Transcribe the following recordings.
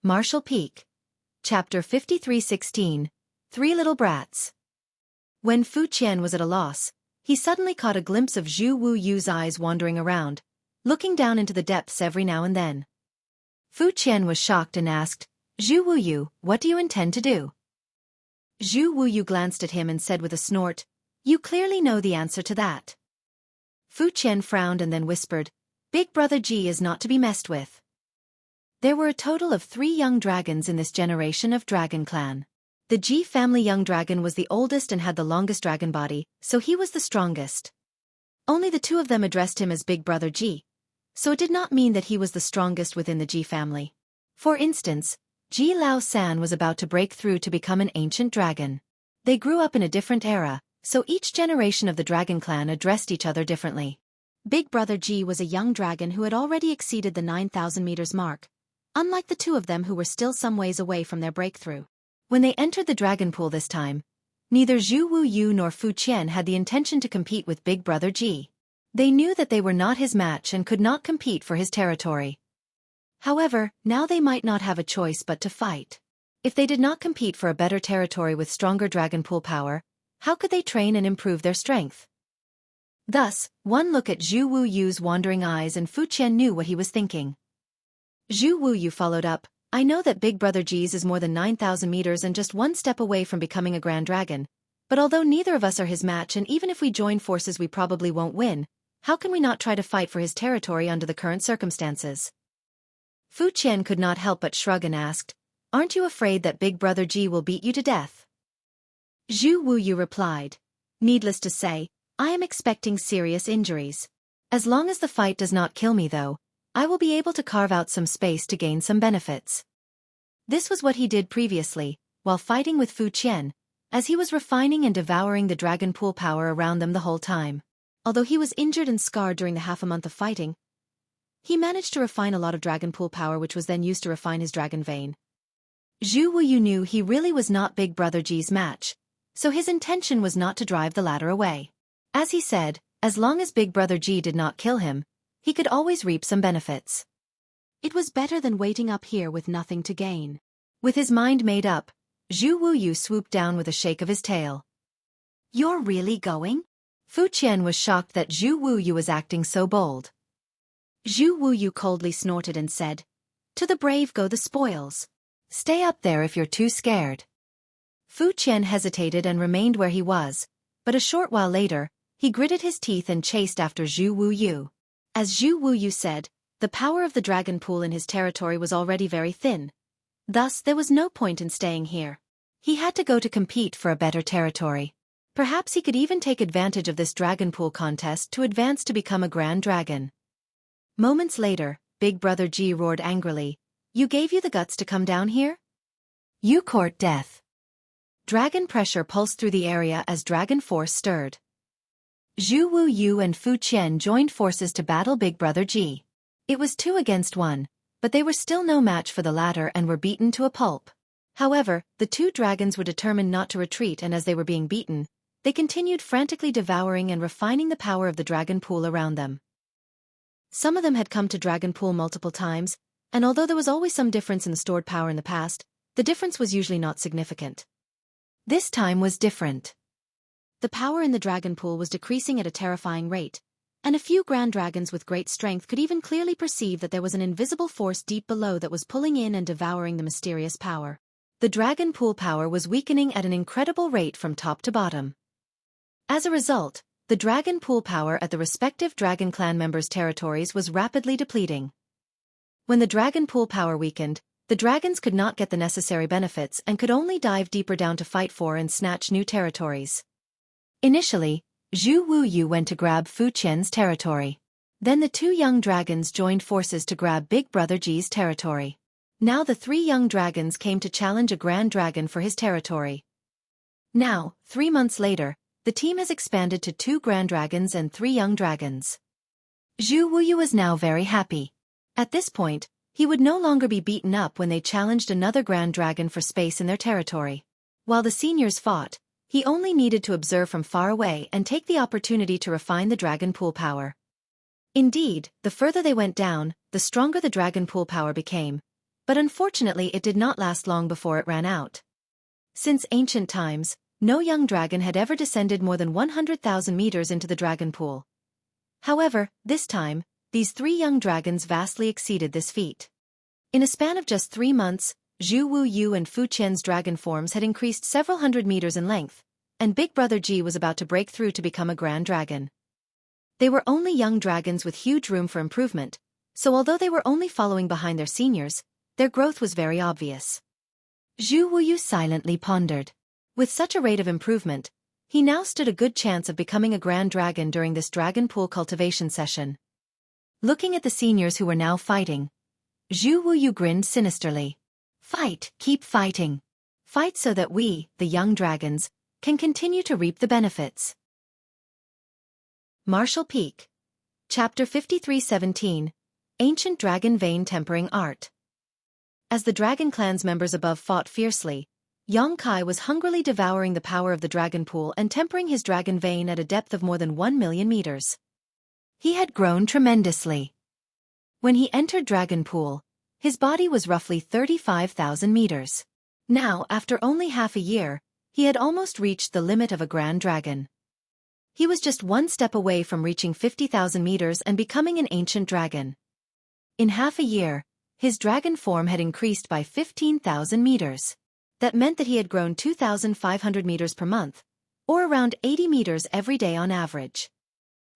Marshall Peak. Chapter 53:16. Three Little Brats. When Fu Qian was at a loss, he suddenly caught a glimpse of Zhu Wuyu's eyes wandering around, looking down into the depths every now and then. Fu Qian was shocked and asked, "Zhu Wuyu, what do you intend to do?" Zhu Wuyu glanced at him and said with a snort, "You clearly know the answer to that." Fu Qian frowned and then whispered, "Big Brother Ji is not to be messed with." There were a total of 3 young dragons in this generation of Dragon Clan. The Ji family young dragon was the oldest and had the longest dragon body, so he was the strongest. Only the 2 of them addressed him as Big Brother Ji, so it did not mean that he was the strongest within the Ji family. For instance, Ji Lao San was about to break through to become an ancient dragon. They grew up in a different era, so each generation of the Dragon Clan addressed each other differently. Big Brother Ji was a young dragon who had already exceeded the 9,000 meters mark, unlike the 2 of them who were still some ways away from their breakthrough. When they entered the dragon pool this time, neither Zhu Wuyu nor Fu Qian had the intention to compete with Big Brother Ji. They knew that they were not his match and could not compete for his territory. However, now they might not have a choice but to fight. If they did not compete for a better territory with stronger dragon pool power, how could they train and improve their strength? Thus, one look at Zhu Wuyu's wandering eyes and Fu Qian knew what he was thinking. Zhu Wuyu followed up, "I know that Big Brother Ji's is more than 9,000 meters and just 1 step away from becoming a grand dragon, but although neither of us are his match and even if we join forces we probably won't win, how can we not try to fight for his territory under the current circumstances?" Fu Qian could not help but shrug and asked, "Aren't you afraid that Big Brother Ji will beat you to death?" Zhu Wuyu replied, "Needless to say, I am expecting serious injuries. As long as the fight does not kill me though, I will be able to carve out some space to gain some benefits." This was what he did previously, while fighting with Fu Qian, as he was refining and devouring the dragon pool power around them the whole time. Although he was injured and scarred during the half a month of fighting, he managed to refine a lot of dragon pool power which was then used to refine his dragon vein. Zhu Wuyu knew he really was not Big Brother Ji's match, so his intention was not to drive the latter away. As he said, as long as Big Brother Ji did not kill him, he could always reap some benefits. It was better than waiting up here with nothing to gain. With his mind made up, Zhu Wuyu swooped down with a shake of his tail. "You're really going?" Fu Qian was shocked that Zhu Wuyu was acting so bold. Zhu Wuyu coldly snorted and said, "To the brave go the spoils. Stay up there if you're too scared." Fu Qian hesitated and remained where he was, but a short while later, he gritted his teeth and chased after Zhu Wuyu. As Zhu Wuyu said, the power of the dragon pool in his territory was already very thin. Thus, there was no point in staying here. He had to go to compete for a better territory. Perhaps he could even take advantage of this dragon pool contest to advance to become a grand dragon. Moments later, Big Brother Ji roared angrily, "You gave you the guts to come down here? You court death." Dragon pressure pulsed through the area as dragon force stirred. Zhu Wuyu and Fu Qian joined forces to battle Big Brother Ji. It was 2 against 1, but they were still no match for the latter and were beaten to a pulp. However, the 2 dragons were determined not to retreat, and as they were being beaten, they continued frantically devouring and refining the power of the dragon pool around them. Some of them had come to dragon pool multiple times, and although there was always some difference in the stored power in the past, the difference was usually not significant. This time was different. The power in the dragon pool was decreasing at a terrifying rate, and a few grand dragons with great strength could even clearly perceive that there was an invisible force deep below that was pulling in and devouring the mysterious power. The dragon pool power was weakening at an incredible rate from top to bottom. As a result, the dragon pool power at the respective Dragon Clan members' territories was rapidly depleting. When the dragon pool power weakened, the dragons could not get the necessary benefits and could only dive deeper down to fight for and snatch new territories. Initially, Zhu Wuyu went to grab Fu Qian's territory. Then the 2 young dragons joined forces to grab Big Brother Ji's territory. Now the 3 young dragons came to challenge a grand dragon for his territory. Now, 3 months later, the team has expanded to 2 grand dragons and 3 young dragons. Zhu Wuyu was now very happy. At this point, he would no longer be beaten up when they challenged another grand dragon for space in their territory. While the seniors fought, he only needed to observe from far away and take the opportunity to refine the dragon pool power. Indeed, the further they went down, the stronger the dragon pool power became, But unfortunately it did not last long before it ran out. Since ancient times, no young dragon had ever descended more than 100,000 meters into the dragon pool. However, this time, these 3 young dragons vastly exceeded this feat. In a span of just 3 months, Zhu Wu and Fu Qian's dragon forms had increased several hundred meters in length, and Big Brother Ji was about to break through to become a grand dragon. They were only young dragons with huge room for improvement, so although they were only following behind their seniors, their growth was very obvious. Zhu Wu silently pondered. With such a rate of improvement, he now stood a good chance of becoming a grand dragon during this dragon pool cultivation session. Looking at the seniors who were now fighting, Zhu Wu grinned sinisterly. Fight, keep fighting. Fight so that we, the young dragons, can continue to reap the benefits. Martial Peak. Chapter 53:17. Ancient Dragon Vein Tempering Art. As the Dragon Clan's members above fought fiercely, Xueqi was hungrily devouring the power of the dragon pool and tempering his dragon vein at a depth of more than 1 million meters. He had grown tremendously. When he entered Dragon Pool, his body was roughly 35,000 meters. Now, after only half a year, he had almost reached the limit of a grand dragon. He was just one step away from reaching 50,000 meters and becoming an ancient dragon. In half a year, his dragon form had increased by 15,000 meters. That meant that he had grown 2,500 meters per month, or around 80 meters every day on average.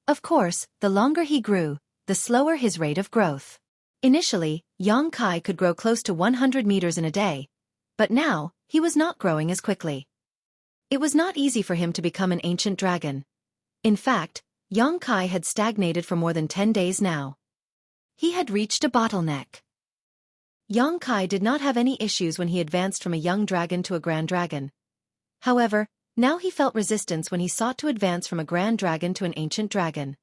Of course, the longer he grew, the slower his rate of growth. Initially, Xueqi could grow close to 100 meters in a day, but now, he was not growing as quickly. It was not easy for him to become an ancient dragon. In fact, Xueqi had stagnated for more than 10 days now. He had reached a bottleneck. Xueqi did not have any issues when he advanced from a young dragon to a grand dragon. However, now he felt resistance when he sought to advance from a grand dragon to an ancient dragon.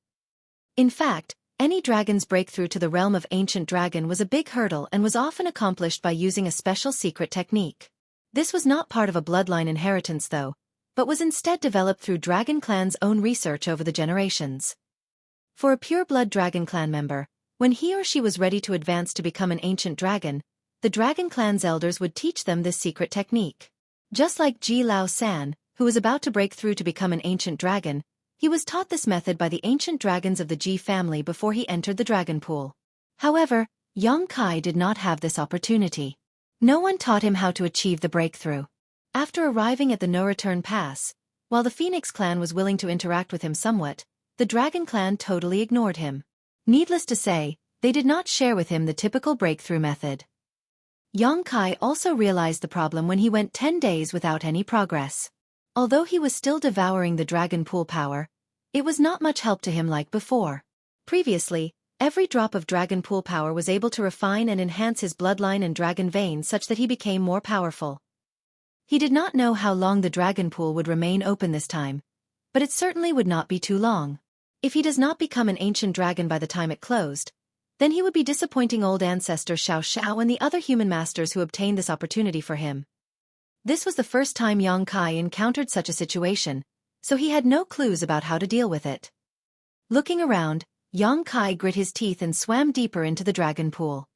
In fact, any dragon's breakthrough to the realm of ancient dragon was a big hurdle and was often accomplished by using a special secret technique. This was not part of a bloodline inheritance though, but was instead developed through Dragon Clan's own research over the generations. For a pure-blood Dragon Clan member, when he or she was ready to advance to become an ancient dragon, the Dragon Clan's elders would teach them this secret technique. Just like Ji Lao San, who was about to break through to become an ancient dragon, he was taught this method by the ancient dragons of the Ji family before he entered the dragon pool. However, Xueqi did not have this opportunity. No one taught him how to achieve the breakthrough. After arriving at the no-return pass, while the Phoenix clan was willing to interact with him somewhat, the Dragon Clan totally ignored him. Needless to say, they did not share with him the typical breakthrough method. Xueqi also realized the problem when he went 10 days without any progress. Although he was still devouring the dragon pool power, it was not much help to him like before. Previously, every drop of dragon pool power was able to refine and enhance his bloodline and dragon vein such that he became more powerful. He did not know how long the dragon pool would remain open this time, but it certainly would not be too long. If he does not become an ancient dragon by the time it closed, then he would be disappointing old ancestor Xiao Xiao and the other human masters who obtained this opportunity for him. This was the first time Xueqi encountered such a situation, so he had no clues about how to deal with it. Looking around, Xueqi grit his teeth and swam deeper into the dragon pool.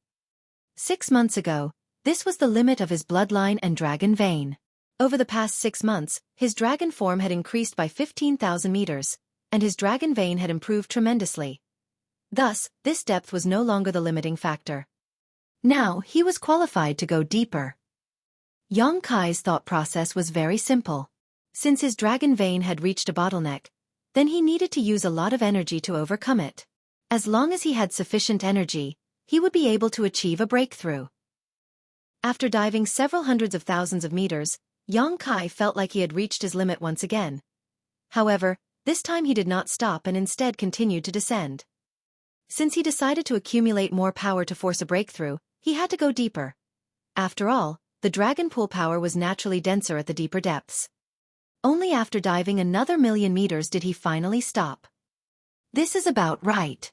6 months ago, this was the limit of his bloodline and dragon vein. Over the past 6 months, his dragon form had increased by 15,000 meters, and his dragon vein had improved tremendously. Thus, this depth was no longer the limiting factor. Now, he was qualified to go deeper. Xueqi's thought process was very simple. Since his dragon vein had reached a bottleneck, then he needed to use a lot of energy to overcome it. As long as he had sufficient energy, he would be able to achieve a breakthrough. After diving several hundreds of thousands of meters, Xueqi felt like he had reached his limit once again. However, this time he did not stop and instead continued to descend. Since he decided to accumulate more power to force a breakthrough, he had to go deeper. After all, the dragon pool power was naturally denser at the deeper depths. Only after diving another 1,000,000 meters did he finally stop. This is about right.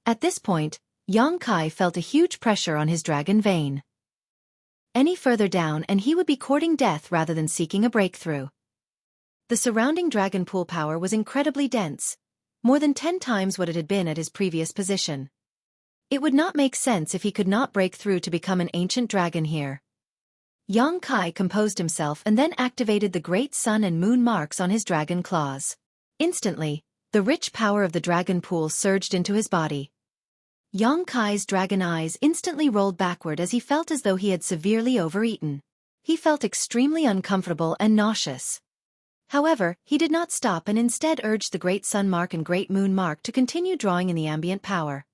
At this point, Xueqi felt a huge pressure on his dragon vein. Any further down and he would be courting death rather than seeking a breakthrough. The surrounding dragon pool power was incredibly dense, more than 10 times what it had been at his previous position. It would not make sense if he could not break through to become an ancient dragon here. Xueqi composed himself and then activated the great sun and moon marks on his dragon claws. Instantly, the rich power of the dragon pool surged into his body. Xueqi's dragon eyes instantly rolled backward as he felt as though he had severely overeaten. He felt extremely uncomfortable and nauseous. However, he did not stop and instead urged the great sun mark and great moon mark to continue drawing in the ambient power.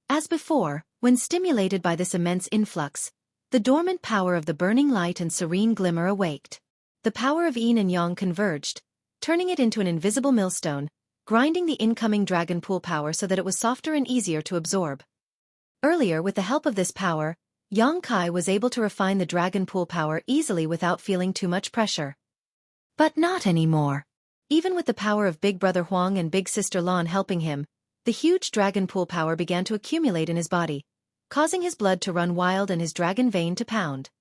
As before, when stimulated by this immense influx, the dormant power of the burning light and serene glimmer awaked. The power of yin and yang converged, turning it into an invisible millstone, grinding the incoming dragon pool power so that it was softer and easier to absorb. Earlier, with the help of this power, Xueqi was able to refine the dragon pool power easily without feeling too much pressure. But not anymore. Even with the power of Big Brother Huang and Big Sister Lan helping him, the huge dragon pool power began to accumulate in his body, causing his blood to run wild and his dragon vein to pound.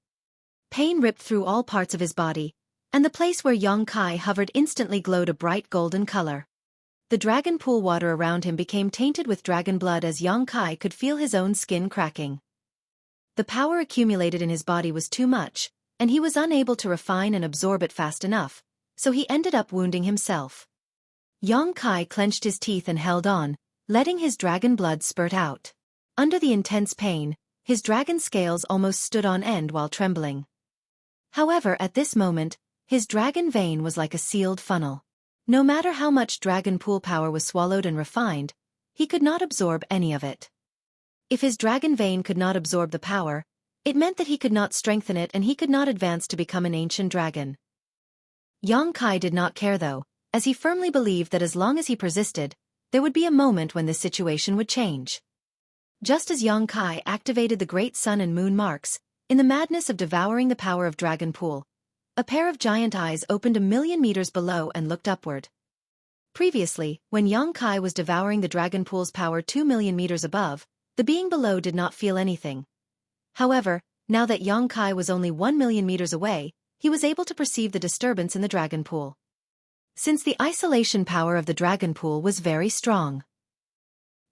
Pain ripped through all parts of his body, and the place where Xueqi hovered instantly glowed a bright golden color. The dragon pool water around him became tainted with dragon blood as Xueqi could feel his own skin cracking. The power accumulated in his body was too much, and he was unable to refine and absorb it fast enough, so he ended up wounding himself. Xueqi clenched his teeth and held on, letting his dragon blood spurt out. Under the intense pain, his dragon scales almost stood on end while trembling. However, at this moment, his dragon vein was like a sealed funnel. No matter how much dragon pool power was swallowed and refined, he could not absorb any of it. If his dragon vein could not absorb the power, it meant that he could not strengthen it and he could not advance to become an ancient dragon. Xueqi did not care though, as he firmly believed that as long as he persisted, there would be a moment when this situation would change. Just as Xueqi activated the great sun and moon marks, in the madness of devouring the power of dragon pool, a pair of giant eyes opened 1,000,000 meters below and looked upward. Previously, when Xueqi was devouring the dragon pool's power 2,000,000 meters above, the being below did not feel anything. However, now that Xueqi was only 1,000,000 meters away, he was able to perceive the disturbance in the dragon pool. Since the isolation power of the dragon pool was very strong.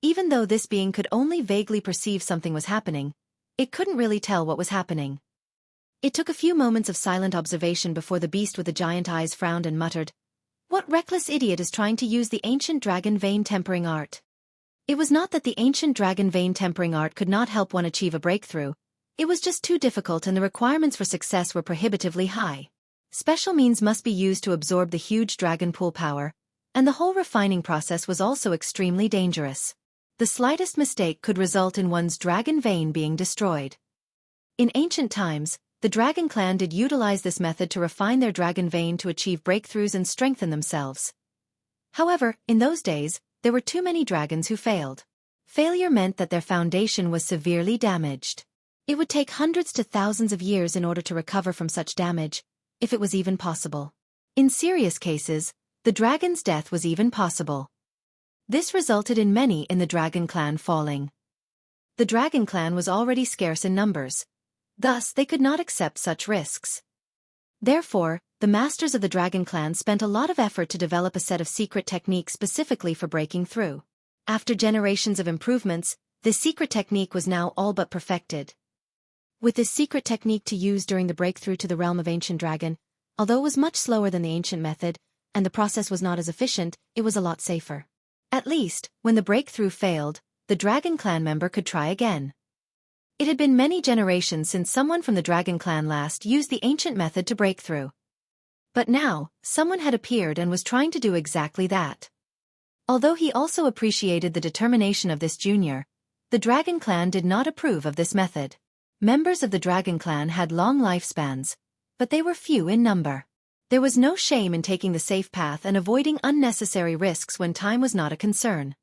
Even though this being could only vaguely perceive something was happening, it couldn't really tell what was happening. It took a few moments of silent observation before the beast with the giant eyes frowned and muttered, "What reckless idiot is trying to use the ancient dragon vein tempering art?" It was not that the ancient dragon vein tempering art could not help one achieve a breakthrough, it was just too difficult and the requirements for success were prohibitively high. Special means must be used to absorb the huge dragon pool power, and the whole refining process was also extremely dangerous. The slightest mistake could result in one's dragon vein being destroyed. In ancient times, the dragon clan did utilize this method to refine their dragon vein to achieve breakthroughs and strengthen themselves. However, in those days, there were too many dragons who failed. Failure meant that their foundation was severely damaged. It would take hundreds to thousands of years in order to recover from such damage, if it was even possible. In serious cases, the dragon's death was even possible. This resulted in many in the dragon clan falling. The dragon clan was already scarce in numbers. Thus, they could not accept such risks. Therefore, the masters of the dragon clan spent a lot of effort to develop a set of secret techniques specifically for breaking through. After generations of improvements, this secret technique was now all but perfected. With this secret technique to use during the breakthrough to the realm of Ancient Dragon, although it was much slower than the ancient method, and the process was not as efficient, it was a lot safer. At least, when the breakthrough failed, the Dragon Clan member could try again. It had been many generations since someone from the Dragon Clan last used the ancient method to break through. But now, someone had appeared and was trying to do exactly that. Although he also appreciated the determination of this junior, the Dragon Clan did not approve of this method. Members of the Dragon Clan had long lifespans, but they were few in number. There was no shame in taking the safe path and avoiding unnecessary risks when time was not a concern.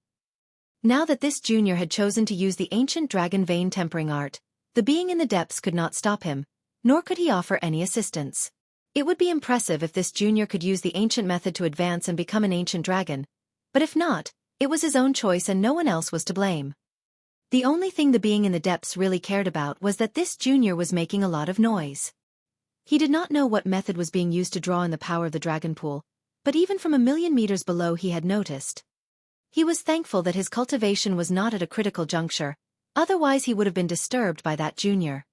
Now that this junior had chosen to use the ancient dragon vein tempering art, the being in the depths could not stop him, nor could he offer any assistance. It would be impressive if this junior could use the ancient method to advance and become an ancient dragon, but if not, it was his own choice and no one else was to blame. The only thing the being in the depths really cared about was that this junior was making a lot of noise. He did not know what method was being used to draw in the power of the dragon pool, but even from 1,000,000 meters below he had noticed. He was thankful that his cultivation was not at a critical juncture, Otherwise he would have been disturbed by that junior.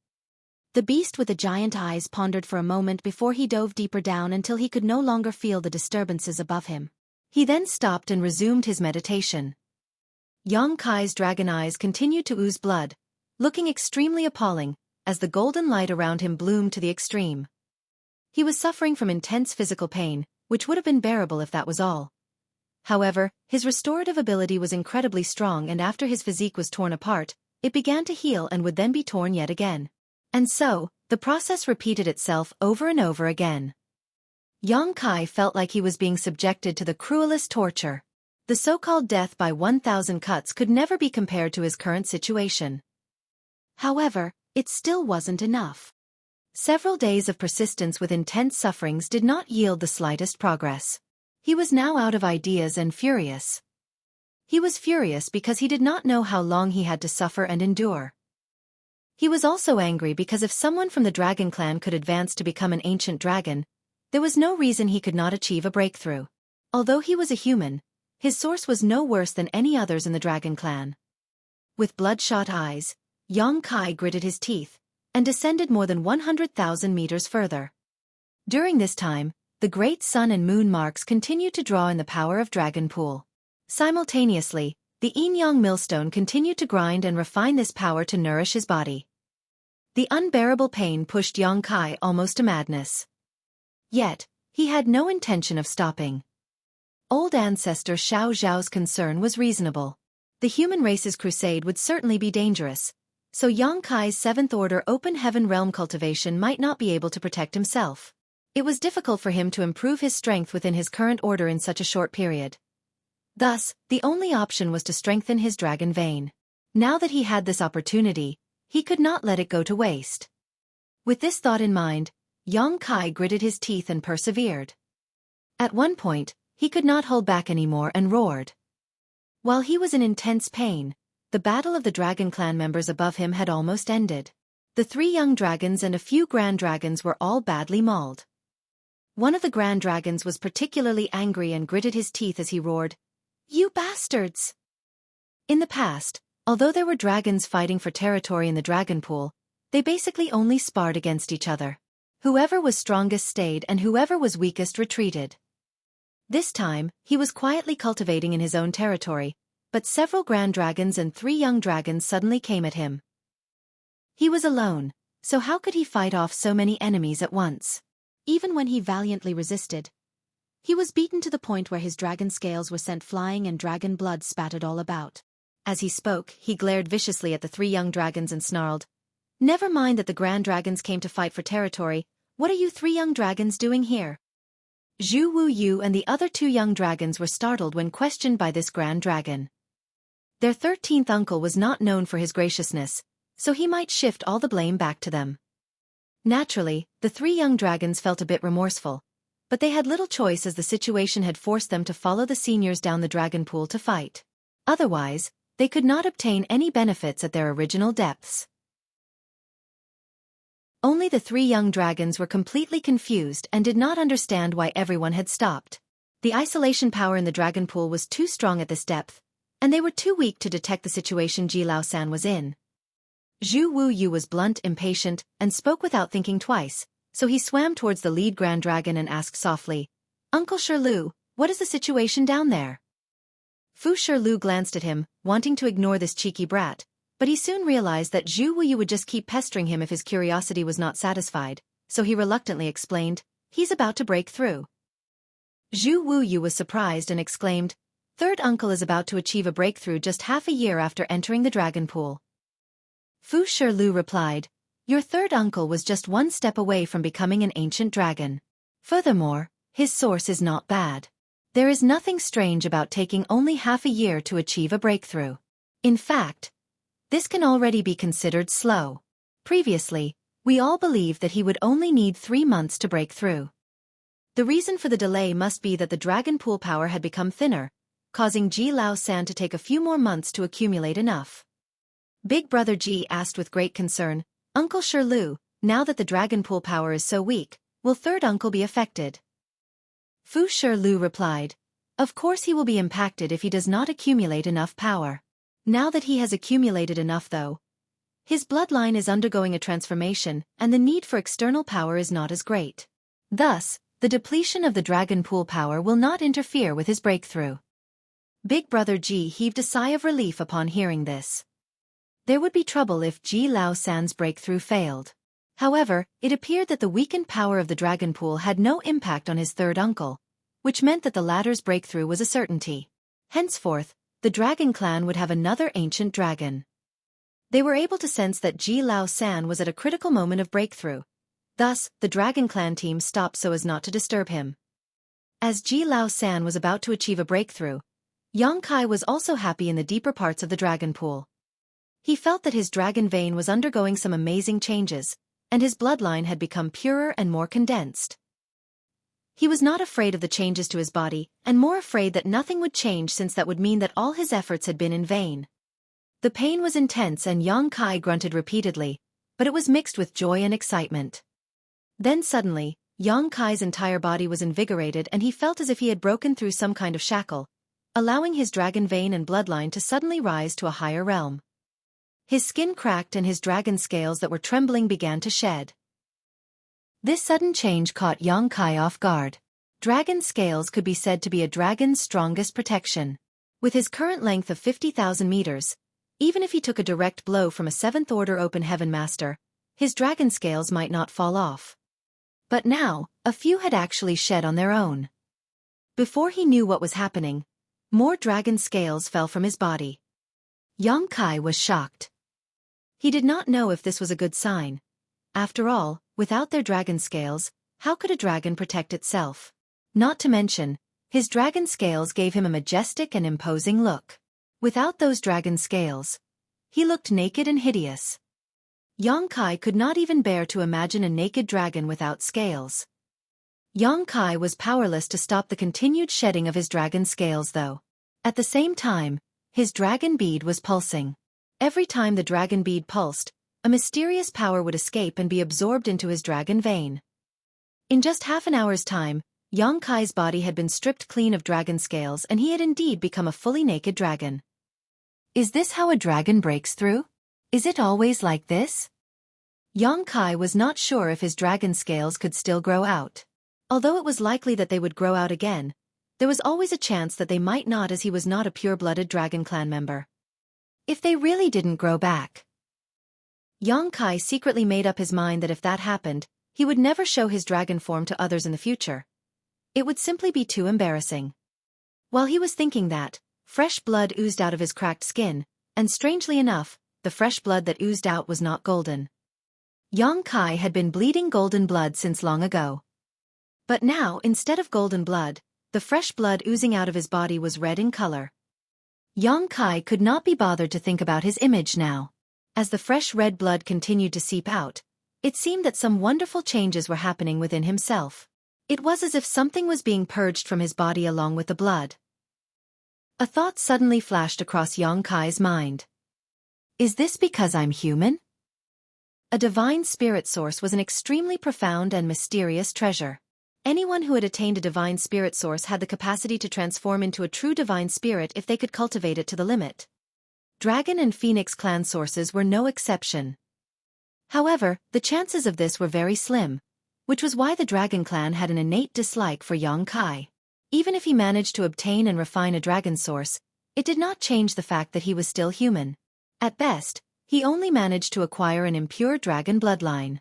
The beast with the giant eyes pondered for a moment before he dove deeper down until he could no longer feel the disturbances above him. He then stopped and resumed his meditation. Yang Kai's dragon eyes continued to ooze blood, looking extremely appalling, as the golden light around him bloomed to the extreme. He was suffering from intense physical pain, which would have been bearable if that was all. However, his restorative ability was incredibly strong, and after his physique was torn apart, it began to heal and would then be torn yet again. And so, the process repeated itself over and over again. Yang Kai felt like he was being subjected to the cruelest torture. The so-called death by 1,000 cuts could never be compared to his current situation. However, it still wasn't enough. Several days of persistence with intense sufferings did not yield the slightest progress. He was now out of ideas and furious. He was furious because he did not know how long he had to suffer and endure. He was also angry because if someone from the Dragon Clan could advance to become an ancient dragon, there was no reason he could not achieve a breakthrough. Although he was a human, his source was no worse than any others in the Dragon Clan. With bloodshot eyes, Yang Kai gritted his teeth, and descended more than 100,000 meters further. During this time, the great sun and moon marks continued to draw in the power of Dragon Pool. Simultaneously, the yin-yang millstone continued to grind and refine this power to nourish his body. The unbearable pain pushed Yang Kai almost to madness. Yet, he had no intention of stopping. Old ancestor Xiao Zhao's concern was reasonable. The human race's crusade would certainly be dangerous, so Yang Kai's 7th Order Open Heaven Realm cultivation might not be able to protect himself. It was difficult for him to improve his strength within his current order in such a short period. Thus, the only option was to strengthen his dragon vein. Now that he had this opportunity, he could not let it go to waste. With this thought in mind, Yang Kai gritted his teeth and persevered. At one point, he could not hold back anymore and roared. While he was in intense pain, the battle of the Dragon Clan members above him had almost ended. The 3 young dragons and a few grand dragons were all badly mauled. One of the grand dragons was particularly angry and gritted his teeth as he roared, "You bastards!" In the past, although there were dragons fighting for territory in the dragon pool, they basically only sparred against each other. Whoever was strongest stayed and whoever was weakest retreated. This time, he was quietly cultivating in his own territory, but several grand dragons and 3 young dragons suddenly came at him. He was alone, so how could he fight off so many enemies at once? Even when he valiantly resisted, he was beaten to the point where his dragon scales were sent flying and dragon blood spattered all about. As he spoke, he glared viciously at the 3 young dragons and snarled, "Never mind that the grand dragons came to fight for territory, what are you 3 young dragons doing here?" Zhu Wu Yu and the other 2 young dragons were startled when questioned by this grand dragon. Their 13th uncle was not known for his graciousness, so he might shift all the blame back to them. Naturally, the 3 young dragons felt a bit remorseful, but they had little choice as the situation had forced them to follow the seniors down the dragon pool to fight. Otherwise, they could not obtain any benefits at their original depths. Only the 3 young dragons were completely confused and did not understand why everyone had stopped. The isolation power in the dragon pool was too strong at this depth, and they were too weak to detect the situation Ji Lao-san was in. Zhu Wu Yu was blunt, impatient, and spoke without thinking twice, so he swam towards the lead grand dragon and asked softly, "Uncle Shirlu, what is the situation down there?" Fu Shirlu glanced at him, wanting to ignore this cheeky brat, but he soon realized that Zhu Wu Yu would just keep pestering him if his curiosity was not satisfied, so he reluctantly explained, "He's about to break through." Zhu Wu Yu was surprised and exclaimed, "Third uncle is about to achieve a breakthrough just half a year after entering the dragon pool." Fu Shirlu replied, "Your third uncle was just 1 step away from becoming an ancient dragon. Furthermore, his source is not bad. There is nothing strange about taking only half a year to achieve a breakthrough. In fact, this can already be considered slow. Previously, we all believed that he would only need 3 months to break through. The reason for the delay must be that the dragon pool power had become thinner, causing Ji Lao-san to take a few more months to accumulate enough." Big Brother Ji asked with great concern, "Uncle Shirlu, now that the dragon pool power is so weak, will third uncle be affected?" Fu Shirlu replied, "Of course he will be impacted if he does not accumulate enough power. Now that he has accumulated enough though, his bloodline is undergoing a transformation and the need for external power is not as great. Thus, the depletion of the dragon pool power will not interfere with his breakthrough. Big Brother Ji heaved a sigh of relief upon hearing this. There would be trouble if Ji Lao San's breakthrough failed. However, it appeared that the weakened power of the dragon pool had no impact on his third uncle, which meant that the latter's breakthrough was a certainty. Henceforth, the dragon clan would have another ancient dragon. They were able to sense that Ji Lao San was at a critical moment of breakthrough. Thus, the dragon clan team stopped so as not to disturb him. As Ji Lao San was about to achieve a breakthrough, Yang Kai was also happy in the deeper parts of the dragon pool. He felt that his dragon vein was undergoing some amazing changes, and his bloodline had become purer and more condensed. He was not afraid of the changes to his body, and more afraid that nothing would change since that would mean that all his efforts had been in vain. The pain was intense and Yang Kai grunted repeatedly, but it was mixed with joy and excitement. Then suddenly, Yang Kai's entire body was invigorated and he felt as if he had broken through some kind of shackle, allowing his dragon vein and bloodline to suddenly rise to a higher realm. His skin cracked and his dragon scales that were trembling began to shed. This sudden change caught Yang Kai off guard. Dragon scales could be said to be a dragon's strongest protection. With his current length of 50,000 meters, even if he took a direct blow from a 7th Order Open Heaven Master, his dragon scales might not fall off. But now, a few had actually shed on their own. Before he knew what was happening, more dragon scales fell from his body. Yang Kai was shocked. He did not know if this was a good sign. After all, without their dragon scales, how could a dragon protect itself? Not to mention, his dragon scales gave him a majestic and imposing look. Without those dragon scales, he looked naked and hideous. Yang Kai could not even bear to imagine a naked dragon without scales. Yang Kai was powerless to stop the continued shedding of his dragon scales though. At the same time, his dragon bead was pulsing. Every time the dragon bead pulsed, a mysterious power would escape and be absorbed into his dragon vein. In just half an hour's time, Yang Kai's body had been stripped clean of dragon scales and he had indeed become a fully naked dragon. Is this how a dragon breaks through? Is it always like this? Yang Kai was not sure if his dragon scales could still grow out. Although it was likely that they would grow out again, there was always a chance that they might not as he was not a pure-blooded dragon clan member. If they really didn't grow back. Yang Kai secretly made up his mind that if that happened, he would never show his dragon form to others in the future. It would simply be too embarrassing. While he was thinking that, fresh blood oozed out of his cracked skin, and strangely enough, the fresh blood that oozed out was not golden. Yang Kai had been bleeding golden blood since long ago. But now, instead of golden blood, the fresh blood oozing out of his body was red in color. Yang Kai could not be bothered to think about his image now. As the fresh red blood continued to seep out, it seemed that some wonderful changes were happening within himself. It was as if something was being purged from his body along with the blood. A thought suddenly flashed across Yang Kai's mind. Is this because I'm human? A divine spirit source was an extremely profound and mysterious treasure. Anyone who had attained a divine spirit source had the capacity to transform into a true divine spirit if they could cultivate it to the limit. Dragon and Phoenix clan sources were no exception. However, the chances of this were very slim, which was why the Dragon clan had an innate dislike for Yang Kai. Even if he managed to obtain and refine a dragon source, it did not change the fact that he was still human. At best, he only managed to acquire an impure dragon bloodline.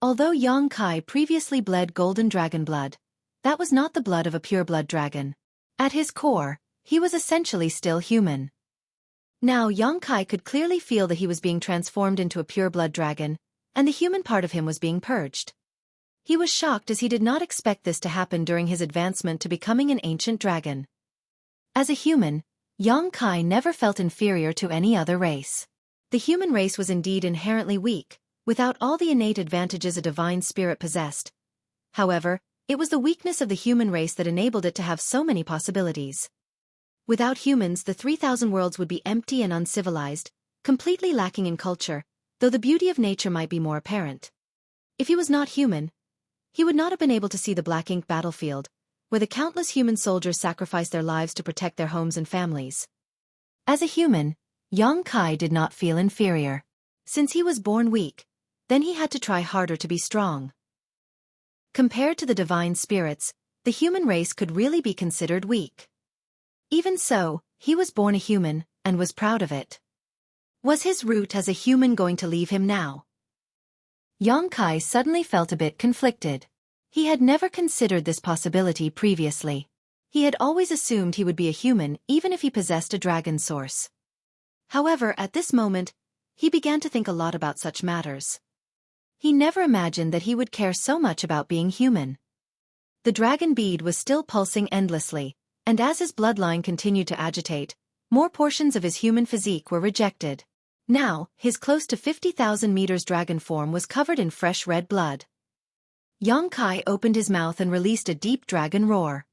Although Yang Kai previously bled golden dragon blood, that was not the blood of a pure-blood dragon. At his core, he was essentially still human. Now Yang Kai could clearly feel that he was being transformed into a pure-blood dragon, and the human part of him was being purged. He was shocked as he did not expect this to happen during his advancement to becoming an ancient dragon. As a human, Yang Kai never felt inferior to any other race. The human race was indeed inherently weak, without all the innate advantages a divine spirit possessed. However, it was the weakness of the human race that enabled it to have so many possibilities. Without humans, the 3,000 worlds would be empty and uncivilized, completely lacking in culture, though the beauty of nature might be more apparent. If he was not human, he would not have been able to see the black ink battlefield, where the countless human soldiers sacrificed their lives to protect their homes and families. As a human, Yang Kai did not feel inferior. Since he was born weak, then he had to try harder to be strong. Compared to the divine spirits, the human race could really be considered weak. Even so, he was born a human, and was proud of it. Was his root as a human going to leave him now? Yang Kai suddenly felt a bit conflicted. He had never considered this possibility previously. He had always assumed he would be a human even if he possessed a dragon source. However, at this moment, he began to think a lot about such matters. He never imagined that he would care so much about being human. The dragon bead was still pulsing endlessly, and as his bloodline continued to agitate, more portions of his human physique were rejected. Now, his close to 50,000 meters dragon form was covered in fresh red blood. Yang Kai opened his mouth and released a deep dragon roar.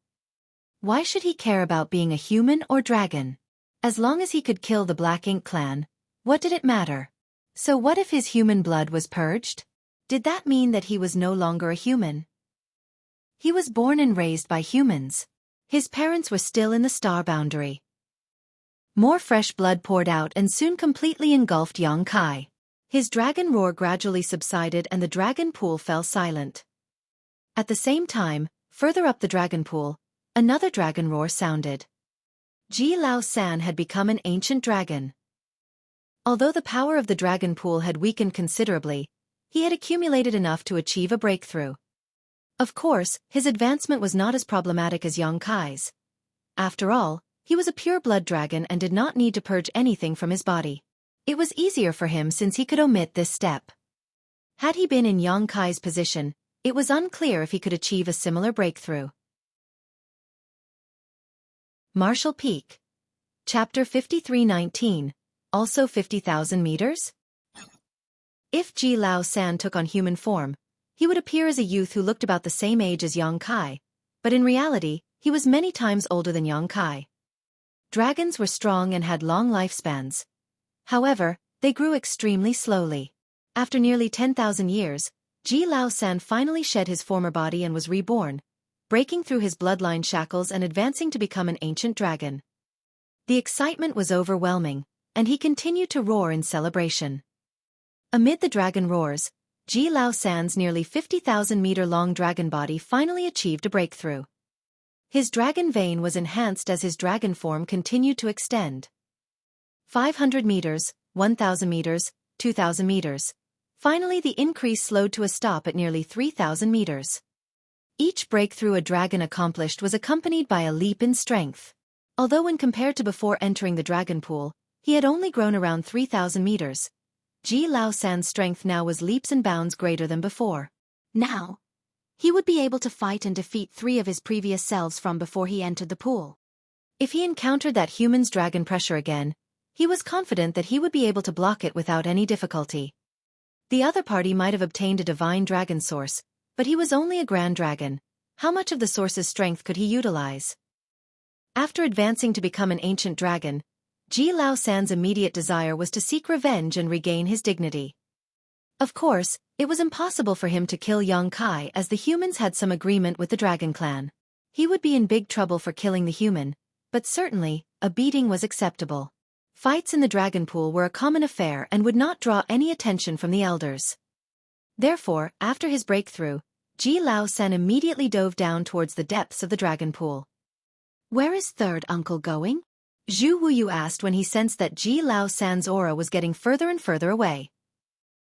Why should he care about being a human or dragon? As long as he could kill the Black Ink clan, what did it matter? So what if his human blood was purged? Did that mean that he was no longer a human? He was born and raised by humans. His parents were still in the star boundary. More fresh blood poured out and soon completely engulfed Yang Kai. His dragon roar gradually subsided and the dragon pool fell silent. At the same time, further up the dragon pool, another dragon roar sounded. Ji Lao San had become an ancient dragon. Although the power of the dragon pool had weakened considerably, he had accumulated enough to achieve a breakthrough. Of course, his advancement was not as problematic as Yang Kai's. After all, he was a pure-blood dragon and did not need to purge anything from his body. It was easier for him since he could omit this step. Had he been in Yang Kai's position, it was unclear if he could achieve a similar breakthrough. Martial Peak. Chapter 53:19. Also 50,000 meters? If Ji Lao San took on human form, he would appear as a youth who looked about the same age as Yang Kai, but in reality, he was many times older than Yang Kai. Dragons were strong and had long lifespans. However, they grew extremely slowly. After nearly 10,000 years, Ji Lao San finally shed his former body and was reborn, breaking through his bloodline shackles and advancing to become an ancient dragon. The excitement was overwhelming, and he continued to roar in celebration. Amid the dragon roars, Ji Lao San's nearly 50,000-meter-long dragon body finally achieved a breakthrough. His dragon vein was enhanced as his dragon form continued to extend. 500 meters, 1,000 meters, 2,000 meters. Finally, the increase slowed to a stop at nearly 3,000 meters. Each breakthrough a dragon accomplished was accompanied by a leap in strength. Although when compared to before entering the dragon pool, he had only grown around 3,000 meters. Ji Lao San's strength now was leaps and bounds greater than before. Now, he would be able to fight and defeat 3 of his previous selves from before he entered the pool. If he encountered that human's dragon pressure again, he was confident that he would be able to block it without any difficulty. The other party might have obtained a divine dragon source, but he was only a grand dragon. How much of the source's strength could he utilize? After advancing to become an ancient dragon, Ji Lao San's immediate desire was to seek revenge and regain his dignity. Of course, it was impossible for him to kill Yang Kai as the humans had some agreement with the Dragon Clan. He would be in big trouble for killing the human, but certainly, a beating was acceptable. Fights in the dragon pool were a common affair and would not draw any attention from the elders. Therefore, after his breakthrough, Ji Lao San immediately dove down towards the depths of the dragon pool. "Where is third uncle going?" Zhu Wuyu asked when he sensed that Ji Lao San's aura was getting further and further away.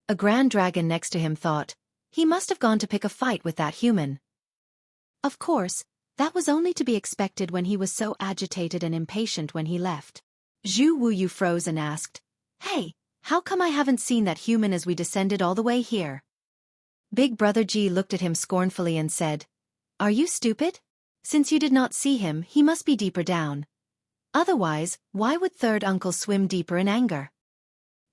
A grand dragon next to him thought, he must have gone to pick a fight with that human. Of course, that was only to be expected when he was so agitated and impatient when he left. Zhu Wuyu froze and asked, "Hey, how come I haven't seen that human as we descended all the way here?" Big Brother Ji looked at him scornfully and said, "Are you stupid? Since you did not see him, he must be deeper down. Otherwise, why would third uncle swim deeper in anger?"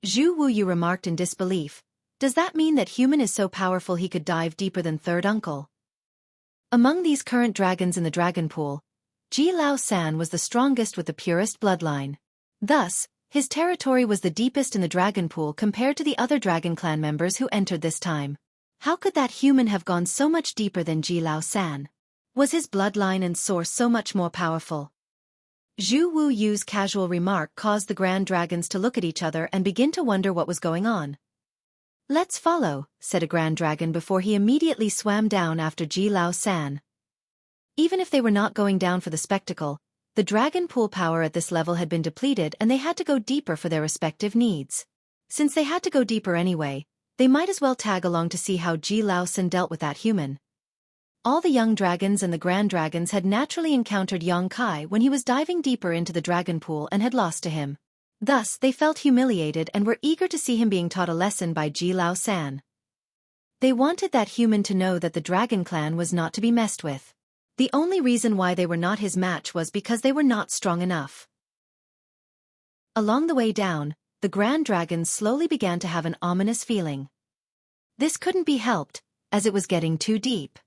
Zhu Wuyu remarked in disbelief, "Does that mean that human is so powerful he could dive deeper than third uncle?" Among these current dragons in the dragon pool, Ji Lao San was the strongest with the purest bloodline. Thus, his territory was the deepest in the dragon pool compared to the other Dragon Clan members who entered this time. How could that human have gone so much deeper than Ji Lao San? Was his bloodline and source so much more powerful? Zhu Wu Yu's casual remark caused the Grand Dragons to look at each other and begin to wonder what was going on. "Let's follow," said a Grand Dragon before he immediately swam down after Ji Lao San. Even if they were not going down for the spectacle, the dragon pool power at this level had been depleted and they had to go deeper for their respective needs. Since they had to go deeper anyway, they might as well tag along to see how Ji Lao San dealt with that human. All the young dragons and the Grand Dragons had naturally encountered Yang Kai when he was diving deeper into the dragon pool and had lost to him. Thus, they felt humiliated and were eager to see him being taught a lesson by Ji Lao San. They wanted that human to know that the Dragon Clan was not to be messed with. The only reason why they were not his match was because they were not strong enough. Along the way down, the Grand Dragons slowly began to have an ominous feeling. This couldn't be helped, as it was getting too deep.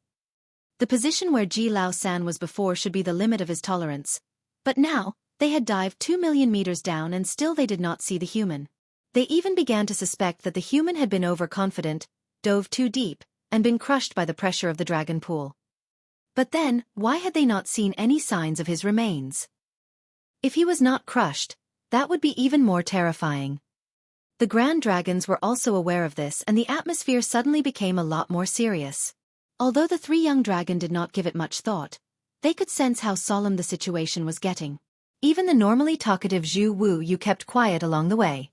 The position where Ji Lao San was before should be the limit of his tolerance, but now, they had dived 2 million meters down and still they did not see the human. They even began to suspect that the human had been overconfident, dove too deep, and been crushed by the pressure of the dragon pool. But then, why had they not seen any signs of his remains? If he was not crushed, that would be even more terrifying. The Grand Dragons were also aware of this and the atmosphere suddenly became a lot more serious. Although the three young dragon did not give it much thought, they could sense how solemn the situation was getting. Even the normally talkative Zhu Wu Yu kept quiet along the way.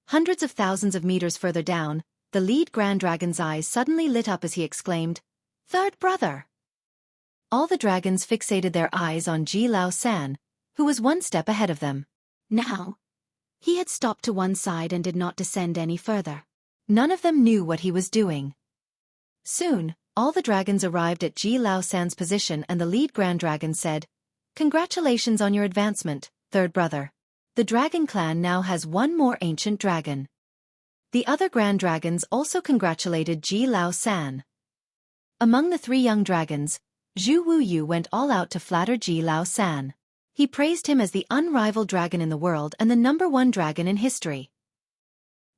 Hundreds of thousands of meters further down, the lead Grand Dragon's eyes suddenly lit up as he exclaimed, "Third brother!" All the dragons fixated their eyes on Ji Lao San, who was one step ahead of them. Now, he had stopped to one side and did not descend any further. None of them knew what he was doing. Soon, all the dragons arrived at Ji Lao San's position and the lead Grand Dragon said, "Congratulations on your advancement, third brother. The Dragon Clan now has one more ancient dragon." The other Grand Dragons also congratulated Ji Lao San. Among the three young dragons, Zhu Wu Yu went all out to flatter Ji Lao San. He praised him as the unrivaled dragon in the world and the #1 dragon in history.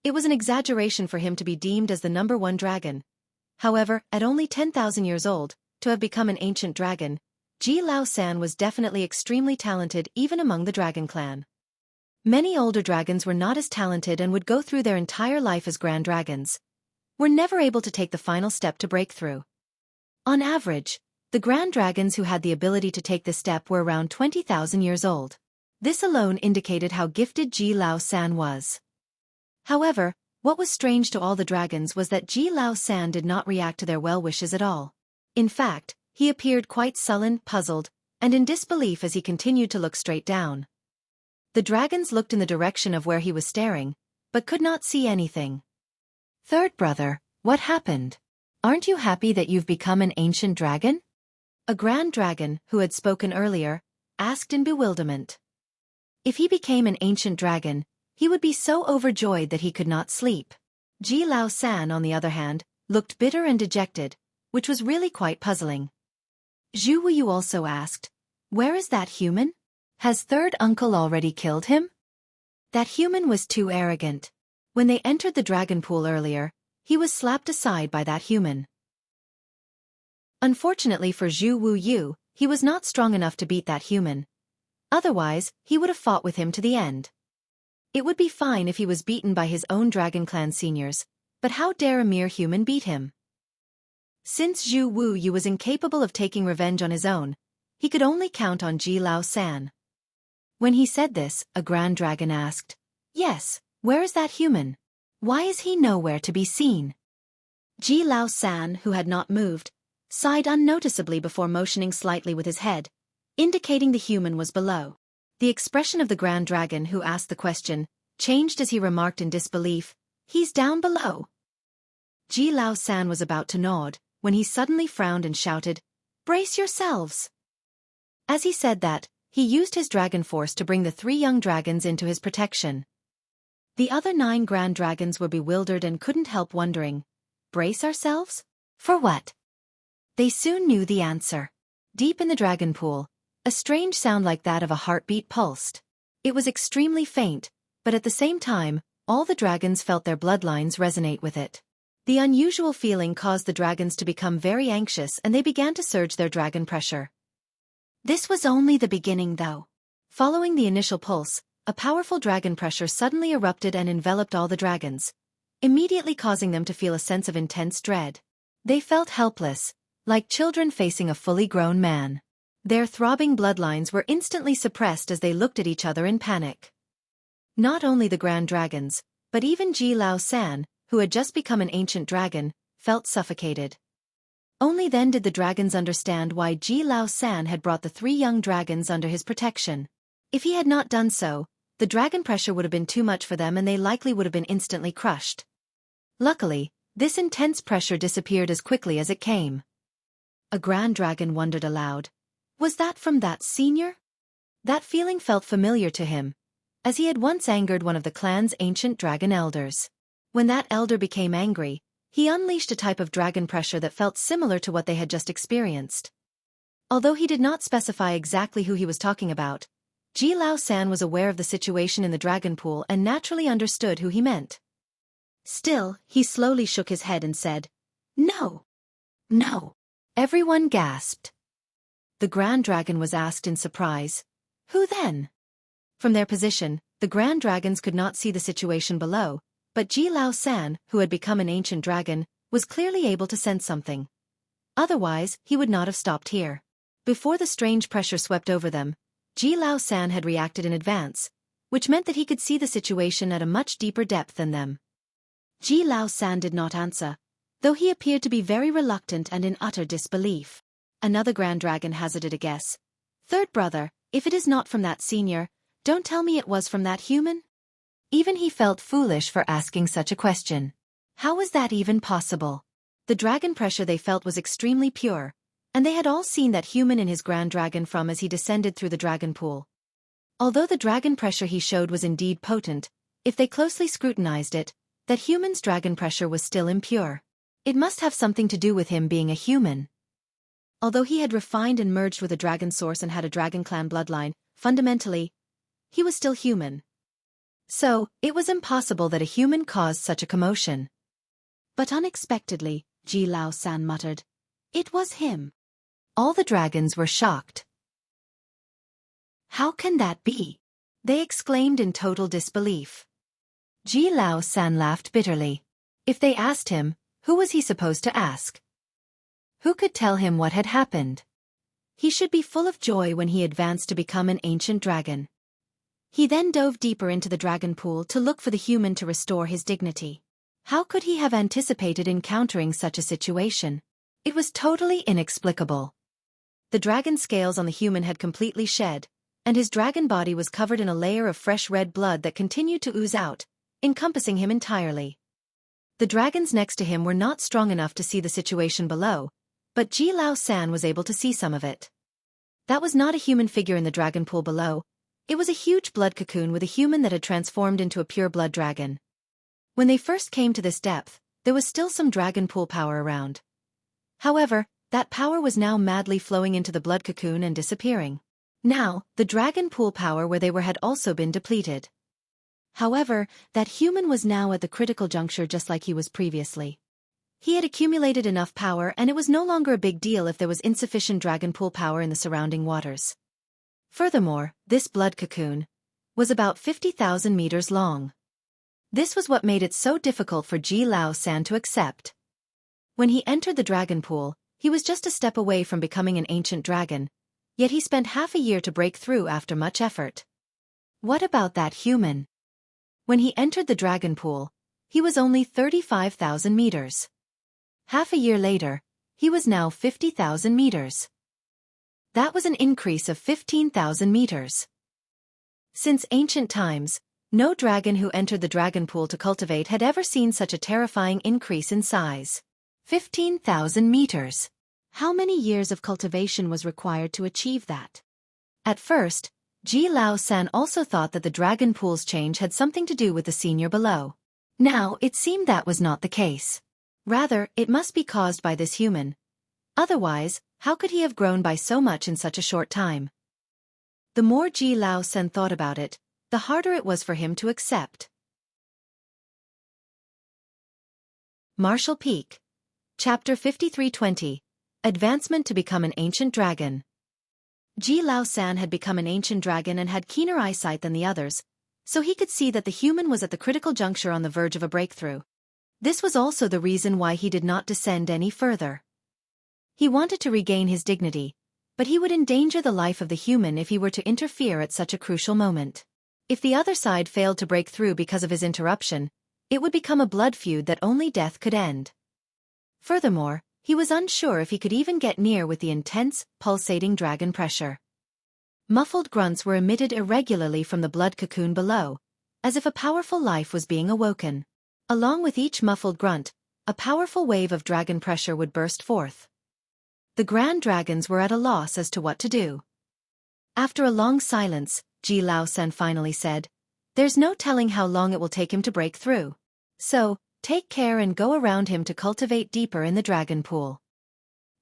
It was an exaggeration for him to be deemed as the #1 dragon. However, at only 10,000 years old, to have become an ancient dragon, Ji Lao San was definitely extremely talented even among the Dragon Clan. Many older dragons were not as talented and would go through their entire life as Grand Dragons, were never able to take the final step to break through. On average, the Grand Dragons who had the ability to take this step were around 20,000 years old. This alone indicated how gifted Ji Lao San was. However, what was strange to all the dragons was that Ji Lao San did not react to their well wishes at all. In fact, he appeared quite sullen, puzzled, and in disbelief as he continued to look straight down. The dragons looked in the direction of where he was staring, but could not see anything. "Third brother, what happened? Aren't you happy that you've become an ancient dragon?" A Grand Dragon, who had spoken earlier, asked in bewilderment. If he became an ancient dragon, he would be so overjoyed that he could not sleep. Ji Lao San, on the other hand, looked bitter and dejected, which was really quite puzzling. Zhu Wu Yu also asked, "Where is that human? Has third uncle already killed him?" That human was too arrogant. When they entered the dragon pool earlier, he was slapped aside by that human. Unfortunately for Zhu Wu Yu, he was not strong enough to beat that human. Otherwise, he would have fought with him to the end. It would be fine if he was beaten by his own Dragon Clan seniors, but how dare a mere human beat him? Since Zhu Wu Yu was incapable of taking revenge on his own, he could only count on Ji Lao San. When he said this, a Grand Dragon asked, "Yes, where is that human? Why is he nowhere to be seen?" Ji Lao San, who had not moved, sighed unnoticeably before motioning slightly with his head, indicating the human was below. The expression of the Grand Dragon who asked the question changed as he remarked in disbelief, "He's down below." Ji Lao San was about to nod, when he suddenly frowned and shouted, "Brace yourselves!" As he said that, he used his dragon force to bring the three young dragons into his protection. The other 9 Grand Dragons were bewildered and couldn't help wondering, "Brace ourselves? For what?" They soon knew the answer. Deep in the dragon pool, a strange sound like that of a heartbeat pulsed. It was extremely faint, but at the same time, all the dragons felt their bloodlines resonate with it. The unusual feeling caused the dragons to become very anxious and they began to surge their dragon pressure. This was only the beginning though. Following the initial pulse, a powerful dragon pressure suddenly erupted and enveloped all the dragons, immediately causing them to feel a sense of intense dread. They felt helpless, like children facing a fully grown man. Their throbbing bloodlines were instantly suppressed as they looked at each other in panic. Not only the grand dragons, but even Ji Lao San, who had just become an ancient dragon, felt suffocated. Only then did the dragons understand why Ji Lao San had brought the 3 young dragons under his protection. If he had not done so, the dragon pressure would have been too much for them and they likely would have been instantly crushed. Luckily, this intense pressure disappeared as quickly as it came. A grand dragon wondered aloud. Was that from that senior? That feeling felt familiar to him, as he had once angered one of the clan's ancient dragon elders. When that elder became angry, he unleashed a type of dragon pressure that felt similar to what they had just experienced. Although he did not specify exactly who he was talking about, Ji Lao San was aware of the situation in the dragon pool and naturally understood who he meant. Still, he slowly shook his head and said, "No. No." Everyone gasped. The Grand Dragon was asked in surprise, "Who then?" From their position, the Grand Dragons could not see the situation below, but Ji Lao San, who had become an ancient dragon, was clearly able to sense something. Otherwise, he would not have stopped here. Before the strange pressure swept over them, Ji Lao San had reacted in advance, which meant that he could see the situation at a much deeper depth than them. Ji Lao San did not answer, though he appeared to be very reluctant and in utter disbelief. Another Grand Dragon hazarded a guess. "Third brother, if it is not from that senior, don't tell me it was from that human?" Even he felt foolish for asking such a question. How was that even possible? The dragon pressure they felt was extremely pure, and they had all seen that human in his Grand Dragon from as he descended through the dragon pool. Although the dragon pressure he showed was indeed potent, if they closely scrutinized it, that human's dragon pressure was still impure. It must have something to do with him being a human. Although he had refined and merged with a dragon source and had a dragon clan bloodline, fundamentally, he was still human. So, it was impossible that a human caused such a commotion. But unexpectedly, Ji Lao San muttered, "It was him." All the dragons were shocked. "How can that be?" they exclaimed in total disbelief. Ji Lao San laughed bitterly. If they asked him, who was he supposed to ask? Who could tell him what had happened? He should be full of joy when he advanced to become an ancient dragon. He then dove deeper into the dragon pool to look for the human to restore his dignity. How could he have anticipated encountering such a situation? It was totally inexplicable. The dragon scales on the human had completely shed, and his dragon body was covered in a layer of fresh red blood that continued to ooze out, encompassing him entirely. The dragons next to him were not strong enough to see the situation below, but Ji Lao San was able to see some of it. That was not a human figure in the dragon pool below. It was a huge blood cocoon with a human that had transformed into a pure blood dragon. When they first came to this depth, there was still some dragon pool power around. However, that power was now madly flowing into the blood cocoon and disappearing. Now, the dragon pool power where they were had also been depleted. However, that human was now at the critical juncture just like he was previously. He had accumulated enough power and it was no longer a big deal if there was insufficient dragon pool power in the surrounding waters. Furthermore, this blood cocoon was about 50,000 meters long. This was what made it so difficult for Ji Lao San to accept. When he entered the dragon pool, he was just a step away from becoming an ancient dragon, yet he spent half a year to break through after much effort. What about that human? When he entered the dragon pool, he was only 35,000 meters. Half a year later, he was now 50,000 meters. That was an increase of 15,000 meters. Since ancient times, no dragon who entered the dragon pool to cultivate had ever seen such a terrifying increase in size. 15,000 meters. How many years of cultivation was required to achieve that? At first, Ji Lao San also thought that the dragon pool's change had something to do with the senior below. Now, it seemed that was not the case. Rather, it must be caused by this human. Otherwise, how could he have grown by so much in such a short time? The more Ji Lao San thought about it, the harder it was for him to accept. Martial Peak. Chapter 5320. Advancement to become an ancient dragon. Ji Lao San had become an ancient dragon and had keener eyesight than the others, so he could see that the human was at the critical juncture on the verge of a breakthrough. This was also the reason why he did not descend any further. He wanted to regain his dignity, but he would endanger the life of the human if he were to interfere at such a crucial moment. If the other side failed to break through because of his interruption, it would become a blood feud that only death could end. Furthermore, he was unsure if he could even get near with the intense, pulsating dragon pressure. Muffled grunts were emitted irregularly from the blood cocoon below, as if a powerful life was being awoken. Along with each muffled grunt, a powerful wave of dragon pressure would burst forth. The grand dragons were at a loss as to what to do. After a long silence, Ji Lao San finally said, "There's no telling how long it will take him to break through. So, take care and go around him to cultivate deeper in the dragon pool."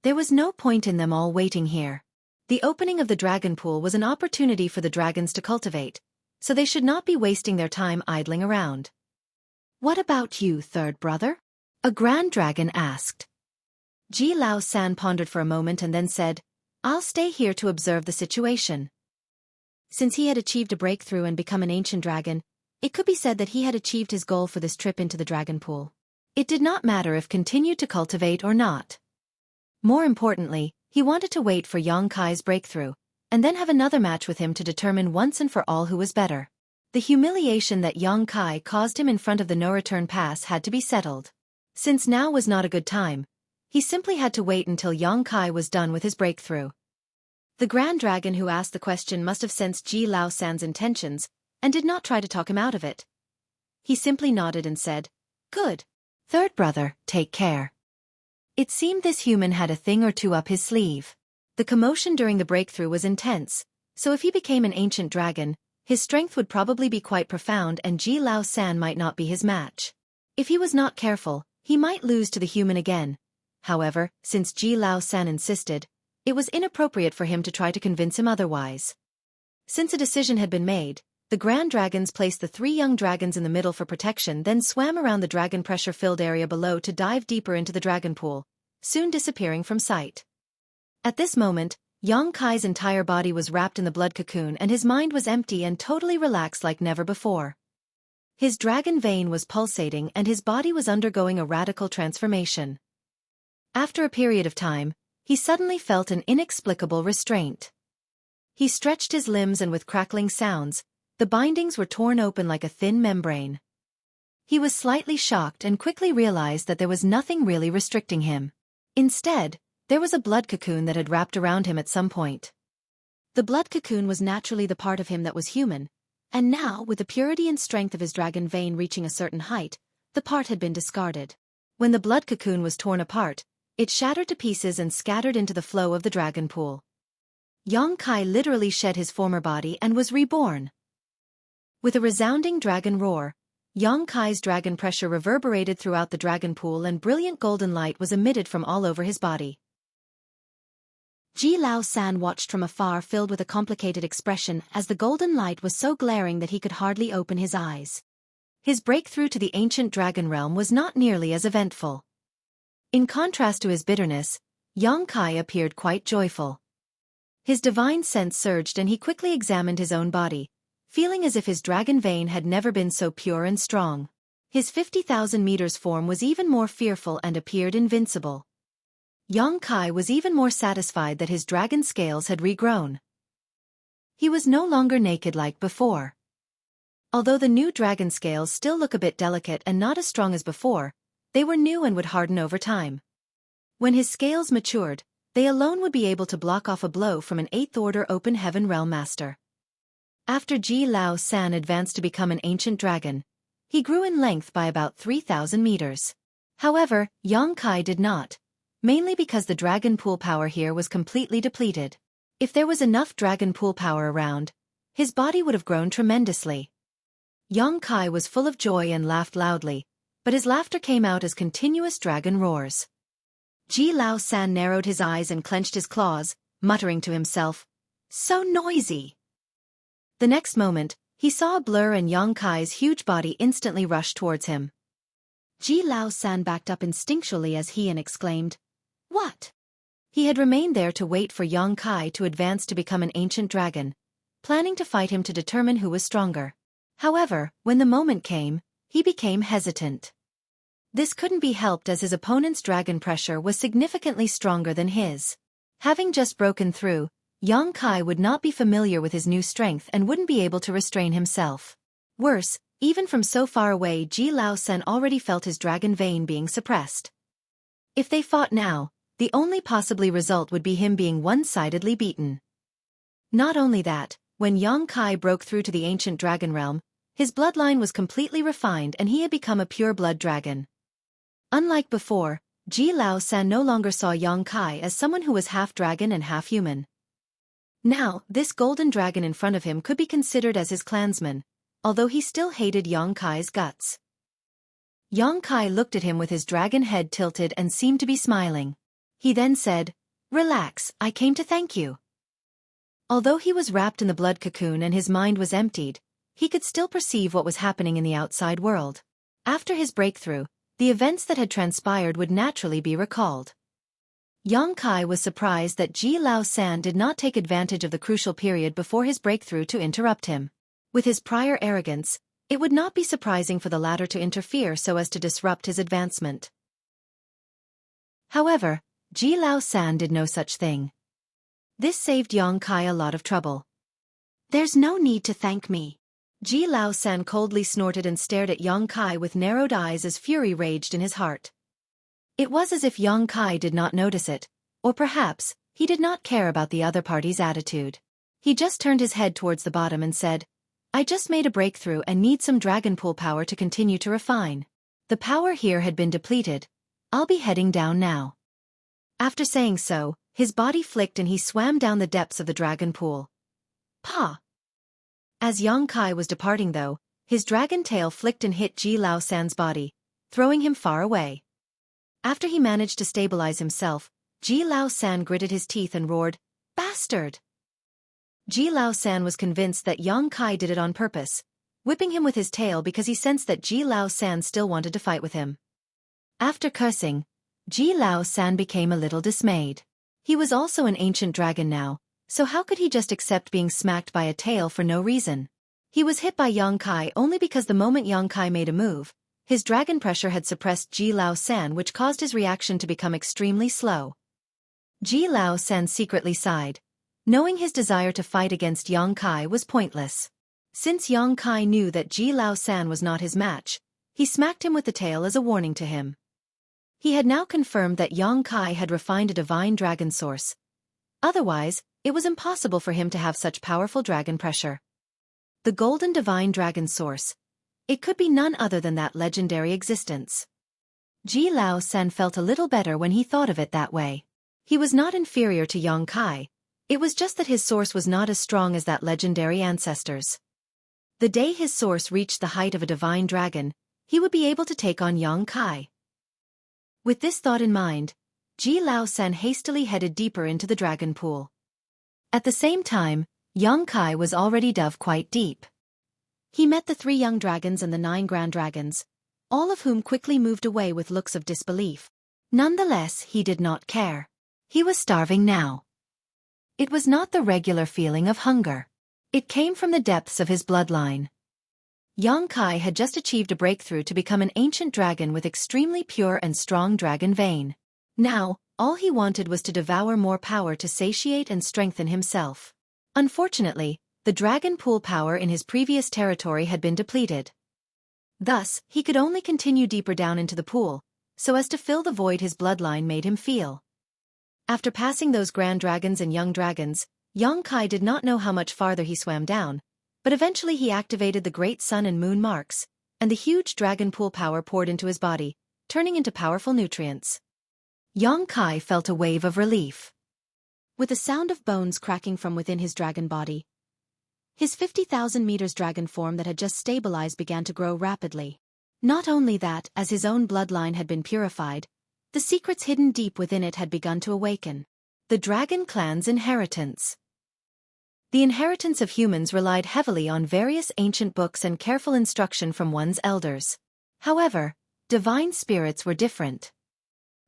There was no point in them all waiting here. The opening of the dragon pool was an opportunity for the dragons to cultivate, so they should not be wasting their time idling around. "What about you, third brother?" a grand dragon asked. Ji Lao San pondered for a moment and then said, "I'll stay here to observe the situation." Since he had achieved a breakthrough and become an ancient dragon, it could be said that he had achieved his goal for this trip into the dragon pool. It did not matter if continued to cultivate or not. More importantly, he wanted to wait for Yang Kai's breakthrough, and then have another match with him to determine once and for all who was better. The humiliation that Yang Kai caused him in front of the no-return pass had to be settled. Since now was not a good time, he simply had to wait until Yang Kai was done with his breakthrough. The Grand Dragon who asked the question must have sensed Ji Lao San's intentions, and did not try to talk him out of it. He simply nodded and said, "Good. Third brother, take care." It seemed this human had a thing or two up his sleeve. The commotion during the breakthrough was intense, so if he became an ancient dragon, his strength would probably be quite profound and Ji Lao San might not be his match. If he was not careful, he might lose to the human again. However, since Ji Lao San insisted, it was inappropriate for him to try to convince him otherwise. Since a decision had been made, the Grand Dragons placed the 3 young dragons in the middle for protection, then swam around the dragon pressure-filled area below to dive deeper into the dragon pool, soon disappearing from sight. At this moment, Yang Kai's entire body was wrapped in the blood cocoon and his mind was empty and totally relaxed like never before. His dragon vein was pulsating and his body was undergoing a radical transformation. After a period of time, he suddenly felt an inexplicable restraint. He stretched his limbs and with crackling sounds, the bindings were torn open like a thin membrane. He was slightly shocked and quickly realized that there was nothing really restricting him. Instead, there was a blood cocoon that had wrapped around him at some point. The blood cocoon was naturally the part of him that was human, and now, with the purity and strength of his dragon vein reaching a certain height, the part had been discarded. When the blood cocoon was torn apart, it shattered to pieces and scattered into the flow of the dragon pool. Yang Kai literally shed his former body and was reborn. With a resounding dragon roar, Yang Kai's dragon pressure reverberated throughout the dragon pool and brilliant golden light was emitted from all over his body. Ji Lao San watched from afar filled with a complicated expression as the golden light was so glaring that he could hardly open his eyes. His breakthrough to the ancient dragon realm was not nearly as eventful. In contrast to his bitterness, Yang Kai appeared quite joyful. His divine sense surged and he quickly examined his own body, feeling as if his dragon vein had never been so pure and strong. His 50,000 meters form was even more fearful and appeared invincible. Yang Kai was even more satisfied that his dragon scales had regrown. He was no longer naked like before. Although the new dragon scales still look a bit delicate and not as strong as before, they were new and would harden over time. When his scales matured, they alone would be able to block off a blow from an 8th order open heaven realm master. After Ji Lao San advanced to become an ancient dragon, he grew in length by about 3,000 meters. However, Yang Kai did not, mainly because the dragon pool power here was completely depleted. If there was enough dragon pool power around, his body would have grown tremendously. Yang Kai was full of joy and laughed loudly, but his laughter came out as continuous dragon roars. Ji Lao San narrowed his eyes and clenched his claws, muttering to himself, "So noisy." The next moment, he saw a blur and Yang Kai's huge body instantly rushed towards him. Ji Lao San backed up instinctually as he exclaimed, "What?" He had remained there to wait for Kai to advance to become an ancient dragon, planning to fight him to determine who was stronger. However, when the moment came, he became hesitant. This couldn't be helped as his opponent's dragon pressure was significantly stronger than his. Having just broken through, Kai would not be familiar with his new strength and wouldn't be able to restrain himself. Worse, even from so far away, Ji Lao San already felt his dragon vein being suppressed. If they fought now, the only possibly result would be him being one-sidedly beaten. Not only that, when Kai broke through to the ancient dragon realm, his bloodline was completely refined and he had become a pure-blood dragon. Unlike before, Ji Lao San no longer saw Kai as someone who was half dragon and half human. Now, this golden dragon in front of him could be considered as his clansman, although he still hated Kai's guts. Kai looked at him with his dragon head tilted and seemed to be smiling. He then said, "Relax, I came to thank you." Although he was wrapped in the blood cocoon and his mind was emptied, he could still perceive what was happening in the outside world. After his breakthrough, the events that had transpired would naturally be recalled. Kai was surprised that Ji Lao San did not take advantage of the crucial period before his breakthrough to interrupt him. With his prior arrogance, it would not be surprising for the latter to interfere so as to disrupt his advancement. However, Ji Lao San did no such thing. This saved Kai a lot of trouble. "There's no need to thank me." Ji Lao San coldly snorted and stared at Kai with narrowed eyes as fury raged in his heart. It was as if Kai did not notice it, or perhaps, he did not care about the other party's attitude. He just turned his head towards the bottom and said, "I just made a breakthrough and need some dragon pool power to continue to refine. The power here had been depleted. I'll be heading down now." After saying so, his body flicked and he swam down the depths of the dragon pool. Pa! As Kai was departing though, his dragon tail flicked and hit Ji Lao San's body, throwing him far away. After he managed to stabilize himself, Ji Lao San gritted his teeth and roared, "Bastard!" Ji Lao San was convinced that Kai did it on purpose, whipping him with his tail because he sensed that Ji Lao San still wanted to fight with him. After cursing, Ji Lao San became a little dismayed. He was also an ancient dragon now, so how could he just accept being smacked by a tail for no reason? He was hit by Kai only because the moment Kai made a move, his dragon pressure had suppressed Ji Lao San, which caused his reaction to become extremely slow. Ji Lao San secretly sighed, knowing his desire to fight against Kai was pointless. Since Kai knew that Ji Lao San was not his match, he smacked him with the tail as a warning to him. He had now confirmed that Kai had refined a divine dragon source. Otherwise, it was impossible for him to have such powerful dragon pressure. The golden divine dragon source. It could be none other than that legendary existence. Ji Lao San felt a little better when he thought of it that way. He was not inferior to Kai. It was just that his source was not as strong as that legendary ancestor's. The day his source reached the height of a divine dragon, he would be able to take on Kai. With this thought in mind, Ji Lao San hastily headed deeper into the dragon pool. At the same time, Kai was already dove quite deep. He met the 3 young dragons and the 9 grand dragons, all of whom quickly moved away with looks of disbelief. Nonetheless, he did not care. He was starving now. It was not the regular feeling of hunger. It came from the depths of his bloodline. Kai had just achieved a breakthrough to become an ancient dragon with extremely pure and strong dragon vein. Now, all he wanted was to devour more power to satiate and strengthen himself. Unfortunately, the dragon pool power in his previous territory had been depleted. Thus, he could only continue deeper down into the pool, so as to fill the void his bloodline made him feel. After passing those grand dragons and young dragons, Kai did not know how much farther he swam down, but eventually he activated the great sun and moon marks, and the huge dragon pool power poured into his body, turning into powerful nutrients. Kai felt a wave of relief. With a sound of bones cracking from within his dragon body, his 50,000 meters dragon form that had just stabilized began to grow rapidly. Not only that, as his own bloodline had been purified, the secrets hidden deep within it had begun to awaken. The dragon clan's inheritance. The inheritance of humans relied heavily on various ancient books and careful instruction from one's elders. However, divine spirits were different.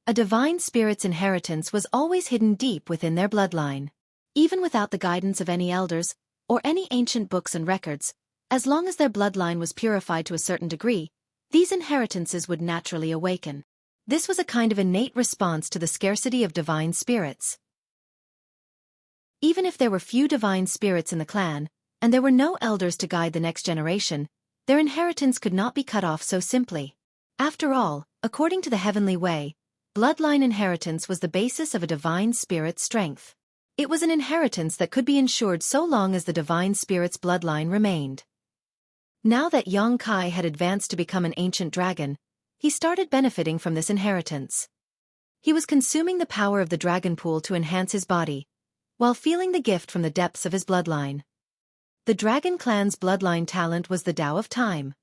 A divine spirit's inheritance was always hidden deep within their bloodline. Even without the guidance of any elders, or any ancient books and records, as long as their bloodline was purified to a certain degree, these inheritances would naturally awaken. This was a kind of innate response to the scarcity of divine spirits. Even if there were few divine spirits in the clan, and there were no elders to guide the next generation, their inheritance could not be cut off so simply. After all, according to the heavenly way, bloodline inheritance was the basis of a divine spirit's strength. It was an inheritance that could be ensured so long as the divine spirit's bloodline remained. Now that Xueqi had advanced to become an ancient dragon, he started benefiting from this inheritance. He was consuming the power of the dragon pool to enhance his body, while feeling the gift from the depths of his bloodline. The dragon clan's bloodline talent was the Tao of Time.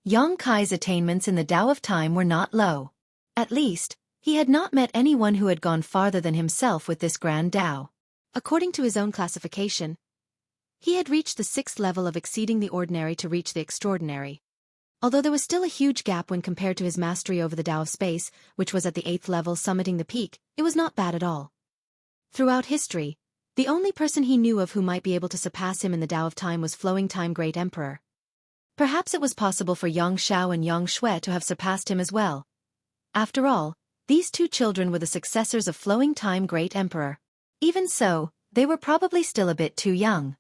Xueqi's attainments in the Tao of Time were not low. At least, he had not met anyone who had gone farther than himself with this grand Tao. According to his own classification, he had reached the 6th level of exceeding the ordinary to reach the extraordinary. Although there was still a huge gap when compared to his mastery over the Tao of Space, which was at the 8th level summiting the peak, it was not bad at all. Throughout history, the only person he knew of who might be able to surpass him in the Tao of Time was Flowing Time Great Emperor. Perhaps it was possible for Yang Xiao and Yang Xue to have surpassed him as well. After all, these two children were the successors of Flowing Time Great Emperor. Even so, they were probably still a bit too young.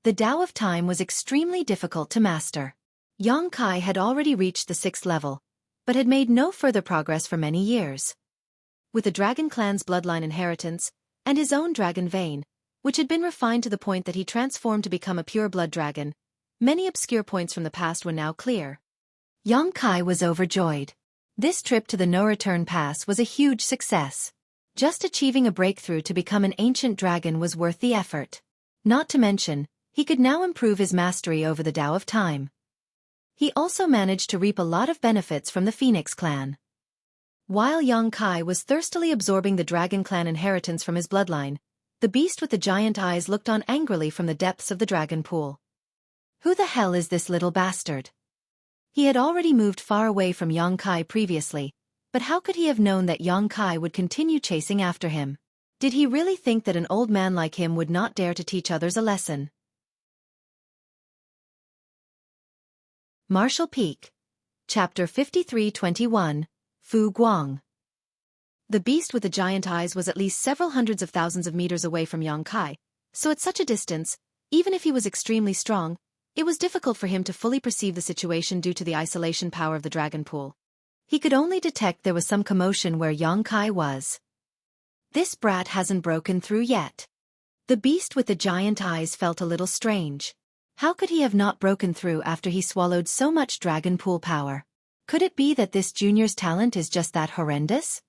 The Tao of Time was extremely difficult to master. Xueqi had already reached the 6th level, but had made no further progress for many years. With the Dragon Clan's bloodline inheritance, and his own dragon vein, which had been refined to the point that he transformed to become a pure blood dragon, many obscure points from the past were now clear. Xueqi was overjoyed. This trip to the no-return pass was a huge success. Just achieving a breakthrough to become an ancient dragon was worth the effort. Not to mention, he could now improve his mastery over the Tao of Time. He also managed to reap a lot of benefits from the Phoenix clan. While Xueqi was thirstily absorbing the Dragon Clan inheritance from his bloodline, the beast with the giant eyes looked on angrily from the depths of the dragon pool. Who the hell is this little bastard? He had already moved far away from Xueqi previously, but how could he have known that Xueqi would continue chasing after him? Did he really think that an old man like him would not dare to teach others a lesson? Martial Peak. Chapter 53-21, Fu Guang. The beast with the giant eyes was at least several hundreds of thousands of meters away from Xueqi, so at such a distance, even if he was extremely strong, it was difficult for him to fully perceive the situation due to the isolation power of the dragon pool. He could only detect there was some commotion where Xueqi was. This brat hasn't broken through yet. The beast with the giant eyes felt a little strange. How could he have not broken through after he swallowed so much dragon pool power? Could it be that this junior's talent is just that horrendous?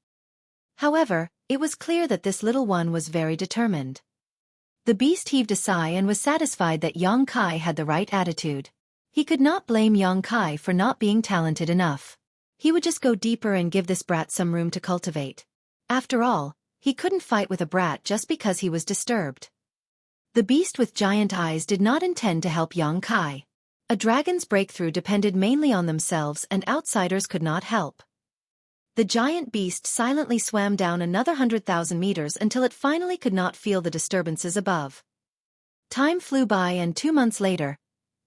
However, it was clear that this little one was very determined. The beast heaved a sigh and was satisfied that Xueqi had the right attitude. He could not blame Xueqi for not being talented enough. He would just go deeper and give this brat some room to cultivate. After all, he couldn't fight with a brat just because he was disturbed. The beast with giant eyes did not intend to help Xueqi. A dragon's breakthrough depended mainly on themselves and outsiders could not help. The giant beast silently swam down another 100,000 meters until it finally could not feel the disturbances above. Time flew by and 2 months later,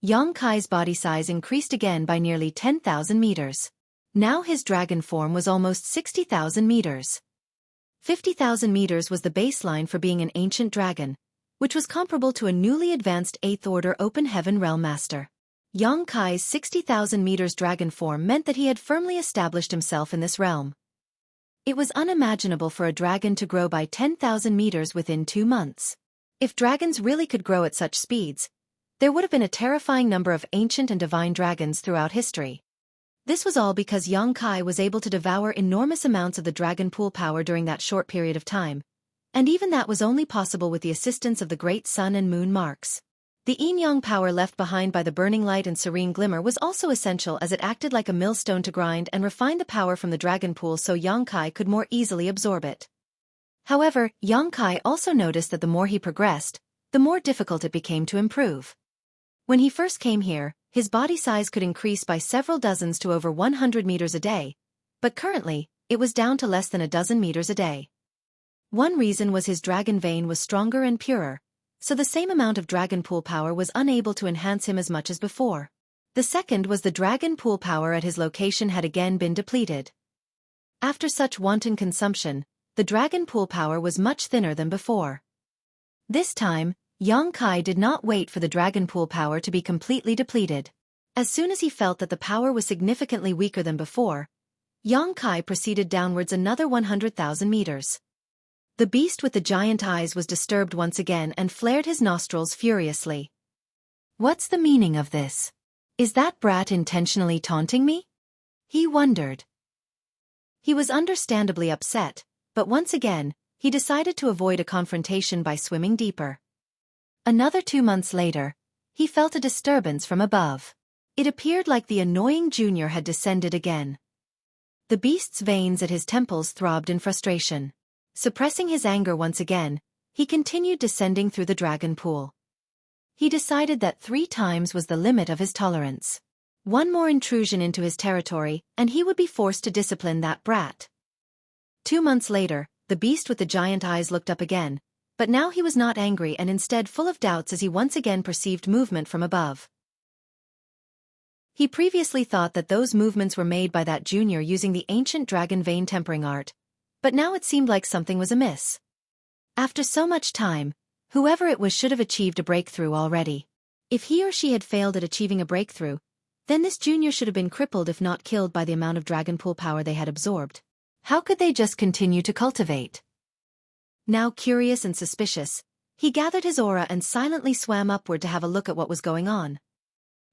Xueqi's body size increased again by nearly 10,000 meters. Now his dragon form was almost 60,000 meters. 50,000 meters was the baseline for being an ancient dragon, which was comparable to a newly advanced 8th Order Open Heaven Realm Master. Xueqi's 60,000 meters dragon form meant that he had firmly established himself in this realm. It was unimaginable for a dragon to grow by 10,000 meters within 2 months. If dragons really could grow at such speeds, there would have been a terrifying number of ancient and divine dragons throughout history. This was all because Xueqi was able to devour enormous amounts of the dragon pool power during that short period of time, and even that was only possible with the assistance of the great sun and moon marks. The yin-yang power left behind by the burning light and serene glimmer was also essential as it acted like a millstone to grind and refine the power from the dragon pool so Xueqi could more easily absorb it. However, Xueqi also noticed that the more he progressed, the more difficult it became to improve. When he first came here, his body size could increase by several dozens to over 100 meters a day, but currently, it was down to less than a dozen meters a day. One reason was his dragon vein was stronger and purer, so the same amount of dragon pool power was unable to enhance him as much as before. The second was the dragon pool power at his location had again been depleted. After such wanton consumption, the dragon pool power was much thinner than before. This time, Xueqi did not wait for the dragon pool power to be completely depleted. As soon as he felt that the power was significantly weaker than before, Xueqi proceeded downwards another 100,000 meters. The beast with the giant eyes was disturbed once again and flared his nostrils furiously. What's the meaning of this? Is that brat intentionally taunting me? He wondered. He was understandably upset, but once again, he decided to avoid a confrontation by swimming deeper. Another 2 months later, he felt a disturbance from above. It appeared like the annoying junior had descended again. The beast's veins at his temples throbbed in frustration. Suppressing his anger once again, he continued descending through the dragon pool. He decided that 3 times was the limit of his tolerance. One more intrusion into his territory, and he would be forced to discipline that brat. 2 months later, the beast with the giant eyes looked up again, but now he was not angry and instead full of doubts as he once again perceived movement from above. He previously thought that those movements were made by that junior using the ancient dragon vein tempering art, but now it seemed like something was amiss. After so much time, whoever it was should have achieved a breakthrough already. If he or she had failed at achieving a breakthrough, then this junior should have been crippled if not killed by the amount of dragon pool power they had absorbed. How could they just continue to cultivate? Now curious and suspicious, he gathered his aura and silently swam upward to have a look at what was going on.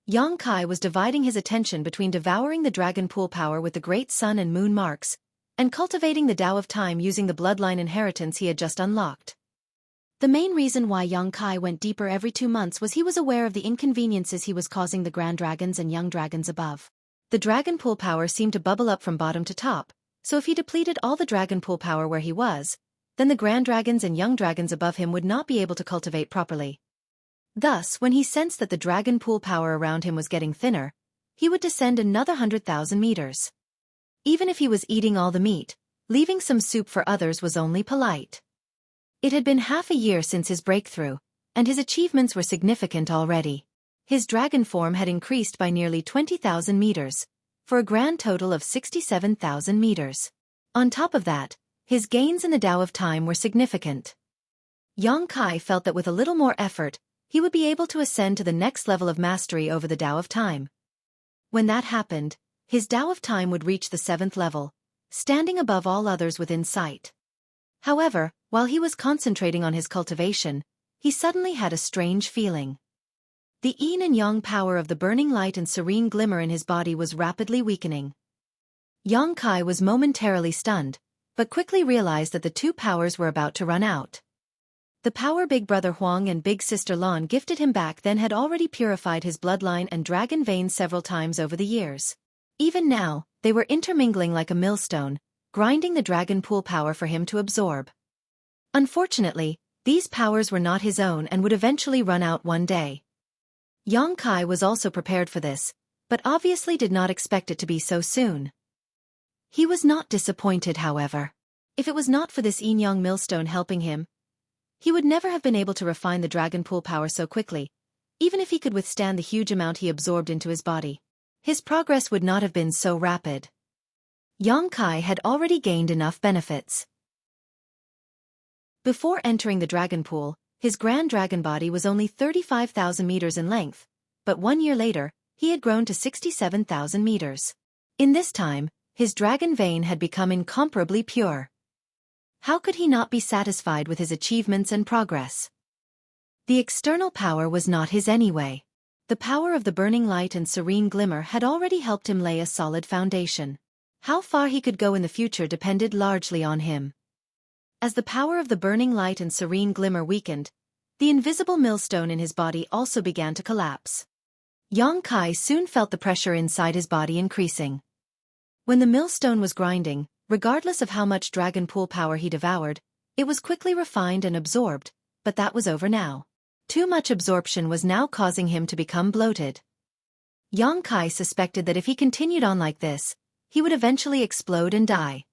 Xueqi was dividing his attention between devouring the dragon pool power with the great sun and moon marks, and cultivating the Tao of Time using the bloodline inheritance he had just unlocked. The main reason why Xueqi went deeper every 2 months was he was aware of the inconveniences he was causing the grand dragons and young dragons above. The dragon pool power seemed to bubble up from bottom to top, so if he depleted all the dragon pool power where he was, then the grand dragons and young dragons above him would not be able to cultivate properly. Thus, when he sensed that the dragon pool power around him was getting thinner, he would descend another 100,000 meters. Even if he was eating all the meat, leaving some soup for others was only polite. It had been half a year since his breakthrough, and his achievements were significant already. His dragon form had increased by nearly 20,000 meters, for a grand total of 67,000 meters. On top of that, his gains in the Tao of Time were significant. Xueqi felt that with a little more effort, he would be able to ascend to the next level of mastery over the Tao of Time. When that happened, his Tao of Time would reach the 7th level, standing above all others within sight. However, while he was concentrating on his cultivation, he suddenly had a strange feeling. The yin and yang power of the burning light and serene glimmer in his body was rapidly weakening. Xueqi was momentarily stunned, but quickly realized that the 2 powers were about to run out. The power Big Brother Huang and Big Sister Lan gifted him back then had already purified his bloodline and dragon veins several times over the years. Even now, they were intermingling like a millstone, grinding the dragon pool power for him to absorb. Unfortunately, these powers were not his own and would eventually run out one day. Xueqi was also prepared for this, but obviously did not expect it to be so soon. He was not disappointed, however. If it was not for this yin-yang millstone helping him, he would never have been able to refine the dragon pool power so quickly, even if he could withstand the huge amount he absorbed into his body. His progress would not have been so rapid. Xueqi had already gained enough benefits. Before entering the dragon pool, his grand dragon body was only 35,000 meters in length, but 1 year later, he had grown to 67,000 meters. In this time, his dragon vein had become incomparably pure. How could he not be satisfied with his achievements and progress? The external power was not his anyway. The power of the burning light and serene glimmer had already helped him lay a solid foundation. How far he could go in the future depended largely on him. As the power of the burning light and serene glimmer weakened, the invisible millstone in his body also began to collapse. Xueqi soon felt the pressure inside his body increasing. When the millstone was grinding, regardless of how much dragon pool power he devoured, it was quickly refined and absorbed, but that was over now. Too much absorption was now causing him to become bloated. Xueqi suspected that if he continued on like this, he would eventually explode and die.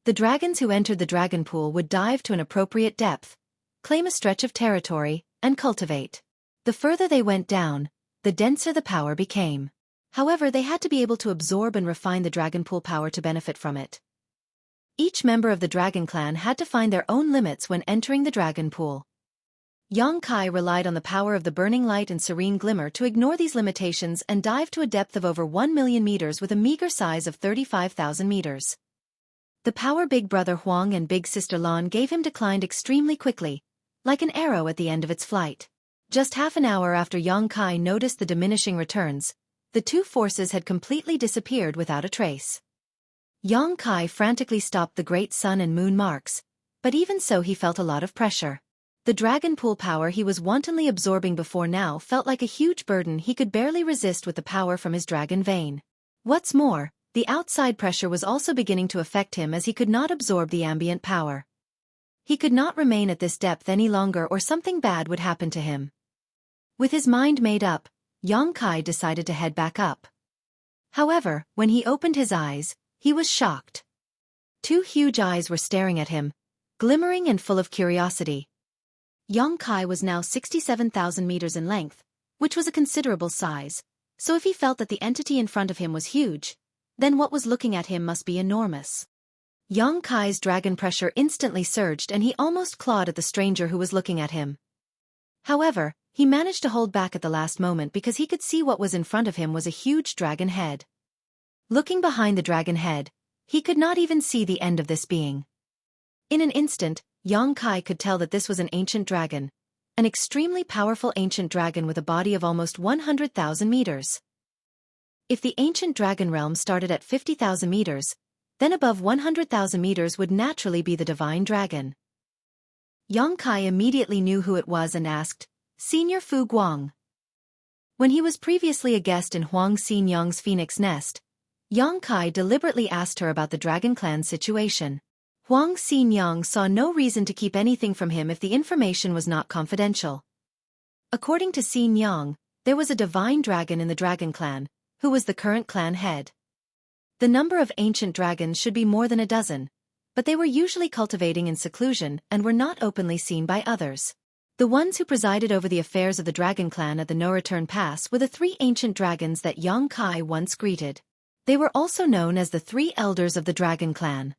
The dragons who entered the dragon pool would dive to an appropriate depth, claim a stretch of territory, and cultivate. The further they went down, the denser the power became. However, they had to be able to absorb and refine the dragon pool power to benefit from it. Each member of the dragon clan had to find their own limits when entering the dragon pool. Xueqi relied on the power of the burning light and serene glimmer to ignore these limitations and dive to a depth of over 1 million meters with a meager size of 35,000 meters. The power Big Brother Huang and Big Sister Lan gave him declined extremely quickly, like an arrow at the end of its flight. Just half an hour after Xueqi noticed the diminishing returns, the two forces had completely disappeared without a trace. Xueqi frantically stopped the great sun and moon marks, but even so he felt a lot of pressure. The dragon pool power he was wantonly absorbing before now felt like a huge burden he could barely resist with the power from his dragon vein. What's more, the outside pressure was also beginning to affect him as he could not absorb the ambient power. He could not remain at this depth any longer or something bad would happen to him. With his mind made up, Xueqi decided to head back up. However, when he opened his eyes, he was shocked. Two huge eyes were staring at him, glimmering and full of curiosity. Xueqi was now 67,000 meters in length, which was a considerable size, so if he felt that the entity in front of him was huge, then what was looking at him must be enormous. Xueqi's dragon pressure instantly surged and he almost clawed at the stranger who was looking at him. However, he managed to hold back at the last moment because he could see what was in front of him was a huge dragon head. Looking behind the dragon head, he could not even see the end of this being. In an instant, Xueqi could tell that this was an ancient dragon, an extremely powerful ancient dragon with a body of almost 100,000 meters. If the ancient dragon realm started at 50,000 meters, then above 100,000 meters would naturally be the divine dragon. Xueqi immediately knew who it was and asked, "Senior Fu Guang." When he was previously a guest in Huang Xinyang's phoenix nest, Xueqi deliberately asked her about the dragon clan's situation. Huang Xinyang saw no reason to keep anything from him if the information was not confidential. According to Xinyang, there was a divine dragon in the dragon clan, who was the current clan head. The number of ancient dragons should be more than a dozen, but they were usually cultivating in seclusion and were not openly seen by others. The ones who presided over the affairs of the dragon clan at the No-Return Pass were the three ancient dragons that Xueqi once greeted. They were also known as the three elders of the dragon clan.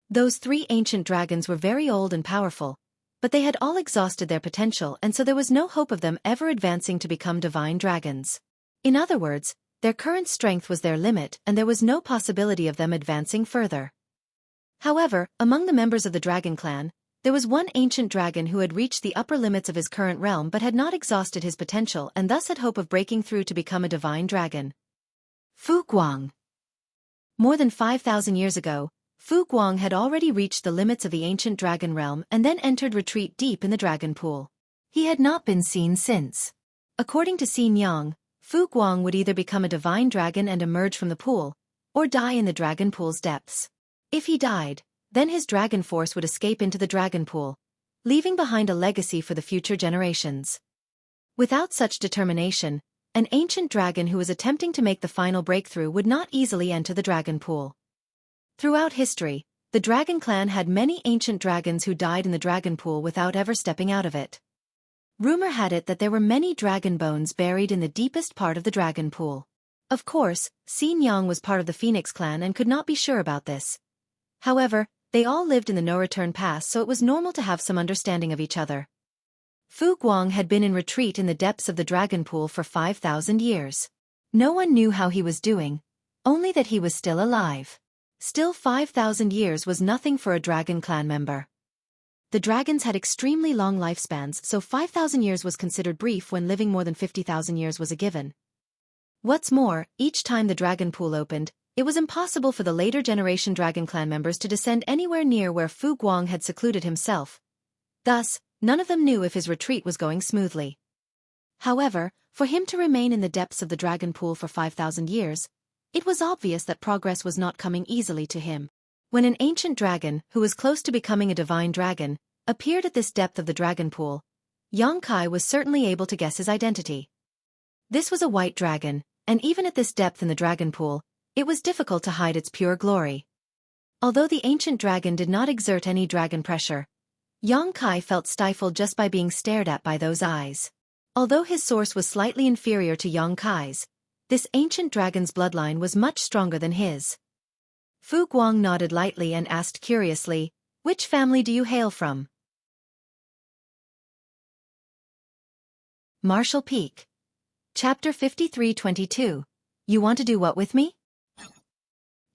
Those three ancient dragons were very old and powerful, but they had all exhausted their potential and so there was no hope of them ever advancing to become divine dragons. In other words, their current strength was their limit and there was no possibility of them advancing further. However, among the members of the dragon clan, there was one ancient dragon who had reached the upper limits of his current realm but had not exhausted his potential and thus had hope of breaking through to become a divine dragon. Fu Guang. More than 5,000 years ago, Fu Guang had already reached the limits of the ancient dragon realm and then entered retreat deep in the dragon pool. He had not been seen since. According to Xinyang, Fu Guang would either become a divine dragon and emerge from the pool, or die in the dragon pool's depths. If he died, then his dragon force would escape into the dragon pool, leaving behind a legacy for the future generations. Without such determination, an ancient dragon who was attempting to make the final breakthrough would not easily enter the dragon pool. Throughout history, the dragon clan had many ancient dragons who died in the dragon pool without ever stepping out of it. Rumor had it that there were many dragon bones buried in the deepest part of the dragon pool. Of course, Xinyang was part of the Phoenix clan and could not be sure about this. However, they all lived in the No-Return Pass so it was normal to have some understanding of each other. Fu Guang had been in retreat in the depths of the dragon pool for 5,000 years. No one knew how he was doing, only that he was still alive. Still 5,000 years was nothing for a dragon clan member. The dragons had extremely long lifespans so 5,000 years was considered brief when living more than 50,000 years was a given. What's more, each time the dragon pool opened, it was impossible for the later generation dragon clan members to descend anywhere near where Fu Guang had secluded himself. Thus, none of them knew if his retreat was going smoothly. However, for him to remain in the depths of the dragon pool for 5,000 years, it was obvious that progress was not coming easily to him. When an ancient dragon, who was close to becoming a divine dragon, appeared at this depth of the dragon pool, Xueqi was certainly able to guess his identity. This was a white dragon, and even at this depth in the dragon pool, it was difficult to hide its pure glory. Although the ancient dragon did not exert any dragon pressure, Yang Kai felt stifled just by being stared at by those eyes. Although his source was slightly inferior to Yang Kai's, this ancient dragon's bloodline was much stronger than his. Fu Guang nodded lightly and asked curiously, "Which family do you hail from?" Martial Peak. Chapter 53-22. You want to do what with me?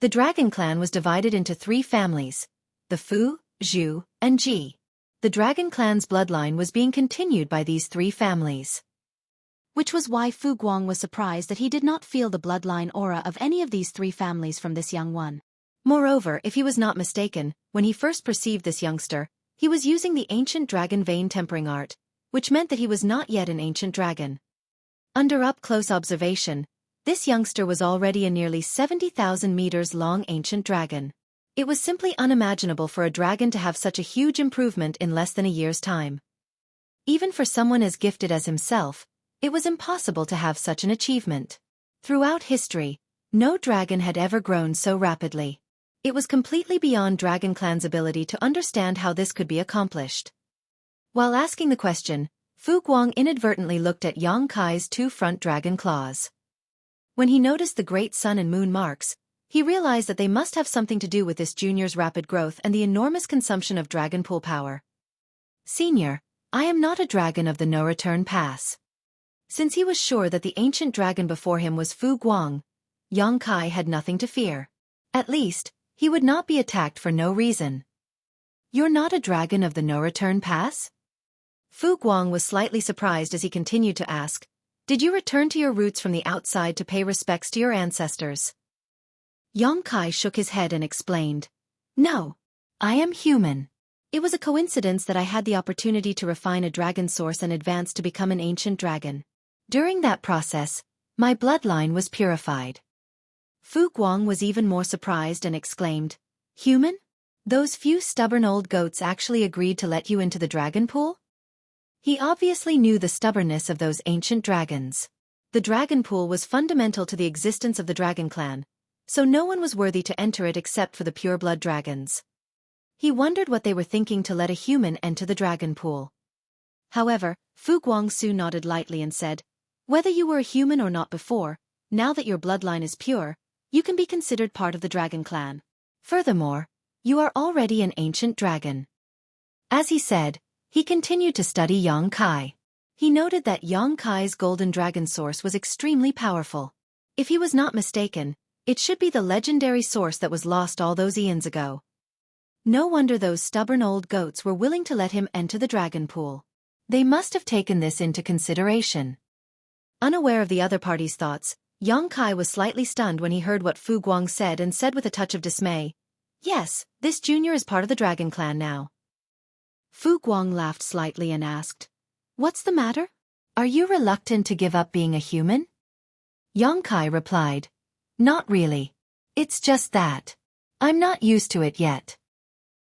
The dragon clan was divided into 3 families, the Fu, Zhu, and Ji. The dragon clan's bloodline was being continued by these 3 families. Which was why Fu Guang was surprised that he did not feel the bloodline aura of any of these 3 families from this young one. Moreover, if he was not mistaken, when he first perceived this youngster, he was using the ancient dragon vein tempering art, which meant that he was not yet an ancient dragon. Under up-close observation, this youngster was already a nearly 70,000 meters long ancient dragon. It was simply unimaginable for a dragon to have such a huge improvement in less than a year's time. Even for someone as gifted as himself, it was impossible to have such an achievement. Throughout history, no dragon had ever grown so rapidly. It was completely beyond Dragon Clan's ability to understand how this could be accomplished. While asking the question, Fu Guang inadvertently looked at Yang Kai's 2 front dragon claws. When he noticed the great sun and moon marks, he realized that they must have something to do with this junior's rapid growth and the enormous consumption of dragon pool power. "Senior, I am not a dragon of the no-return pass." Since he was sure that the ancient dragon before him was Fu Guang, Yang Kai had nothing to fear. At least, he would not be attacked for no reason. "You're not a dragon of the no-return pass?" Fu Guang was slightly surprised as he continued to ask, "Did you return to your roots from the outside to pay respects to your ancestors?" Yang Kai shook his head and explained, "No, I am human. It was a coincidence that I had the opportunity to refine a dragon source and advance to become an ancient dragon. During that process, my bloodline was purified." Fu Guang was even more surprised and exclaimed, "Human? Those few stubborn old goats actually agreed to let you into the dragon pool?" He obviously knew the stubbornness of those ancient dragons. The dragon pool was fundamental to the existence of the dragon clan, so no one was worthy to enter it except for the pure-blood dragons. He wondered what they were thinking to let a human enter the dragon pool. However, Fu Guangsu nodded lightly and said, "Whether you were a human or not before, now that your bloodline is pure, you can be considered part of the dragon clan. Furthermore, you are already an ancient dragon." As he said, he continued to study Yang Kai. He noted that Yang Kai's golden dragon source was extremely powerful. If he was not mistaken, it should be the legendary source that was lost all those eons ago. No wonder those stubborn old goats were willing to let him enter the dragon pool. They must have taken this into consideration. Unaware of the other party's thoughts, Yang Kai was slightly stunned when he heard what Fu Guang said and said with a touch of dismay, "Yes, this junior is part of the dragon clan now." Fu Guang laughed slightly and asked, "What's the matter? Are you reluctant to give up being a human?" Yang Kai replied, "Not really. It's just that I'm not used to it yet."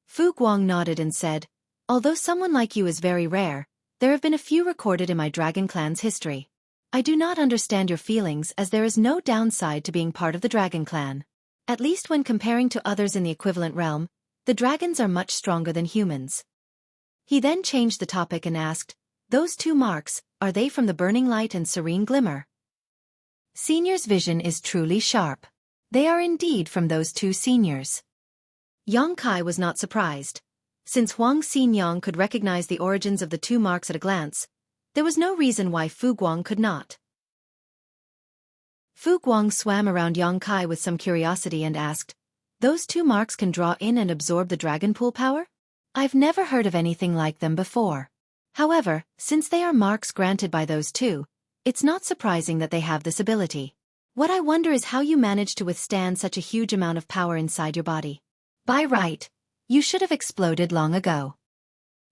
Fu Guang nodded and said, "Although someone like you is very rare, there have been a few recorded in my dragon clan's history. I do not understand your feelings as there is no downside to being part of the dragon clan. At least when comparing to others in the equivalent realm, the dragons are much stronger than humans." He then changed the topic and asked, "Those 2 marks, are they from the burning light and serene glimmer?" Senior's vision is truly sharp. They are indeed from those 2 seniors. Yang Kai was not surprised. Since Huang Xinyang could recognize the origins of the 2 marks at a glance, there was no reason why Fu Guang could not. Fu Guang swam around Yang Kai with some curiosity and asked, "Those 2 marks can draw in and absorb the dragon pool power? I've never heard of anything like them before. However, since they are marks granted by those 2, it's not surprising that they have this ability. What I wonder is how you managed to withstand such a huge amount of power inside your body. By right, you should have exploded long ago."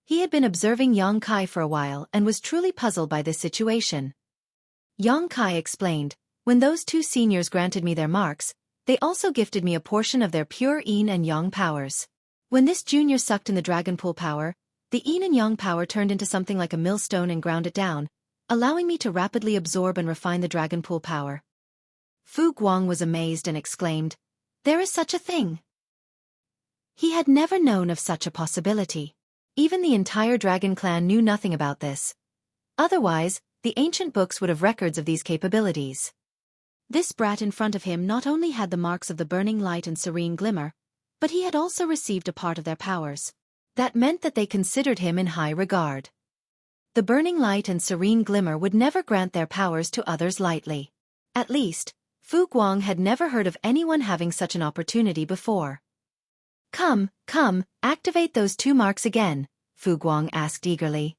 He had been observing Yang Kai for a while and was truly puzzled by this situation. Yang Kai explained, "When those 2 seniors granted me their marks, they also gifted me a portion of their pure yin and yang powers. When this junior sucked in the dragon pool power, the yin and yang power turned into something like a millstone and ground it down, allowing me to rapidly absorb and refine the dragon pool power." Fu Guang was amazed and exclaimed, "There is such a thing?" He had never known of such a possibility. Even the entire dragon clan knew nothing about this. Otherwise, the ancient books would have records of these capabilities. This brat in front of him not only had the marks of the burning light and serene glimmer, but he had also received a part of their powers. That meant that they considered him in high regard. The burning light and serene glimmer would never grant their powers to others lightly. At least, Fu Guang had never heard of anyone having such an opportunity before. Come, activate those 2 marks again, Fu Guang asked eagerly.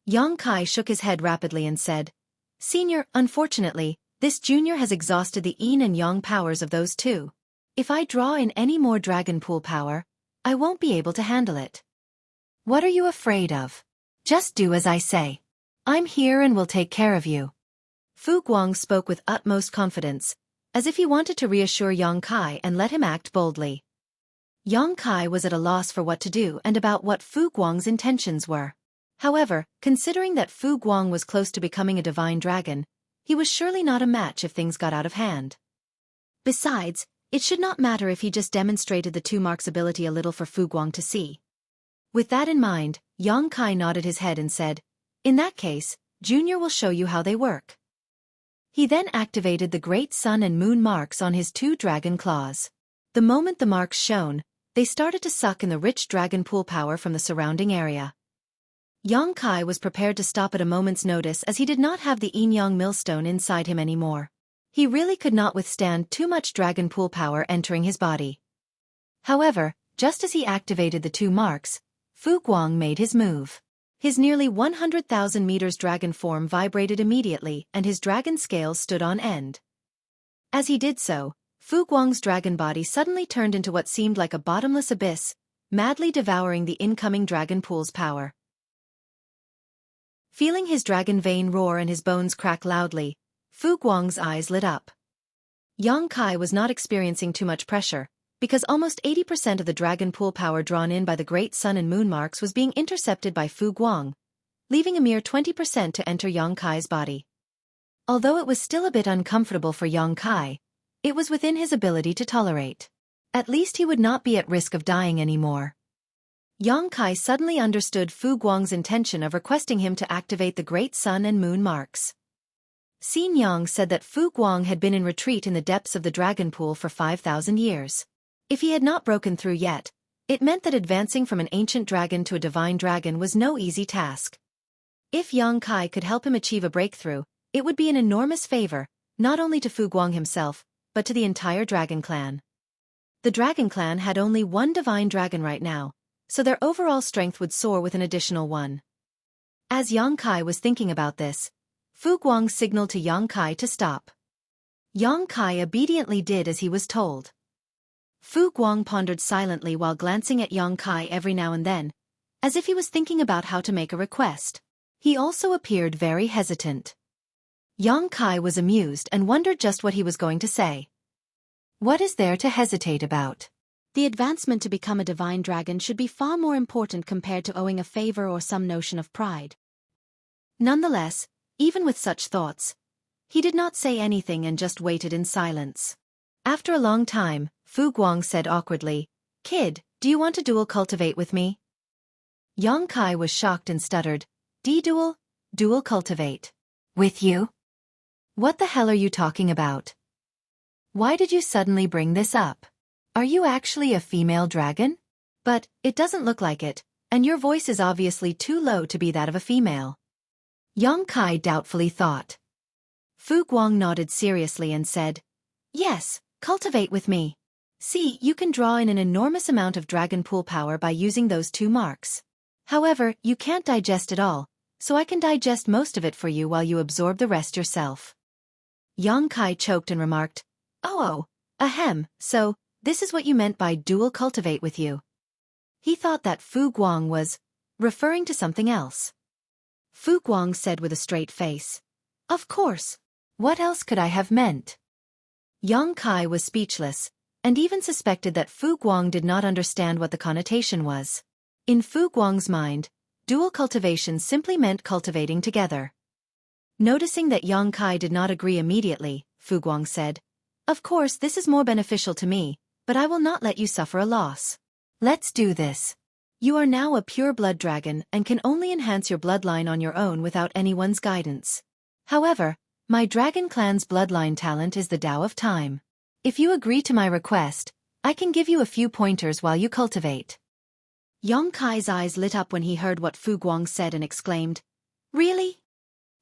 Yang Kai shook his head rapidly and said, Senior, unfortunately, this junior has exhausted the yin and yang powers of those 2. If I draw in any more dragon pool power, I won't be able to handle it. What are you afraid of? Just do as I say. I'm here and will take care of you. Fu Guang spoke with utmost confidence, as if he wanted to reassure Yang Kai and let him act boldly. Yang Kai was at a loss for what to do and about what Fu Guang's intentions were. However, considering that Fu Guang was close to becoming a divine dragon, he was surely not a match if things got out of hand. Besides, it should not matter if he just demonstrated the 2 marks ability a little for Fu Guang to see. With that in mind, Yang Kai nodded his head and said, In that case, Junior will show you how they work. He then activated the great sun and moon marks on his 2 dragon claws. The moment the marks shone, they started to suck in the rich dragon pool power from the surrounding area. Yang Kai was prepared to stop at a moment's notice as he did not have the yin-yang millstone inside him anymore. He really could not withstand too much dragon pool power entering his body. However, just as he activated the 2 marks, Fu Guang made his move. His nearly 100,000 meters dragon form vibrated immediately and his dragon scales stood on end. As he did so, Fu Guang's dragon body suddenly turned into what seemed like a bottomless abyss, madly devouring the incoming dragon pool's power. Feeling his dragon vein roar and his bones crack loudly, Fu Guang's eyes lit up. Yang Kai was not experiencing too much pressure, because almost 80% of the dragon pool power drawn in by the great sun and moon marks was being intercepted by Fu Guang, leaving a mere 20% to enter Yang Kai's body. Although it was still a bit uncomfortable for Yang Kai, it was within his ability to tolerate. At least he would not be at risk of dying anymore. Yang Kai suddenly understood Fu Guang's intention of requesting him to activate the great sun and moon marks. Xin Yang said that Fu Guang had been in retreat in the depths of the dragon pool for 5,000 years. If he had not broken through yet, it meant that advancing from an ancient dragon to a divine dragon was no easy task. If Yang Kai could help him achieve a breakthrough, it would be an enormous favor, not only to Fu Guang himself, but to the entire dragon clan. The dragon clan had only 1 divine dragon right now, so their overall strength would soar with an additional 1. As Yang Kai was thinking about this, Fu Guang signaled to Yang Kai to stop. Yang Kai obediently did as he was told. Fu Guang pondered silently while glancing at Yang Kai every now and then, as if he was thinking about how to make a request. He also appeared very hesitant. Yang Kai was amused and wondered just what he was going to say. What is there to hesitate about? The advancement to become a divine dragon should be far more important compared to owing a favor or some notion of pride. Nonetheless, even with such thoughts, he did not say anything and just waited in silence. After a long time, Fu Guang said awkwardly, "Kid, do you want to dual cultivate with me?" Yang Kai was shocked and stuttered, "Dual cultivate? With you? What the hell are you talking about? Why did you suddenly bring this up? Are you actually a female dragon? But, it doesn't look like it, and your voice is obviously too low to be that of a female." Yang Kai doubtfully thought. Fu Guang nodded seriously and said, "Yes, cultivate with me. See, you can draw in an enormous amount of dragon pool power by using those 2 marks. However, you can't digest it all, so I can digest most of it for you while you absorb the rest yourself." Yang Kai choked and remarked, Oh, ahem, so, this is what you meant by dual cultivate with you." He thought that Fu Guang was referring to something else. Fu Guang said with a straight face, "Of course. What else could I have meant?" Yang Kai was speechless, and even suspected that Fu Guang did not understand what the connotation was. In Fu Guang's mind, dual cultivation simply meant cultivating together. Noticing that Yang Kai did not agree immediately, Fu Guang said, "Of course this is more beneficial to me, but I will not let you suffer a loss. Let's do this. You are now a pure blood dragon and can only enhance your bloodline on your own without anyone's guidance. However, my dragon clan's bloodline talent is the Tao of Time. If you agree to my request, I can give you a few pointers while you cultivate. Yong Kai's eyes lit up when he heard what Fu Guang said and exclaimed, "Really?"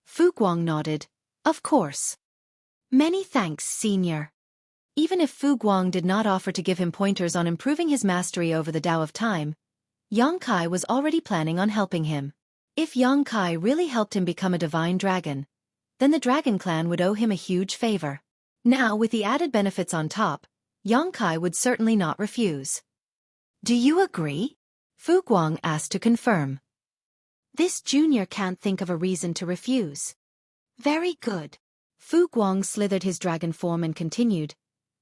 Fu Guang nodded, "Of course. Many thanks, senior." Even if Fu Guang did not offer to give him pointers on improving his mastery over the Tao of Time, Yong Kai was already planning on helping him. If Yong Kai really helped him become a divine dragon, then the Dragon Clan would owe him a huge favor. Now, with the added benefits on top, Yong Kai would certainly not refuse. "Do you agree?" Fu Guang asked to confirm. "This junior can't think of a reason to refuse." "Very good." Fu Guang slithered his dragon form and continued,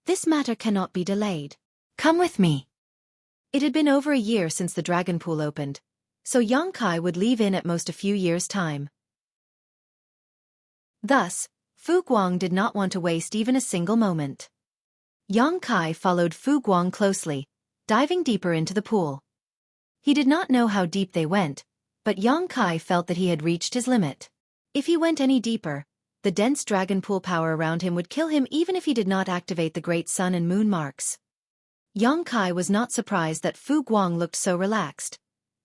"This matter cannot be delayed. Come with me." It had been over a year since the dragon pool opened, so Yong Kai would leave in at most a few years' time. Thus, Fu Guang did not want to waste even a single moment. Yong Kai followed Fu Guang closely, diving deeper into the pool. He did not know how deep they went, but Yong Kai felt that he had reached his limit. If he went any deeper, the dense dragon pool power around him would kill him even if he did not activate the great sun and moon marks. Yong Kai was not surprised that Fu Guang looked so relaxed.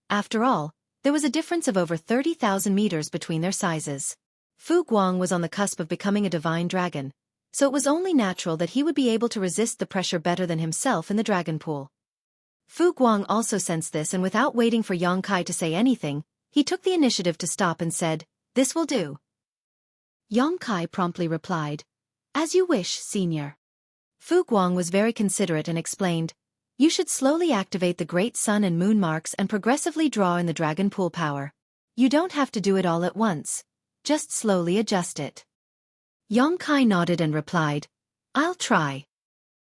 After all, there was a difference of over 30,000 meters between their sizes. Fu Guang was on the cusp of becoming a divine dragon, so it was only natural that he would be able to resist the pressure better than himself in the dragon pool. Fu Guang also sensed this, and without waiting for Yong Kai to say anything, he took the initiative to stop and said, "This will do." Yong Kai promptly replied, "As you wish, senior." Fu Guang was very considerate and explained, "You should slowly activate the great sun and moon marks and progressively draw in the dragon pool power. You don't have to do it all at once. Just slowly adjust it." Yong Kai nodded and replied, "I'll try."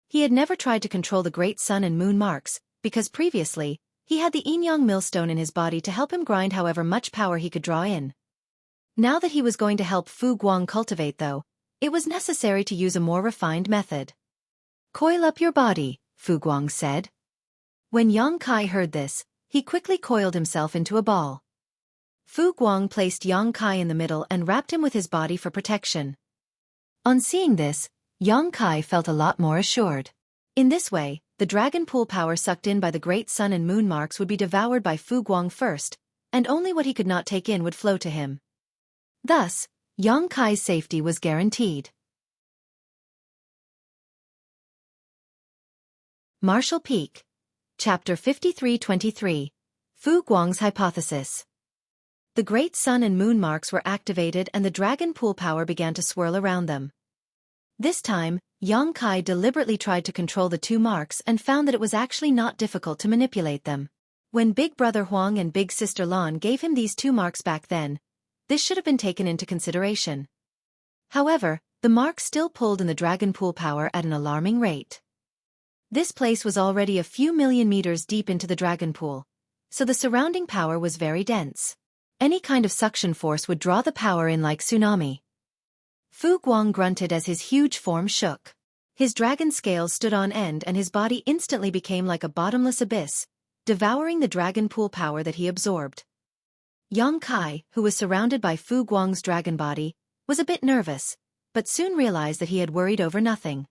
He had never tried to control the great sun and moon marks, because previously, he had the yin-yang millstone in his body to help him grind however much power he could draw in. Now that he was going to help Fu Guang cultivate, though, it was necessary to use a more refined method. "Coil up your body," Fu Guang said. When Yong Kai heard this, he quickly coiled himself into a ball. Fu Guang placed Yong Kai in the middle and wrapped him with his body for protection. On seeing this, Yong Kai felt a lot more assured. In this way, the dragon pool power sucked in by the great sun and moon marks would be devoured by Fu Guang first, and only what he could not take in would flow to him. Thus, Yong Kai's safety was guaranteed. Martial Peak. Chapter 53-23. Fu Guang's Hypothesis. The great sun and moon marks were activated and the dragon pool power began to swirl around them. This time, Yong Kai deliberately tried to control the two marks and found that it was actually not difficult to manipulate them. When Big Brother Huang and Big Sister Lan gave him these two marks back then, this should have been taken into consideration. However, the marks still pulled in the dragon pool power at an alarming rate. This place was already a few million meters deep into the dragon pool, so the surrounding power was very dense. Any kind of suction force would draw the power in like tsunami. Fu Guang grunted as his huge form shook. His dragon scales stood on end and his body instantly became like a bottomless abyss, devouring the dragon pool power that he absorbed. Yong Kai, who was surrounded by Fu Guang's dragon body, was a bit nervous, but soon realized that he had worried over nothing.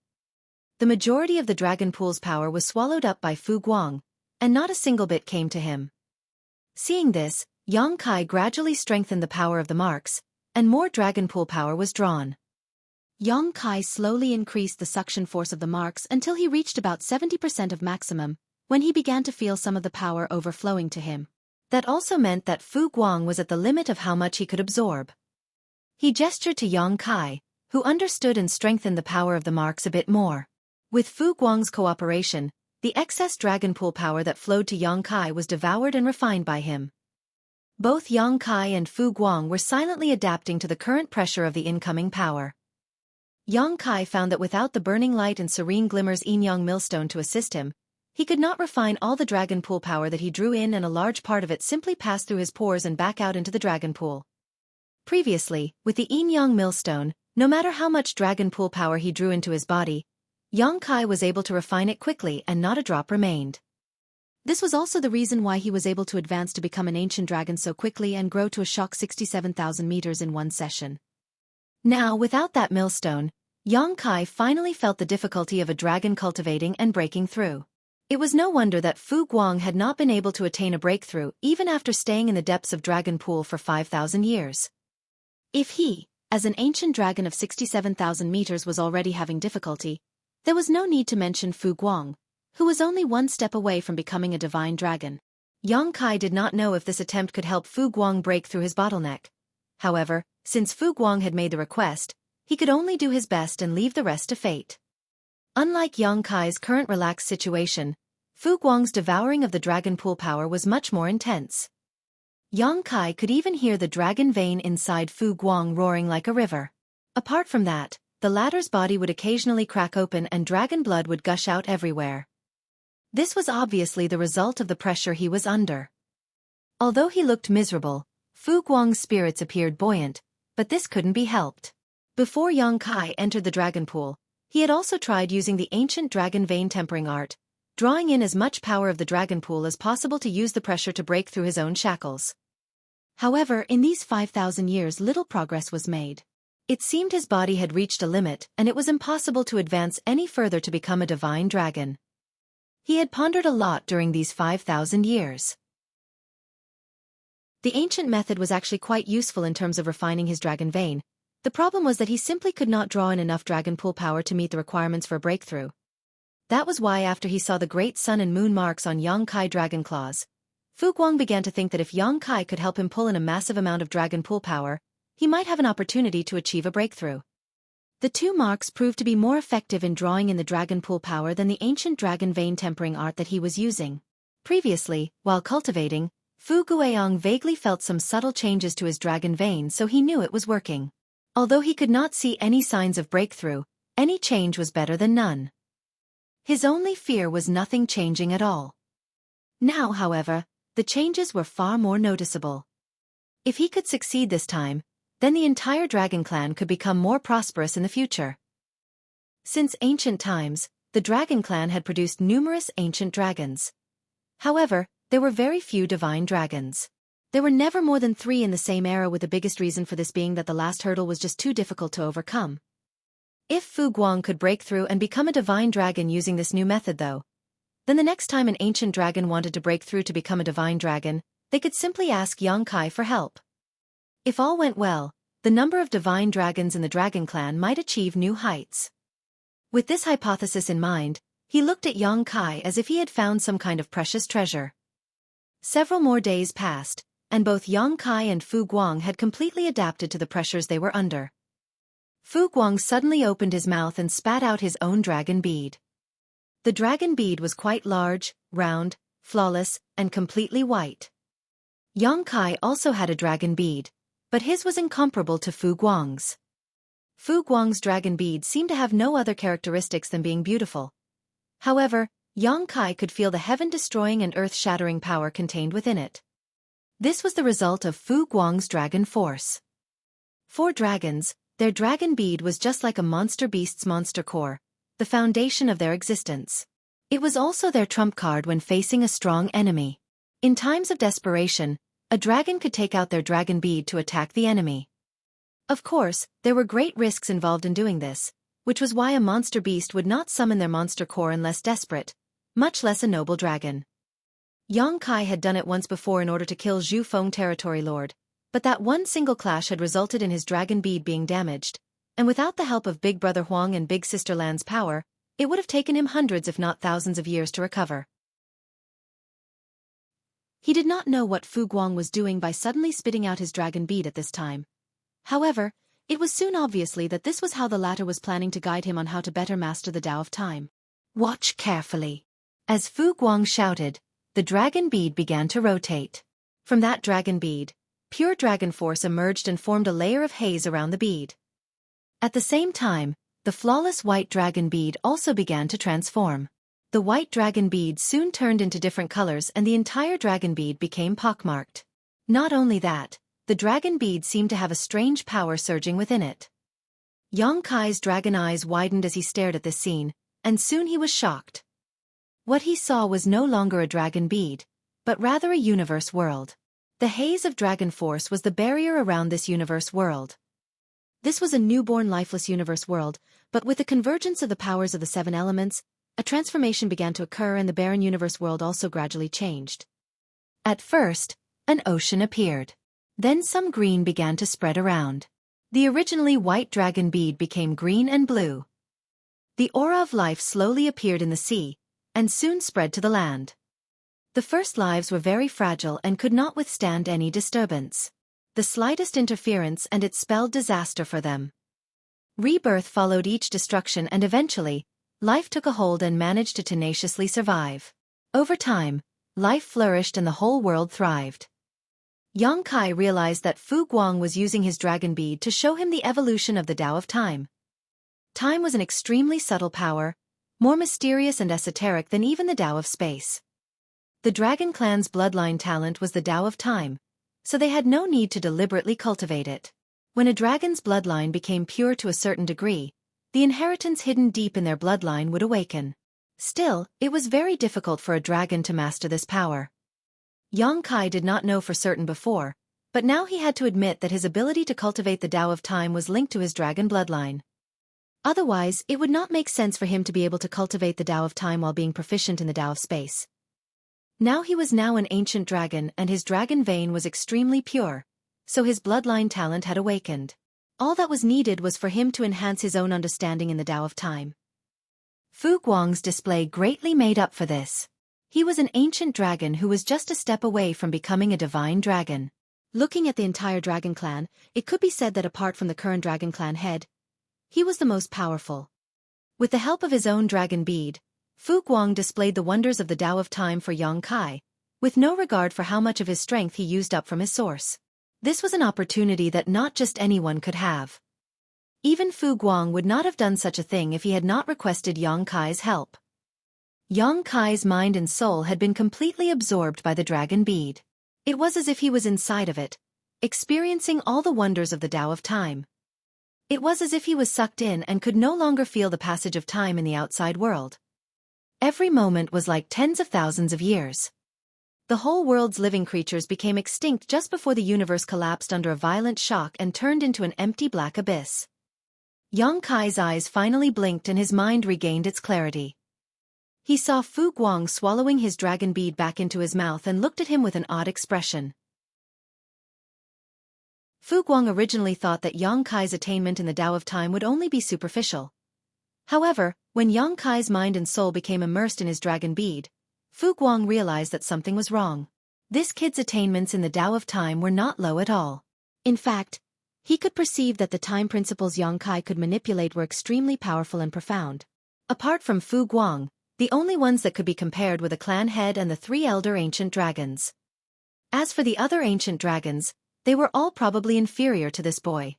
The majority of the dragon pool's power was swallowed up by Fu Guang, and not a single bit came to him. Seeing this, Yong Kai gradually strengthened the power of the marks, and more dragon pool power was drawn. Yong Kai slowly increased the suction force of the marks until he reached about 70% of maximum, when he began to feel some of the power overflowing to him. That also meant that Fu Guang was at the limit of how much he could absorb. He gestured to Yong Kai, who understood and strengthened the power of the marks a bit more. With Fu Guang's cooperation, the excess dragon pool power that flowed to Yong Kai was devoured and refined by him. Both Yong Kai and Fu Guang were silently adapting to the current pressure of the incoming power. Yong Kai found that without the burning light and serene glimmers yin-yang millstone to assist him, he could not refine all the dragon pool power that he drew in, and a large part of it simply passed through his pores and back out into the dragon pool. Previously, with the yin-yang millstone, no matter how much dragon pool power he drew into his body, Yong Kai was able to refine it quickly and not a drop remained. This was also the reason why he was able to advance to become an ancient dragon so quickly and grow to a shock 67,000 meters in one session. Now, without that millstone, Xueqi finally felt the difficulty of a dragon cultivating and breaking through. It was no wonder that Fu Guang had not been able to attain a breakthrough even after staying in the depths of Dragon Pool for 5,000 years. If he, as an ancient dragon of 67,000 meters, was already having difficulty, there was no need to mention Fu Guang, who was only one step away from becoming a divine dragon. Xueqi did not know if this attempt could help Fu Guang break through his bottleneck. However, since Fu Guang had made the request, he could only do his best and leave the rest to fate. Unlike Xueqi's current relaxed situation, Fu Guang's devouring of the dragon pool power was much more intense. Xueqi could even hear the dragon vein inside Fu Guang roaring like a river. Apart from that, the latter's body would occasionally crack open and dragon blood would gush out everywhere. This was obviously the result of the pressure he was under. Although he looked miserable, Fu Guang's spirits appeared buoyant, but this couldn't be helped. Before Xueqi entered the dragon pool, he had also tried using the ancient dragon vein tempering art, drawing in as much power of the dragon pool as possible to use the pressure to break through his own shackles. However, in these 5,000 years little progress was made. It seemed his body had reached a limit and it was impossible to advance any further to become a divine dragon. He had pondered a lot during these 5,000 years. The ancient method was actually quite useful in terms of refining his dragon vein. The problem was that he simply could not draw in enough dragon pool power to meet the requirements for a breakthrough. That was why after he saw the great sun and moon marks on Xueqi dragon claws, Fu Guang began to think that if Xueqi could help him pull in a massive amount of dragon pool power, he might have an opportunity to achieve a breakthrough. The two marks proved to be more effective in drawing in the dragon pool power than the ancient dragon vein tempering art that he was using. Previously, while cultivating, Fu Guang vaguely felt some subtle changes to his dragon vein, so he knew it was working. Although he could not see any signs of breakthrough, any change was better than none. His only fear was nothing changing at all. Now, however, the changes were far more noticeable. If he could succeed this time, then the entire dragon clan could become more prosperous in the future. Since ancient times, the dragon clan had produced numerous ancient dragons. However, there were very few divine dragons. There were never more than 3 in the same era, with the biggest reason for this being that the last hurdle was just too difficult to overcome. If Fu Guang could break through and become a divine dragon using this new method though, then the next time an ancient dragon wanted to break through to become a divine dragon, they could simply ask Xueqi for help. If all went well, the number of divine dragons in the dragon clan might achieve new heights. With this hypothesis in mind, he looked at Xueqi as if he had found some kind of precious treasure. Several more days passed, and both Xueqi and Fu Guang had completely adapted to the pressures they were under. Fu Guang suddenly opened his mouth and spat out his own dragon bead. The dragon bead was quite large, round, flawless, and completely white. Xueqi also had a dragon bead, but his was incomparable to Fu Guang's. Fu Guang's dragon bead seemed to have no other characteristics than being beautiful. However, Xueqi could feel the heaven-destroying and earth-shattering power contained within it. This was the result of Fu Guang's dragon force. For dragons, their dragon bead was just like a monster beast's monster core, the foundation of their existence. It was also their trump card when facing a strong enemy. In times of desperation, a dragon could take out their dragon bead to attack the enemy. Of course, there were great risks involved in doing this, which was why a monster beast would not summon their monster core unless desperate, much less a noble dragon. Xueqi had done it once before in order to kill Zhu Feng territory lord, but that one single clash had resulted in his dragon bead being damaged, and without the help of Big Brother Huang and Big Sister Lan's power, it would have taken him hundreds if not thousands of years to recover. He did not know what Fu Guang was doing by suddenly spitting out his dragon bead at this time. However, it was soon obviously that this was how the latter was planning to guide him on how to better master the Tao of Time. Watch carefully. As Fu Guang shouted, the dragon bead began to rotate. From that dragon bead, pure dragon force emerged and formed a layer of haze around the bead. At the same time, the flawless white dragon bead also began to transform. The white dragon bead soon turned into different colors and the entire dragon bead became pockmarked. Not only that, the dragon bead seemed to have a strange power surging within it. Xueqi's dragon eyes widened as he stared at this scene, and soon he was shocked. What he saw was no longer a dragon bead, but rather a universe world. The haze of dragon force was the barrier around this universe world. This was a newborn lifeless universe world, but with the convergence of the powers of the 7 elements, a transformation began to occur and the barren universe world also gradually changed. At first, an ocean appeared. Then some green began to spread around. The originally white dragon bead became green and blue. The aura of life slowly appeared in the sea, and soon spread to the land. The first lives were very fragile and could not withstand any disturbance. The slightest interference and it spelled disaster for them. Rebirth followed each destruction and eventually, life took a hold and managed to tenaciously survive. Over time, life flourished and the whole world thrived. Yang Kai realized that Fu Guang was using his dragon bead to show him the evolution of the Tao of Time. Time was an extremely subtle power, more mysterious and esoteric than even the Tao of Space. The Dragon Clan's bloodline talent was the Tao of Time, so they had no need to deliberately cultivate it. When a dragon's bloodline became pure to a certain degree, the inheritance hidden deep in their bloodline would awaken. Still, it was very difficult for a dragon to master this power. Yang Kai did not know for certain before, but now he had to admit that his ability to cultivate the Tao of Time was linked to his dragon bloodline. Otherwise, it would not make sense for him to be able to cultivate the Tao of Time while being proficient in the Tao of Space. Now he was an ancient dragon and his dragon vein was extremely pure, so his bloodline talent had awakened. All that was needed was for him to enhance his own understanding in the Tao of Time. Fu Guang's display greatly made up for this. He was an ancient dragon who was just a step away from becoming a divine dragon. Looking at the entire dragon clan, it could be said that apart from the current dragon clan head, he was the most powerful. With the help of his own dragon bead, Fu Guang displayed the wonders of the Tao of Time for Yang Kai, with no regard for how much of his strength he used up from his source. This was an opportunity that not just anyone could have. Even Fu Guang would not have done such a thing if he had not requested Yang Kai's help. Yang Kai's mind and soul had been completely absorbed by the dragon bead. It was as if he was inside of it, experiencing all the wonders of the Tao of Time. It was as if he was sucked in and could no longer feel the passage of time in the outside world. Every moment was like tens of thousands of years. The whole world's living creatures became extinct just before the universe collapsed under a violent shock and turned into an empty black abyss. Yang Kai's eyes finally blinked and his mind regained its clarity. He saw Fu Guang swallowing his dragon bead back into his mouth and looked at him with an odd expression. Fu Guang originally thought that Yang Kai's attainment in the Tao of Time would only be superficial. However, when Yang Kai's mind and soul became immersed in his dragon bead, Fu Guang realized that something was wrong. This kid's attainments in the Tao of Time were not low at all. In fact, he could perceive that the time principles Yang Kai could manipulate were extremely powerful and profound. Apart from Fu Guang, the only ones that could be compared were the clan head and the 3 elder ancient dragons. As for the other ancient dragons, they were all probably inferior to this boy.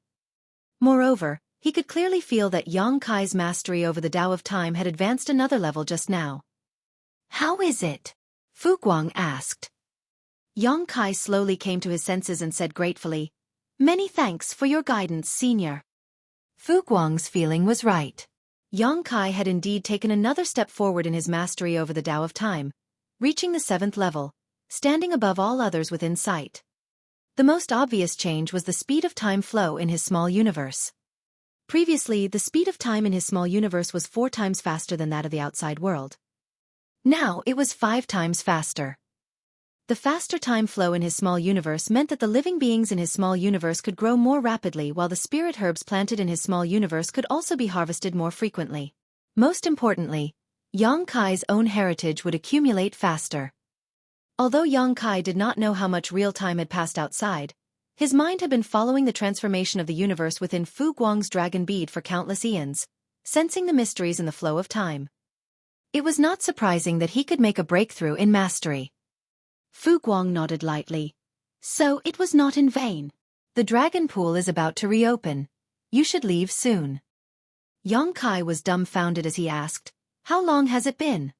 Moreover, he could clearly feel that Yang Kai's mastery over the Tao of Time had advanced another level just now. "How is it?" Fu Guang asked. Yang Kai slowly came to his senses and said gratefully, "Many thanks for your guidance, senior." Fu Guang's feeling was right. Yang Kai had indeed taken another step forward in his mastery over the Tao of Time, reaching the 7th level, standing above all others within sight. The most obvious change was the speed of time flow in his small universe. Previously, the speed of time in his small universe was 4 times faster than that of the outside world. Now it was 5 times faster. The faster time flow in his small universe meant that the living beings in his small universe could grow more rapidly while the spirit herbs planted in his small universe could also be harvested more frequently. Most importantly, Yang Kai's own heritage would accumulate faster. Although Yang Kai did not know how much real time had passed outside, his mind had been following the transformation of the universe within Fu Guang's dragon bead for countless eons, sensing the mysteries in the flow of time. It was not surprising that he could make a breakthrough in mastery. Fu Guang nodded lightly. "So it was not in vain. The dragon pool is about to reopen. You should leave soon." Yang Kai was dumbfounded as he asked, "How long has it been?"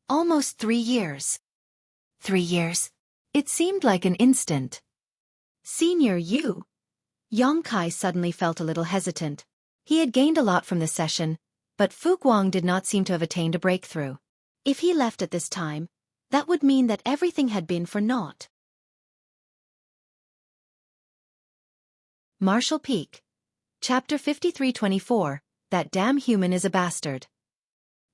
"Almost 3 years. 3 years? It seemed like an instant." "Senior, you..." Yang Kai suddenly felt a little hesitant. He had gained a lot from this session, but Fu Guang did not seem to have attained a breakthrough. If he left at this time, that would mean that everything had been for naught. Marshall Peak. Chapter 53-24, That Damn Human is a Bastard.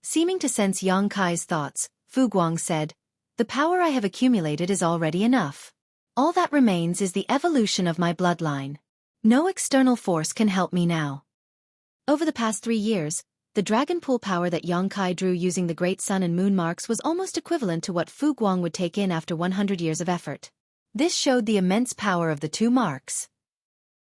Seeming to sense Yang Kai's thoughts, Fu Guang said, "The power I have accumulated is already enough. All that remains is the evolution of my bloodline. No external force can help me now." Over the past 3 years, the dragon pool power that Yang Kai drew using the great sun and moon marks was almost equivalent to what Fu Guang would take in after 100 years of effort. This showed the immense power of the 2 marks.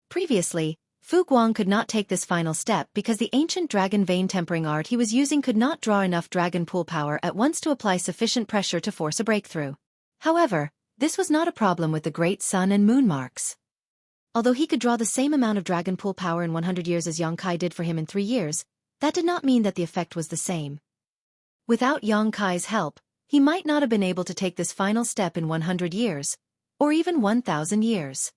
Previously, Fu Guang could not take this final step because the ancient dragon vein tempering art he was using could not draw enough dragon pool power at once to apply sufficient pressure to force a breakthrough. However, this was not a problem with the great sun and moon marks. Although he could draw the same amount of dragon pool power in 100 years as Yang Kai did for him in 3 years, that did not mean that the effect was the same. Without Yang Kai's help, he might not have been able to take this final step in 100 years, or even 1,000 years.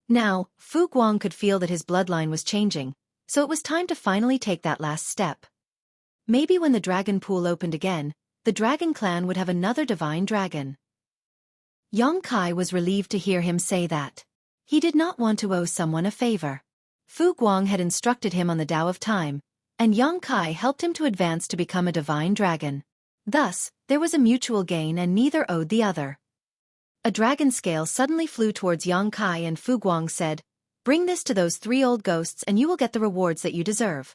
Now, Fu Guang could feel that his bloodline was changing, so it was time to finally take that last step. Maybe when the dragon pool opened again, the dragon clan would have another divine dragon. Yang Kai was relieved to hear him say that. He did not want to owe someone a favor. Fu Guang had instructed him on the Tao of Time, and Yang Kai helped him to advance to become a divine dragon. Thus, there was a mutual gain and neither owed the other. A dragon scale suddenly flew towards Yang Kai and Fu Guang said, "Bring this to those 3 old ghosts and you will get the rewards that you deserve."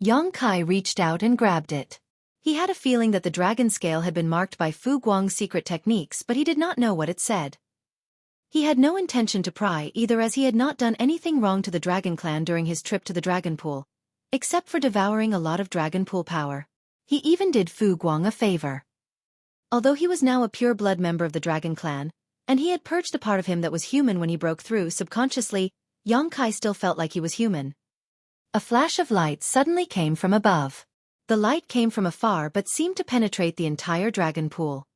Yang Kai reached out and grabbed it. He had a feeling that the dragon scale had been marked by Fu Guang's secret techniques, but he did not know what it said. He had no intention to pry either, as he had not done anything wrong to the dragon clan during his trip to the dragon pool, except for devouring a lot of dragon pool power. He even did Fu Guang a favor. Although he was now a pure-blood member of the dragon clan, and he had purged the part of him that was human when he broke through subconsciously, Yang Kai still felt like he was human. A flash of light suddenly came from above. The light came from afar but seemed to penetrate the entire dragon pool.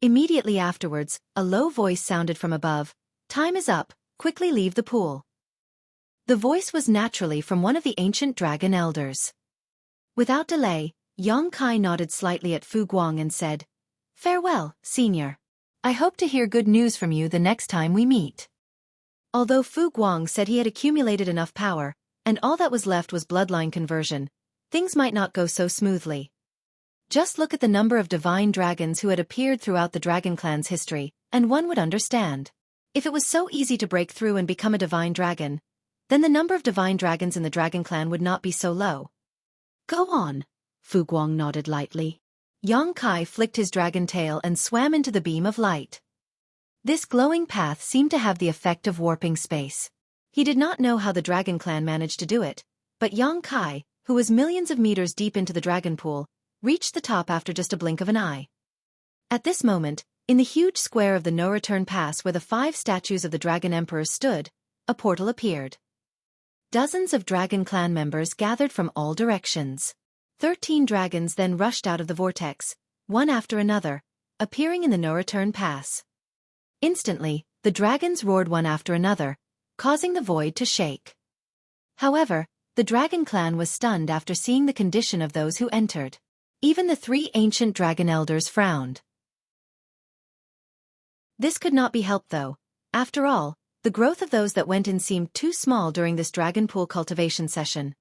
Immediately afterwards, a low voice sounded from above, "Time is up, quickly leave the pool." The voice was naturally from one of the ancient dragon elders. Without delay, Yang Kai nodded slightly at Fu Guang and said, "Farewell, senior. I hope to hear good news from you the next time we meet." Although Fu Guang said he had accumulated enough power, and all that was left was bloodline conversion, things might not go so smoothly. Just look at the number of divine dragons who had appeared throughout the dragon clan's history, and one would understand. If it was so easy to break through and become a divine dragon, then the number of divine dragons in the dragon clan would not be so low. "Go on," Fu Guang nodded lightly. Yang Kai flicked his dragon tail and swam into the beam of light. This glowing path seemed to have the effect of warping space. He did not know how the dragon clan managed to do it, but Yang Kai, who was millions of meters deep into the dragon pool, reached the top after just a blink of an eye. At this moment, in the huge square of the no-return pass where the 5 statues of the dragon emperors stood, a portal appeared. Dozens of dragon clan members gathered from all directions. 13 dragons then rushed out of the vortex, one after another, appearing in the no-return pass. Instantly, the dragons roared one after another, causing the void to shake. However, the dragon clan was stunned after seeing the condition of those who entered. Even the 3 ancient dragon elders frowned. This could not be helped though. After all, the growth of those that went in seemed too small during this dragon pool cultivation session.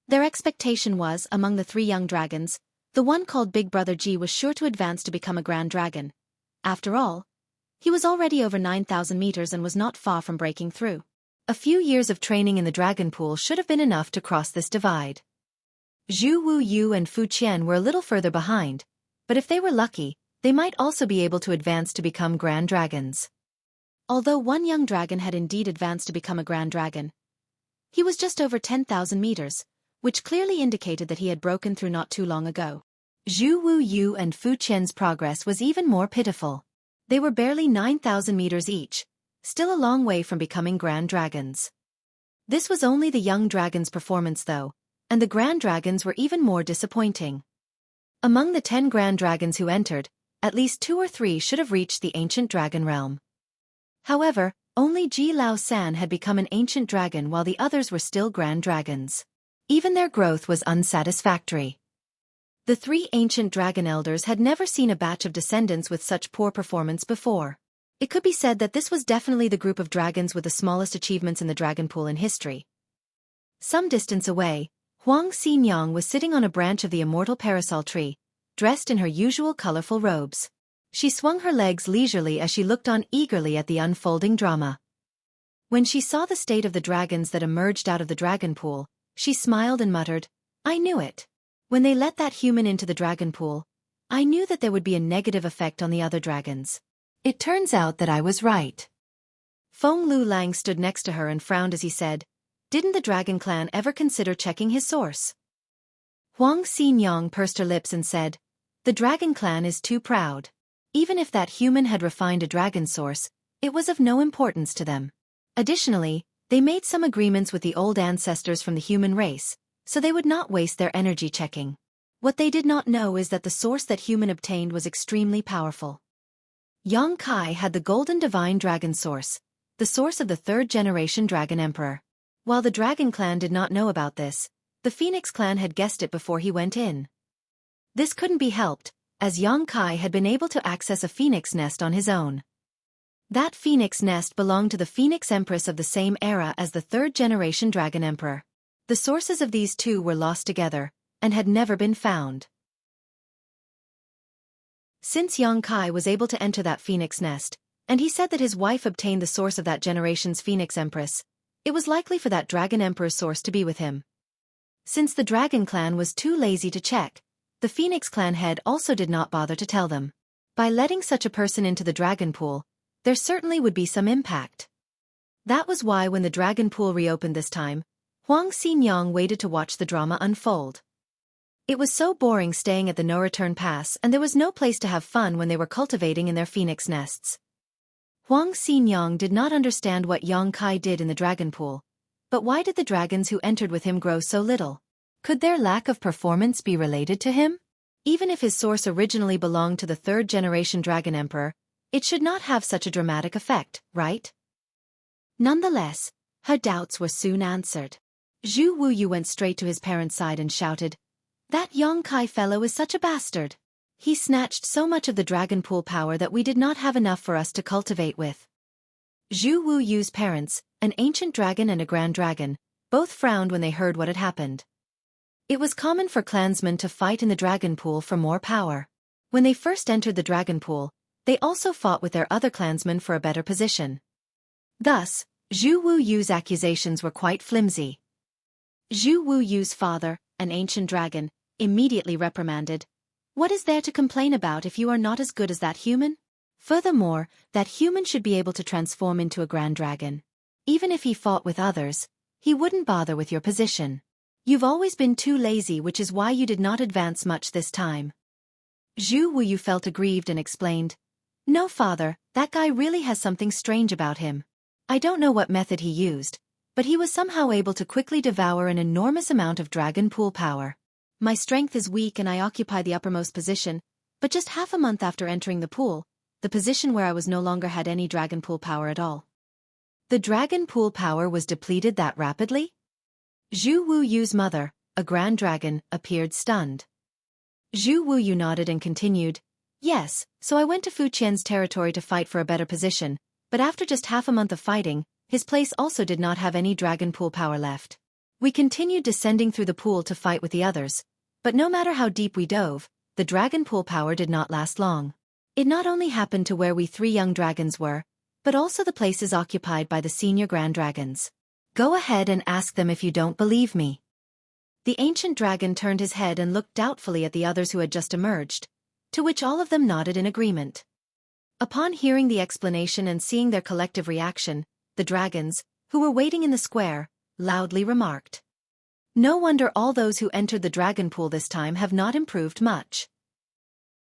Their expectation was, among the 3 young dragons, the one called Big Brother G was sure to advance to become a grand dragon. After all, he was already over 9,000 meters and was not far from breaking through. A few years of training in the dragon pool should have been enough to cross this divide. Zhu Wu Yu and Fu Qian were a little further behind, but if they were lucky, they might also be able to advance to become grand dragons. Although one young dragon had indeed advanced to become a grand dragon, he was just over 10,000 meters, which clearly indicated that he had broken through not too long ago. Zhu Wu Yu and Fu Qian's progress was even more pitiful. They were barely 9,000 meters each, still a long way from becoming grand dragons. This was only the young dragon's performance though, and the grand dragons were even more disappointing. Among the 10 grand dragons who entered, at least 2 or 3 should have reached the ancient dragon realm. However, only Ji Lao San had become an ancient dragon while the others were still grand dragons. Even their growth was unsatisfactory. The three ancient dragon elders had never seen a batch of descendants with such poor performance before. It could be said that this was definitely the group of dragons with the smallest achievements in the dragon pool in history. Some distance away, Huang Xinyang was sitting on a branch of the immortal parasol tree, dressed in her usual colorful robes. She swung her legs leisurely as she looked on eagerly at the unfolding drama. When she saw the state of the dragons that emerged out of the dragon pool, she smiled and muttered, "I knew it. When they let that human into the dragon pool, I knew that there would be a negative effect on the other dragons. It turns out that I was right." Feng Lu Lang stood next to her and frowned as he said, "Didn't the dragon clan ever consider checking his source?" Huang Xinyang pursed her lips and said, "The dragon clan is too proud. Even if that human had refined a dragon source, it was of no importance to them. Additionally, they made some agreements with the old ancestors from the human race, so they would not waste their energy checking. What they did not know is that the source that human obtained was extremely powerful. Yang Kai had the golden divine dragon source, the source of the third-generation dragon emperor. While the dragon clan did not know about this, the Phoenix clan had guessed it before he went in. This couldn't be helped, as Yang Kai had been able to access a phoenix nest on his own. That phoenix nest belonged to the Phoenix Empress of the same era as the third-generation dragon emperor. The sources of these two were lost together, and had never been found. Since Yang Kai was able to enter that phoenix nest, and he said that his wife obtained the source of that generation's Phoenix Empress, it was likely for that dragon emperor's source to be with him. Since the dragon clan was too lazy to check, the Phoenix clan head also did not bother to tell them. By letting such a person into the dragon pool, there certainly would be some impact. That was why when the dragon pool reopened this time, Huang Xinyang waited to watch the drama unfold. It was so boring staying at the no-return pass, and there was no place to have fun when they were cultivating in their phoenix nests. Huang Xinyang did not understand what Yang Kai did in the dragon pool, but why did the dragons who entered with him grow so little? Could their lack of performance be related to him? Even if his source originally belonged to the third-generation dragon emperor, it should not have such a dramatic effect, right? Nonetheless, her doubts were soon answered. Zhu Wuyu went straight to his parents' side and shouted, "That Yang Kai fellow is such a bastard. He snatched so much of the dragon pool power that we did not have enough for us to cultivate with." Zhu Wuyu's parents, an ancient dragon and a grand dragon, both frowned when they heard what had happened. It was common for clansmen to fight in the dragon pool for more power. When they first entered the dragon pool, they also fought with their other clansmen for a better position. Thus, Zhu Wuyu's accusations were quite flimsy. Zhu Wuyu's father, an ancient dragon, immediately reprimanded, "What is there to complain about if you are not as good as that human? Furthermore, that human should be able to transform into a grand dragon. Even if he fought with others, he wouldn't bother with your position. You've always been too lazy, which is why you did not advance much this time." Zhu Wuyu felt aggrieved and explained, "No, father, that guy really has something strange about him. I don't know what method he used, but he was somehow able to quickly devour an enormous amount of dragon pool power. My strength is weak and I occupy the uppermost position, but just half a month after entering the pool, the position where I was no longer had any dragon pool power at all." The dragon pool power was depleted that rapidly? Zhu Wuyu's mother, a grand dragon, appeared stunned. Zhu Wuyu nodded and continued, "Yes, so I went to Fu Qian's territory to fight for a better position, but after just half a month of fighting, his place also did not have any dragon pool power left. We continued descending through the pool to fight with the others, but no matter how deep we dove, the dragon pool power did not last long. It not only happened to where we three young dragons were, but also the places occupied by the senior grand dragons. Go ahead and ask them if you don't believe me." The ancient dragon turned his head and looked doubtfully at the others who had just emerged, to which all of them nodded in agreement. Upon hearing the explanation and seeing their collective reaction, the dragons, who were waiting in the square, loudly remarked, "No wonder all those who entered the dragon pool this time have not improved much.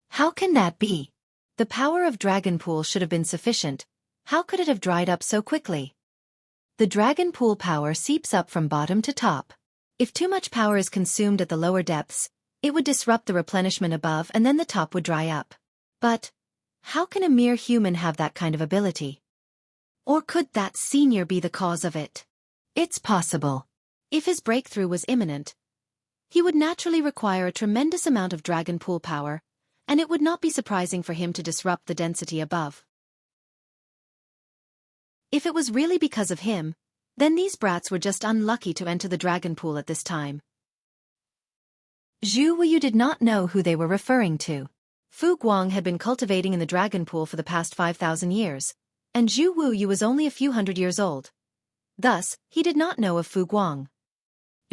How can that be? The power of dragon pool should have been sufficient. How could it have dried up so quickly? The dragon pool power seeps up from bottom to top. If too much power is consumed at the lower depths, it would disrupt the replenishment above and then the top would dry up. But how can a mere human have that kind of ability? Or could that senior be the cause of it? It's possible. If his breakthrough was imminent, He would naturally require a tremendous amount of dragon pool power, and it would not be surprising for him to disrupt the density above. If it was really because of him, then these brats were just unlucky to enter the dragon pool at this time. Xueqi did not know who they were referring to. Fu Guang had been cultivating in the dragon pool for the past 5,000 years, and Xueqi was only a few hundred years old. Thus, he did not know of Fu Guang.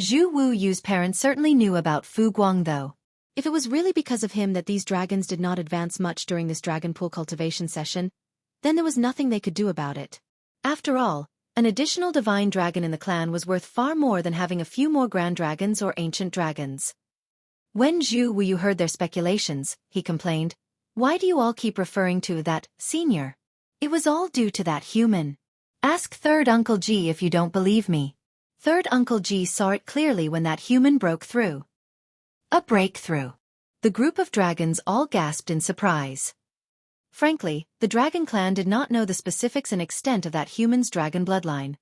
Xueqi's parents certainly knew about Fu Guang though. If it was really because of him that these dragons did not advance much during this dragon pool cultivation session, then there was nothing they could do about it. After all, an additional divine dragon in the clan was worth far more than having a few more grand dragons or ancient dragons. When Xueqi heard their speculations, he complained, "Why do you all keep referring to that, senior? It was all due to that human. Ask Third Uncle G if you don't believe me." Third Uncle G saw it clearly when that human broke through. A breakthrough. The group of dragons all gasped in surprise. Frankly, the dragon clan did not know the specifics and extent of that human's dragon bloodline.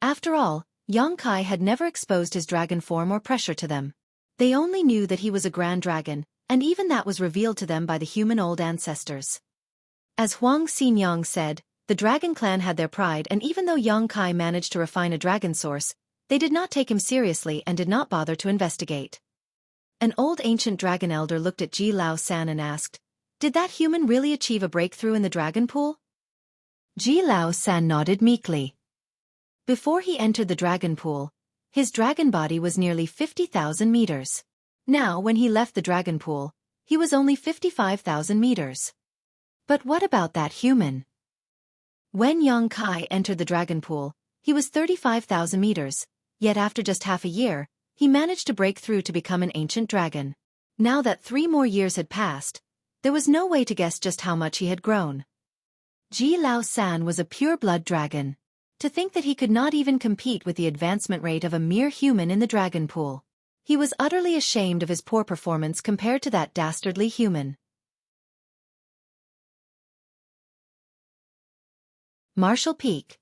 After all, Xueqi had never exposed his dragon form or pressure to them. They only knew that he was a grand dragon, and even that was revealed to them by the human old ancestors. As Huang Xinyang said, the dragon clan had their pride, and even though Xueqi managed to refine a dragon source, they did not take him seriously and did not bother to investigate. An old ancient dragon elder looked at Ji Lao San and asked, "Did that human really achieve a breakthrough in the dragon pool?" Ji Lao San nodded meekly. Before he entered the dragon pool, his dragon body was nearly 50,000 meters. Now, when he left the dragon pool, he was only 55,000 meters. But what about that human? When Xueqi entered the dragon pool, he was 35,000 meters, yet after just half a year, he managed to break through to become an ancient dragon. Now that 3 more years had passed, there was no way to guess just how much he had grown. Ji Lao San was a pure-blood dragon. To think that he could not even compete with the advancement rate of a mere human in the dragon pool. He was utterly ashamed of his poor performance compared to that dastardly human. Martial Peak.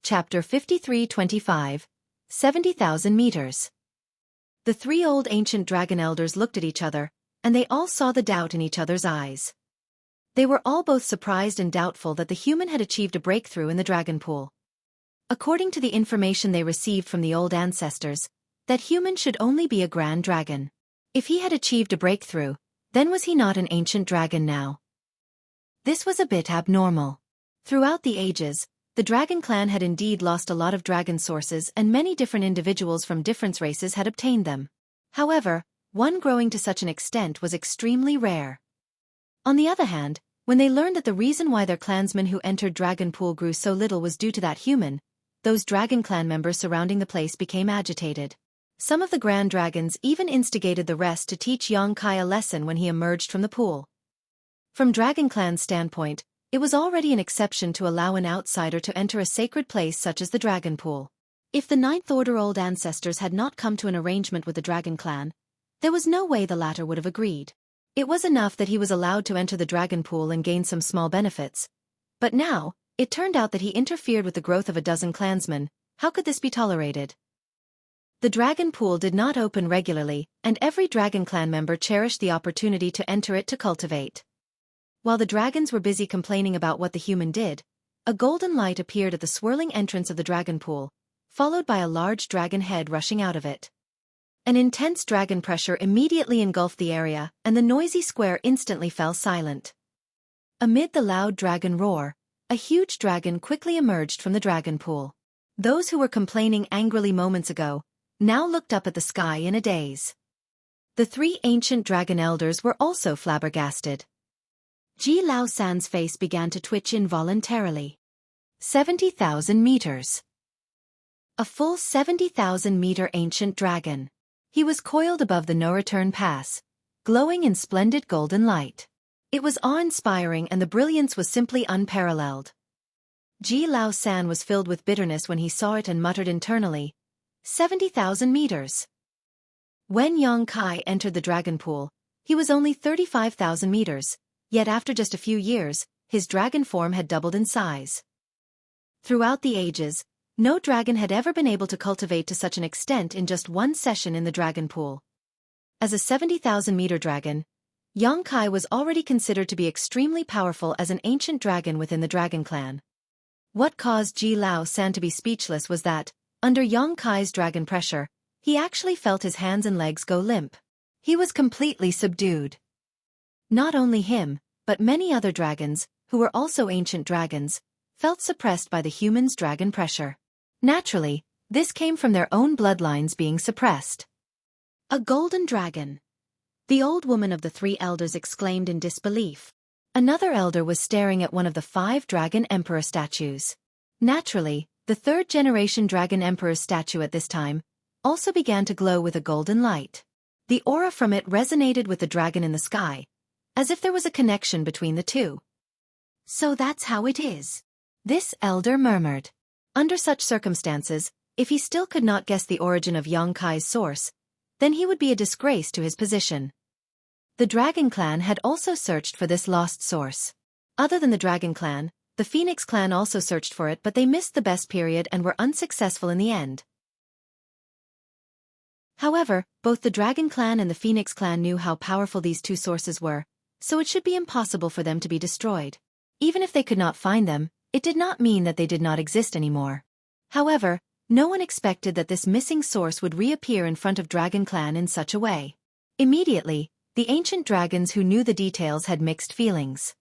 Chapter 53-25, 70,000 meters. The 3 old ancient dragon elders looked at each other, and they all saw the doubt in each other's eyes. They were all both surprised and doubtful that the human had achieved a breakthrough in the dragon pool. According to the information they received from the old ancestors, that human should only be a grand dragon. If he had achieved a breakthrough, then was he not an ancient dragon now? This was a bit abnormal. Throughout the ages, the dragon clan had indeed lost a lot of dragon sources, and many different individuals from different races had obtained them. However, one growing to such an extent was extremely rare. On the other hand, when they learned that the reason why their clansmen who entered dragon pool grew so little was due to that human, those dragon clan members surrounding the place became agitated. Some of the grand dragons even instigated the rest to teach Xueqi a lesson when he emerged from the pool. From Dragon Clan's standpoint, it was already an exception to allow an outsider to enter a sacred place such as the dragon pool. If the Ninth Order old ancestors had not come to an arrangement with the dragon clan, there was no way the latter would have agreed. It was enough that he was allowed to enter the dragon pool and gain some small benefits. But now, it turned out that he interfered with the growth of a dozen clansmen. How could this be tolerated? The dragon pool did not open regularly, and every dragon clan member cherished the opportunity to enter it to cultivate. While the dragons were busy complaining about what the human did, a golden light appeared at the swirling entrance of the dragon pool, followed by a large dragon head rushing out of it. An intense dragon pressure immediately engulfed the area, and the noisy square instantly fell silent. Amid the loud dragon roar, a huge dragon quickly emerged from the dragon pool. Those who were complaining angrily moments ago now looked up at the sky in a daze. The 3 ancient dragon elders were also flabbergasted. Ji Lao San's face began to twitch involuntarily. 70,000 meters. A full 70,000-meter ancient dragon. He was coiled above the no-return pass, glowing in splendid golden light. It was awe-inspiring, and the brilliance was simply unparalleled. Ji Lao San was filled with bitterness when he saw it and muttered internally, 70,000 meters. When Xueqi entered the dragon pool, he was only 35,000 meters, yet after just a few years, his dragon form had doubled in size. Throughout the ages, no dragon had ever been able to cultivate to such an extent in just one session in the dragon pool. As a 70,000-meter dragon, Xueqi was already considered to be extremely powerful as an ancient dragon within the dragon clan. What caused Ji Lao San to be speechless was that, under Xueqi's dragon pressure, he actually felt his hands and legs go limp. He was completely subdued. Not only him, but many other dragons, who were also ancient dragons, felt suppressed by the humans' dragon pressure. Naturally, this came from their own bloodlines being suppressed. A golden dragon. The old woman of the three elders exclaimed in disbelief. Another elder was staring at one of the 5 dragon emperor statues. Naturally, the 3rd-generation dragon emperor's statue at this time also began to glow with a golden light. The aura from it resonated with the dragon in the sky, as if there was a connection between the two. So that's how it is. This elder murmured. Under such circumstances, if he still could not guess the origin of Xueqi's source, then he would be a disgrace to his position. The Dragon Clan had also searched for this lost source. Other than the Dragon Clan, the Phoenix Clan also searched for it, but they missed the best period and were unsuccessful in the end. However, both the Dragon Clan and the Phoenix Clan knew how powerful these two sources were, so it should be impossible for them to be destroyed. Even if they could not find them, it did not mean that they did not exist anymore. However, no one expected that this missing source would reappear in front of Dragon Clan in such a way. Immediately, the ancient dragons who knew the details had mixed feelings.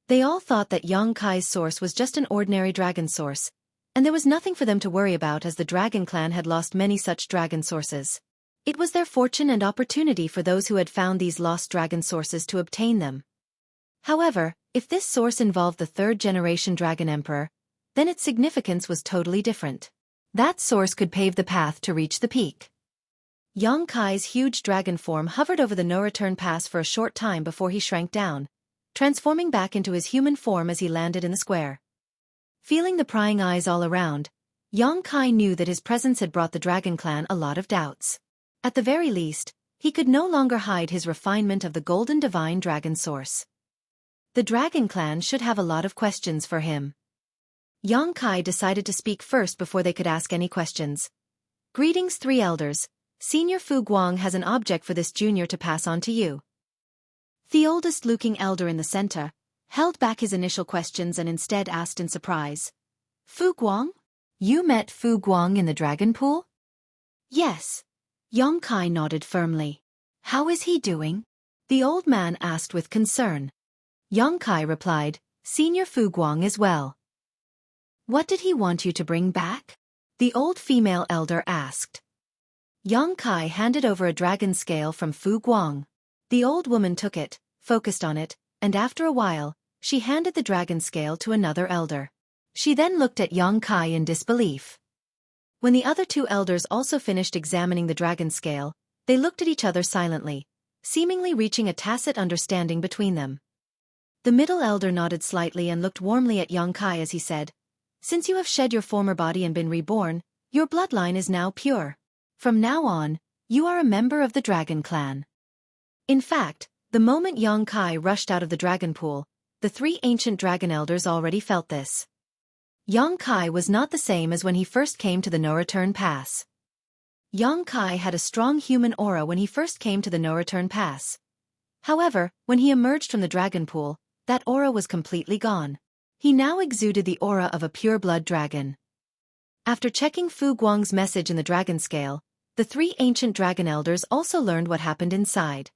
They all thought that Xueqi's source was just an ordinary dragon source, and there was nothing for them to worry about as the Dragon Clan had lost many such dragon sources. It was their fortune and opportunity for those who had found these lost dragon sources to obtain them. However, if this source involved the 3rd-generation Dragon Emperor, then its significance was totally different. That source could pave the path to reach the peak. Xueqi's huge dragon form hovered over the no-return pass for a short time before he shrank down, transforming back into his human form as he landed in the square. Feeling the prying eyes all around, Xueqi knew that his presence had brought the Dragon Clan a lot of doubts. At the very least, he could no longer hide his refinement of the golden divine dragon source. The Dragon Clan should have a lot of questions for him. Xueqi decided to speak first before they could ask any questions. Greetings, 3 elders. Senior Fu Guang has an object for this junior to pass on to you. The oldest-looking elder in the center held back his initial questions and instead asked in surprise. Fu Guang? You met Fu Guang in the dragon pool? Yes. Xueqi nodded firmly. How is he doing? The old man asked with concern. Xueqi replied, Senior Fu Guang is well. What did he want you to bring back? The old female elder asked. Xueqi handed over a dragon scale from Fu Guang. The old woman took it, focused on it, and after a while, she handed the dragon scale to another elder. She then looked at Xueqi in disbelief. When the other 2 elders also finished examining the dragon scale, they looked at each other silently, seemingly reaching a tacit understanding between them. The middle elder nodded slightly and looked warmly at Xueqi as he said, Since you have shed your former body and been reborn, your bloodline is now pure. From now on, you are a member of the Dragon Clan. In fact, the moment Xueqi rushed out of the dragon pool, the 3 ancient dragon elders already felt this. Xueqi was not the same as when he first came to the no-return pass. Xueqi had a strong human aura when he first came to the no-return pass. However, when he emerged from the dragon pool, that aura was completely gone. He now exuded the aura of a pure-blood dragon. After checking Fu Guang's message in the dragon scale, the 3 ancient dragon elders also learned what happened inside.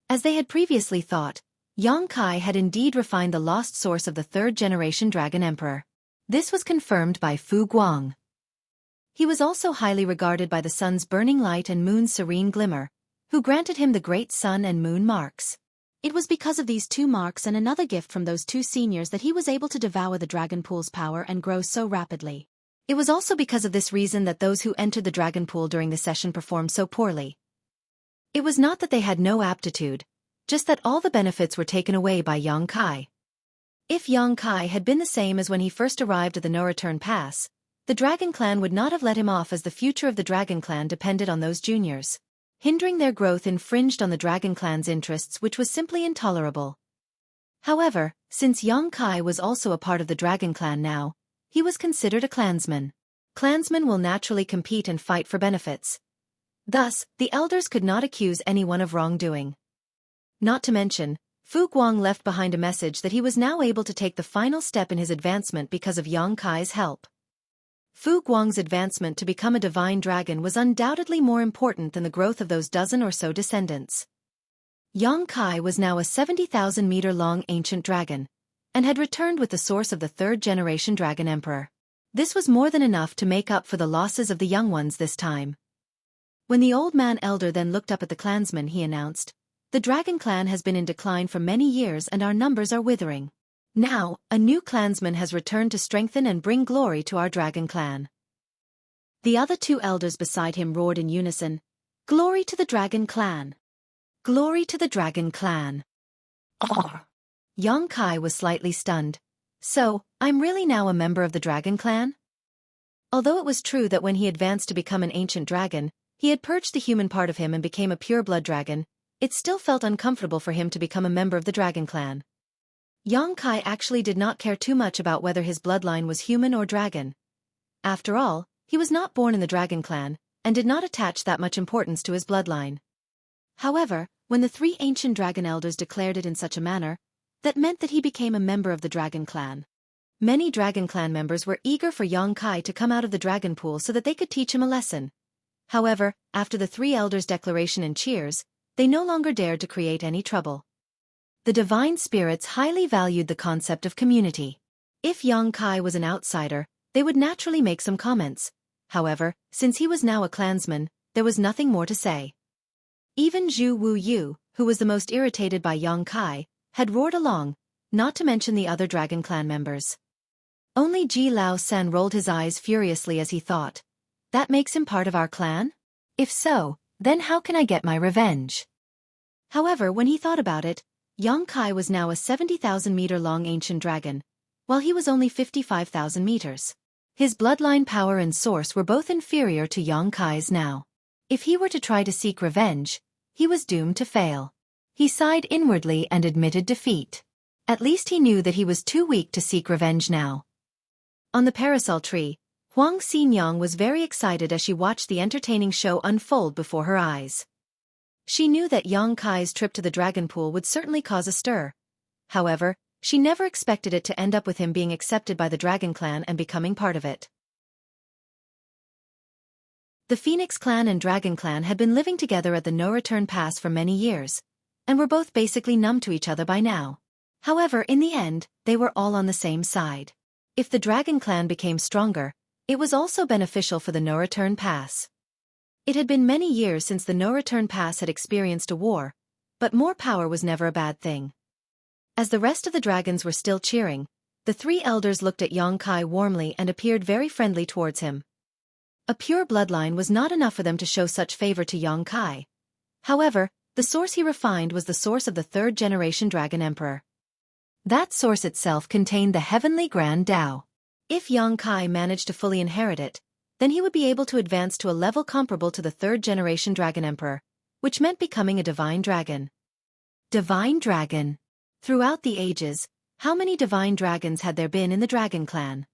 As they had previously thought, Xueqi had indeed refined the lost source of the 3rd-generation Dragon Emperor. This was confirmed by Fu Guang. He was also highly regarded by the sun's burning light and moon's serene glimmer, who granted him the great sun and moon marks. It was because of these 2 marks and another gift from those 2 seniors that he was able to devour the dragon pool's power and grow so rapidly. It was also because of this reason that those who entered the dragon pool during the session performed so poorly. It was not that they had no aptitude, just that all the benefits were taken away by Xueqi. If Xueqi had been the same as when he first arrived at the no-return pass, the Dragon Clan would not have let him off as the future of the Dragon Clan depended on those juniors. Hindering their growth infringed on the Dragon Clan's interests, which was simply intolerable. However, since Xueqi was also a part of the Dragon Clan now, he was considered a clansman. Clansmen will naturally compete and fight for benefits. Thus, the elders could not accuse anyone of wrongdoing. Not to mention, Fu Guang left behind a message that he was now able to take the final step in his advancement because of Yang Kai's help. Fu Guang's advancement to become a divine dragon was undoubtedly more important than the growth of those dozen or so descendants. Yang Kai was now a 70,000-meter-long ancient dragon, and had returned with the source of the third-generation Dragon Emperor. This was more than enough to make up for the losses of the young ones this time. When the old man elder then looked up at the clansmen, he announced, "The Dragon Clan has been in decline for many years and our numbers are withering. Now, a new clansman has returned to strengthen and bring glory to our Dragon Clan." The other two elders beside him roared in unison, "Glory to the Dragon Clan! Glory to the Dragon Clan!" Yang Kai was slightly stunned. "So, I'm really now a member of the Dragon Clan?" Although it was true that when he advanced to become an ancient dragon, he had purged the human part of him and became a pure blood dragon, it still felt uncomfortable for him to become a member of the Dragon Clan. Yang Kai actually did not care too much about whether his bloodline was human or dragon. After all, he was not born in the Dragon Clan, and did not attach that much importance to his bloodline. However, when the three ancient dragon elders declared it in such a manner, that meant that he became a member of the Dragon Clan. Many Dragon Clan members were eager for Yang Kai to come out of the dragon pool so that they could teach him a lesson. However, after the three elders' declaration and cheers, they no longer dared to create any trouble. The divine spirits highly valued the concept of community. If Yang Kai was an outsider, they would naturally make some comments. However, since he was now a clansman, there was nothing more to say. Even Zhu Wu Yu, who was the most irritated by Yang Kai, had roared along, not to mention the other Dragon Clan members. Only Ji Lao San rolled his eyes furiously as he thought, "That makes him part of our clan? If so, then how can I get my revenge?" However, when he thought about it, Yang Kai was now a 70,000-meter-long ancient dragon, while he was only 55,000 meters. His bloodline power and source were both inferior to Yang Kai's now. If he were to try to seek revenge, he was doomed to fail. He sighed inwardly and admitted defeat. At least he knew that he was too weak to seek revenge now. On the parasol tree, Huang Xinyang was very excited as she watched the entertaining show unfold before her eyes. She knew that Yang Kai's trip to the dragon pool would certainly cause a stir. However, she never expected it to end up with him being accepted by the Dragon Clan and becoming part of it. The Phoenix Clan and Dragon Clan had been living together at the No-Return Pass for many years, and were both basically numb to each other by now. However, in the end, they were all on the same side. If the Dragon Clan became stronger, it was also beneficial for the No-Return Pass. It had been many years since the No-Return Pass had experienced a war, but more power was never a bad thing. As the rest of the dragons were still cheering, the three elders looked at Yang Kai warmly and appeared very friendly towards him. A pure bloodline was not enough for them to show such favor to Yang Kai. However, the source he refined was the source of the third-generation Dragon Emperor. That source itself contained the heavenly Grand Tao. If Yang Kai managed to fully inherit it, then he would be able to advance to a level comparable to the third-generation Dragon Emperor, which meant becoming a divine dragon. Divine dragon. Throughout the ages, how many divine dragons had there been in the Dragon Clan?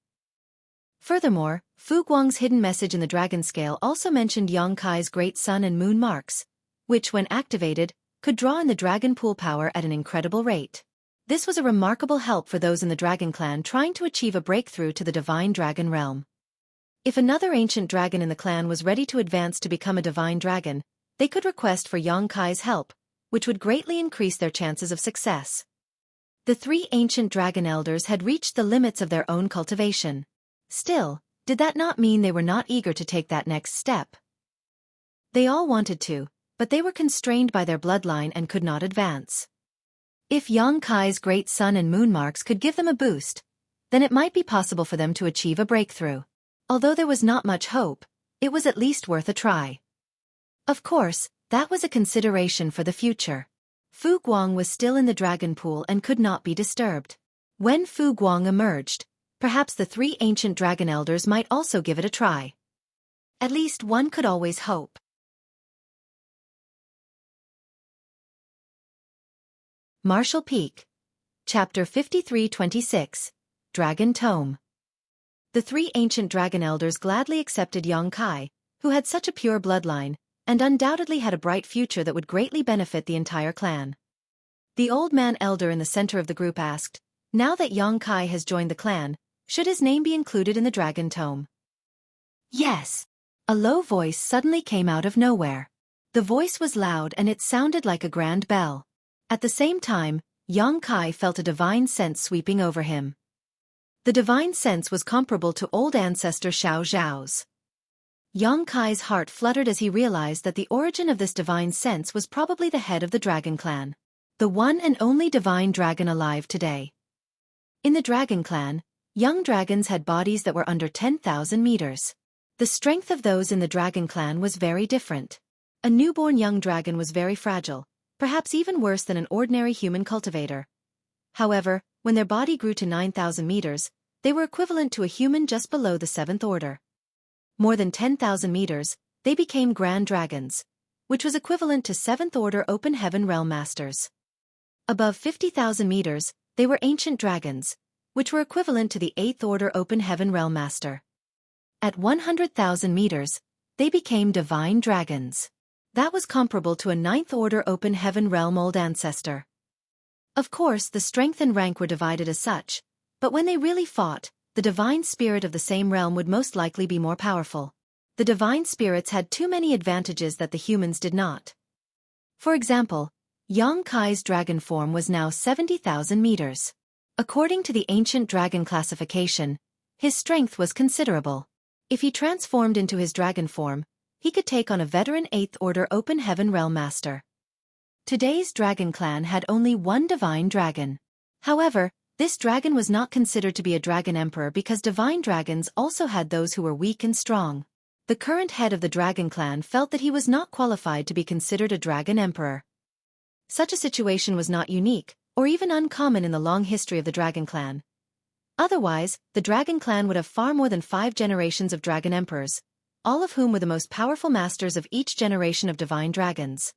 Furthermore, Fu Guang's hidden message in the Dragon Scale also mentioned Yang Kai's great sun and moon marks, which, when activated, could draw in the dragon pool power at an incredible rate. This was a remarkable help for those in the Dragon Clan trying to achieve a breakthrough to the divine dragon realm. If another ancient dragon in the clan was ready to advance to become a divine dragon, they could request for Yang Kai's help, which would greatly increase their chances of success. The three ancient dragon elders had reached the limits of their own cultivation. Still, did that not mean they were not eager to take that next step? They all wanted to, but they were constrained by their bloodline and could not advance. If Yang Kai's great sun and moon marks could give them a boost, then it might be possible for them to achieve a breakthrough. Although there was not much hope, it was at least worth a try. Of course, that was a consideration for the future. Fu Guang was still in the dragon pool and could not be disturbed. When Fu Guang emerged, perhaps the three ancient dragon elders might also give it a try. At least one could always hope. Martial Peak. Chapter 53-26. Dragon Tome. The three ancient dragon elders gladly accepted Yang Kai, who had such a pure bloodline, and undoubtedly had a bright future that would greatly benefit the entire clan. The old man elder in the center of the group asked, "Now that Yang Kai has joined the clan, should his name be included in the dragon tome?" "Yes." A low voice suddenly came out of nowhere. The voice was loud and it sounded like a grand bell. At the same time, Yang Kai felt a divine sense sweeping over him. The divine sense was comparable to old ancestor Xiao Zhao's. Yang Kai's heart fluttered as he realized that the origin of this divine sense was probably the head of the dragon clan. The one and only divine dragon alive today. In the dragon clan, young dragons had bodies that were under 10,000 meters. The strength of those in the dragon clan was very different. A newborn young dragon was very fragile, perhaps even worse than an ordinary human cultivator. However, when their body grew to 9,000 meters, they were equivalent to a human just below the 7th order. More than 10,000 meters, they became grand dragons, which was equivalent to 7th order open heaven realm masters. Above 50,000 meters, they were ancient dragons, which were equivalent to the 8th order open heaven realm master. At 100,000 meters, they became divine dragons. That was comparable to a 9th order open heaven realm old ancestor. Of course, the strength and rank were divided as such, but when they really fought, the divine spirit of the same realm would most likely be more powerful. The divine spirits had too many advantages that the humans did not. For example, Yang Kai's dragon form was now 70,000 meters. According to the ancient dragon classification, his strength was considerable. If he transformed into his dragon form, he could take on a veteran 8th order open heaven realm master. Today's dragon clan had only one divine dragon. However, this dragon was not considered to be a dragon emperor because divine dragons also had those who were weak and strong. The current head of the dragon clan felt that he was not qualified to be considered a dragon emperor. Such a situation was not unique, or even uncommon in the long history of the dragon clan. Otherwise, the dragon clan would have far more than 5 generations of dragon emperors, all of whom were the most powerful masters of each generation of divine dragons.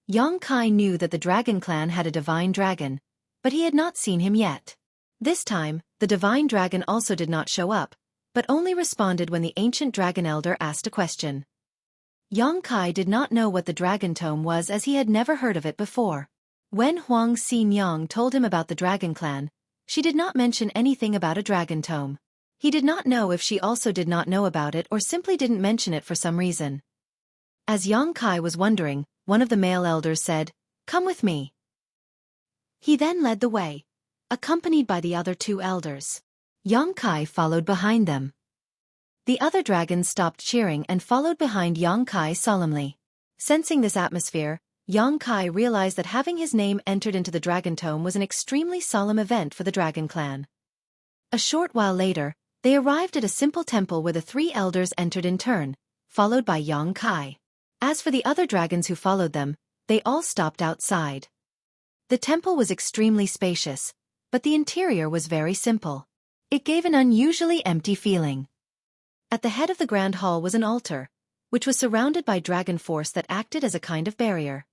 Yang Kai knew that the dragon clan had a divine dragon, but he had not seen him yet. This time, the divine dragon also did not show up, but only responded when the ancient dragon elder asked a question. Yang Kai did not know what the dragon tome was as he had never heard of it before. When Huang Xinyang told him about the dragon clan, she did not mention anything about a dragon tome. He did not know if she also did not know about it or simply didn't mention it for some reason. As Yang Kai was wondering, one of the male elders said, "Come with me." He then led the way, accompanied by the other 2 elders. Yang Kai followed behind them. The other dragons stopped cheering and followed behind Yang Kai solemnly. Sensing this atmosphere, Yang Kai realized that having his name entered into the dragon tome was an extremely solemn event for the dragon clan. A short while later, they arrived at a simple temple where the 3 elders entered in turn, followed by Yang Kai. As for the other dragons who followed them, they all stopped outside. The temple was extremely spacious, but the interior was very simple. It gave an unusually empty feeling. At the head of the grand hall was an altar, which was surrounded by dragon force that acted as a kind of barrier.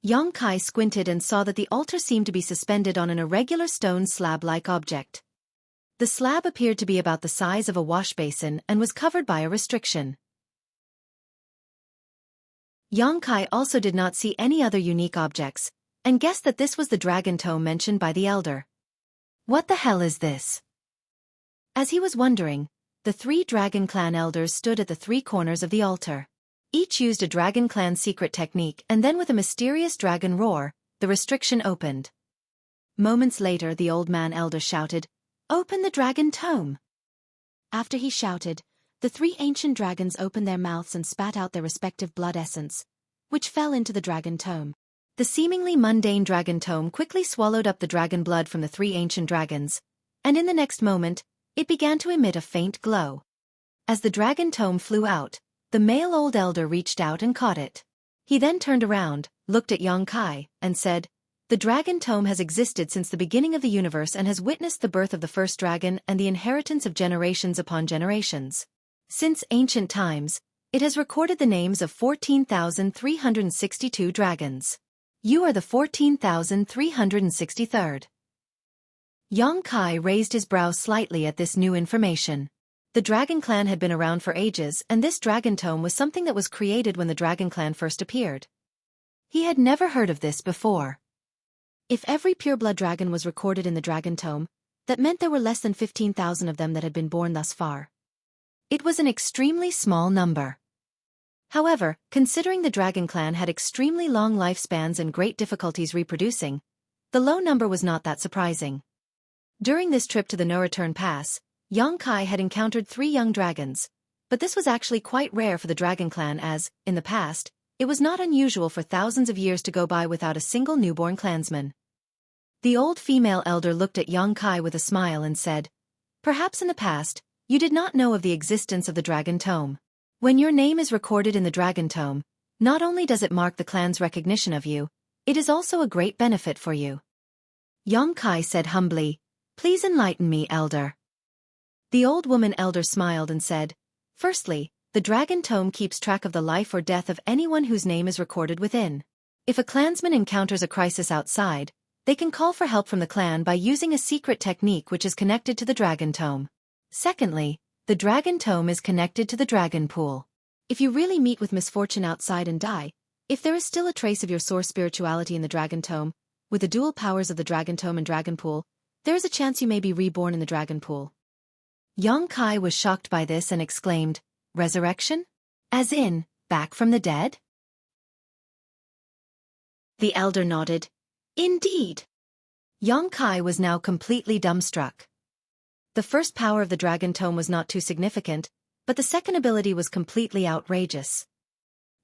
Yang Kai squinted and saw that the altar seemed to be suspended on an irregular stone slab-like object. The slab appeared to be about the size of a wash basin and was covered by a restriction. Yang Kai also did not see any other unique objects, and guessed that this was the dragon tome mentioned by the elder. What the hell is this? As he was wondering, the 3 dragon clan elders stood at the 3 corners of the altar. Each used a dragon clan secret technique and then with a mysterious dragon roar, the restriction opened. Moments later the old man elder shouted, "Open the dragon tome!" After he shouted, the 3 ancient dragons opened their mouths and spat out their respective blood essence, which fell into the dragon tome. The seemingly mundane dragon tome quickly swallowed up the dragon blood from the 3 ancient dragons, and in the next moment, it began to emit a faint glow. As the dragon tome flew out, the male old elder reached out and caught it. He then turned around, looked at Yang Kai, and said, "The dragon tome has existed since the beginning of the universe and has witnessed the birth of the first dragon and the inheritance of generations upon generations. Since ancient times, it has recorded the names of 14,362 dragons. You are the 14,363rd. Yang Kai raised his brow slightly at this new information. The Dragon Clan had been around for ages, and this Dragon Tome was something that was created when the Dragon Clan first appeared. He had never heard of this before. If every pureblood dragon was recorded in the Dragon Tome, that meant there were less than 15,000 of them that had been born thus far. It was an extremely small number. However, considering the Dragon Clan had extremely long lifespans and great difficulties reproducing, the low number was not that surprising. During this trip to the no-return pass, Xueqi had encountered 3 young dragons, but this was actually quite rare for the Dragon Clan as, in the past, it was not unusual for thousands of years to go by without a single newborn clansman. The old female elder looked at Xueqi with a smile and said, "Perhaps in the past, you did not know of the existence of the Dragon Tome. When your name is recorded in the Dragon Tome, not only does it mark the clan's recognition of you, it is also a great benefit for you." Xueqi said humbly, "Please enlighten me, elder." The old woman elder smiled and said, "Firstly, the Dragon Tome keeps track of the life or death of anyone whose name is recorded within. If a clansman encounters a crisis outside, they can call for help from the clan by using a secret technique which is connected to the Dragon Tome. Secondly, the Dragon Tome is connected to the Dragon Pool. If you really meet with misfortune outside and die, if there is still a trace of your source spirituality in the Dragon Tome, with the dual powers of the Dragon Tome and Dragon Pool, there is a chance you may be reborn in the Dragon Pool." Xueqi was shocked by this and exclaimed, "Resurrection? As in, back from the dead?" The elder nodded. "Indeed." Xueqi was now completely dumbstruck. The first power of the Dragon Tome was not too significant, but the second ability was completely outrageous.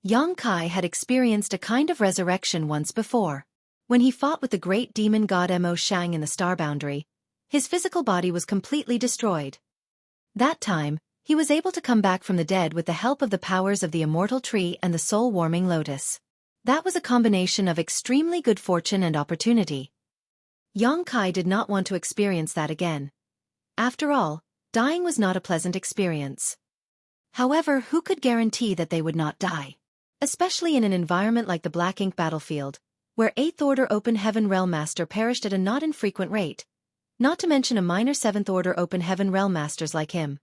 Xueqi had experienced a kind of resurrection once before. When he fought with the great demon god Mo Shang in the Star Boundary, his physical body was completely destroyed. That time, he was able to come back from the dead with the help of the powers of the Immortal Tree and the Soul-Warming Lotus. That was a combination of extremely good fortune and opportunity. Xueqi did not want to experience that again. After all, dying was not a pleasant experience. However, who could guarantee that they would not die? Especially in an environment like the Black Ink battlefield, where 8th Order Open Heaven Realm Master perished at a not infrequent rate, not to mention a minor 7th Order Open Heaven Realm Masters like him.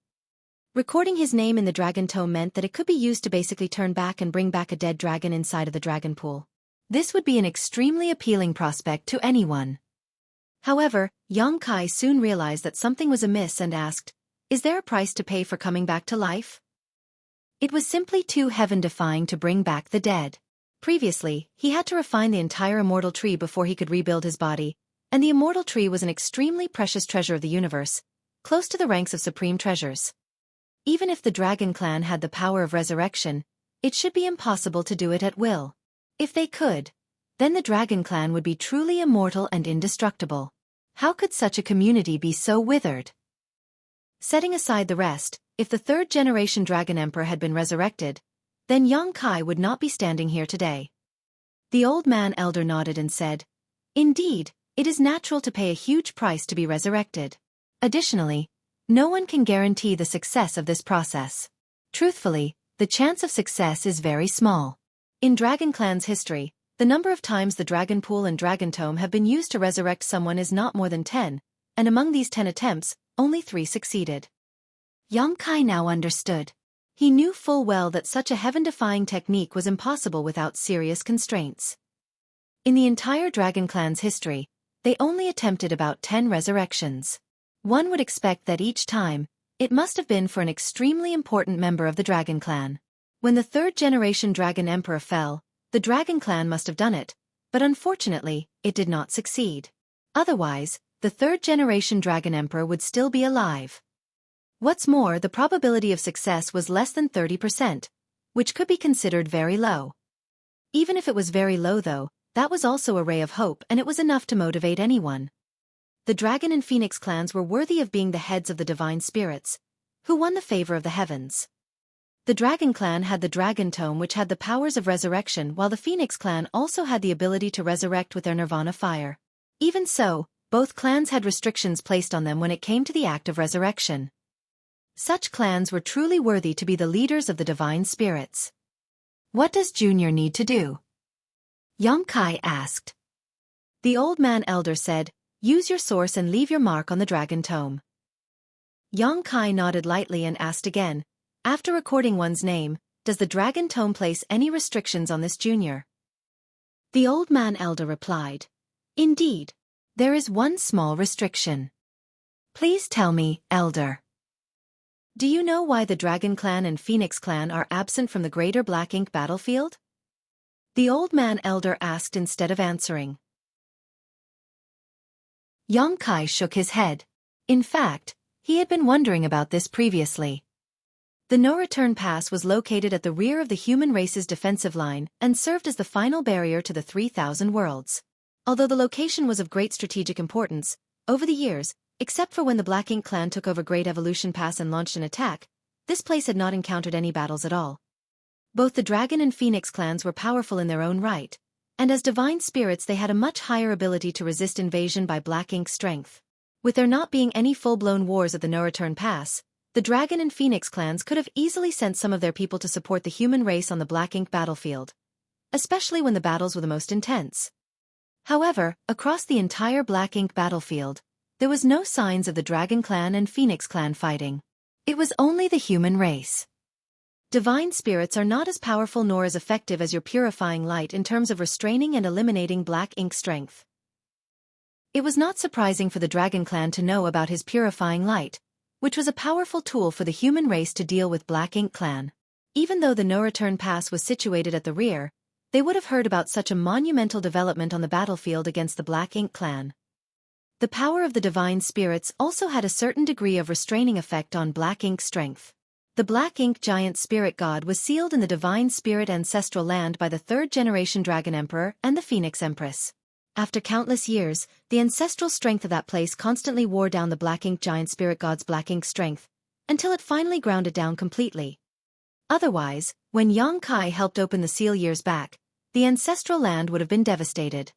Recording his name in the Dragon Tome meant that it could be used to basically turn back and bring back a dead dragon inside of the Dragon Pool. This would be an extremely appealing prospect to anyone. However, Xueqi soon realized that something was amiss and asked, "Is there a price to pay for coming back to life?" It was simply too heaven-defying to bring back the dead. Previously, he had to refine the entire Immortal Tree before he could rebuild his body, and the Immortal Tree was an extremely precious treasure of the universe, close to the ranks of supreme treasures. Even if the Dragon Clan had the power of resurrection, it should be impossible to do it at will. If they could, then the Dragon Clan would be truly immortal and indestructible. How could such a community be so withered? Setting aside the rest, if the 3rd-generation Dragon Emperor had been resurrected, then Xueqi would not be standing here today. The old man elder nodded and said, "Indeed, it is natural to pay a huge price to be resurrected. Additionally, no one can guarantee the success of this process. Truthfully, the chance of success is very small. In Dragon Clan's history, the number of times the Dragon Pool and Dragon Tome have been used to resurrect someone is not more than 10, and among these 10 attempts, only 3 succeeded." Xueqi now understood. He knew full well that such a heaven-defying technique was impossible without serious constraints. In the entire Dragon Clan's history, they only attempted about 10 resurrections. One would expect that each time, it must have been for an extremely important member of the Dragon Clan. When the 3rd-generation Dragon Emperor fell, the Dragon Clan must have done it, but unfortunately, it did not succeed. Otherwise, the 3rd-generation Dragon Emperor would still be alive. What's more, the probability of success was less than 30%, which could be considered very low. Even if it was very low though, that was also a ray of hope and it was enough to motivate anyone. The Dragon and Phoenix clans were worthy of being the heads of the divine spirits, who won the favor of the heavens. The Dragon Clan had the Dragon Tome which had the powers of resurrection while the Phoenix Clan also had the ability to resurrect with their Nirvana fire. Even so, both clans had restrictions placed on them when it came to the act of resurrection. Such clans were truly worthy to be the leaders of the divine spirits. "What does Junior need to do?" Xueqi asked. The old man elder said, "Use your source and leave your mark on the Dragon Tome." Yang Kai nodded lightly and asked again, after recording one's name, does the dragon tome place any restrictions on this junior? The old man elder replied, indeed. There is one small restriction. Please tell me, elder. Do you know why the Dragon Clan and Phoenix Clan are absent from the greater Black Ink battlefield? The old man elder asked instead of answering. Yang Kai shook his head. In fact, he had been wondering about this previously. The no-return pass was located at the rear of the human race's defensive line and served as the final barrier to the 3,000 worlds. Although the location was of great strategic importance, over the years, except for when the Black Ink clan took over Great Evolution Pass and launched an attack, this place had not encountered any battles at all. Both the Dragon and Phoenix clans were powerful in their own right, and as divine spirits they had a much higher ability to resist invasion by Black Ink's strength. With there not being any full-blown wars at the No-Return Pass, the Dragon and Phoenix clans could have easily sent some of their people to support the human race on the Black Ink battlefield, especially when the battles were the most intense. However, across the entire Black Ink battlefield, there was no signs of the Dragon Clan and Phoenix Clan fighting. It was only the human race. Divine spirits are not as powerful nor as effective as your purifying light in terms of restraining and eliminating Black Ink strength. It was not surprising for the Dragon Clan to know about his purifying light, which was a powerful tool for the human race to deal with Black Ink Clan. Even though the no-return pass was situated at the rear, they would have heard about such a monumental development on the battlefield against the Black Ink clan. The power of the divine spirits also had a certain degree of restraining effect on Black Ink's strength. The Black Ink giant spirit god was sealed in the divine spirit ancestral land by the third-generation Dragon Emperor and the Phoenix Empress. After countless years, the ancestral strength of that place constantly wore down the Black Ink giant spirit god's Black Ink strength, until it finally ground it down completely. Otherwise, when Yang Kai helped open the seal years back, the ancestral land would have been devastated.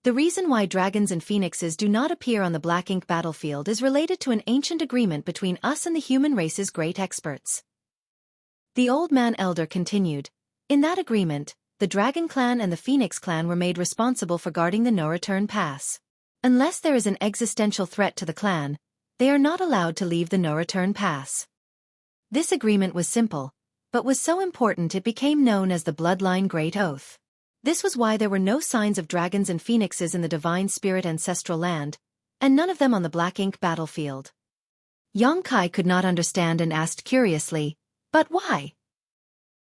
The reason why dragons and phoenixes do not appear on the Black Ink battlefield is related to an ancient agreement between us and the human race's great experts. The old man elder continued, in that agreement, the Dragon Clan and the Phoenix Clan were made responsible for guarding the no-return pass. Unless there is an existential threat to the clan, they are not allowed to leave the no-return pass. This agreement was simple, but was so important it became known as the Bloodline Great Oath. This was why there were no signs of dragons and phoenixes in the divine spirit ancestral land, and none of them on the Black Ink battlefield. Yang Kai could not understand and asked curiously, but why?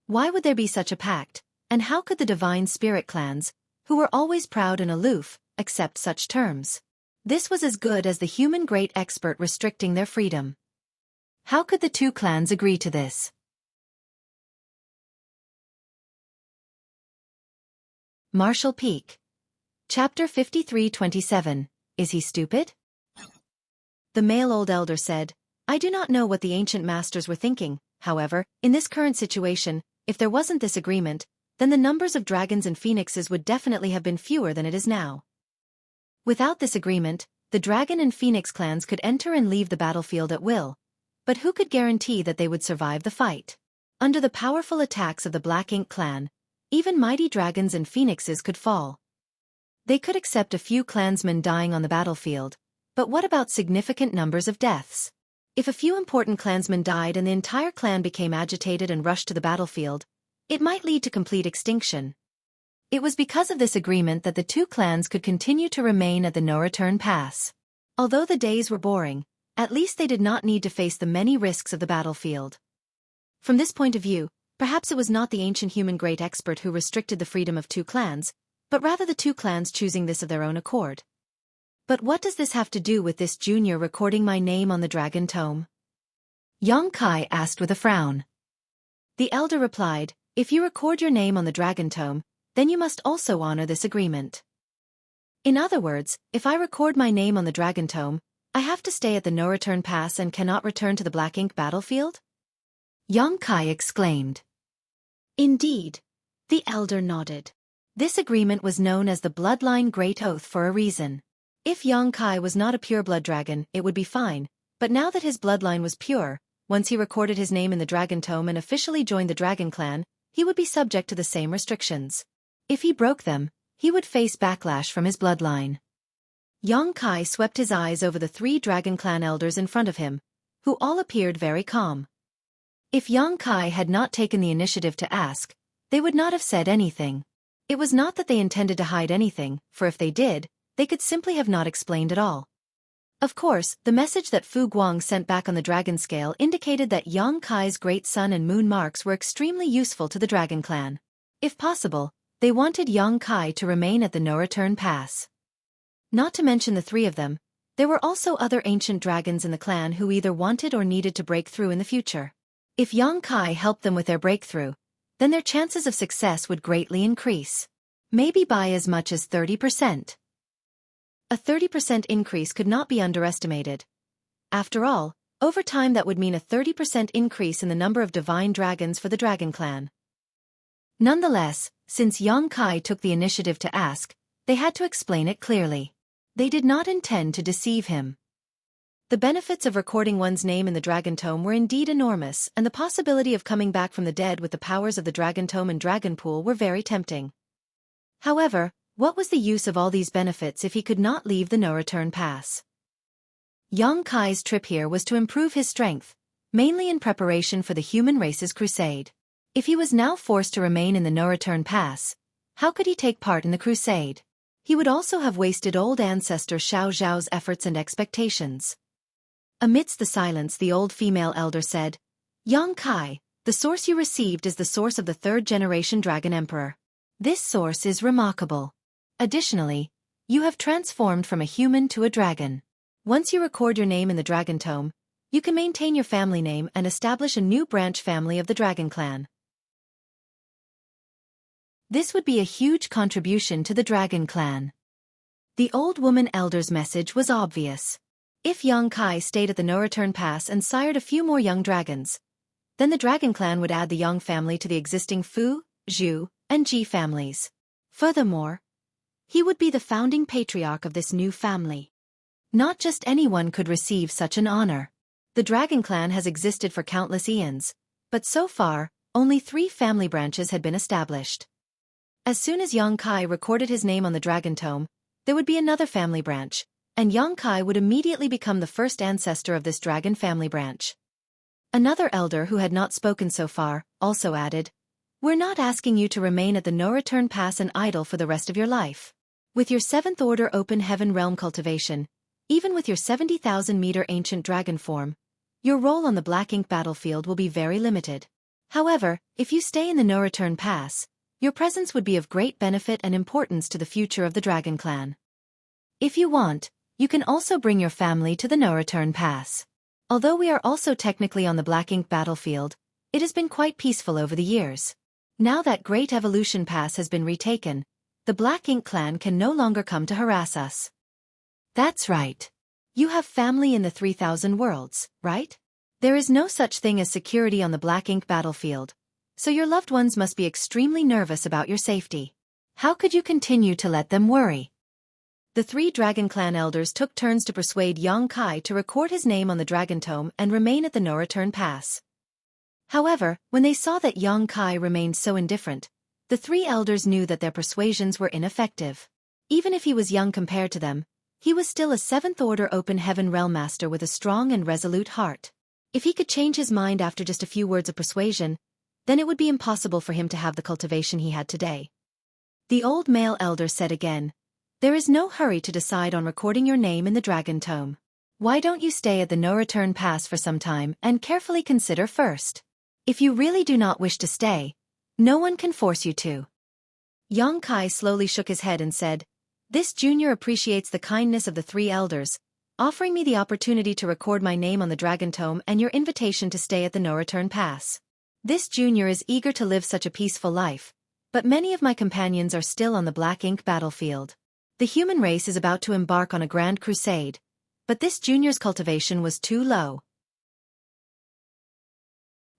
Why would there be such a pact, and how could the divine spirit clans, who were always proud and aloof, accept such terms? This was as good as the human great expert restricting their freedom. How could the two clans agree to this? Marshall Peak. Chapter 53-27, Is He Stupid? The male old elder said, I do not know what the ancient masters were thinking, however, in this current situation, if there wasn't this agreement, then the numbers of dragons and phoenixes would definitely have been fewer than it is now. Without this agreement, the dragon and phoenix clans could enter and leave the battlefield at will, but who could guarantee that they would survive the fight? Under the powerful attacks of the Black Ink clan, even mighty dragons and phoenixes could fall. They could accept a few clansmen dying on the battlefield, but what about significant numbers of deaths? If a few important clansmen died and the entire clan became agitated and rushed to the battlefield, it might lead to complete extinction. It was because of this agreement that the two clans could continue to remain at the no-return pass. Although the days were boring, at least they did not need to face the many risks of the battlefield. From this point of view, perhaps it was not the ancient human great expert who restricted the freedom of two clans, but rather the two clans choosing this of their own accord. But what does this have to do with this junior recording my name on the dragon tome? Yang Kai asked with a frown. The elder replied, if you record your name on the dragon tome, then you must also honor this agreement. In other words, if I record my name on the dragon tome, I have to stay at the no-return pass and cannot return to the Black Ink battlefield? Yang Kai exclaimed. Indeed. The elder nodded. This agreement was known as the Bloodline Great Oath for a reason. If Yang Kai was not a pure-blood dragon, it would be fine, but now that his bloodline was pure, once he recorded his name in the Dragon Tome and officially joined the Dragon Clan, he would be subject to the same restrictions. If he broke them, he would face backlash from his bloodline. Yang Kai swept his eyes over the three Dragon Clan elders in front of him, who all appeared very calm. If Xueqi had not taken the initiative to ask, they would not have said anything. It was not that they intended to hide anything, for if they did, they could simply have not explained at all. Of course, the message that Fu Guang sent back on the dragon scale indicated that Xueqi's great sun and moon marks were extremely useful to the dragon clan. If possible, they wanted Xueqi to remain at the no-return pass. Not to mention the three of them, there were also other ancient dragons in the clan who either wanted or needed to break through in the future. If Xueqi helped them with their breakthrough, then their chances of success would greatly increase. Maybe by as much as 30%. A 30% increase could not be underestimated. After all, over time that would mean a 30% increase in the number of divine dragons for the dragon clan. Nonetheless, since Xueqi took the initiative to ask, they had to explain it clearly. They did not intend to deceive him. The benefits of recording one's name in the Dragon Tome were indeed enormous, and the possibility of coming back from the dead with the powers of the Dragon Tome and Dragon Pool were very tempting. However, what was the use of all these benefits if he could not leave the no-return pass? Xueqi's trip here was to improve his strength, mainly in preparation for the human race's crusade. If he was now forced to remain in the no-return pass, how could he take part in the crusade? He would also have wasted old ancestor Xiao Zhao's efforts and expectations. Amidst the silence, the old female elder said, "Xueqi, the source you received is the source of the third-generation Dragon Emperor. This source is remarkable. Additionally, you have transformed from a human to a dragon. Once you record your name in the Dragon Tome, you can maintain your family name and establish a new branch family of the Dragon Clan. This would be a huge contribution to the Dragon Clan." The old woman elder's message was obvious. If Xueqi stayed at the no-return pass and sired a few more young dragons, then the Dragon Clan would add the Yang family to the existing Fu, Zhu, and Ji families. Furthermore, he would be the founding patriarch of this new family. Not just anyone could receive such an honor. The Dragon Clan has existed for countless eons, but so far, only 3 family branches had been established. As soon as Xueqi recorded his name on the Dragon Tome, there would be another family branch, and Xueqi would immediately become the first ancestor of this dragon family branch. Another elder who had not spoken so far also added, "We're not asking you to remain at the no-return pass and idle for the rest of your life. With your 7th order open heaven realm cultivation, even with your 70,000-meter ancient dragon form, your role on the Black Ink battlefield will be very limited. However, if you stay in the no-return pass, your presence would be of great benefit and importance to the future of the Dragon Clan. If you want, you can also bring your family to the no-return pass. Although we are also technically on the Black Ink battlefield, it has been quite peaceful over the years. Now that Great Evolution Pass has been retaken, the Black Ink clan can no longer come to harass us." "That's right. You have family in the 3,000 worlds, right? There is no such thing as security on the Black Ink battlefield, so your loved ones must be extremely nervous about your safety. How could you continue to let them worry?" The 3 Dragon Clan elders took turns to persuade Xueqi to record his name on the Dragon Tome and remain at the no-return pass. However, when they saw that Xueqi remained so indifferent, the 3 elders knew that their persuasions were ineffective. Even if he was young compared to them, he was still a 7th order open heaven realm master with a strong and resolute heart. If he could change his mind after just a few words of persuasion, then it would be impossible for him to have the cultivation he had today. The old male elder said again, "There is no hurry to decide on recording your name in the Dragon Tome. Why don't you stay at the no-return pass for some time and carefully consider first? If you really do not wish to stay, no one can force you to." Xueqi slowly shook his head and said, "This junior appreciates the kindness of the 3 elders, offering me the opportunity to record my name on the Dragon Tome and your invitation to stay at the no-return pass. This junior is eager to live such a peaceful life, but many of my companions are still on the Black Ink battlefield. The human race is about to embark on a grand crusade, but this junior's cultivation was too low.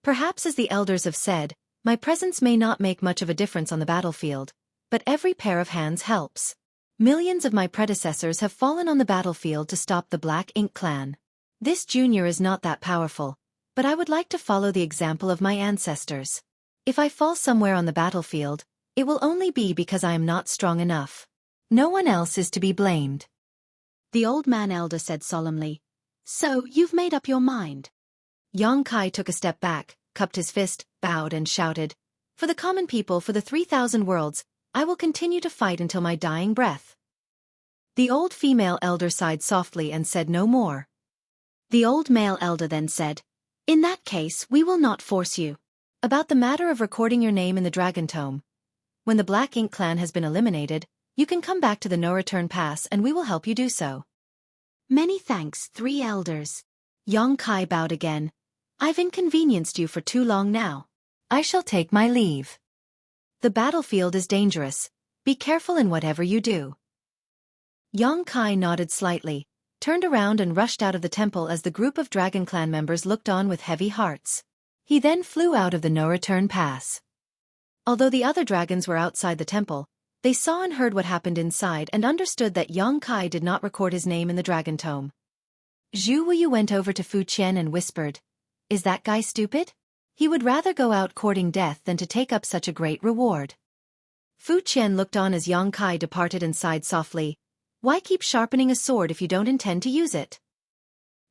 Perhaps as the elders have said, my presence may not make much of a difference on the battlefield, but every pair of hands helps. Millions of my predecessors have fallen on the battlefield to stop the Black Ink clan. This junior is not that powerful, but I would like to follow the example of my ancestors. If I fall somewhere on the battlefield, it will only be because I am not strong enough. No one else is to be blamed." The old man elder said solemnly, "So you've made up your mind. Yang Kai took a step back, cupped his fist, bowed and shouted, "For the common people, for the 3,000 worlds, I will continue to fight until my dying breath." The old female elder sighed softly and said no more. The old male elder then said, "In that case, we will not force you. About the matter of recording your name in the Dragon Tome. When the Black Ink clan has been eliminated, you can come back to the no-return pass and we will help you do so." "Many thanks, three elders." Yang Kai bowed again. "I've inconvenienced you for too long now. I shall take my leave. The battlefield is dangerous. Be careful in whatever you do." Yang Kai nodded slightly, turned around and rushed out of the temple as the group of Dragon Clan members looked on with heavy hearts. He then flew out of the no-return pass. Although the other dragons were outside the temple, they saw and heard what happened inside and understood that Yang Kai did not record his name in the Dragon Tome. Xueqi went over to Fu Qian and whispered, "Is that guy stupid? He would rather go out courting death than to take up such a great reward." Fu Qian looked on as Yang Kai departed and sighed softly, "Why keep sharpening a sword if you don't intend to use it?"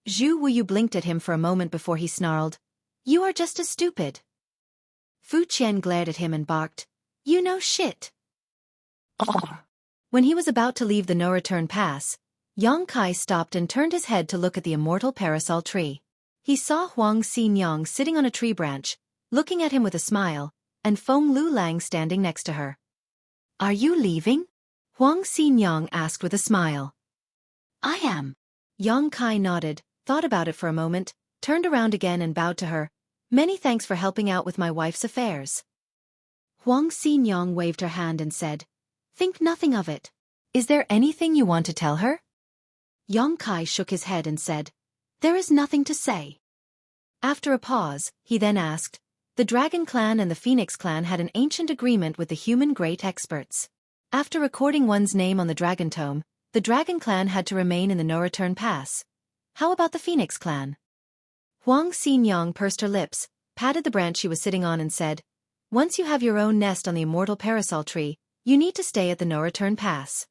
Xueqi blinked at him for a moment before he snarled, "You are just as stupid." Fu Qian glared at him and barked, "You know shit." When he was about to leave the no-return pass, Yang Kai stopped and turned his head to look at the immortal parasol tree. He saw Huang Xinyang sitting on a tree branch, looking at him with a smile, and Feng Lulang standing next to her. "Are you leaving?" Huang Xinyang asked with a smile. "I am." Yang Kai nodded, thought about it for a moment, turned around again and bowed to her. "Many thanks for helping out with my wife's affairs." Huang Xinyang waved her hand and said, "Think nothing of it. Is there anything you want to tell her?" Yang Kai shook his head and said, "There is nothing to say." After a pause, he then asked, "The Dragon Clan and the Phoenix Clan had an ancient agreement with the human great experts. After recording one's name on the Dragon Tome, the Dragon Clan had to remain in the no-return pass. How about the Phoenix Clan?" Huang Xinyang pursed her lips, patted the branch she was sitting on and said, "Once you have your own nest on the immortal parasol tree, you need to stay at the no-return pass."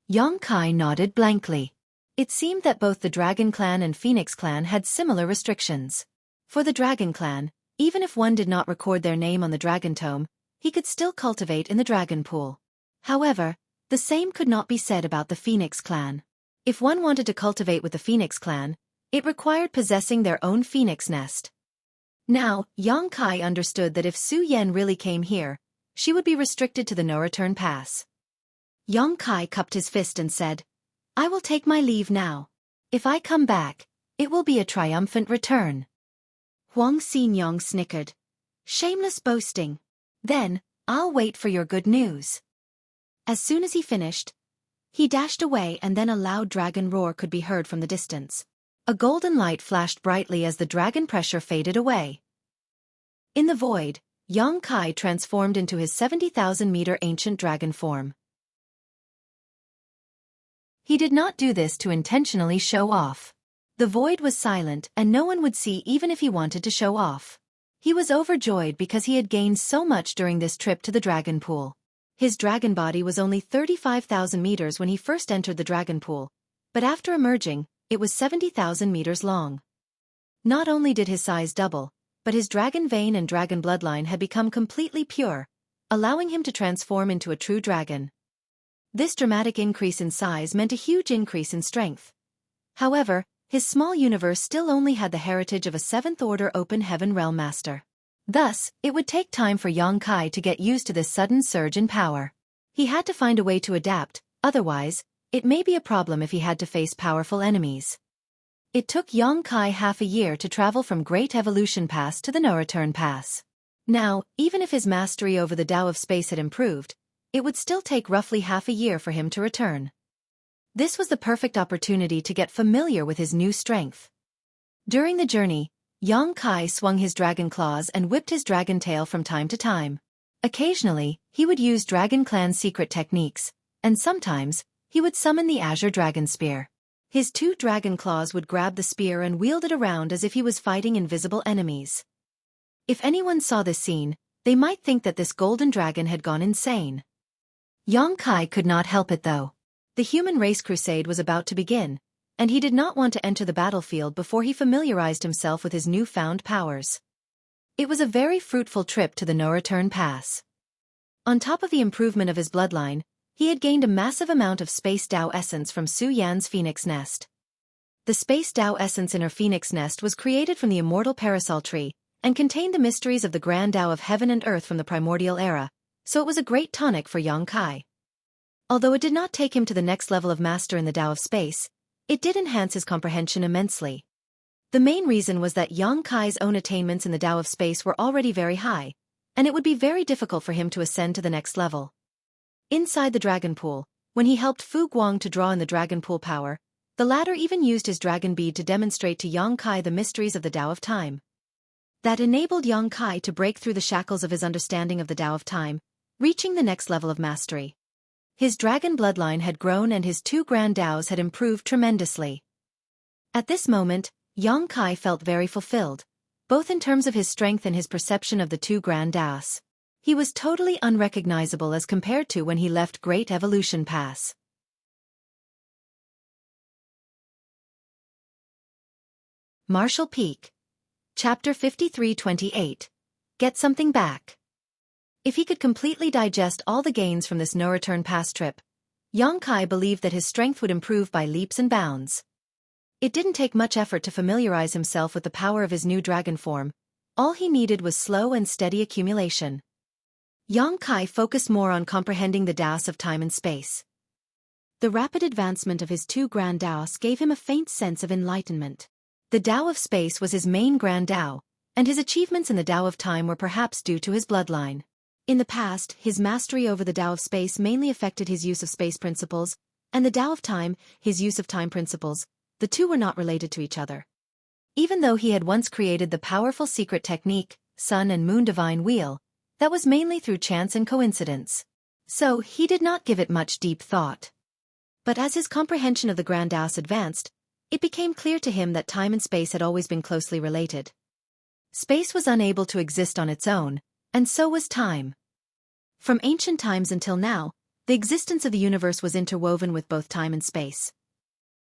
Yang Kai nodded blankly. It seemed that both the Dragon Clan and Phoenix Clan had similar restrictions. For the Dragon Clan, even if one did not record their name on the Dragon Tome, he could still cultivate in the Dragon Pool. However, the same could not be said about the Phoenix Clan. If one wanted to cultivate with the Phoenix Clan, it required possessing their own phoenix nest. Now, Yang Kai understood that if Su Yan really came here, she would be restricted to the no-return pass. Yang Kai cupped his fist and said, "I will take my leave now. If I come back, it will be a triumphant return." Huang Xinyang snickered. "Shameless boasting. Then, I'll wait for your good news." As soon as he finished, he dashed away and then a loud dragon roar could be heard from the distance. A golden light flashed brightly as the dragon pressure faded away. In the void, Yang Kai transformed into his 70,000-meter ancient dragon form. He did not do this to intentionally show off. The void was silent and no one would see even if he wanted to show off. He was overjoyed because he had gained so much during this trip to the dragon pool. His dragon body was only 35,000 meters when he first entered the dragon pool, but after emerging, it was 70,000 meters long. Not only did his size double, but his dragon vein and dragon bloodline had become completely pure, allowing him to transform into a true dragon. This dramatic increase in size meant a huge increase in strength. However, his small universe still only had the heritage of a 7th-order open heaven realm master. Thus, it would take time for Yang Kai to get used to this sudden surge in power. He had to find a way to adapt, otherwise, it may be a problem if he had to face powerful enemies. It took Yang Kai half a year to travel from Great Evolution Pass to the No-Return Pass. Now, even if his mastery over the Tao of Space had improved, it would still take roughly half a year for him to return. This was the perfect opportunity to get familiar with his new strength. During the journey, Yang Kai swung his dragon claws and whipped his dragon tail from time to time. Occasionally, he would use Dragon Clan's secret techniques, and sometimes, he would summon the Azure Dragon Spear. His 2 dragon claws would grab the spear and wield it around as if he was fighting invisible enemies. If anyone saw this scene, they might think that this golden dragon had gone insane. Yang Kai could not help it though. The human race crusade was about to begin, and he did not want to enter the battlefield before he familiarized himself with his newfound powers. It was a very fruitful trip to the no-return pass. On top of the improvement of his bloodline, he had gained a massive amount of Space Dao essence from Su Yan's phoenix nest. The Space Dao essence in her phoenix nest was created from the immortal parasol tree, and contained the mysteries of the grand Dao of heaven and earth from the primordial era, so it was a great tonic for Yang Kai. Although it did not take him to the next level of master in the Dao of space, it did enhance his comprehension immensely. The main reason was that Yang Kai's own attainments in the Dao of space were already very high, and it would be very difficult for him to ascend to the next level. Inside the dragon pool, when he helped Fu Guang to draw in the dragon pool power, the latter even used his dragon bead to demonstrate to Yang Kai the mysteries of the Dao of time. That enabled Yang Kai to break through the shackles of his understanding of the Dao of time, reaching the next level of mastery. His dragon bloodline had grown and his 2 grand Daos had improved tremendously. At this moment, Yang Kai felt very fulfilled, both in terms of his strength and his perception of the 2 grand Daos. He was totally unrecognizable as compared to when he left Great Evolution Pass. Martial Peak. Chapter 53-28. Get something back. If he could completely digest all the gains from this no-return pass trip, Yang Kai believed that his strength would improve by leaps and bounds. It didn't take much effort to familiarize himself with the power of his new dragon form. All he needed was slow and steady accumulation. Yang Kai focused more on comprehending the Daos of time and space. The rapid advancement of his 2 grand Daos gave him a faint sense of enlightenment. The Dao of space was his main grand Dao, and his achievements in the Dao of time were perhaps due to his bloodline. In the past, his mastery over the Dao of space mainly affected his use of space principles, and the Dao of time, his use of time principles. The two were not related to each other. Even though he had once created the powerful secret technique, Sun and Moon Divine Wheel, that was mainly through chance and coincidence. So he did not give it much deep thought. But as his comprehension of the Grand Daos advanced, it became clear to him that time and space had always been closely related. Space was unable to exist on its own, and so was time. From ancient times until now, the existence of the universe was interwoven with both time and space.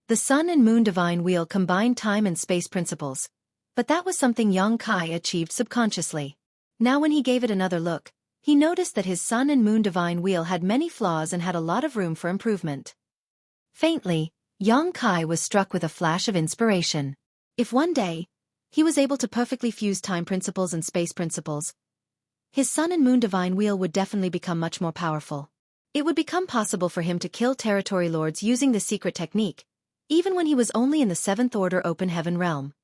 The Sun and Moon Divine Wheel combined time and space principles, but that was something Yang Kai achieved subconsciously. Now when he gave it another look, he noticed that his Sun and Moon Divine Wheel had many flaws and had a lot of room for improvement. Faintly, Yang Kai was struck with a flash of inspiration. If one day, he was able to perfectly fuse time principles and space principles, his Sun and Moon Divine Wheel would definitely become much more powerful. It would become possible for him to kill territory lords using the secret technique, even when he was only in the 7th Order Open Heaven realm.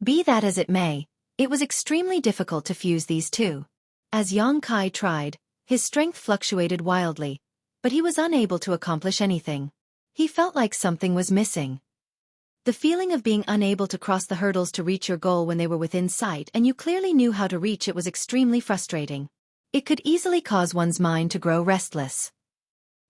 Be that as it may, it was extremely difficult to fuse these two. As Yang Kai tried, his strength fluctuated wildly, but he was unable to accomplish anything. He felt like something was missing. The feeling of being unable to cross the hurdles to reach your goal when they were within sight and you clearly knew how to reach it was extremely frustrating. It could easily cause one's mind to grow restless.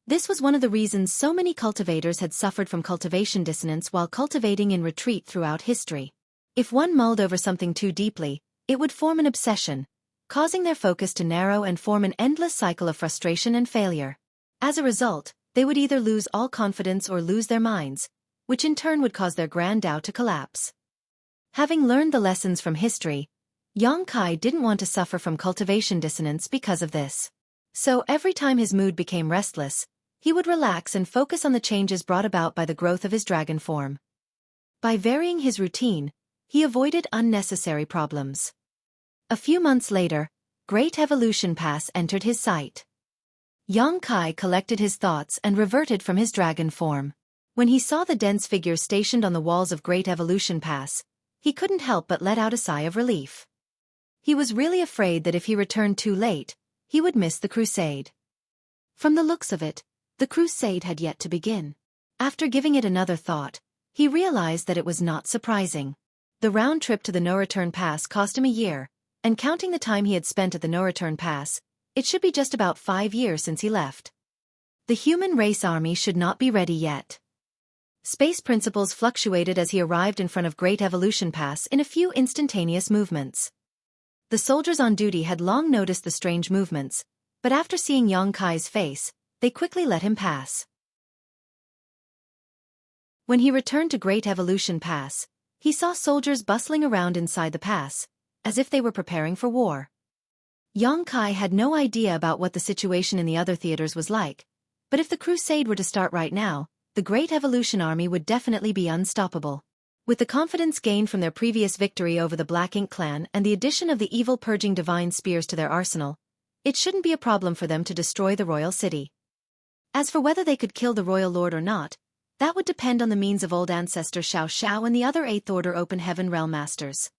This was one of the reasons so many cultivators had suffered from cultivation dissonance while cultivating in retreat throughout history. If one mulled over something too deeply, it would form an obsession, causing their focus to narrow and form an endless cycle of frustration and failure. As a result, they would either lose all confidence or lose their minds, which in turn would cause their grand Dao to collapse. Having learned the lessons from history, Yang Kai didn't want to suffer from cultivation dissonance because of this. So every time his mood became restless, he would relax and focus on the changes brought about by the growth of his dragon form. By varying his routine, he avoided unnecessary problems. A few months later, Great Evolution Pass entered his sight. Yang Kai collected his thoughts and reverted from his dragon form. When he saw the dense figure stationed on the walls of Great Evolution Pass, he couldn't help but let out a sigh of relief. He was really afraid that if he returned too late, he would miss the crusade. From the looks of it, the crusade had yet to begin. After giving it another thought, he realized that it was not surprising. The round trip to the no-return pass cost him a year, and counting the time he had spent at the no-return pass, it should be just about 5 years since he left. The human race army should not be ready yet. Space principles fluctuated as he arrived in front of Great Evolution Pass in a few instantaneous movements. The soldiers on duty had long noticed the strange movements, but after seeing Yang Kai's face, they quickly let him pass. When he returned to Great Evolution Pass, he saw soldiers bustling around inside the pass, as if they were preparing for war. Xueqi had no idea about what the situation in the other theaters was like, but if the crusade were to start right now, the Great Evolution Army would definitely be unstoppable. With the confidence gained from their previous victory over the Black Ink clan and the addition of the evil-purging divine spears to their arsenal, it shouldn't be a problem for them to destroy the royal city. As for whether they could kill the royal lord or not, that would depend on the means of old ancestor Xueqi and the other Eighth Order Open Heaven Realm Masters.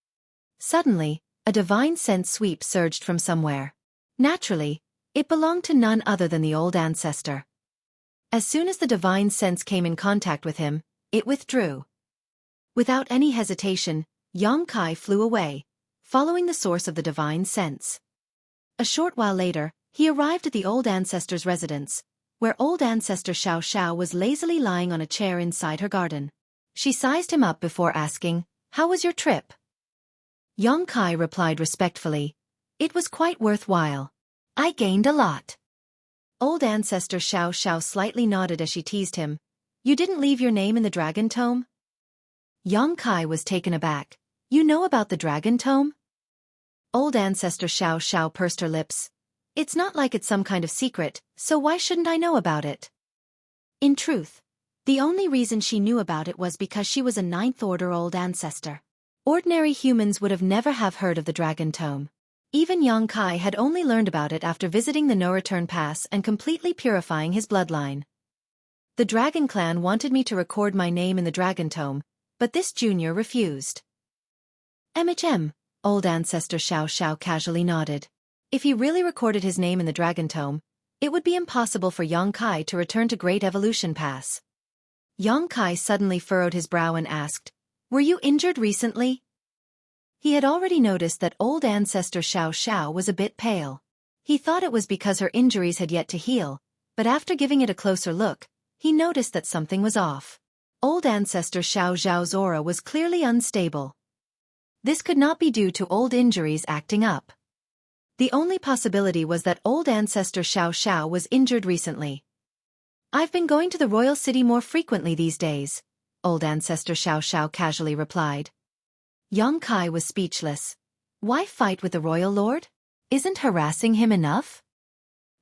Suddenly, a divine sense sweep surged from somewhere. Naturally, it belonged to none other than the old ancestor. As soon as the divine sense came in contact with him, it withdrew. Without any hesitation, Xueqi flew away, following the source of the divine sense. A short while later, he arrived at the old ancestor's residence, where old ancestor Xueqi was lazily lying on a chair inside her garden. She sized him up before asking, "How was your trip?" Xueqi replied respectfully, "It was quite worthwhile. I gained a lot." Old ancestor Xueqi slightly nodded as she teased him. "You didn't leave your name in the dragon tome?" Xueqi was taken aback. "You know about the dragon tome?" Old ancestor Xueqi pursed her lips. "It's not like it's some kind of secret, so why shouldn't I know about it?" In truth, the only reason she knew about it was because she was a Ninth Order old ancestor. Ordinary humans would have never have heard of the dragon tome. Even Xueqi had only learned about it after visiting the No-Return Pass and completely purifying his bloodline. "The Dragon Clan wanted me to record my name in the Dragon Tome, but this junior refused." Old ancestor Xueqi casually nodded. If he really recorded his name in the Dragon Tome, it would be impossible for Xueqi to return to Great Evolution Pass. Xueqi suddenly furrowed his brow and asked, "Were you injured recently?" He had already noticed that old ancestor Xueqi was a bit pale. He thought it was because her injuries had yet to heal, but after giving it a closer look, he noticed that something was off. Old ancestor Xueqi's aura was clearly unstable. This could not be due to old injuries acting up. The only possibility was that old ancestor Xueqi was injured recently. "I've been going to the royal city more frequently these days," old ancestor Xueqi casually replied. Xueqi was speechless. Why fight with the royal lord? Isn't harassing him enough?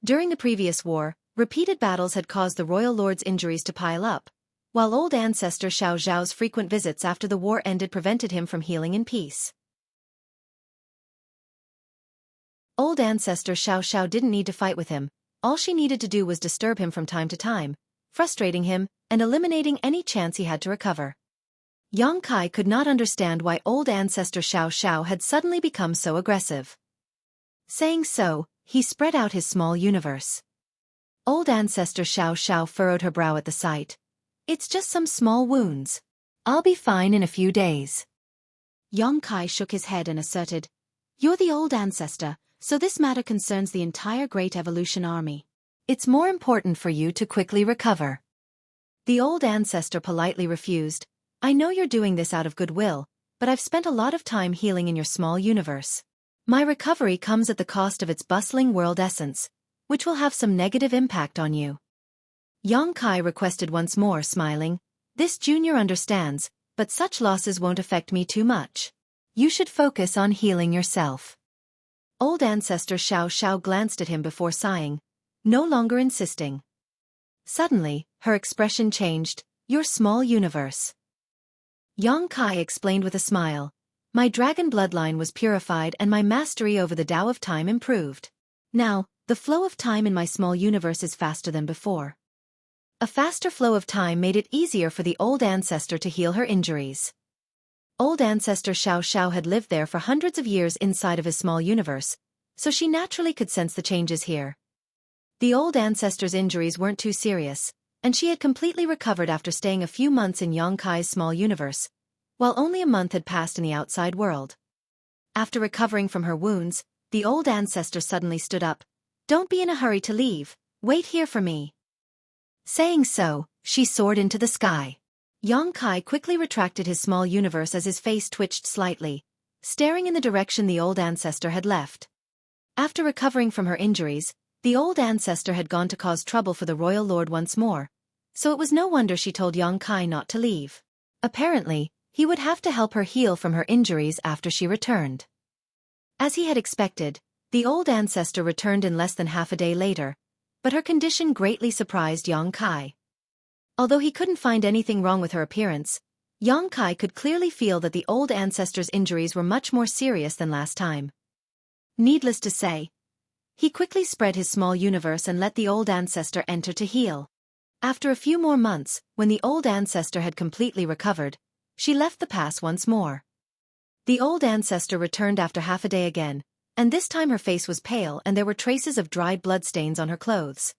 During the previous war, repeated battles had caused the royal lord's injuries to pile up, while old ancestor Xueqi's frequent visits after the war ended prevented him from healing in peace. Old ancestor Xueqi didn't need to fight with him. All she needed to do was disturb him from time to time, frustrating him and eliminating any chance he had to recover. Xueqi could not understand why old ancestor Xueqi had suddenly become so aggressive. Saying so, he spread out his small universe. Old ancestor Xueqi furrowed her brow at the sight. "It's just some small wounds. I'll be fine in a few days." Xueqi shook his head and asserted, "You're the old ancestor, so this matter concerns the entire Great Evolution Army. It's more important for you to quickly recover." The old ancestor politely refused. "I know you're doing this out of goodwill, but I've spent a lot of time healing in your small universe. My recovery comes at the cost of its bustling world essence, which will have some negative impact on you." Xueqi requested once more, smiling, "This junior understands, but such losses won't affect me too much. You should focus on healing yourself." Old ancestor Xueqi glanced at him before sighing, no longer insisting. Suddenly, her expression changed. "Your small universe." Xueqi explained with a smile, "My dragon bloodline was purified and my mastery over the Tao of Time improved. Now, the flow of time in my small universe is faster than before." A faster flow of time made it easier for the old ancestor to heal her injuries. Old ancestor Xueqi had lived there for hundreds of years inside of his small universe, so she naturally could sense the changes here. The old ancestor's injuries weren't too serious, and she had completely recovered after staying a few months in Xueqi's small universe, while only a month had passed in the outside world. After recovering from her wounds, the old ancestor suddenly stood up. "Don't be in a hurry to leave, wait here for me." Saying so, she soared into the sky. Xueqi quickly retracted his small universe as his face twitched slightly, staring in the direction the old ancestor had left. After recovering from her injuries, the old ancestor had gone to cause trouble for the royal lord once more, so it was no wonder she told Xueqi not to leave. Apparently, he would have to help her heal from her injuries after she returned. As he had expected, the old ancestor returned in less than half a day later, but her condition greatly surprised Xueqi. Although he couldn't find anything wrong with her appearance, Xueqi could clearly feel that the old ancestor's injuries were much more serious than last time. Needless to say, he quickly spread his small universe and let the old ancestor enter to heal. After a few more months, when the old ancestor had completely recovered, she left the pass once more. The old ancestor returned after half a day again, and this time her face was pale and there were traces of dried bloodstains on her clothes.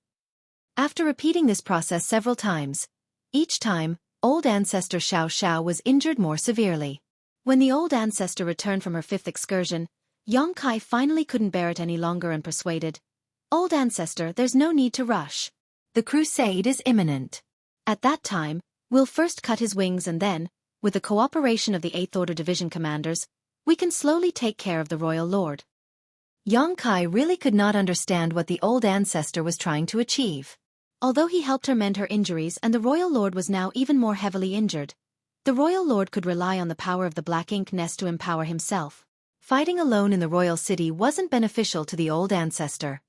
After repeating this process several times, each time, old ancestor Xiao was injured more severely. When the old ancestor returned from her fifth excursion, Xueqi finally couldn't bear it any longer and persuaded, "Old ancestor, there's no need to rush. The crusade is imminent. At that time, we'll first cut his wings and then, with the cooperation of the 8th Order Division commanders, we can slowly take care of the Royal Lord." Xueqi really could not understand what the old ancestor was trying to achieve. Although he helped her mend her injuries and the Royal Lord was now even more heavily injured, the Royal Lord could rely on the power of the Black Ink Nest to empower himself. Fighting alone in the royal city wasn't beneficial to the old ancestor.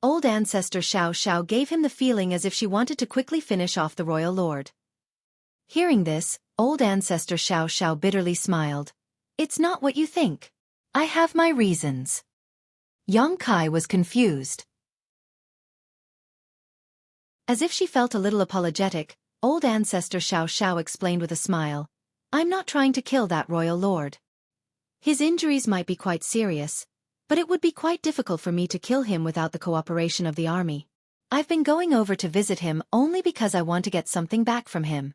Old ancestor Xiao gave him the feeling as if she wanted to quickly finish off the Royal Lord. Hearing this, old ancestor Xiao bitterly smiled. "It's not what you think. I have my reasons." Xueqi was confused. As if she felt a little apologetic, old ancestor Xiao explained with a smile, "I'm not trying to kill that Royal Lord. His injuries might be quite serious, but it would be quite difficult for me to kill him without the cooperation of the army. I've been going over to visit him only because I want to get something back from him."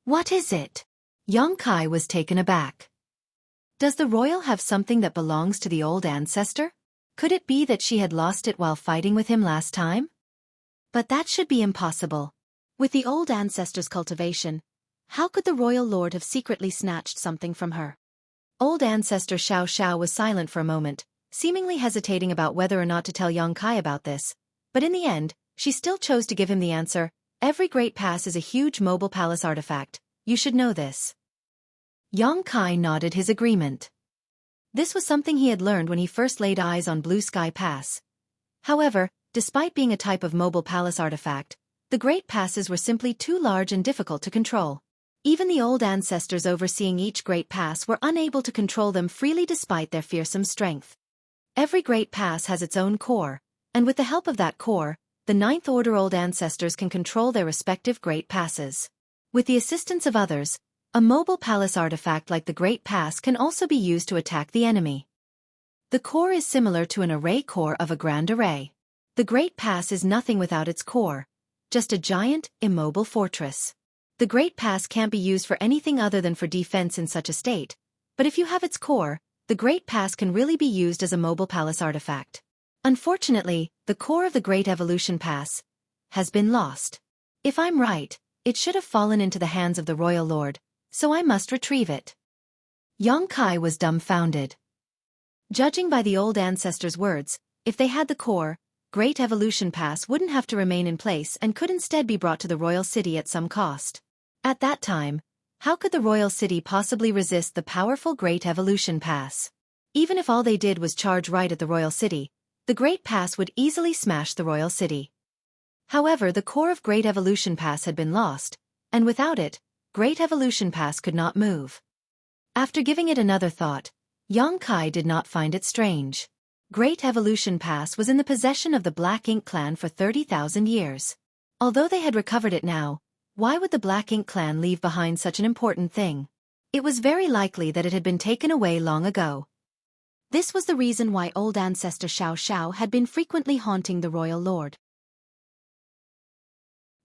"What is it?" Xueqi was taken aback. Does the royal have something that belongs to the old ancestor? Could it be that she had lost it while fighting with him last time? But that should be impossible. With the old ancestor's cultivation, how could the Royal Lord have secretly snatched something from her? Old ancestor Xiao was silent for a moment, seemingly hesitating about whether or not to tell Xueqi about this, but in the end, she still chose to give him the answer, "Every great pass is a huge mobile palace artifact, you should know this." Xueqi nodded his agreement. This was something he had learned when he first laid eyes on Blue Sky Pass. However, despite being a type of mobile palace artifact, the great passes were simply too large and difficult to control. Even the old ancestors overseeing each great pass were unable to control them freely despite their fearsome strength. Every great pass has its own core, and with the help of that core, the 9th Order old ancestors can control their respective great passes. With the assistance of others, a mobile palace artifact like the Great Pass can also be used to attack the enemy. The core is similar to an array core of a grand array. The Great Pass is nothing without its core, just a giant, immobile fortress. The Great Pass can't be used for anything other than for defense in such a state, but if you have its core, the Great Pass can really be used as a mobile palace artifact. Unfortunately, the core of the Great Evolution Pass has been lost. If I'm right, it should have fallen into the hands of the Royal Lord, so I must retrieve it. Xueqi was dumbfounded. Judging by the old ancestors' words, if they had the core, Great Evolution Pass wouldn't have to remain in place and could instead be brought to the royal city at some cost. At that time, how could the royal city possibly resist the powerful Great Evolution Pass? Even if all they did was charge right at the royal city, the Great Pass would easily smash the royal city. However, the core of Great Evolution Pass had been lost, and without it, Great Evolution Pass could not move. After giving it another thought, Xueqi did not find it strange. Great Evolution Pass was in the possession of the Black Ink clan for 30,000 years. Although they had recovered it now, why would the Black Ink clan leave behind such an important thing? It was very likely that it had been taken away long ago. This was the reason why old ancestor Xiao had been frequently haunting the royal lord.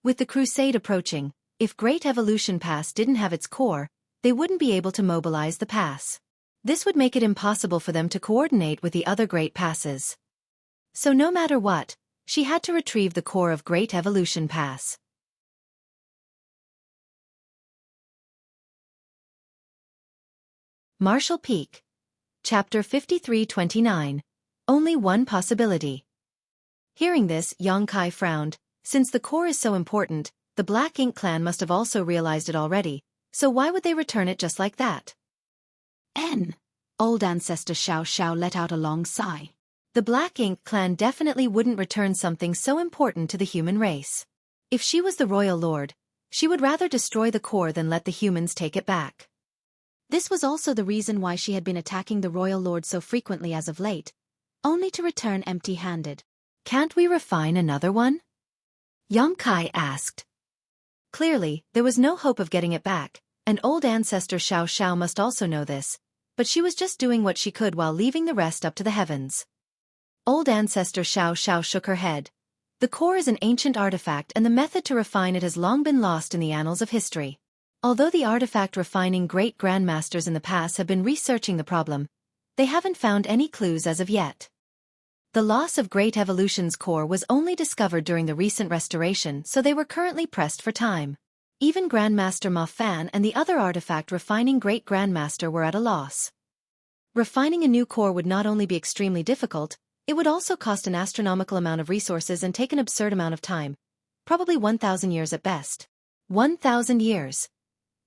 With the crusade approaching, if Great Evolution Pass didn't have its core, they wouldn't be able to mobilize the pass. This would make it impossible for them to coordinate with the other great passes. So no matter what, she had to retrieve the core of Great Evolution Pass. Marshall Peak. Chapter 53-29. Only one possibility. Hearing this, Xueqi frowned. Since the core is so important, the Black Ink clan must have also realized it already, so why would they return it just like that? Old ancestor Xiao let out a long sigh. The Black Ink clan definitely wouldn't return something so important to the human race. If she was the royal lord, she would rather destroy the core than let the humans take it back. This was also the reason why she had been attacking the royal lord so frequently as of late, only to return empty-handed. Can't we refine another one? Xueqi asked. Clearly, there was no hope of getting it back, and old ancestor Xiao must also know this, but she was just doing what she could while leaving the rest up to the heavens. Old ancestor Xiao shook her head. The core is an ancient artifact and the method to refine it has long been lost in the annals of history. Although the artifact refining great grandmasters in the past have been researching the problem, they haven't found any clues as of yet. The loss of Great Evolution's core was only discovered during the recent restoration, so they were currently pressed for time. Even Grandmaster Ma Fan and the other artifact refining Great Grandmaster were at a loss. Refining a new core would not only be extremely difficult, it would also cost an astronomical amount of resources and take an absurd amount of time. Probably 1,000 years at best. 1,000 years.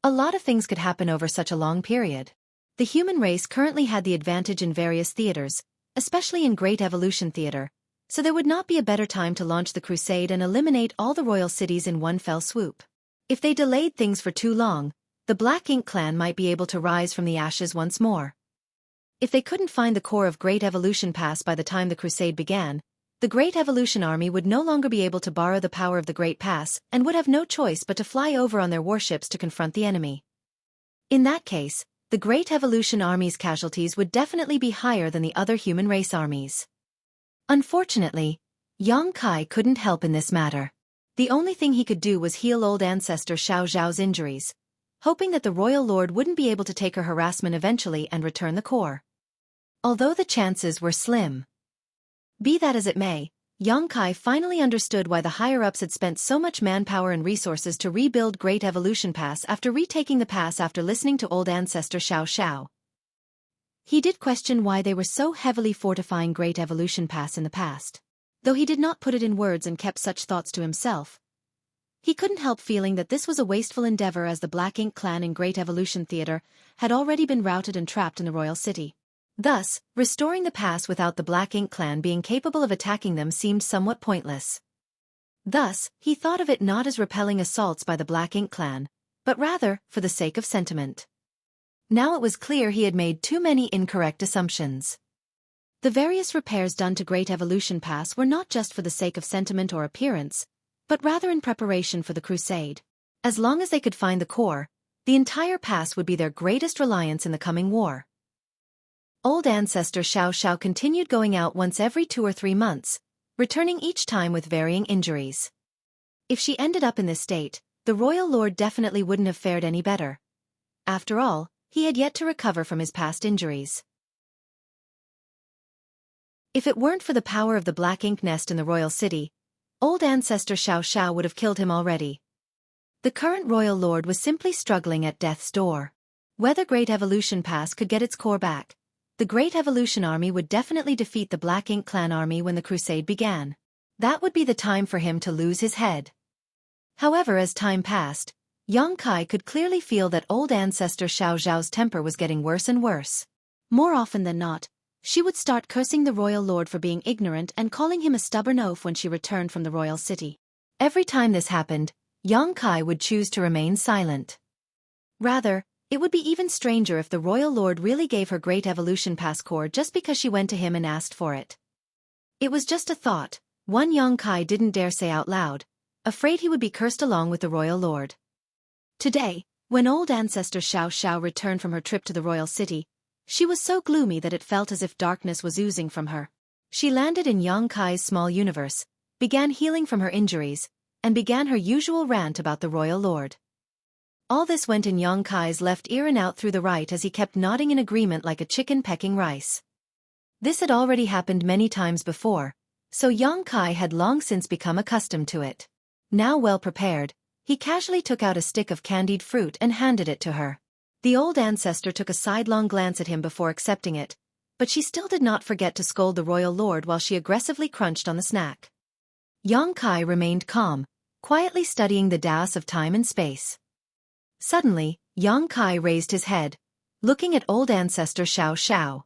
A lot of things could happen over such a long period. The human race currently had the advantage in various theaters, especially in Great Evolution Theater, so there would not be a better time to launch the crusade and eliminate all the royal cities in one fell swoop. If they delayed things for too long, the Black Ink clan might be able to rise from the ashes once more. If they couldn't find the core of Great Evolution Pass by the time the crusade began, the Great Evolution Army would no longer be able to borrow the power of the Great Pass and would have no choice but to fly over on their warships to confront the enemy. In that case, the Great Evolution Army's casualties would definitely be higher than the other human race armies. Unfortunately, Xueqi couldn't help in this matter. The only thing he could do was heal old ancestor Xiao's injuries, hoping that the royal lord wouldn't be able to take her harassment eventually and return the core. Although the chances were slim. Be that as it may, Xueqi finally understood why the higher-ups had spent so much manpower and resources to rebuild Great Evolution Pass after retaking the pass after listening to old ancestor Xiao. He did question why they were so heavily fortifying Great Evolution Pass in the past. Though he did not put it in words and kept such thoughts to himself, he couldn't help feeling that this was a wasteful endeavor as the Black Ink clan in Great Evolution Theater had already been routed and trapped in the royal city. Thus, restoring the pass without the Black Ink clan being capable of attacking them seemed somewhat pointless. Thus, he thought of it not as repelling assaults by the Black Ink clan, but rather for the sake of sentiment. Now it was clear he had made too many incorrect assumptions. The various repairs done to Great Evolution Pass were not just for the sake of sentiment or appearance, but rather in preparation for the crusade. As long as they could find the core, the entire pass would be their greatest reliance in the coming war. Old ancestor Xiao continued going out once every 2 or 3 months, returning each time with varying injuries. If she ended up in this state, the royal lord definitely wouldn't have fared any better. After all, he had yet to recover from his past injuries. If it weren't for the power of the Black Ink nest in the royal city, old ancestor Xiao would have killed him already. The current royal lord was simply struggling at death's door. Whether Great Evolution Pass could get its core back, the Great Evolution Army would definitely defeat the Black Ink clan army when the crusade began. That would be the time for him to lose his head. However, as time passed, Xueqi could clearly feel that old ancestor Xiao's temper was getting worse and worse. More often than not, she would start cursing the royal lord for being ignorant and calling him a stubborn oaf when she returned from the royal city. Every time this happened, Xueqi would choose to remain silent. Rather, it would be even stranger if the royal lord really gave her Great Evolution Pass core just because she went to him and asked for it. It was just a thought, one Xueqi didn't dare say out loud, afraid he would be cursed along with the royal lord. Today, when old ancestor Xiao returned from her trip to the royal city, she was so gloomy that it felt as if darkness was oozing from her. She landed in Xueqi's small universe, began healing from her injuries, and began her usual rant about the royal lord. All this went in Xueqi's left ear and out through the right as he kept nodding in agreement like a chicken pecking rice. This had already happened many times before, so Xueqi had long since become accustomed to it. Now well prepared, he casually took out a stick of candied fruit and handed it to her. The old ancestor took a sidelong glance at him before accepting it, but she still did not forget to scold the royal lord while she aggressively crunched on the snack. Xueqi remained calm, quietly studying the Taoist of time and space. Suddenly, Yang Kai raised his head, looking at old ancestor Xiao Xiao.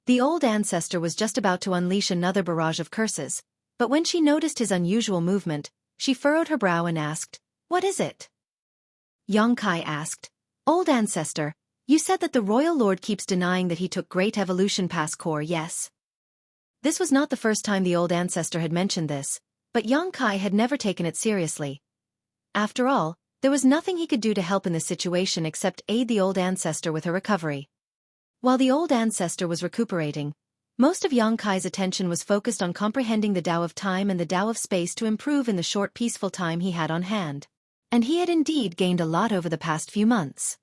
The old ancestor was just about to unleash another barrage of curses, but when she noticed his unusual movement, she furrowed her brow and asked, "What is it?" Yang Kai asked, "Old ancestor, you said that the royal lord keeps denying that he took Great Evolution Pass core, yes?" This was not the first time the old ancestor had mentioned this, but Yang Kai had never taken it seriously. After all, there was nothing he could do to help in this situation except aid the old ancestor with her recovery. While the old ancestor was recuperating, most of Yang Kai's attention was focused on comprehending the Tao of time and the Tao of space to improve in the short peaceful time he had on hand. And he had indeed gained a lot over the past few months.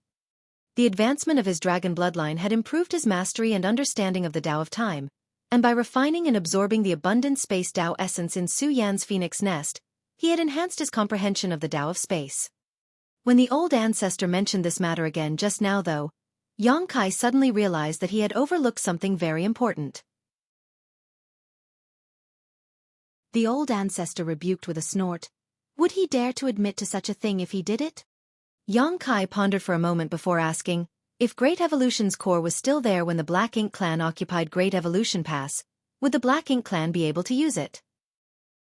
The advancement of his dragon bloodline had improved his mastery and understanding of the Tao of time, and by refining and absorbing the abundant space Tao essence in Su Yan's phoenix nest, he had enhanced his comprehension of the Tao of space. When the old ancestor mentioned this matter again just now though, Yang Kai suddenly realized that he had overlooked something very important. The old ancestor rebuked with a snort. Would he dare to admit to such a thing if he did it? Yang Kai pondered for a moment before asking, if Great Evolution's core was still there when the Black Ink clan occupied Great Evolution Pass, would the Black Ink clan be able to use it?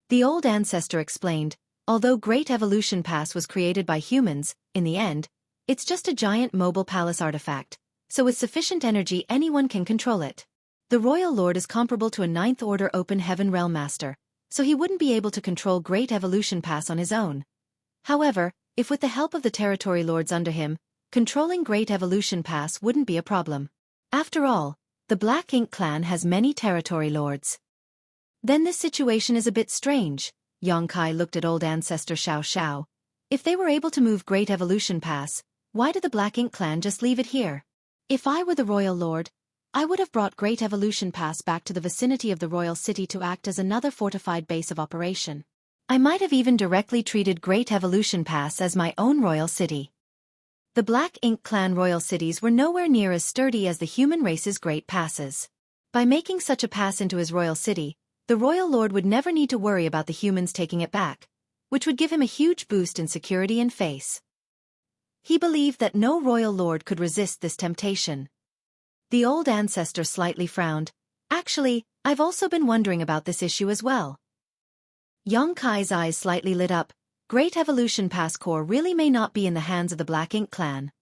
The old ancestor explained, although Great Evolution Pass was created by humans, in the end, it's just a giant mobile palace artifact, so with sufficient energy anyone can control it. The Royal Lord is comparable to a Ninth Order Open Heaven Realm Master, so he wouldn't be able to control Great Evolution Pass on his own. However, if with the help of the territory lords under him, controlling Great Evolution Pass wouldn't be a problem. After all, the Black Ink clan has many territory lords. Then this situation is a bit strange. Yang Kai looked at old ancestor Xiao Xiao. If they were able to move Great Evolution Pass, why did the Black Ink clan just leave it here? If I were the royal lord, I would have brought Great Evolution Pass back to the vicinity of the royal city to act as another fortified base of operation. I might have even directly treated Great Evolution Pass as my own royal city. The Black Ink clan royal cities were nowhere near as sturdy as the human race's great passes. By making such a pass into his royal city, the royal lord would never need to worry about the humans taking it back, which would give him a huge boost in security and face. He believed that no royal lord could resist this temptation. The old ancestor slightly frowned. Actually, I've also been wondering about this issue as well. Yang Kai's eyes slightly lit up. Great Evolution Pass core really may not be in the hands of the Black Ink clan.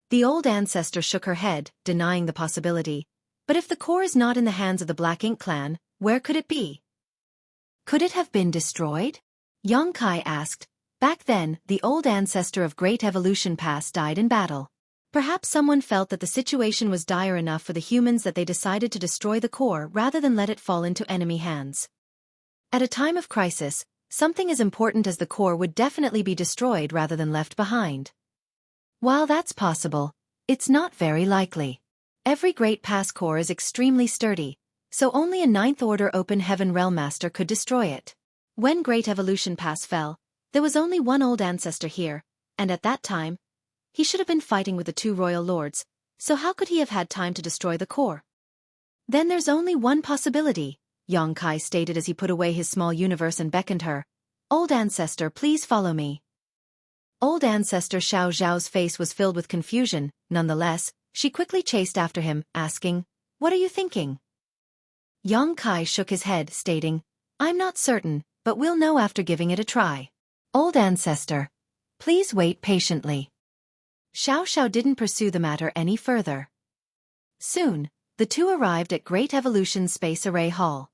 The old ancestor shook her head, denying the possibility. But if the core is not in the hands of the Black Ink clan, where could it be? Could it have been destroyed? Yang Kai asked. Back then, the old ancestor of Great Evolution Pass died in battle. Perhaps someone felt that the situation was dire enough for the humans that they decided to destroy the core rather than let it fall into enemy hands. At a time of crisis, something as important as the core would definitely be destroyed rather than left behind. While that's possible, it's not very likely. Every Great Pass core is extremely sturdy, so only a Ninth Order Open Heaven Realm Master could destroy it. When Great Evolution Pass fell, there was only one old ancestor here, and at that time, he should have been fighting with the two royal lords, so how could he have had time to destroy the core? Then there's only one possibility, Yang Kai stated as he put away his small universe and beckoned her. Old ancestor, please follow me. Old ancestor Xiao Zhao's face was filled with confusion. Nonetheless, she quickly chased after him, asking, "What are you thinking?" Yang Kai shook his head, stating, "I'm not certain, but we'll know after giving it a try. Old ancestor, please wait patiently." Xiao Xiao didn't pursue the matter any further. Soon, the two arrived at Great Evolution Space Array Hall.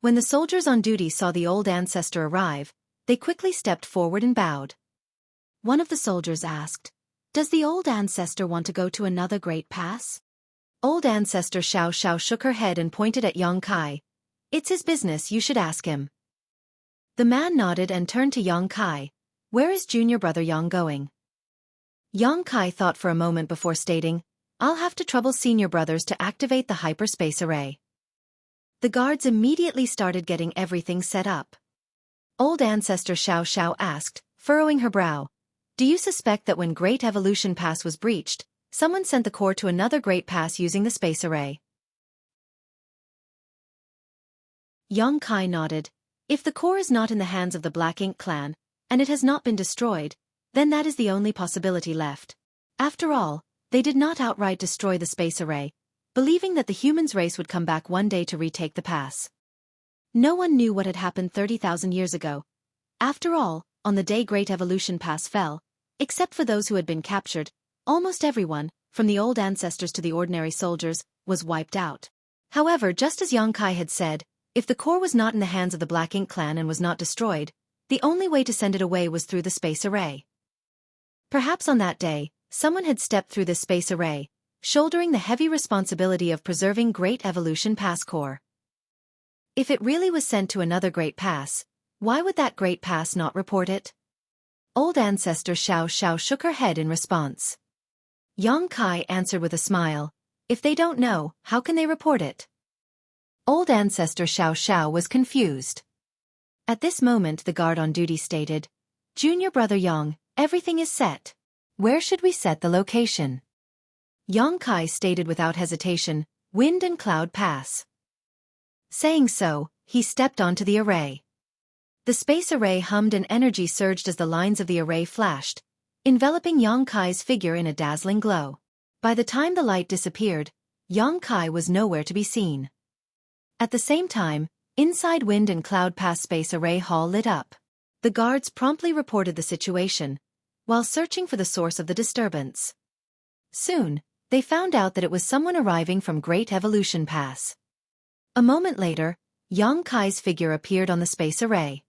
When the soldiers on duty saw the old ancestor arrive, they quickly stepped forward and bowed. One of the soldiers asked, "Does the old ancestor want to go to another Great Pass?" Old ancestor Xiao Xiao shook her head and pointed at Yang Kai. "It's his business, you should ask him." The man nodded and turned to Yang Kai. "Where is junior brother Yang going?" Yang Kai thought for a moment before stating, "I'll have to trouble senior brothers to activate the hyperspace array." The guards immediately started getting everything set up. Old ancestor Xiao Xiao asked, furrowing her brow, "Do you suspect that when Great Evolution Pass was breached, someone sent the core to another Great Pass using the space array?" Yang Kai nodded. If the core is not in the hands of the Black Ink clan, and it has not been destroyed, then that is the only possibility left. After all, they did not outright destroy the space array, believing that the humans' race would come back one day to retake the pass. No one knew what had happened 30,000 years ago. After all, on the day Great Evolution Pass fell, except for those who had been captured, almost everyone, from the old ancestors to the ordinary soldiers, was wiped out. However, just as Yongkai had said, if the core was not in the hands of the Black Ink clan and was not destroyed, the only way to send it away was through the space array. Perhaps on that day, someone had stepped through this space array, shouldering the heavy responsibility of preserving Great Evolution Pass core. If it really was sent to another Great Pass, why would that Great Pass not report it? Old Ancestor Xiao Xiao shook her head in response. Yongkai answered with a smile, if they don't know, how can they report it? Old Ancestor Xiao Xiao was confused. At this moment the guard on duty stated, Junior Brother Yang, everything is set. Where should we set the location? Yongkai stated without hesitation, Wind and Cloud Pass. Saying so, he stepped onto the array. The space array hummed and energy surged as the lines of the array flashed, enveloping Yongkai's figure in a dazzling glow. By the time the light disappeared, Yongkai was nowhere to be seen. At the same time, inside Wind and Cloud Pass Space Array Hall lit up. The guards promptly reported the situation, while searching for the source of the disturbance. Soon, they found out that it was someone arriving from Great Evolution Pass. A moment later, Yongkai's figure appeared on the space array.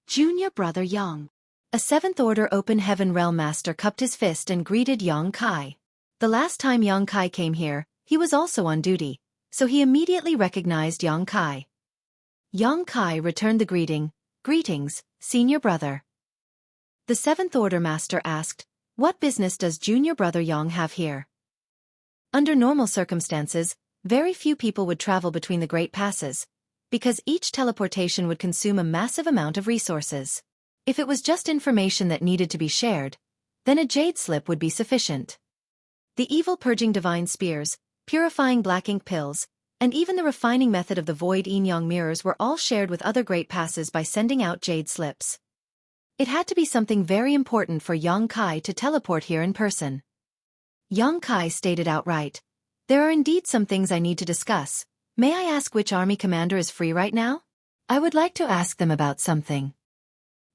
Junior Brother Yang. A 7th Order Open Heaven Realm Master cupped his fist and greeted Yongkai. The last time Yongkai came here, he was also on duty, so he immediately recognized Yongkai. Yongkai returned the greeting, Greetings, Senior Brother. The 7th Order Master asked, What business does Junior Brother Yang have here? Under normal circumstances, very few people would travel between the Great Passes, because each teleportation would consume a massive amount of resources. If it was just information that needed to be shared, then a jade slip would be sufficient. The evil purging divine spears, purifying black ink pills, and even the refining method of the void yin-yang mirrors were all shared with other Great Passes by sending out jade slips. It had to be something very important for Yongkai to teleport here in person. Yongkai stated outright, There are indeed some things I need to discuss. May I ask which army commander is free right now? I would like to ask them about something.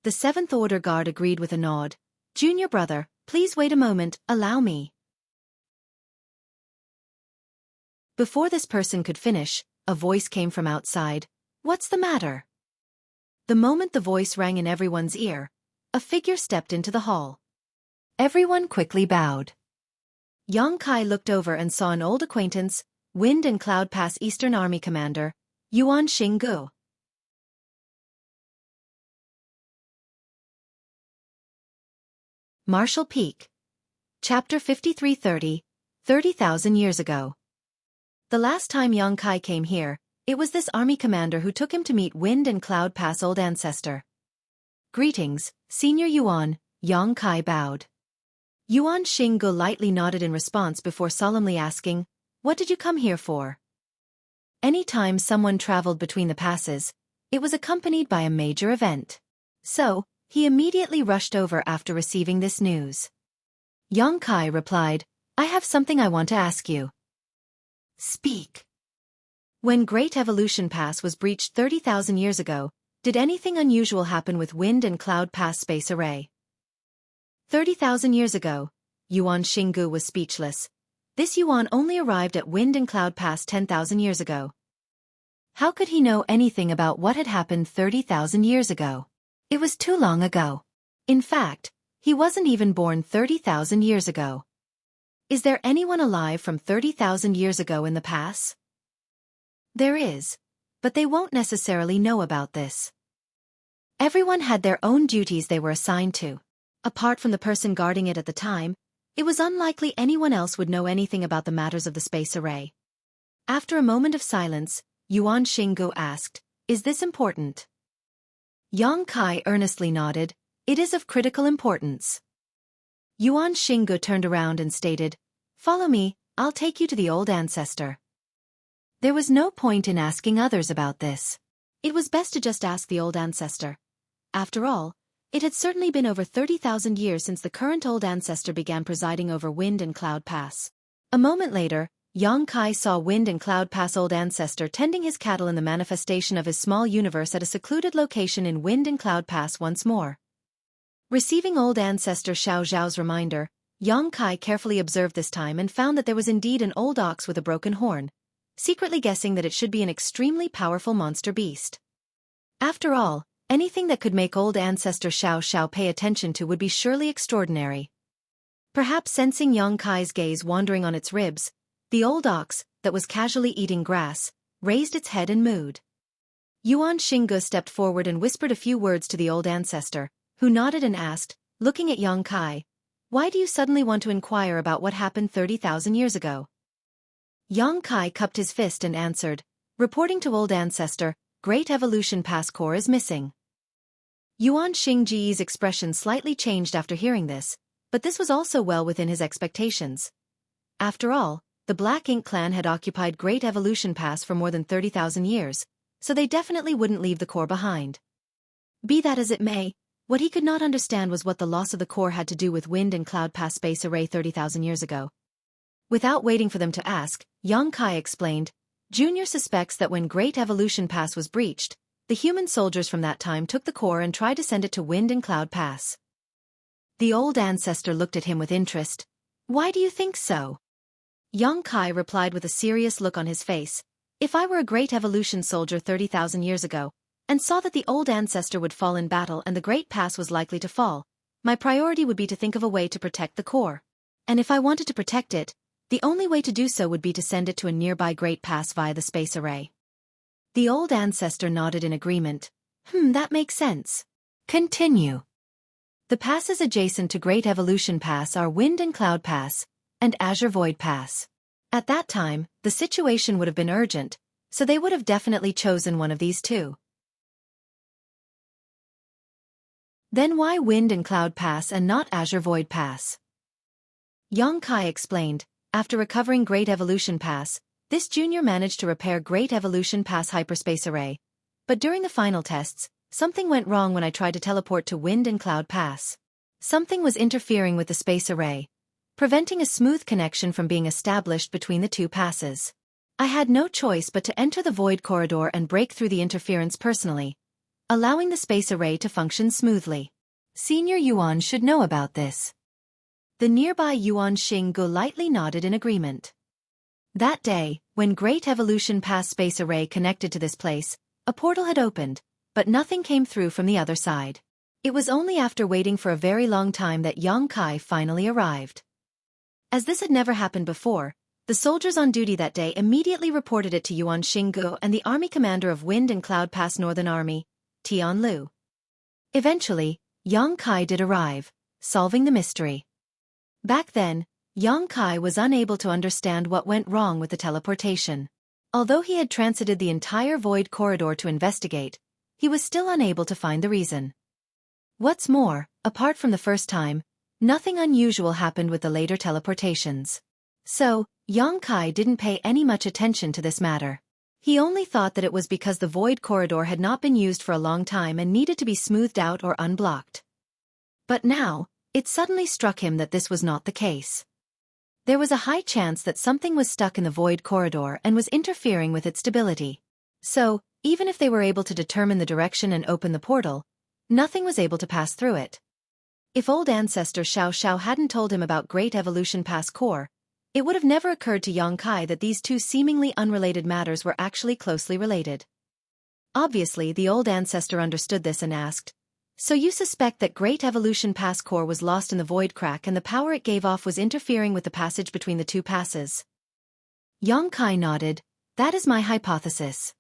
The 7th Order guard agreed with a nod. Junior Brother, please wait a moment, allow me. Before this person could finish, a voice came from outside. What's the matter? The moment the voice rang in everyone's ear, a figure stepped into the hall. Everyone quickly bowed. Yongkai looked over and saw an old acquaintance, Wind and Cloud Pass Eastern Army Commander, Yuan Xinggu. Marshall Peak. Chapter 5330, 30,000 years ago. The last time Yongkai came here, it was this army commander who took him to meet Wind and Cloud Pass Old Ancestor. Greetings, Senior Yuan, Yongkai bowed. Yuan Xinggu lightly nodded in response before solemnly asking, What did you come here for? Any time someone traveled between the passes, it was accompanied by a major event. So, he immediately rushed over after receiving this news. Yongkai replied, I have something I want to ask you. Speak. When Great Evolution Pass was breached 30,000 years ago, did anything unusual happen with Wind and Cloud Pass Space Array? 30,000 years ago, Yuan Xinggu was speechless. This Yuan only arrived at Wind and Cloud Pass 10,000 years ago. How could he know anything about what had happened 30,000 years ago? It was too long ago. In fact, he wasn't even born 30,000 years ago. Is there anyone alive from 30,000 years ago in the pass? There is, but they won't necessarily know about this. Everyone had their own duties they were assigned to. Apart from the person guarding it at the time, it was unlikely anyone else would know anything about the matters of the space array. After a moment of silence, Yuan Xinggu asked, Is this important? Yongkai earnestly nodded, It is of critical importance. Yuan Xinggu turned around and stated, Follow me, I'll take you to the old ancestor. There was no point in asking others about this. It was best to just ask the old ancestor. After all, it had certainly been over 30,000 years since the current old ancestor began presiding over Wind and Cloud Pass. A moment later, Yang Kai saw Wind and Cloud Pass old ancestor tending his cattle in the manifestation of his small universe at a secluded location in Wind and Cloud Pass once more. Receiving old ancestor Xiao Zhao's reminder, Yang Kai carefully observed this time and found that there was indeed an old ox with a broken horn, secretly guessing that it should be an extremely powerful monster beast. After all, anything that could make old ancestor Xiao Xiao pay attention to would be surely extraordinary. Perhaps sensing Yang Kai's gaze wandering on its ribs, the old ox, that was casually eating grass, raised its head and mooed. Yuan Xingge stepped forward and whispered a few words to the old ancestor, who nodded and asked, looking at Yang Kai, "Why do you suddenly want to inquire about what happened 30,000 years ago?" Yang Kai cupped his fist and answered, reporting to old ancestor, "Great Evolution Pass core is missing." Yuan Xingge's expression slightly changed after hearing this, but this was also well within his expectations. After all, the Black Ink clan had occupied Great Evolution Pass for more than 30,000 years, so they definitely wouldn't leave the core behind. Be that as it may, what he could not understand was what the loss of the core had to do with Wind and Cloud Pass space array 30,000 years ago. Without waiting for them to ask, Yang Kai explained, "Junior suspects that when Great Evolution Pass was breached, the human soldiers from that time took the core and tried to send it to Wind and Cloud Pass." The old ancestor looked at him with interest. "Why do you think so?" Yang Kai replied with a serious look on his face, "If I were a Great Evolution soldier 30,000 years ago, and saw that the old ancestor would fall in battle and the Great Pass was likely to fall, my priority would be to think of a way to protect the core. And if I wanted to protect it, the only way to do so would be to send it to a nearby Great Pass via the space array." The old ancestor nodded in agreement. That makes sense. Continue. The passes adjacent to Great Evolution Pass are Wind and Cloud Pass, and Azure Void Pass. At that time, the situation would have been urgent, so they would have definitely chosen one of these two. Then why Wind and Cloud Pass and not Azure Void Pass? Yang Kai explained, after recovering Great Evolution Pass, this junior managed to repair Great Evolution Pass hyperspace array. But during the final tests, something went wrong when I tried to teleport to Wind and Cloud Pass. Something was interfering with the space array, preventing a smooth connection from being established between the two passes. I had no choice but to enter the void corridor and break through the interference personally, allowing the space array to function smoothly. Senior Yuan should know about this. The nearby Yuan Xingge lightly nodded in agreement. That day, when Great Evolution Pass space array connected to this place, a portal had opened, but nothing came through from the other side. It was only after waiting for a very long time that Yang Kai finally arrived. As this had never happened before, the soldiers on duty that day immediately reported it to Yuan Xingge and the army commander of Wind and Cloud Pass Northern Army, Tian Lu. Eventually, Yang Kai did arrive, solving the mystery. Back then, Yang Kai was unable to understand what went wrong with the teleportation. Although he had transited the entire void corridor to investigate, he was still unable to find the reason. What's more, apart from the first time, nothing unusual happened with the later teleportations. So, Yang Kai didn't pay any much attention to this matter. He only thought that it was because the void corridor had not been used for a long time and needed to be smoothed out or unblocked. But now, it suddenly struck him that this was not the case. There was a high chance that something was stuck in the void corridor and was interfering with its stability. So, even if they were able to determine the direction and open the portal, nothing was able to pass through it. If old ancestor Xiao Xiao hadn't told him about Great Evolution Pass core, it would have never occurred to Yang Kai that these two seemingly unrelated matters were actually closely related. Obviously, the old ancestor understood this and asked, "So you suspect that Great Evolution Pass core was lost in the void crack and the power it gave off was interfering with the passage between the two passes?" Yang Kai nodded, "That is my hypothesis."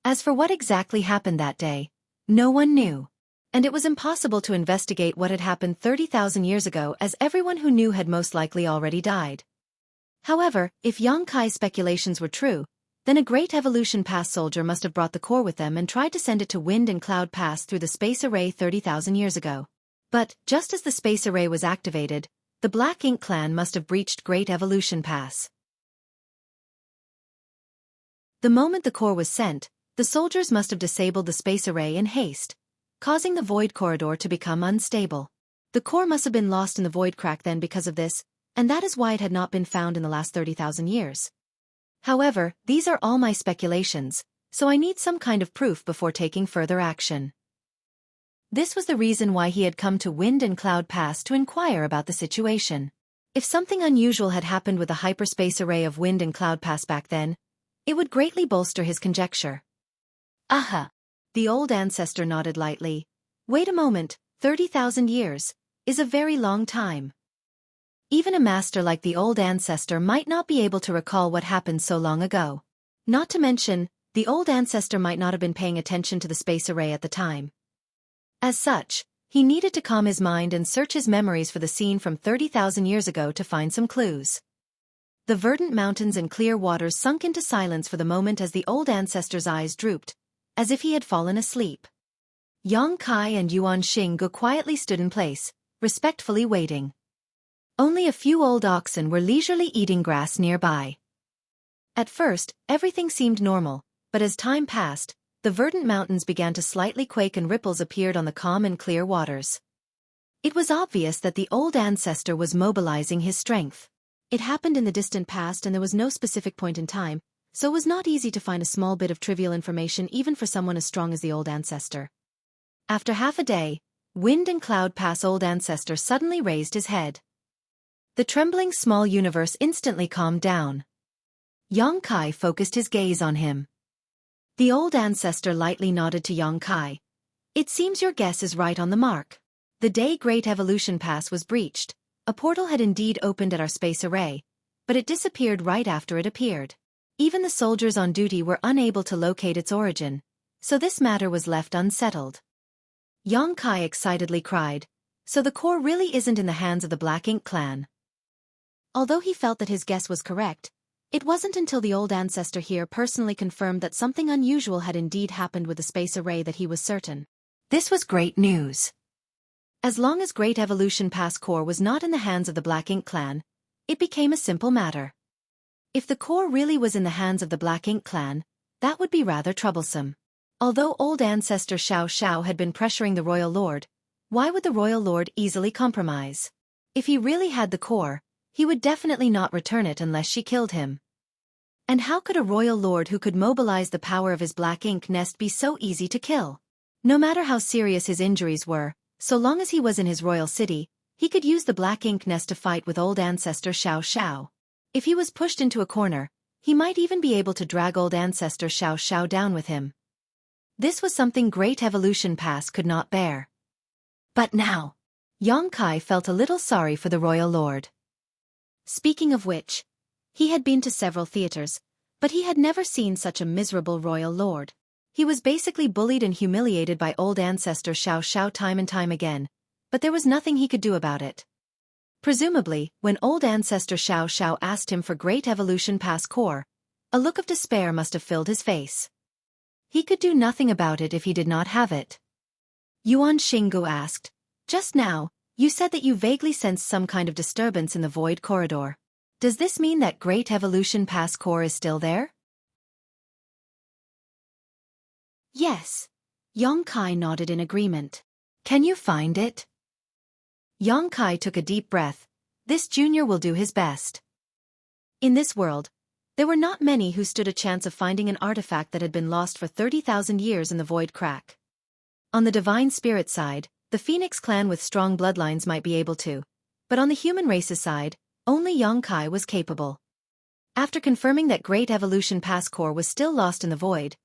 As for what exactly happened that day, no one knew. And it was impossible to investigate what had happened 30,000 years ago as everyone who knew had most likely already died. However, if Yang Kai's speculations were true, then a Great Evolution Pass soldier must have brought the core with them and tried to send it to Wind and Cloud Pass through the space array 30,000 years ago. But, just as the space array was activated, the Black Ink clan must have breached Great Evolution Pass. The moment the core was sent, The soldiers must have disabled the space array in haste, causing the void corridor to become unstable. The core must have been lost in the void crack then because of this, and that is why it had not been found in the last 30,000 years. However, these are all my speculations, so I need some kind of proof before taking further action. This was the reason why he had come to Wind and Cloud Pass to inquire about the situation. If something unusual had happened with the hyperspace array of Wind and Cloud Pass back then, it would greatly bolster his conjecture. Aha! The old ancestor nodded lightly. Wait a moment, 30,000 years is a very long time. Even a master like the old ancestor might not be able to recall what happened so long ago. Not to mention, the old ancestor might not have been paying attention to the space array at the time. As such, he needed to calm his mind and search his memories for the scene from 30,000 years ago to find some clues. The verdant mountains and clear waters sunk into silence for the moment as the old ancestor's eyes drooped, as if he had fallen asleep. Yang Kai and Yuan Xinggu quietly stood in place, respectfully waiting. Only a few old oxen were leisurely eating grass nearby. At first, everything seemed normal, but as time passed, the verdant mountains began to slightly quake and ripples appeared on the calm and clear waters. It was obvious that the old ancestor was mobilizing his strength. It happened in the distant past and there was no specific point in time, so it was not easy to find a small bit of trivial information even for someone as strong as the old ancestor. After half a day, Wind and Cloud Pass old ancestor suddenly raised his head. The trembling small universe instantly calmed down. Yang Kai focused his gaze on him. The old ancestor lightly nodded to Yang Kai. It seems your guess is right on the mark. The day Great Evolution Pass was breached, a portal had indeed opened at our space array, but it disappeared right after it appeared. Even the soldiers on duty were unable to locate its origin, so this matter was left unsettled. Yang Kai excitedly cried, so the core really isn't in the hands of the Black Ink clan. Although he felt that his guess was correct, it wasn't until the old ancestor here personally confirmed that something unusual had indeed happened with the space array that he was certain. This was great news. As long as Great Evolution Pass core was not in the hands of the Black Ink clan, it became a simple matter. If the core really was in the hands of the Black Ink clan, that would be rather troublesome. Although old ancestor Xiao Xiao had been pressuring the royal lord, why would the royal lord easily compromise? If he really had the core, he would definitely not return it unless she killed him. And how could a royal lord who could mobilize the power of his black ink nest be so easy to kill? No matter how serious his injuries were, so long as he was in his royal city, he could use the black ink nest to fight with old ancestor Xiao Xiao. If he was pushed into a corner, he might even be able to drag old ancestor Xiao Xiao down with him. This was something Great Evolution Pass could not bear. But now, Yang Kai felt a little sorry for the royal lord. Speaking of which, he had been to several theaters, but he had never seen such a miserable royal lord. He was basically bullied and humiliated by old ancestor Xiao Xiao time and time again, but there was nothing he could do about it. Presumably, when old ancestor Xiao Xiao asked him for Great Evolution Pass core, a look of despair must have filled his face. He could do nothing about it if he did not have it. Yuan Xinggu asked, "Just now, you said that you vaguely sensed some kind of disturbance in the void corridor. Does this mean that Great Evolution Pass core is still there?" Yes. Yang Kai nodded in agreement. Can you find it? Yang Kai took a deep breath. This junior will do his best. In this world, there were not many who stood a chance of finding an artifact that had been lost for 30,000 years in the void crack. On the divine spirit side, the Phoenix clan with strong bloodlines might be able to, but on the human race's side, only Yang Kai was capable. After confirming that Great Evolution Pass core was still lost in the void,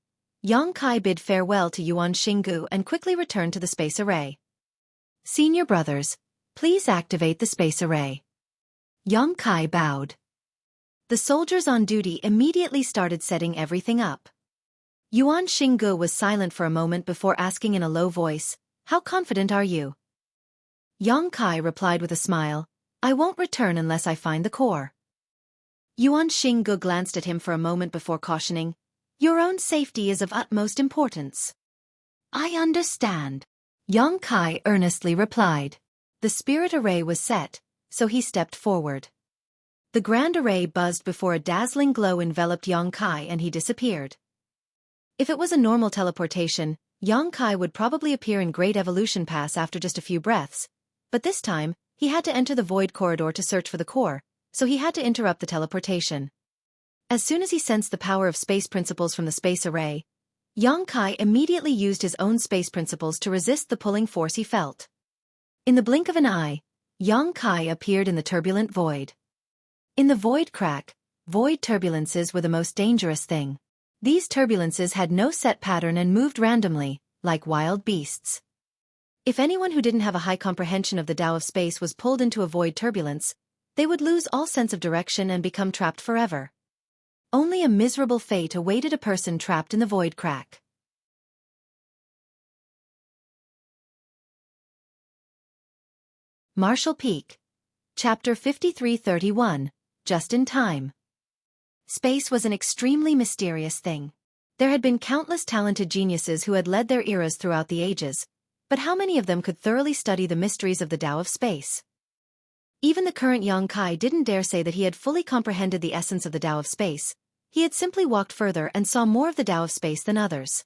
Yang Kai bid farewell to Yuan Xinggu and quickly returned to the space array. Senior brothers, please activate the space array. Yang Kai bowed. The soldiers on duty immediately started setting everything up. Yuan Xinggu was silent for a moment before asking in a low voice, "How confident are you?" Yang Kai replied with a smile, "I won't return unless I find the core." Yuan Xinggu glanced at him for a moment before cautioning, "Your own safety is of utmost importance." "I understand," Yang Kai earnestly replied. The spirit array was set, so he stepped forward. The grand array buzzed before a dazzling glow enveloped Yang Kai and he disappeared. If it was a normal teleportation, Yang Kai would probably appear in Great Evolution Pass after just a few breaths, but this time, he had to enter the void corridor to search for the core, so he had to interrupt the teleportation. As soon as he sensed the power of space principles from the space array, Yang Kai immediately used his own space principles to resist the pulling force he felt. In the blink of an eye, Yang Kai appeared in the turbulent void. In the void crack, void turbulences were the most dangerous thing. These turbulences had no set pattern and moved randomly, like wild beasts. If anyone who didn't have a high comprehension of the Tao of space was pulled into a void turbulence, they would lose all sense of direction and become trapped forever. Only a miserable fate awaited a person trapped in the void crack. Marshall Peak. Chapter 5331, Just in Time. Space was an extremely mysterious thing. There had been countless talented geniuses who had led their eras throughout the ages, but how many of them could thoroughly study the mysteries of the Tao of space? Even the current Yang Kai didn't dare say that he had fully comprehended the essence of the Tao of space. He had simply walked further and saw more of the Tao of space than others.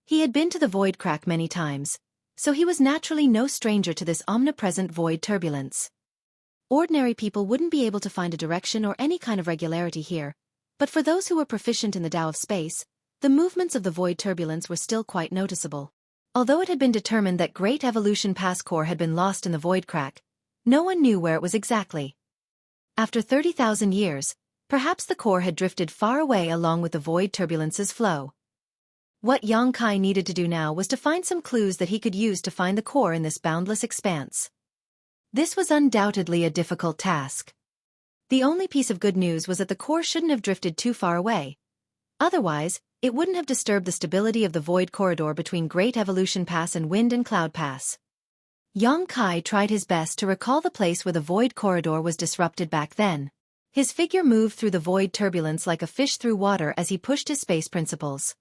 He had been to the void crack many times, so he was naturally no stranger to this omnipresent void turbulence. Ordinary people wouldn't be able to find a direction or any kind of regularity here, but for those who were proficient in the Tao of space, the movements of the void turbulence were still quite noticeable. Although it had been determined that Great Evolution Pass core had been lost in the void crack, no one knew where it was exactly. After 30,000 years, perhaps the core had drifted far away along with the void turbulence's flow. What Yang Kai needed to do now was to find some clues that he could use to find the core in this boundless expanse. This was undoubtedly a difficult task. The only piece of good news was that the core shouldn't have drifted too far away. Otherwise, it wouldn't have disturbed the stability of the void corridor between Great Evolution Pass and Wind and Cloud Pass. Yang Kai tried his best to recall the place where the void corridor was disrupted back then. His figure moved through the void turbulence like a fish through water as he pushed his space principles.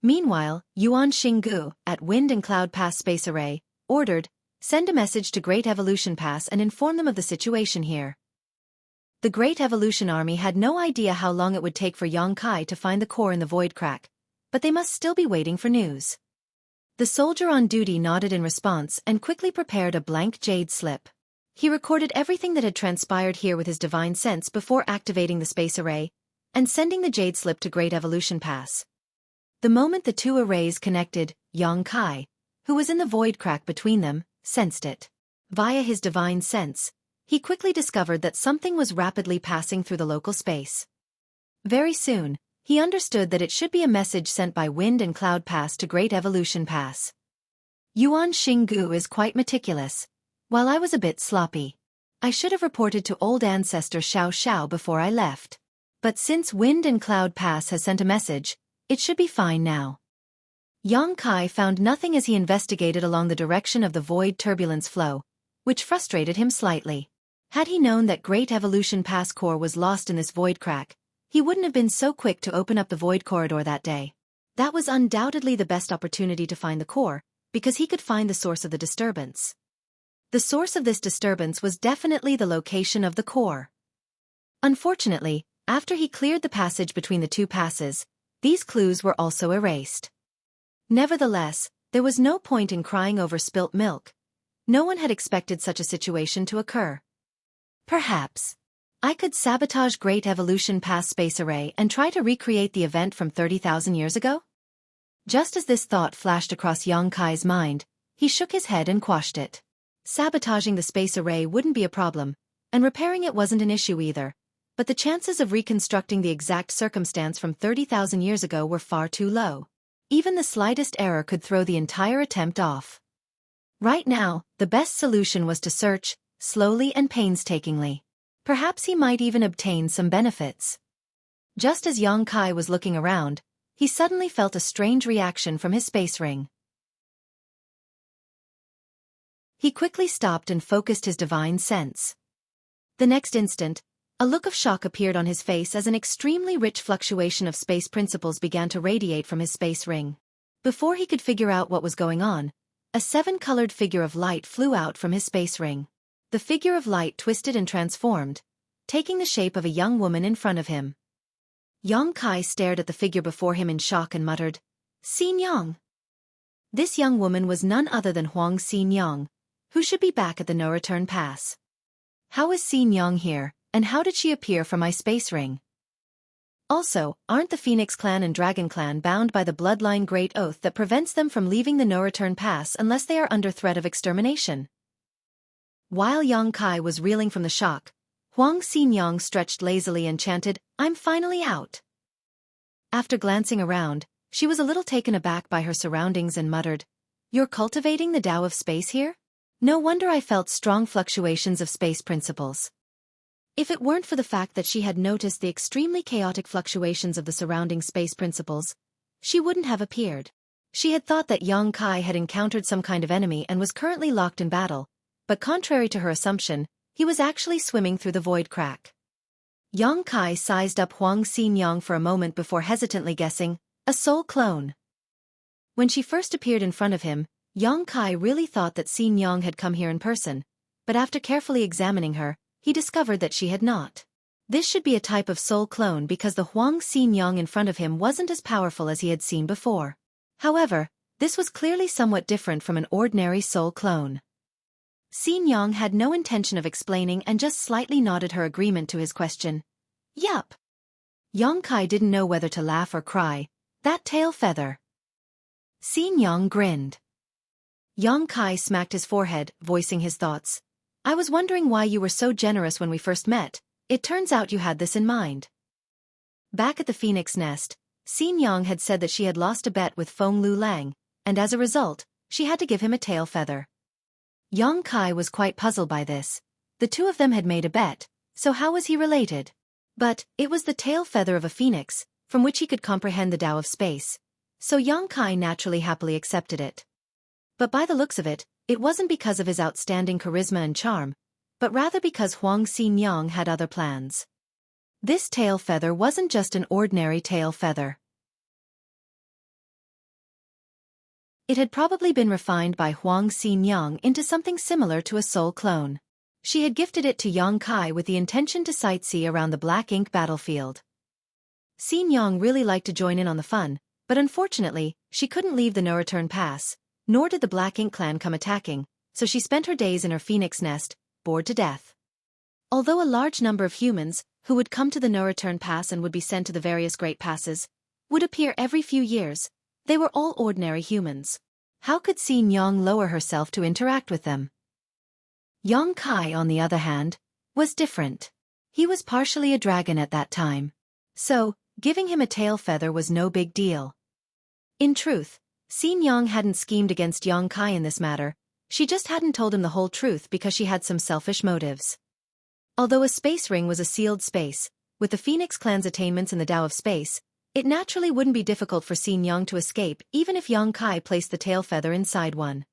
Meanwhile, Yuan Xinggu, at Wind and Cloud Pass Space Array, ordered, "Send a message to Great Evolution Pass and inform them of the situation here." The Great Evolution Army had no idea how long it would take for Yang Kai to find the core in the void crack, but they must still be waiting for news. The soldier on duty nodded in response and quickly prepared a blank jade slip. He recorded everything that had transpired here with his divine sense before activating the space array, and sending the jade slip to Great Evolution Pass. The moment the two arrays connected, Yang Kai, who was in the void crack between them, sensed it. Via his divine sense, he quickly discovered that something was rapidly passing through the local space. Very soon, he understood that it should be a message sent by Wind and Cloud Pass to Great Evolution Pass. Yuan Xinggu is quite meticulous, while I was a bit sloppy. I should have reported to old ancestor Xiao Xiao before I left. But since Wind and Cloud Pass has sent a message, it should be fine now. Yang Kai found nothing as he investigated along the direction of the void turbulence flow, which frustrated him slightly. Had he known that Great Evolution Pass core was lost in this void crack, he wouldn't have been so quick to open up the void corridor that day. That was undoubtedly the best opportunity to find the core, because he could find the source of the disturbance. The source of this disturbance was definitely the location of the core. Unfortunately, after he cleared the passage between the two passes, these clues were also erased. Nevertheless, there was no point in crying over spilt milk. No one had expected such a situation to occur. Perhaps I could sabotage Great Evolution Pass Space Array and try to recreate the event from 30,000 years ago? Just as this thought flashed across Yang Kai's mind, he shook his head and quashed it. Sabotaging the space array wouldn't be a problem, and repairing it wasn't an issue either, but the chances of reconstructing the exact circumstance from 30,000 years ago were far too low. Even the slightest error could throw the entire attempt off. Right now, the best solution was to search, slowly and painstakingly. Perhaps he might even obtain some benefits. Just as Yang Kai was looking around, he suddenly felt a strange reaction from his space ring. He quickly stopped and focused his divine sense. The next instant, a look of shock appeared on his face as an extremely rich fluctuation of space principles began to radiate from his space ring. Before he could figure out what was going on, a seven-colored figure of light flew out from his space ring. The figure of light twisted and transformed, taking the shape of a young woman in front of him. Yang Kai stared at the figure before him in shock and muttered, "Xin Yang." This young woman was none other than Huang Xin Yang, who should be back at the no-return pass. How is Xin Yang here, and how did she appear from my space ring? Also, aren't the Phoenix Clan and Dragon Clan bound by the bloodline great oath that prevents them from leaving the no-return pass unless they are under threat of extermination? While Yang Kai was reeling from the shock, Huang Xin Yang stretched lazily and chanted, "I'm finally out." After glancing around, she was a little taken aback by her surroundings and muttered, "You're cultivating the Tao of space here? No wonder I felt strong fluctuations of space principles." If it weren't for the fact that she had noticed the extremely chaotic fluctuations of the surrounding space principles, she wouldn't have appeared. She had thought that Yang Kai had encountered some kind of enemy and was currently locked in battle, but contrary to her assumption, he was actually swimming through the void crack. Yang Kai sized up Huang Xin Yang for a moment before hesitantly guessing, a soul clone. When she first appeared in front of him, Yang Kai really thought that Xin Yang had come here in person, but after carefully examining her, he discovered that she had not. This should be a type of soul clone because the Huang Xin Yang in front of him wasn't as powerful as he had seen before. However, this was clearly somewhat different from an ordinary soul clone. Xin Yang had no intention of explaining and just slightly nodded her agreement to his question. Yup. Yang Kai didn't know whether to laugh or cry. That tail feather. Xin Yang grinned. Yang Kai smacked his forehead, voicing his thoughts. I was wondering why you were so generous when we first met. It turns out you had this in mind. Back at the Phoenix Nest, Xin Yang had said that she had lost a bet with Feng Lu Lang, and as a result, she had to give him a tail feather. Yang Kai was quite puzzled by this. The two of them had made a bet, so how was he related? But it was the tail feather of a phoenix, from which he could comprehend the Tao of space, so Yang Kai naturally happily accepted it. But by the looks of it, it wasn't because of his outstanding charisma and charm, but rather because Huang Xin Yang had other plans. This tail feather wasn't just an ordinary tail feather. It had probably been refined by Huang Xin Yang into something similar to a soul clone. She had gifted it to Yang Kai with the intention to sightsee around the black ink battlefield. Xin Yang really liked to join in on the fun, but unfortunately, she couldn't leave the no-return pass, nor did the Black Ink clan come attacking, so she spent her days in her phoenix nest, bored to death. Although a large number of humans, who would come to the no-return pass and would be sent to the various great passes, would appear every few years, they were all ordinary humans. How could Xin Yang lower herself to interact with them? Yang Kai, on the other hand, was different. He was partially a dragon at that time. So, giving him a tail feather was no big deal. In truth, Xin Yang hadn't schemed against Yang Kai in this matter, she just hadn't told him the whole truth because she had some selfish motives. Although a space ring was a sealed space, with the Phoenix clan's attainments in the Tao of space, it naturally wouldn't be difficult for Xin Yang to escape even if Yang Kai placed the tail feather inside one.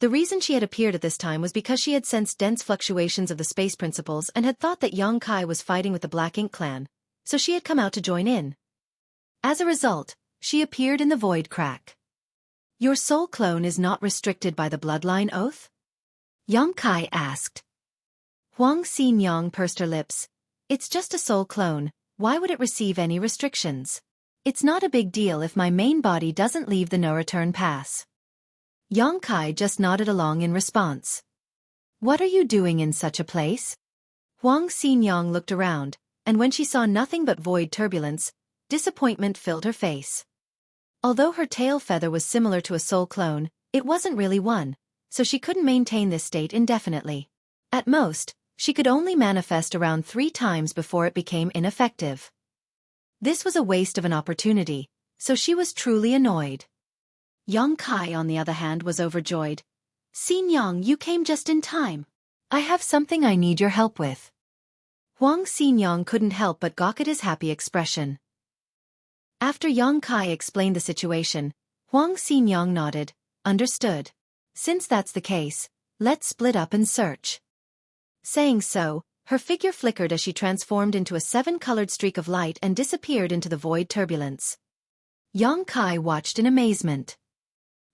The reason she had appeared at this time was because she had sensed dense fluctuations of the space principles and had thought that Yang Kai was fighting with the Black Ink clan, so she had come out to join in. As a result, she appeared in the void crack. Your soul clone is not restricted by the bloodline oath? Yang Kai asked. Huang Xin Yang pursed her lips. It's just a soul clone, why would it receive any restrictions? It's not a big deal if my main body doesn't leave the no-return pass. Yang Kai just nodded along in response. What are you doing in such a place? Huang Xin Yang looked around, and when she saw nothing but void turbulence, disappointment filled her face. Although her tail feather was similar to a soul clone, it wasn't really one, so she couldn't maintain this state indefinitely. At most, she could only manifest around 3 times before it became ineffective. This was a waste of an opportunity, so she was truly annoyed. Yang Kai, on the other hand, was overjoyed. Xin Yang, you came just in time. I have something I need your help with. Huang Xin Yang couldn't help but gawk at his happy expression. After Yang Kai explained the situation, Huang Xin Yang nodded, understood. Since that's the case, let's split up and search. Saying so, her figure flickered as she transformed into a 7-colored streak of light and disappeared into the void turbulence. Yang Kai watched in amazement.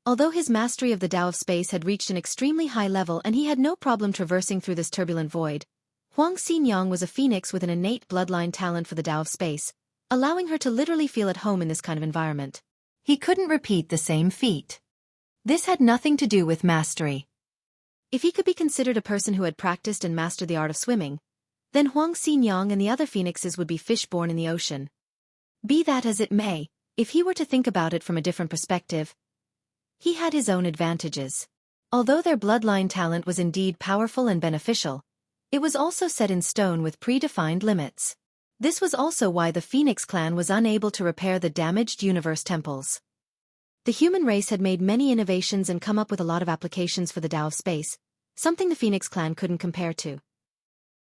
Although his mastery of the Tao of space had reached an extremely high level and he had no problem traversing through this turbulent void, Huang Xin Yang was a phoenix with an innate bloodline talent for the Tao of space, allowing her to literally feel at home in this kind of environment. He couldn't repeat the same feat. This had nothing to do with mastery. If he could be considered a person who had practiced and mastered the art of swimming, then Huang Xinyang and the other phoenixes would be fish born in the ocean. Be that as it may, if he were to think about it from a different perspective, he had his own advantages. Although their bloodline talent was indeed powerful and beneficial, it was also set in stone with predefined limits. This was also why the Phoenix clan was unable to repair the damaged universe temples. The human race had made many innovations and come up with a lot of applications for the Tao of space, something the Phoenix clan couldn't compare to.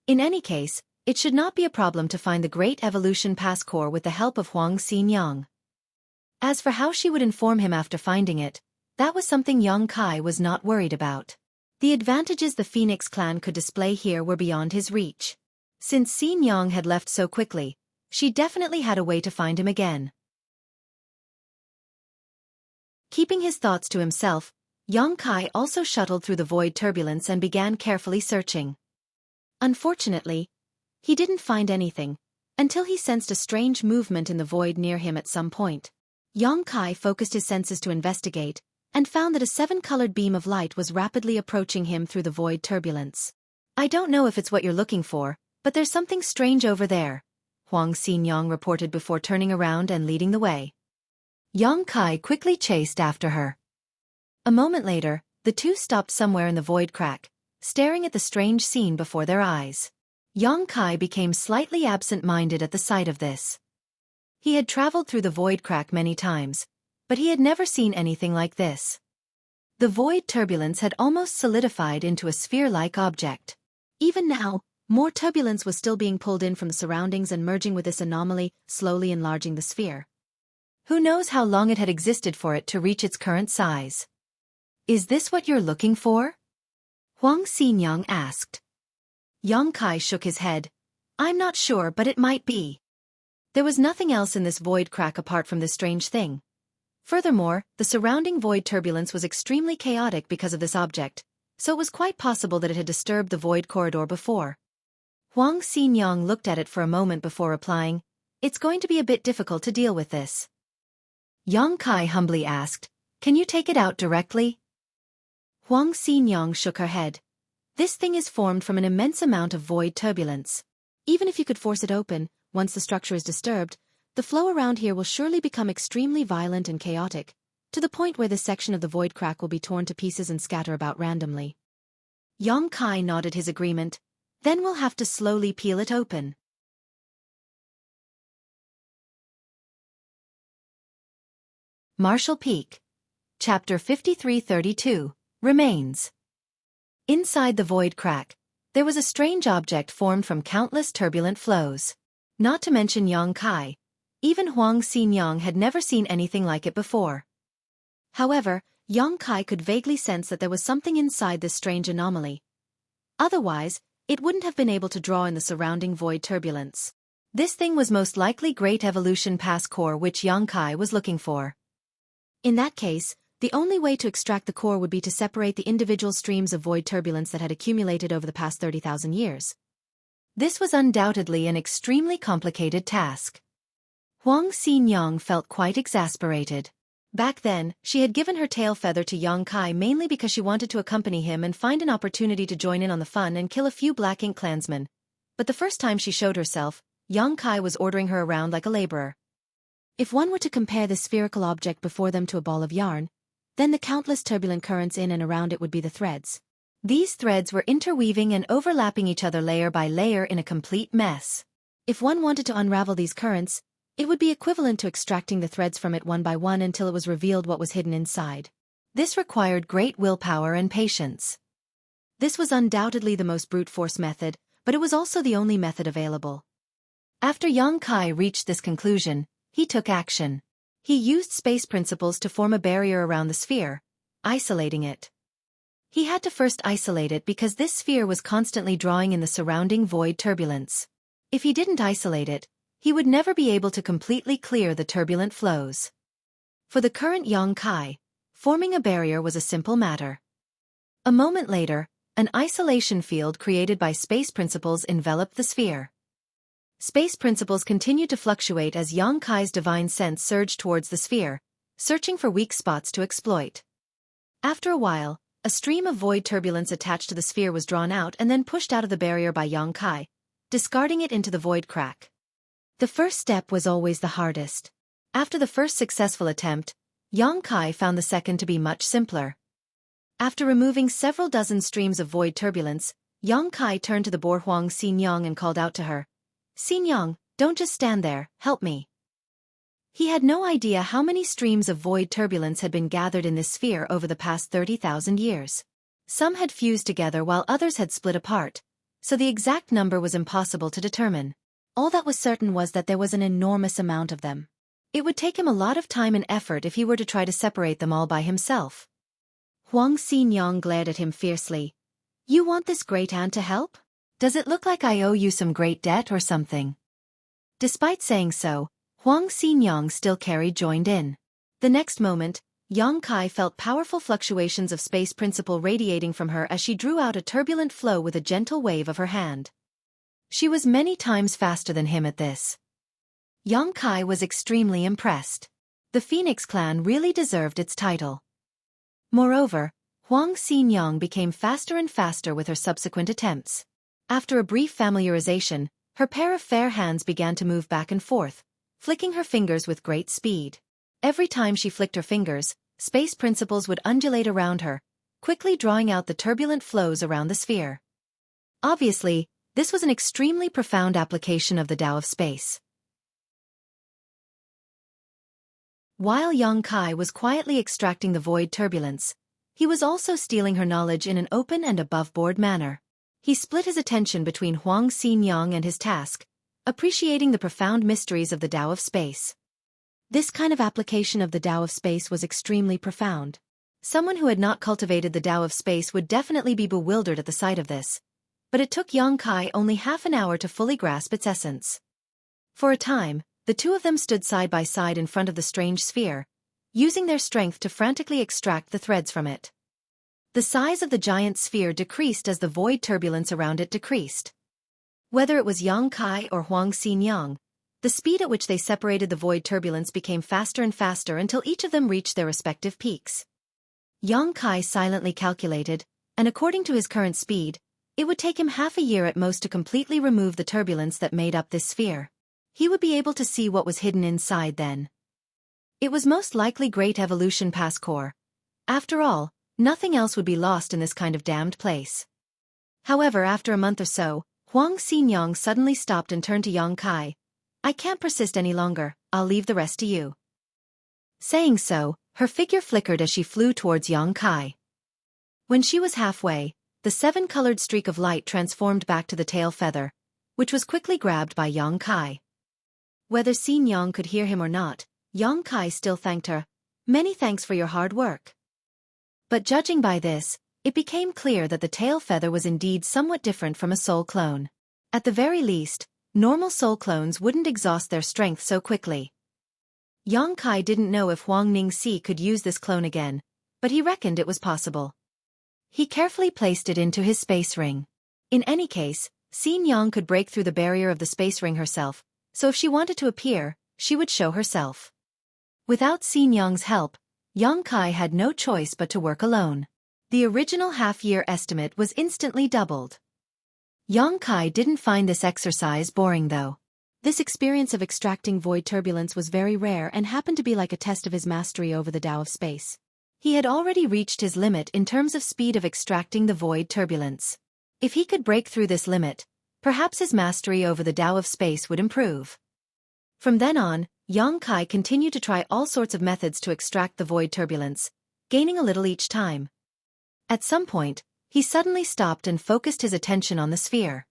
In any case, it should not be a problem to find the Great Evolution Pass core with the help of Huang Xinyang. As for how she would inform him after finding it, that was something Yang Kai was not worried about. The advantages the Phoenix clan could display here were beyond his reach. Since Xinyang had left so quickly, she definitely had a way to find him again. Keeping his thoughts to himself, Yang Kai also shuttled through the void turbulence and began carefully searching. Unfortunately, he didn't find anything, until he sensed a strange movement in the void near him at some point. Yang Kai focused his senses to investigate, and found that a 7-colored beam of light was rapidly approaching him through the void turbulence. I don't know if it's what you're looking for, but there's something strange over there, Huang Xinyang reported before turning around and leading the way. Yang Kai quickly chased after her. A moment later, the two stopped somewhere in the void crack, staring at the strange scene before their eyes. Yang Kai became slightly absent-minded at the sight of this. He had traveled through the void crack many times, but he had never seen anything like this. The void turbulence had almost solidified into a sphere-like object. Even now, more turbulence was still being pulled in from the surroundings and merging with this anomaly, slowly enlarging the sphere. Who knows how long it had existed for it to reach its current size? Is this what you're looking for? Huang Xinyang asked. Yang Kai shook his head. I'm not sure, but it might be. There was nothing else in this void crack apart from this strange thing. Furthermore, the surrounding void turbulence was extremely chaotic because of this object, so it was quite possible that it had disturbed the void corridor before. Huang Xinyang looked at it for a moment before replying, It's going to be a bit difficult to deal with this. Yang Kai humbly asked, Can you take it out directly? Huang Xinyang shook her head. This thing is formed from an immense amount of void turbulence. Even if you could force it open, once the structure is disturbed, the flow around here will surely become extremely violent and chaotic, to the point where this section of the void crack will be torn to pieces and scatter about randomly. Yang Kai nodded his agreement. Then we'll have to slowly peel it open. Marshall Peak. Chapter 5332, Remains. Inside the void crack, there was a strange object formed from countless turbulent flows. Not to mention Yang Kai, even Huang Xinyang had never seen anything like it before. However, Yang Kai could vaguely sense that there was something inside this strange anomaly. Otherwise, it wouldn't have been able to draw in the surrounding void turbulence. This thing was most likely Great Evolution Pass core which Yang Kai was looking for. In that case, the only way to extract the core would be to separate the individual streams of void turbulence that had accumulated over the past 30,000 years. This was undoubtedly an extremely complicated task. Huang Xinyang felt quite exasperated. Back then, she had given her tail feather to Yang Kai mainly because she wanted to accompany him and find an opportunity to join in on the fun and kill a few Black Ink clansmen. But the first time she showed herself, Yang Kai was ordering her around like a laborer. If one were to compare the spherical object before them to a ball of yarn, then the countless turbulent currents in and around it would be the threads. These threads were interweaving and overlapping each other layer by layer in a complete mess. If one wanted to unravel these currents, it would be equivalent to extracting the threads from it one by one until it was revealed what was hidden inside. This required great willpower and patience. This was undoubtedly the most brute force method, but it was also the only method available. After Yang Kai reached this conclusion, he took action. He used space principles to form a barrier around the sphere, isolating it. He had to first isolate it because this sphere was constantly drawing in the surrounding void turbulence. If he didn't isolate it, he would never be able to completely clear the turbulent flows. For the current Yang Kai, forming a barrier was a simple matter. A moment later, an isolation field created by space principles enveloped the sphere. space principles continued to fluctuate as Yang Kai's divine sense surged towards the sphere, searching for weak spots to exploit. After a while, a stream of void turbulence attached to the sphere was drawn out and then pushed out of the barrier by Yang Kai, discarding it into the void crack. The first step was always the hardest. After the first successful attempt, Yang Kai found the second to be much simpler. After removing several dozen streams of void turbulence, Yang Kai turned to the boar Huang Xinyang and called out to her, "Xinyang, don't just stand there, help me." He had no idea how many streams of void turbulence had been gathered in this sphere over the past 30,000 years. Some had fused together while others had split apart, so the exact number was impossible to determine. All that was certain was that there was an enormous amount of them. It would take him a lot of time and effort if he were to try to separate them all by himself. Huang Xinyang glared at him fiercely. "You want this great ant to help? Does it look like I owe you some great debt or something?" Despite saying so, Huang Xinyang still joined in. The next moment, Yang Kai felt powerful fluctuations of space principle radiating from her as she drew out a turbulent flow with a gentle wave of her hand. She was many times faster than him at this. Yang Kai was extremely impressed. The Phoenix clan really deserved its title. Moreover, Huang Xinyang became faster and faster with her subsequent attempts. After a brief familiarization, her pair of fair hands began to move back and forth, flicking her fingers with great speed. Every time she flicked her fingers, space principles would undulate around her, quickly drawing out the turbulent flows around the sphere. Obviously, this was an extremely profound application of the Tao of space. While Yang Kai was quietly extracting the void turbulence, he was also stealing her knowledge in an open and above-board manner. He split his attention between Huang Xinyang and his task, appreciating the profound mysteries of the Tao of space. This kind of application of the Tao of space was extremely profound. Someone who had not cultivated the Tao of space would definitely be bewildered at the sight of this, but it took Yang Kai only half an hour to fully grasp its essence. For a time, the two of them stood side by side in front of the strange sphere, using their strength to frantically extract the threads from it. The size of the giant sphere decreased as the void turbulence around it decreased. Whether it was Yang Kai or Huang Xinyang, the speed at which they separated the void turbulence became faster and faster until each of them reached their respective peaks. Yang Kai silently calculated, and according to his current speed, it would take him half a year at most to completely remove the turbulence that made up this sphere. He would be able to see what was hidden inside then. It was most likely Great Evolution Pass Core. After all, nothing else would be lost in this kind of damned place. However, after a month or so, Huang Xinyang suddenly stopped and turned to Yang Kai. "I can't persist any longer, I'll leave the rest to you." Saying so, her figure flickered as she flew towards Yang Kai. When she was halfway, the seven-colored streak of light transformed back to the tail feather, which was quickly grabbed by Yang Kai. Whether Xinyang could hear him or not, Yang Kai still thanked her. "Many thanks for your hard work." But judging by this, it became clear that the tail feather was indeed somewhat different from a soul clone. At the very least, normal soul clones wouldn't exhaust their strength so quickly. Yang Kai didn't know if Huang Ningxi could use this clone again, but he reckoned it was possible. He carefully placed it into his space ring. In any case, Xinyang could break through the barrier of the space ring herself, so if she wanted to appear, she would show herself. Without Xinyang's help, Yang Kai had no choice but to work alone. The original half-year estimate was instantly doubled. Yang Kai didn't find this exercise boring though. This experience of extracting void turbulence was very rare and happened to be like a test of his mastery over the Tao of space. He had already reached his limit in terms of speed of extracting the void turbulence. If he could break through this limit, perhaps his mastery over the Tao of space would improve. From then on, Yang Kai continued to try all sorts of methods to extract the void turbulence, gaining a little each time. At some point, he suddenly stopped and focused his attention on the sphere.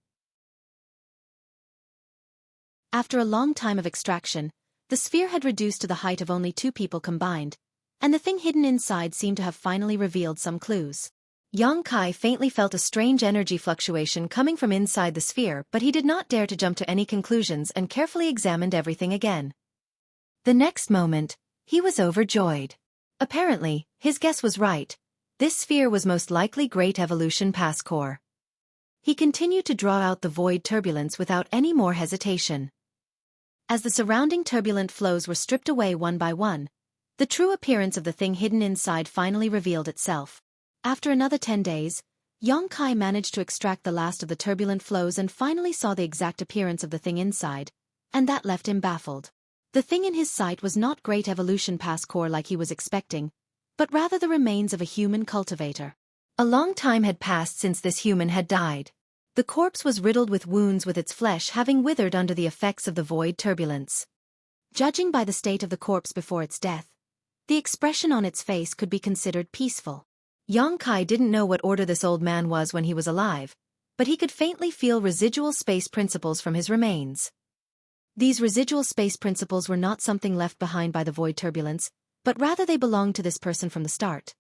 After a long time of extraction, the sphere had reduced to the height of only two people combined, and the thing hidden inside seemed to have finally revealed some clues. Yang Kai faintly felt a strange energy fluctuation coming from inside the sphere, but he did not dare to jump to any conclusions and carefully examined everything again. The next moment, he was overjoyed. Apparently, his guess was right. This sphere was most likely Great Evolution Pass Core. he continued to draw out the void turbulence without any more hesitation. As the surrounding turbulent flows were stripped away one by one, the true appearance of the thing hidden inside finally revealed itself. After another 10 days, Xueqi managed to extract the last of the turbulent flows and finally saw the exact appearance of the thing inside, and that left him baffled. The thing in his sight was not great evolution past core like he was expecting, but rather the remains of a human cultivator. A long time had passed since this human had died. The corpse was riddled with wounds, with its flesh having withered under the effects of the void turbulence. Judging by the state of the corpse before its death, the expression on its face could be considered peaceful. Xueqi didn't know what order this old man was when he was alive, but he could faintly feel residual space principles from his remains. These residual space principles were not something left behind by the void turbulence, but rather they belonged to this person from the start.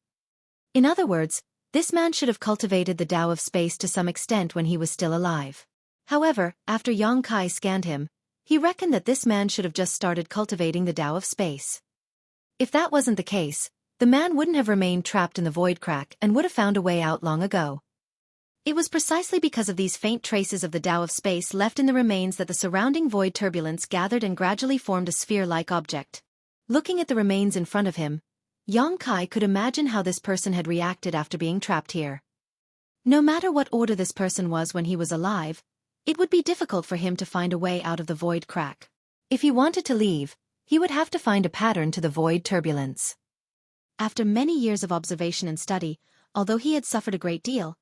In other words, this man should have cultivated the Tao of space to some extent when he was still alive. However, after Xueqi scanned him, he reckoned that this man should have just started cultivating the Tao of space. If that wasn't the case, the man wouldn't have remained trapped in the void crack and would have found a way out long ago. It was precisely because of these faint traces of the Tao of space left in the remains that the surrounding void turbulence gathered and gradually formed a sphere-like object. Looking at the remains in front of him, Xueqi could imagine how this person had reacted after being trapped here. No matter what order this person was when he was alive, it would be difficult for him to find a way out of the void crack. If he wanted to leave, he would have to find a pattern to the void turbulence. After many years of observation and study, although he had suffered a great deal,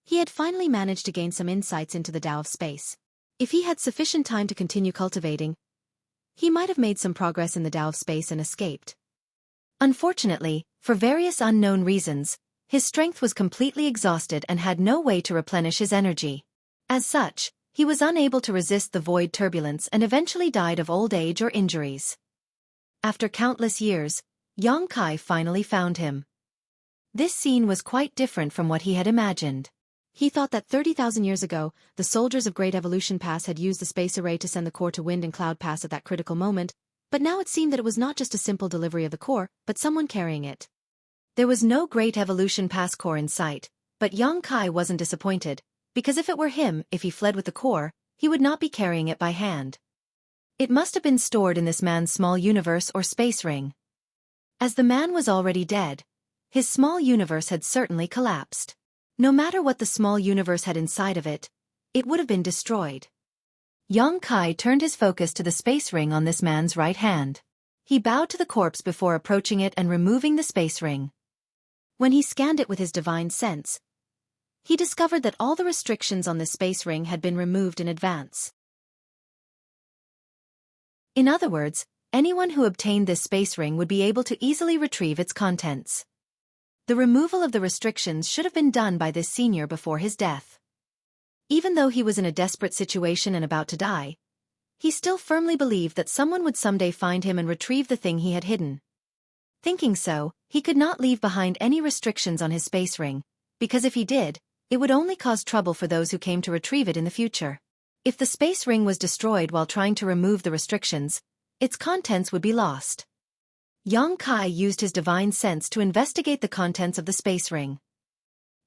he had finally managed to gain some insights into the Tao of space. If he had sufficient time to continue cultivating, he might have made some progress in the Tao of space and escaped. Unfortunately, for various unknown reasons, his strength was completely exhausted and had no way to replenish his energy. As such, he was unable to resist the void turbulence and eventually died of old age or injuries. After countless years, Xueqi finally found him. This scene was quite different from what he had imagined. He thought that 30,000 years ago, the soldiers of Great Evolution Pass had used the space array to send the core to Wind and Cloud Pass at that critical moment, but now it seemed that it was not just a simple delivery of the core, but someone carrying it. There was no Great Evolution Pass core in sight, but Xueqi wasn't disappointed, because if it were him, if he fled with the core, he would not be carrying it by hand. It must have been stored in this man's small universe or space ring. As the man was already dead, his small universe had certainly collapsed. No matter what the small universe had inside of it, it would have been destroyed. Xueqi turned his focus to the space ring on this man's right hand. He bowed to the corpse before approaching it and removing the space ring. When he scanned it with his divine sense, he discovered that all the restrictions on the space ring had been removed in advance. In other words, anyone who obtained this space ring would be able to easily retrieve its contents. The removal of the restrictions should have been done by this senior before his death. Even though he was in a desperate situation and about to die, he still firmly believed that someone would someday find him and retrieve the thing he had hidden. Thinking so, he could not leave behind any restrictions on his space ring, because if he did, it would only cause trouble for those who came to retrieve it in the future. If the space ring was destroyed while trying to remove the restrictions, its contents would be lost. Xueqi used his divine sense to investigate the contents of the space ring.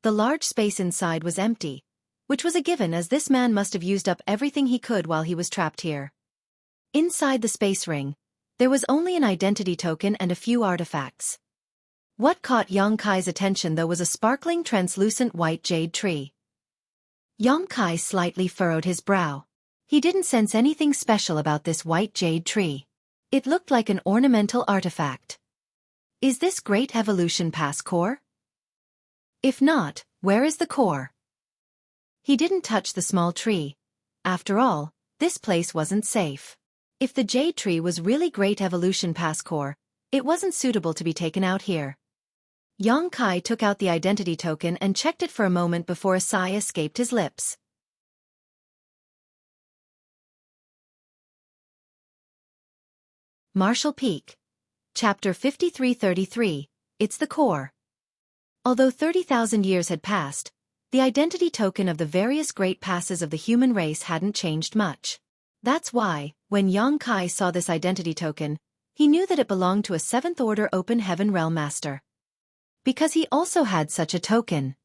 The large space inside was empty, which was a given as this man must have used up everything he could while he was trapped here. Inside the space ring, there was only an identity token and a few artifacts. What caught Xueqi's attention though was a sparkling translucent white jade tree. Xueqi slightly furrowed his brow. He didn't sense anything special about this white jade tree. It looked like an ornamental artifact. Is this Great Evolution Pass core? If not, where is the core? He didn't touch the small tree. After all, this place wasn't safe. If the jade tree was really Great Evolution Pass core, it wasn't suitable to be taken out here. Xueqi took out the identity token and checked it for a moment before a sigh escaped his lips. Marshall Peak. Chapter 5333, It's the Core. Although 30,000 years had passed, the identity token of the various great passes of the human race hadn't changed much. That's why, when Xueqi saw this identity token, he knew that it belonged to a 7th Order Open Heaven Realm Master. Because he also had such a token.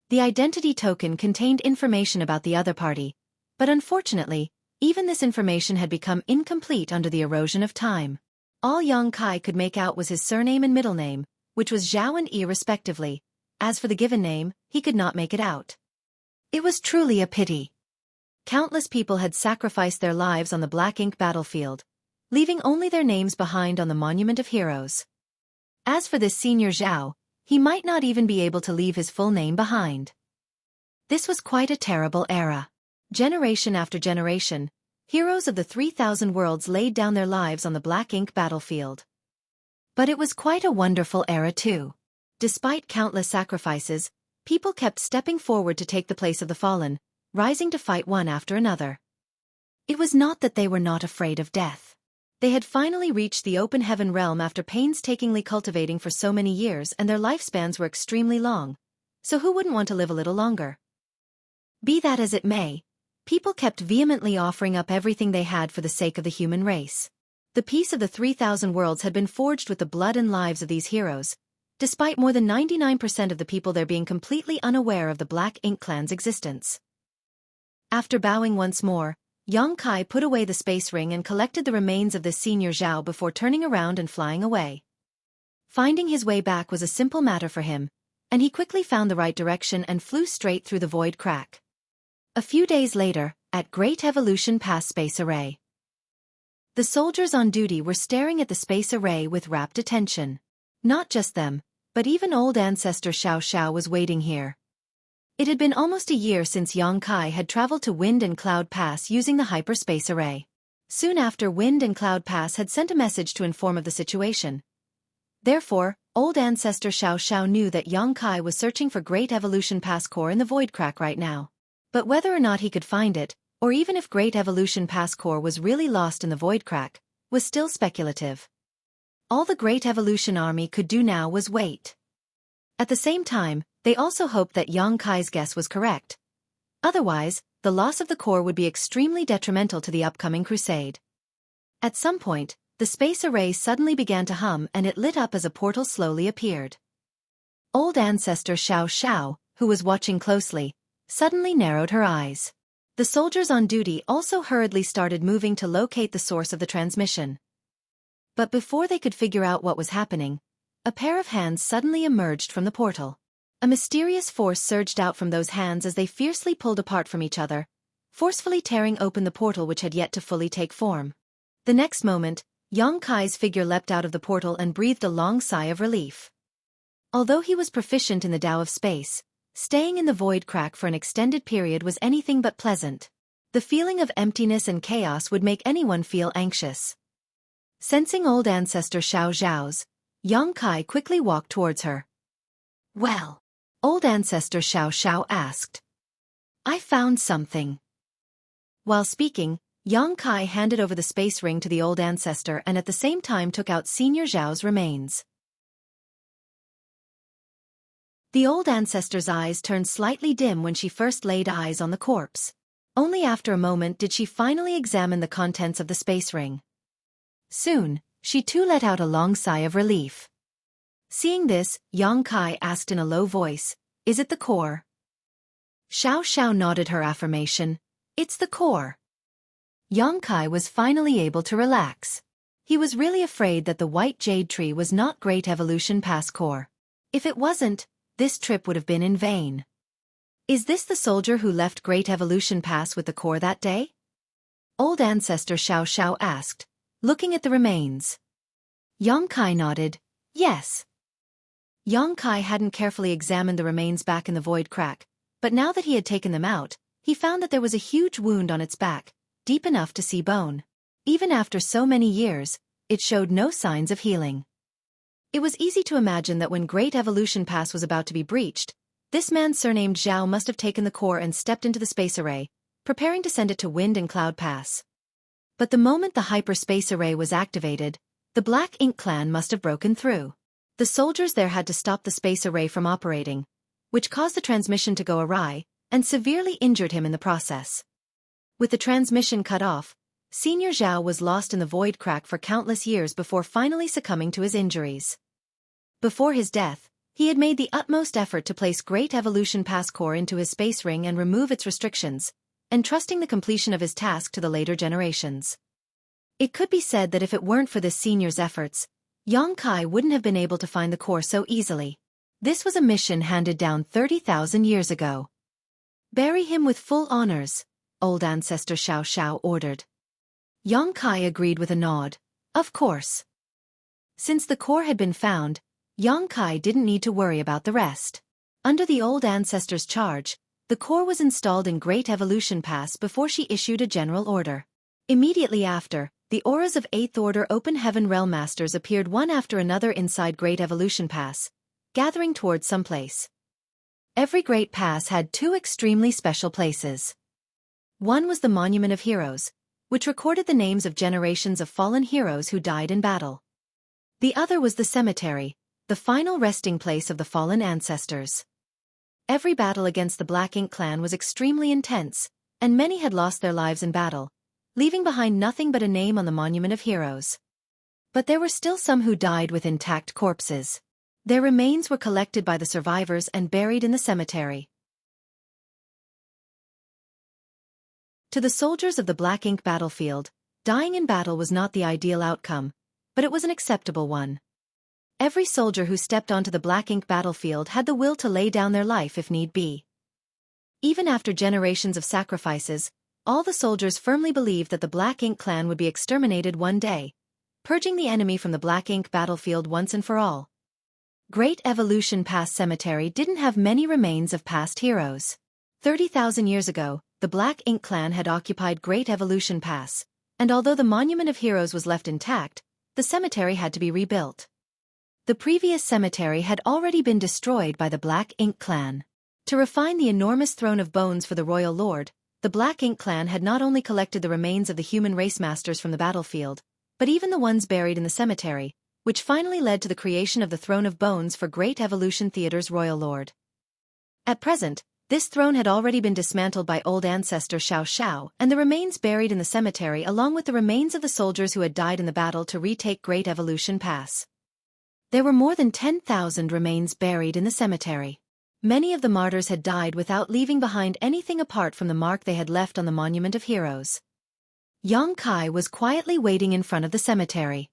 The identity token contained information about the other party, but unfortunately, even this information had become incomplete under the erosion of time. All Yang Kai could make out was his surname and middle name, which was Zhao and Yi respectively. As for the given name, he could not make it out. It was truly a pity. Countless people had sacrificed their lives on the black ink battlefield, leaving only their names behind on the Monument of Heroes. As for this senior Zhao, he might not even be able to leave his full name behind. This was quite a terrible era. Generation after generation, heroes of the 3,000 worlds laid down their lives on the black ink battlefield. But it was quite a wonderful era too. Despite countless sacrifices, people kept stepping forward to take the place of the fallen, rising to fight one after another. It was not that they were not afraid of death. They had finally reached the open heaven realm after painstakingly cultivating for so many years, and their lifespans were extremely long. So who wouldn't want to live a little longer? Be that as it may, people kept vehemently offering up everything they had for the sake of the human race. The peace of the 3,000 worlds had been forged with the blood and lives of these heroes, despite more than 99% of the people there being completely unaware of the Black Ink Clan's existence. After bowing once more, Yang Kai put away the space ring and collected the remains of the senior Zhao before turning around and flying away. Finding his way back was a simple matter for him, and he quickly found the right direction and flew straight through the void crack. A few days later, at Great Evolution Pass Space Array. The soldiers on duty were staring at the space array with rapt attention. Not just them, but even old ancestor Xiao Xiao was waiting here. It had been almost a year since Yang Kai had traveled to Wind and Cloud Pass using the hyperspace array. Soon after, Wind and Cloud Pass had sent a message to inform of the situation. Therefore, old ancestor Xiao Xiao knew that Yang Kai was searching for Great Evolution Pass core in the void crack right now. But whether or not he could find it, or even if Great Evolution Pass core was really lost in the void crack, was still speculative. All the Great Evolution Army could do now was wait. At the same time, they also hoped that Yang Kai's guess was correct. Otherwise, the loss of the core would be extremely detrimental to the upcoming crusade. At some point, the space array suddenly began to hum and it lit up as a portal slowly appeared. Old ancestor Xiao Xiao, who was watching closely, suddenly narrowed her eyes. The soldiers on duty also hurriedly started moving to locate the source of the transmission. But before they could figure out what was happening, a pair of hands suddenly emerged from the portal. A mysterious force surged out from those hands as they fiercely pulled apart from each other, forcefully tearing open the portal which had yet to fully take form. The next moment, Yang Kai's figure leapt out of the portal and breathed a long sigh of relief. Although he was proficient in the Tao of space, staying in the void crack for an extended period was anything but pleasant. The feeling of emptiness and chaos would make anyone feel anxious. Sensing old ancestor Xiao Zhao's, Yang Kai quickly walked towards her. "Well?" Old ancestor Xiao Xiao asked. "I found something." While speaking, Yang Kai handed over the space ring to the old ancestor and at the same time took out senior Zhao's remains. The old ancestor's eyes turned slightly dim when she first laid eyes on the corpse. Only after a moment did she finally examine the contents of the space ring. Soon, she too let out a long sigh of relief. Seeing this, Yang Kai asked in a low voice, "Is it the core?" Xiao Xiao nodded her affirmation, "It's the core." Yang Kai was finally able to relax. He was really afraid that the white jade tree was not Great Evolution Pass core. If it wasn't, this trip would have been in vain. "Is this the soldier who left Great Evolution Pass with the core that day?" Old ancestor Xiao Xiao asked, looking at the remains. Yang Kai nodded, "Yes." Yang Kai hadn't carefully examined the remains back in the void crack, but now that he had taken them out, he found that there was a huge wound on its back, deep enough to see bone. Even after so many years, it showed no signs of healing. It was easy to imagine that when Great Evolution Pass was about to be breached, this man surnamed Zhao must have taken the core and stepped into the space array, preparing to send it to Wind and Cloud Pass. But the moment the hyperspace array was activated, the Black Ink Clan must have broken through. The soldiers there had to stop the space array from operating, which caused the transmission to go awry, and severely injured him in the process. With the transmission cut off, Senior Zhao was lost in the void crack for countless years before finally succumbing to his injuries. Before his death, He had made the utmost effort to place Great Evolution Pass core into his space ring and remove its restrictions, entrusting the completion of his task to the later generations. It could be said that if it weren't for this senior's efforts, Xueqi wouldn't have been able to find the core so easily. This was a mission handed down 30,000 years ago. Bury him with full honors, old ancestor Xiao ordered. Xueqi agreed with a nod. Of course. Since the core had been found, Xueqi didn't need to worry about the rest. Under the old ancestor's charge, the core was installed in Great Evolution Pass before she issued a general order. Immediately after, the auras of 8th Order Open Heaven Realm Masters appeared one after another inside Great Evolution Pass, gathering towards some place. Every Great Pass had two extremely special places. One was the Monument of Heroes, which recorded the names of generations of fallen heroes who died in battle. The other was the cemetery, the final resting place of the fallen ancestors. Every battle against the Black Ink clan was extremely intense, and many had lost their lives in battle, leaving behind nothing but a name on the Monument of Heroes. But there were still some who died with intact corpses. Their remains were collected by the survivors and buried in the cemetery. To the soldiers of the Black Ink battlefield, dying in battle was not the ideal outcome, but it was an acceptable one. Every soldier who stepped onto the Black Ink battlefield had the will to lay down their life if need be. Even after generations of sacrifices, all the soldiers firmly believed that the Black Ink clan would be exterminated one day, purging the enemy from the Black Ink battlefield once and for all. Great Evolution Pass Cemetery didn't have many remains of past heroes. 30,000 years ago, the Black Ink clan had occupied Great Evolution Pass, and although the Monument of Heroes was left intact, the cemetery had to be rebuilt. The previous cemetery had already been destroyed by the Black Ink clan. To refine the enormous throne of bones for the royal lord, the Black Ink clan had not only collected the remains of the human race masters from the battlefield, but even the ones buried in the cemetery, which finally led to the creation of the Throne of Bones for Great Evolution Theater's royal lord. At present, this throne had already been dismantled by old ancestor Xiao, and the remains buried in the cemetery along with the remains of the soldiers who had died in the battle to retake Great Evolution Pass. There were more than 10,000 remains buried in the cemetery. Many of the martyrs had died without leaving behind anything apart from the mark they had left on the Monument of Heroes. Xueqi was quietly waiting in front of the cemetery.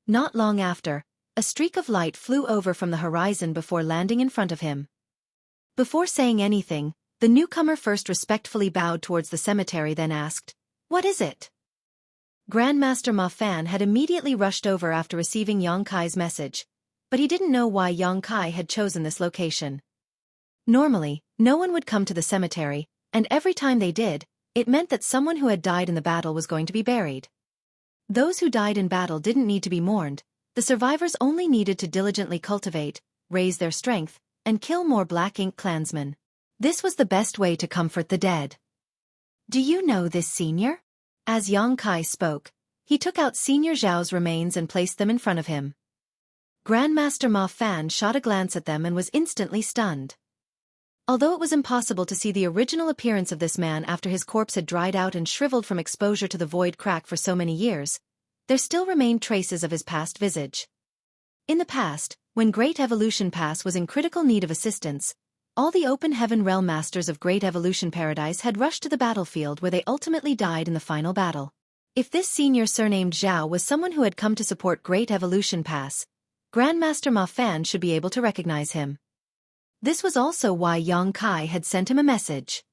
Not long after, a streak of light flew over from the horizon before landing in front of him. Before saying anything, the newcomer first respectfully bowed towards the cemetery, then asked, "What is it?" Grandmaster Ma Fan had immediately rushed over after receiving Xueqi's message, but he didn't know why Xueqi had chosen this location. Normally, no one would come to the cemetery, and every time they did, it meant that someone who had died in the battle was going to be buried. Those who died in battle didn't need to be mourned, the survivors only needed to diligently cultivate, raise their strength, and kill more Black Ink clansmen. This was the best way to comfort the dead. "Do you know this senior?" As Xueqi spoke, he took out Senior Zhao's remains and placed them in front of him. Grandmaster Ma Fan shot a glance at them and was instantly stunned. Although it was impossible to see the original appearance of this man after his corpse had dried out and shriveled from exposure to the void crack for so many years, there still remained traces of his past visage. In the past, when Great Evolution Pass was in critical need of assistance, all the Open Heaven Realm Masters of Great Evolution Paradise had rushed to the battlefield where they ultimately died in the final battle. If this senior surnamed Zhao was someone who had come to support Great Evolution Pass, Grandmaster Ma Fan should be able to recognize him. This was also why Xueqi had sent him a message.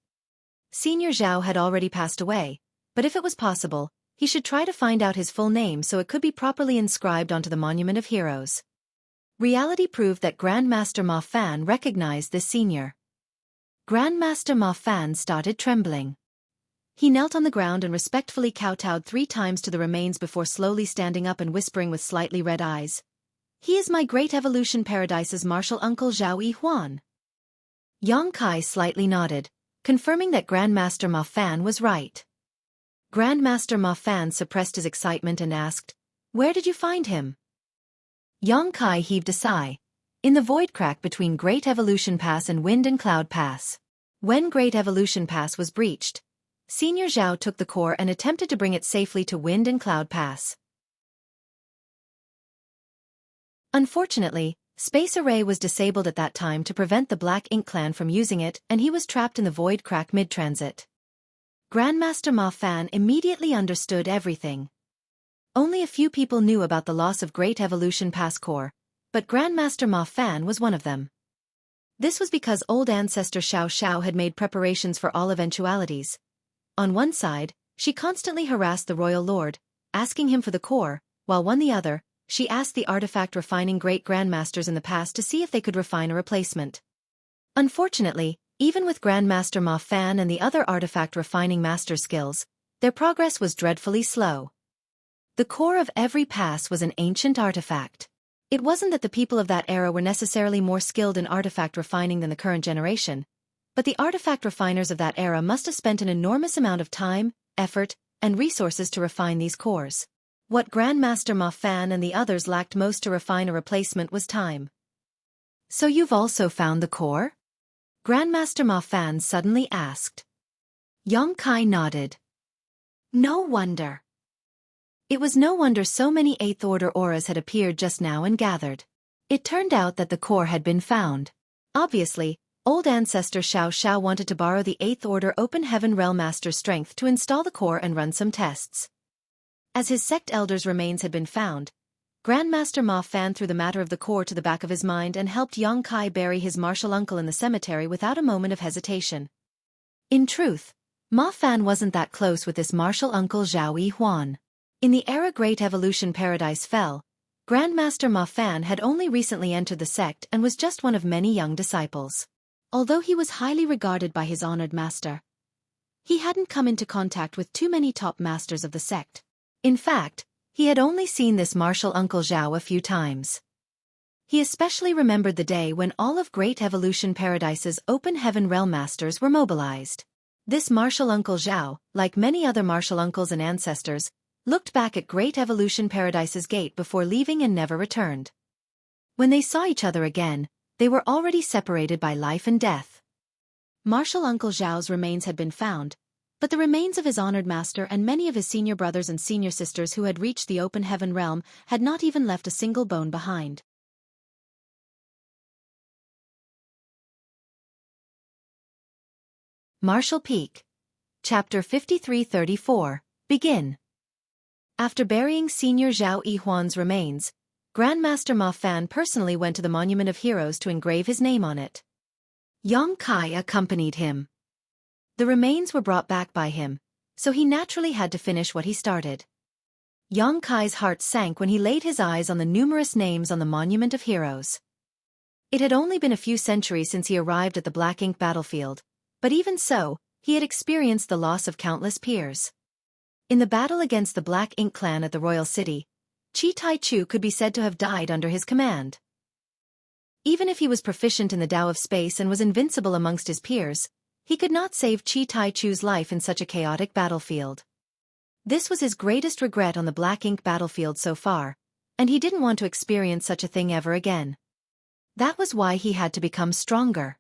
Senior Zhao had already passed away, but if it was possible, he should try to find out his full name so it could be properly inscribed onto the Monument of Heroes. Reality proved that Grandmaster Ma Fan recognized this senior. Grandmaster Ma Fan started trembling. He knelt on the ground and respectfully kowtowed 3 times to the remains before slowly standing up and whispering with slightly red eyes, "He is my Great Evolution Paradise's martial uncle Zhao Yihuan." Xueqi slightly nodded, confirming that Grandmaster Ma Fan was right. Grandmaster Ma Fan suppressed his excitement and asked, "Where did you find him?" Xueqi heaved a sigh. "In the void crack between Great Evolution Pass and Wind and Cloud Pass." When Great Evolution Pass was breached, Senior Zhao took the core and attempted to bring it safely to Wind and Cloud Pass. Unfortunately, Space Array was disabled at that time to prevent the Black Ink Clan from using it, and he was trapped in the void crack mid-transit. Grandmaster Ma Fan immediately understood everything. Only a few people knew about the loss of Great Evolution Pass core, but Grandmaster Ma Fan was one of them. This was because old ancestor Xiao Xiao had made preparations for all eventualities. On one side, she constantly harassed the royal lord, asking him for the core, while on the other, she asked the artifact refining great grandmasters in the past to see if they could refine a replacement. Unfortunately, even with Grandmaster Ma Fan and the other artifact refining master skills, their progress was dreadfully slow. The core of every pass was an ancient artifact. It wasn't that the people of that era were necessarily more skilled in artifact refining than the current generation, but the artifact refiners of that era must have spent an enormous amount of time, effort, and resources to refine these cores. What Grandmaster Ma Fan and the others lacked most to refine a replacement was time. "So you've also found the core?" Grandmaster Ma Fan suddenly asked. Yang Kai nodded. No wonder. It was no wonder so many Eighth Order auras had appeared just now and gathered. It turned out that the core had been found. Obviously, old ancestor Xiao Xiao wanted to borrow the Eighth Order Open Heaven Realm Master's strength to install the core and run some tests. As his sect elder's remains had been found, Grandmaster Ma Fan threw the matter of the core to the back of his mind and helped Yang Kai bury his martial uncle in the cemetery without a moment of hesitation. In truth, Ma Fan wasn't that close with this martial uncle Zhao Yi Huan. In the era Great Evolution Paradise fell, Grandmaster Ma Fan had only recently entered the sect and was just one of many young disciples. Although he was highly regarded by his honored master, he hadn't come into contact with too many top masters of the sect. In fact, he had only seen this martial uncle Zhao a few times. He especially remembered the day when all of Great Evolution Paradise's Open Heaven Realm Masters were mobilized. This martial uncle Zhao, like many other martial uncles and ancestors, looked back at Great Evolution Paradise's gate before leaving and never returned. When they saw each other again, they were already separated by life and death. Martial uncle Zhao's remains had been found, but the remains of his honored master and many of his senior brothers and senior sisters who had reached the Open Heaven realm had not even left a single bone behind. Martial Peak. Chapter 5334. Begin. After burying Senior Zhao Yihuan's remains, Grandmaster Ma Fan personally went to the Monument of Heroes to engrave his name on it. Yang Kai accompanied him. The remains were brought back by him, so he naturally had to finish what he started. Yang Kai's heart sank when he laid his eyes on the numerous names on the Monument of Heroes. It had only been a few centuries since he arrived at the Black Ink battlefield, but even so, he had experienced the loss of countless peers. In the battle against the Black Ink clan at the royal city, Chi Tai Chu could be said to have died under his command. Even if he was proficient in the Tao of Space and was invincible amongst his peers, he could not save Chi Tai Chu's life in such a chaotic battlefield. This was his greatest regret on the Black Ink battlefield so far, and he didn't want to experience such a thing ever again. That was why he had to become stronger.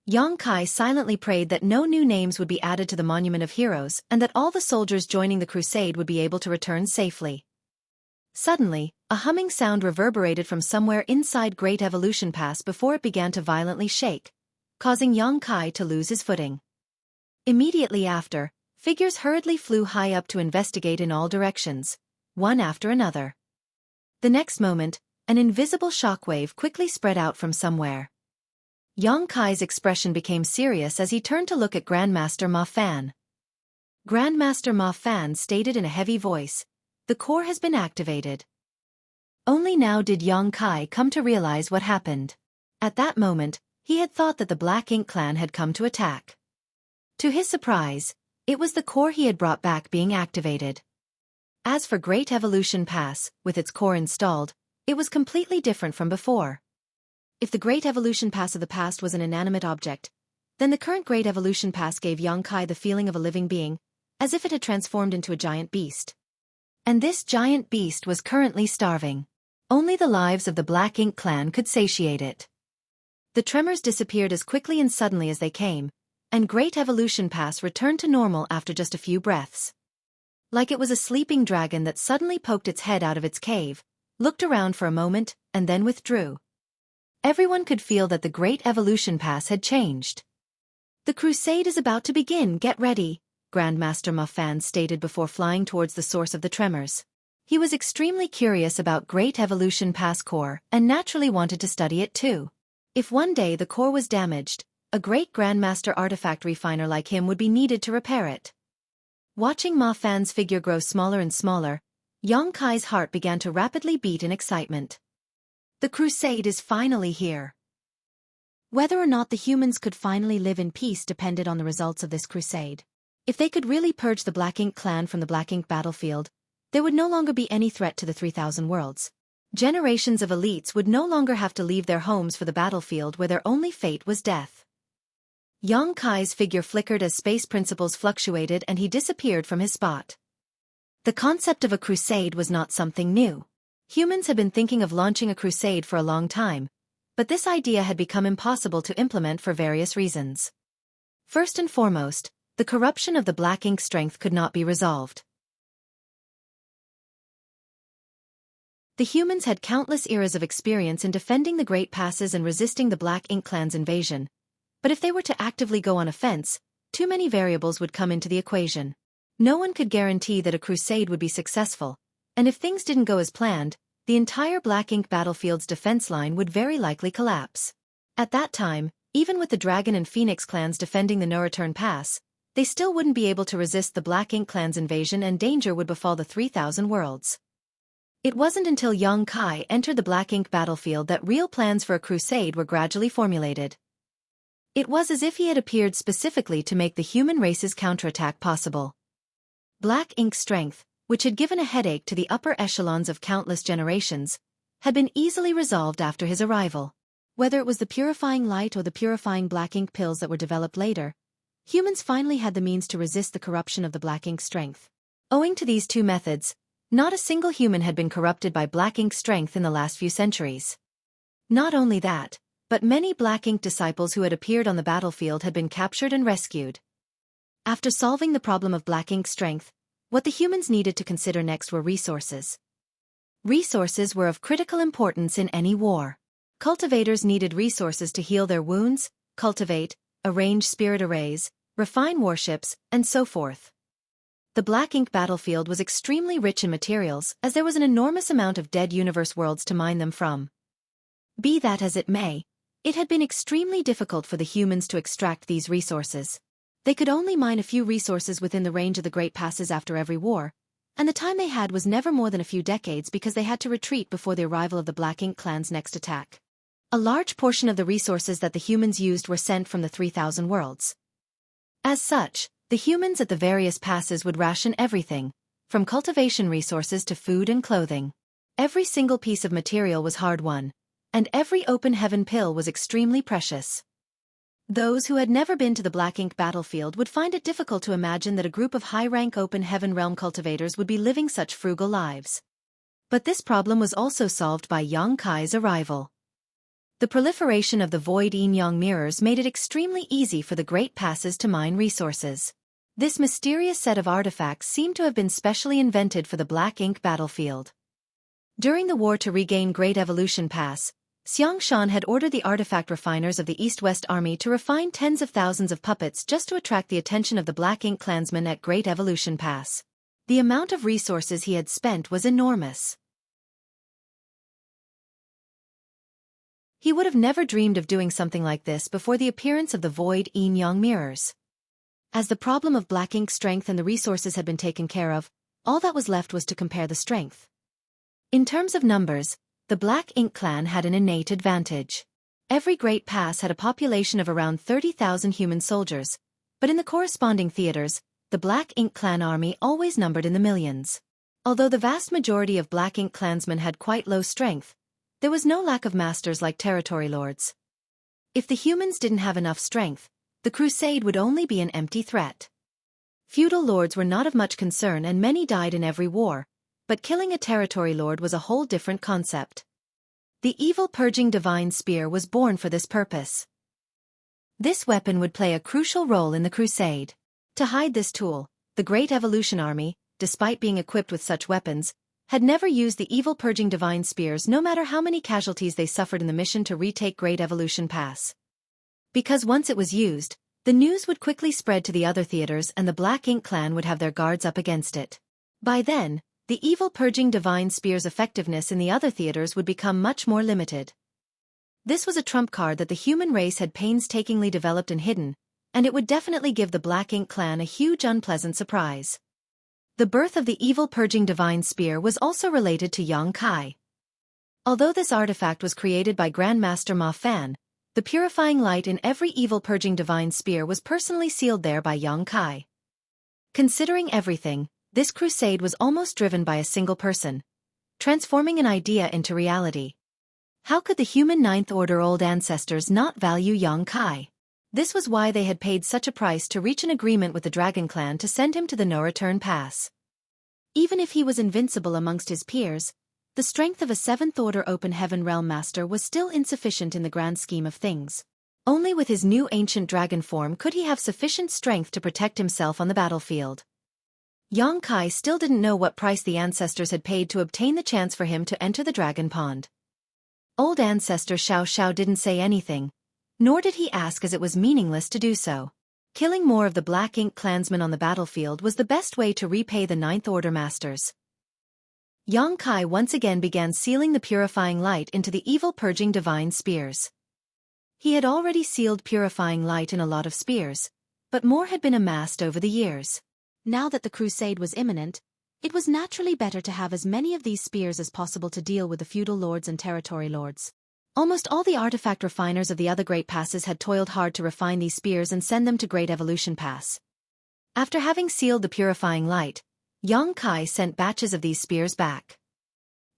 Yang Kai silently prayed that no new names would be added to the Monument of Heroes and that all the soldiers joining the crusade would be able to return safely. Suddenly, a humming sound reverberated from somewhere inside Great Evolution Pass before it began to violently shake, causing Yang Kai to lose his footing. Immediately after, figures hurriedly flew high up to investigate in all directions, one after another. The next moment, an invisible shockwave quickly spread out from somewhere. Yang Kai's expression became serious as he turned to look at Grandmaster Ma Fan. Grandmaster Ma Fan stated in a heavy voice, "The core has been activated." Only now did Yang Kai come to realize what happened. At that moment, he had thought that the Black Ink clan had come to attack. To his surprise, it was the core he had brought back being activated. As for Great Evolution Pass, with its core installed, it was completely different from before. If the Great Evolution Pass of the past was an inanimate object, then the current Great Evolution Pass gave Yang Kai the feeling of a living being, as if it had transformed into a giant beast. And this giant beast was currently starving. Only the lives of the Black Ink clan could satiate it. The tremors disappeared as quickly and suddenly as they came, and Great Evolution Pass returned to normal after just a few breaths. Like it was a sleeping dragon that suddenly poked its head out of its cave, looked around for a moment, and then withdrew. Everyone could feel that the Great Evolution Pass had changed. "The crusade is about to begin, get ready," Grandmaster Muffan stated before flying towards the source of the tremors. He was extremely curious about Great Evolution Pass core and naturally wanted to study it too. If one day the core was damaged, a great Grandmaster artifact refiner like him would be needed to repair it. Watching Ma Fan's figure grow smaller and smaller, Yang Kai's heart began to rapidly beat in excitement. The crusade is finally here. Whether or not the humans could finally live in peace depended on the results of this crusade. If they could really purge the Black Ink clan from the Black Ink battlefield, there would no longer be any threat to the 3,000 worlds. Generations of elites would no longer have to leave their homes for the battlefield where their only fate was death. Yang Kai's figure flickered as space principles fluctuated and he disappeared from his spot. The concept of a crusade was not something new. Humans had been thinking of launching a crusade for a long time, but this idea had become impossible to implement for various reasons. First and foremost, the corruption of the Black Ink strength could not be resolved. The humans had countless eras of experience in defending the Great Passes and resisting the Black Ink clan's invasion. But if they were to actively go on offense, too many variables would come into the equation. No one could guarantee that a crusade would be successful, and if things didn't go as planned, the entire Black Ink battlefield's defense line would very likely collapse. At that time, even with the Dragon and Phoenix clans defending the No Return Pass, they still wouldn't be able to resist the Black Ink clan's invasion and danger would befall the 3,000 worlds. It wasn't until Yang Kai entered the Black Ink battlefield that real plans for a crusade were gradually formulated. It was as if he had appeared specifically to make the human race's counterattack possible. Black Ink strength, which had given a headache to the upper echelons of countless generations, had been easily resolved after his arrival. Whether it was the purifying light or the purifying Black Ink pills that were developed later, humans finally had the means to resist the corruption of the Black Ink strength. Owing to these two methods, not a single human had been corrupted by Black Ink strength in the last few centuries. Not only that, but many Black Ink disciples who had appeared on the battlefield had been captured and rescued. After solving the problem of Black Ink strength, what the humans needed to consider next were resources. Resources were of critical importance in any war. Cultivators needed resources to heal their wounds, cultivate, arrange spirit arrays, refine warships, and so forth. The Black Ink battlefield was extremely rich in materials as there was an enormous amount of dead universe worlds to mine them from. Be that as it may, it had been extremely difficult for the humans to extract these resources. They could only mine a few resources within the range of the Great Passes after every war, and the time they had was never more than a few decades because they had to retreat before the arrival of the Black Ink clan's next attack. A large portion of the resources that the humans used were sent from the 3,000 worlds. As such, the humans at the various passes would ration everything, from cultivation resources to food and clothing. Every single piece of material was hard-won, and every open heaven pill was extremely precious. Those who had never been to the Black Ink battlefield would find it difficult to imagine that a group of high-rank open heaven realm cultivators would be living such frugal lives. But this problem was also solved by Yang Kai's arrival. The proliferation of the void yin-yang mirrors made it extremely easy for the Great Passes to mine resources. This mysterious set of artifacts seemed to have been specially invented for the Black Ink battlefield. During the war to regain Great Evolution Pass, Xiang Shan had ordered the artifact refiners of the East-West Army to refine tens of thousands of puppets just to attract the attention of the Black Ink clansmen at Great Evolution Pass. The amount of resources he had spent was enormous. He would have never dreamed of doing something like this before the appearance of the void yin-yang mirrors. As the problem of Black Ink strength and the resources had been taken care of, all that was left was to compare the strength. In terms of numbers, the Black Ink clan had an innate advantage. Every Great Pass had a population of around 30,000 human soldiers, but in the corresponding theaters, the Black Ink clan army always numbered in the millions. Although the vast majority of Black Ink clansmen had quite low strength, there was no lack of masters like territory lords. If the humans didn't have enough strength, the crusade would only be an empty threat. Feudal lords were not of much concern and many died in every war, but killing a territory lord was a whole different concept. The evil purging divine spear was born for this purpose. This weapon would play a crucial role in the crusade. To hide this tool, the Great Evolution Army, despite being equipped with such weapons, had never used the evil purging divine spears no matter how many casualties they suffered in the mission to retake Great Evolution Pass. Because once it was used, the news would quickly spread to the other theaters and the Black Ink clan would have their guards up against it. By then, the evil purging divine spear's effectiveness in the other theaters would become much more limited. This was a trump card that the human race had painstakingly developed and hidden, and it would definitely give the Black Ink clan a huge unpleasant surprise. The birth of the evil purging divine spear was also related to Xueqi. Although this artifact was created by Grandmaster Ma Fan, the purifying light in every evil purging divine spear was personally sealed there by Xueqi. Considering everything, this crusade was almost driven by a single person, transforming an idea into reality. How could the human Ninth Order old ancestors not value Xueqi? This was why they had paid such a price to reach an agreement with the Dragon Clan to send him to the no-return pass. Even if he was invincible amongst his peers, the strength of a Seventh Order Open Heaven Realm Master was still insufficient in the grand scheme of things. Only with his new ancient dragon form could he have sufficient strength to protect himself on the battlefield. Xueqi still didn't know what price the ancestors had paid to obtain the chance for him to enter the dragon pond. Old ancestor Xiao didn't say anything, nor did he ask as it was meaningless to do so. Killing more of the Black Ink clansmen on the battlefield was the best way to repay the Ninth Order masters. Xueqi once again began sealing the purifying light into the evil purging divine spears. He had already sealed purifying light in a lot of spears, but more had been amassed over the years. Now that the crusade was imminent, it was naturally better to have as many of these spears as possible to deal with the feudal lords and territory lords. Almost all the artifact refiners of the other Great Passes had toiled hard to refine these spears and send them to Great Evolution Pass. After having sealed the purifying light, Xueqi sent batches of these spears back.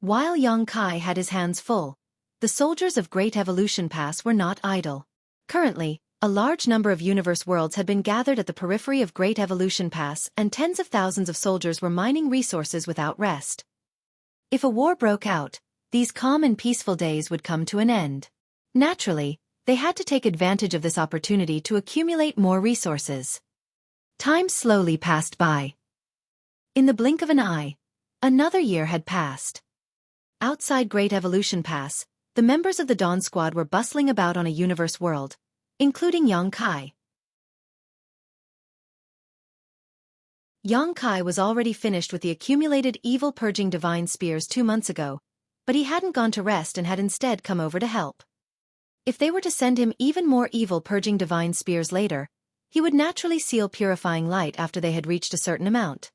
While Xueqi had his hands full, the soldiers of Great Evolution Pass were not idle. Currently, a large number of universe worlds had been gathered at the periphery of Great Evolution Pass and tens of thousands of soldiers were mining resources without rest. If a war broke out, these calm and peaceful days would come to an end. Naturally, they had to take advantage of this opportunity to accumulate more resources. Time slowly passed by. In the blink of an eye, another year had passed. Outside Great Evolution Pass, the members of the Dawn Squad were bustling about on a universe world, including Xueqi. Xueqi was already finished with the accumulated evil purging divine spears 2 months ago, but he hadn't gone to rest and had instead come over to help. If they were to send him even more evil purging divine spears later, he would naturally seal purifying light after they had reached a certain amount.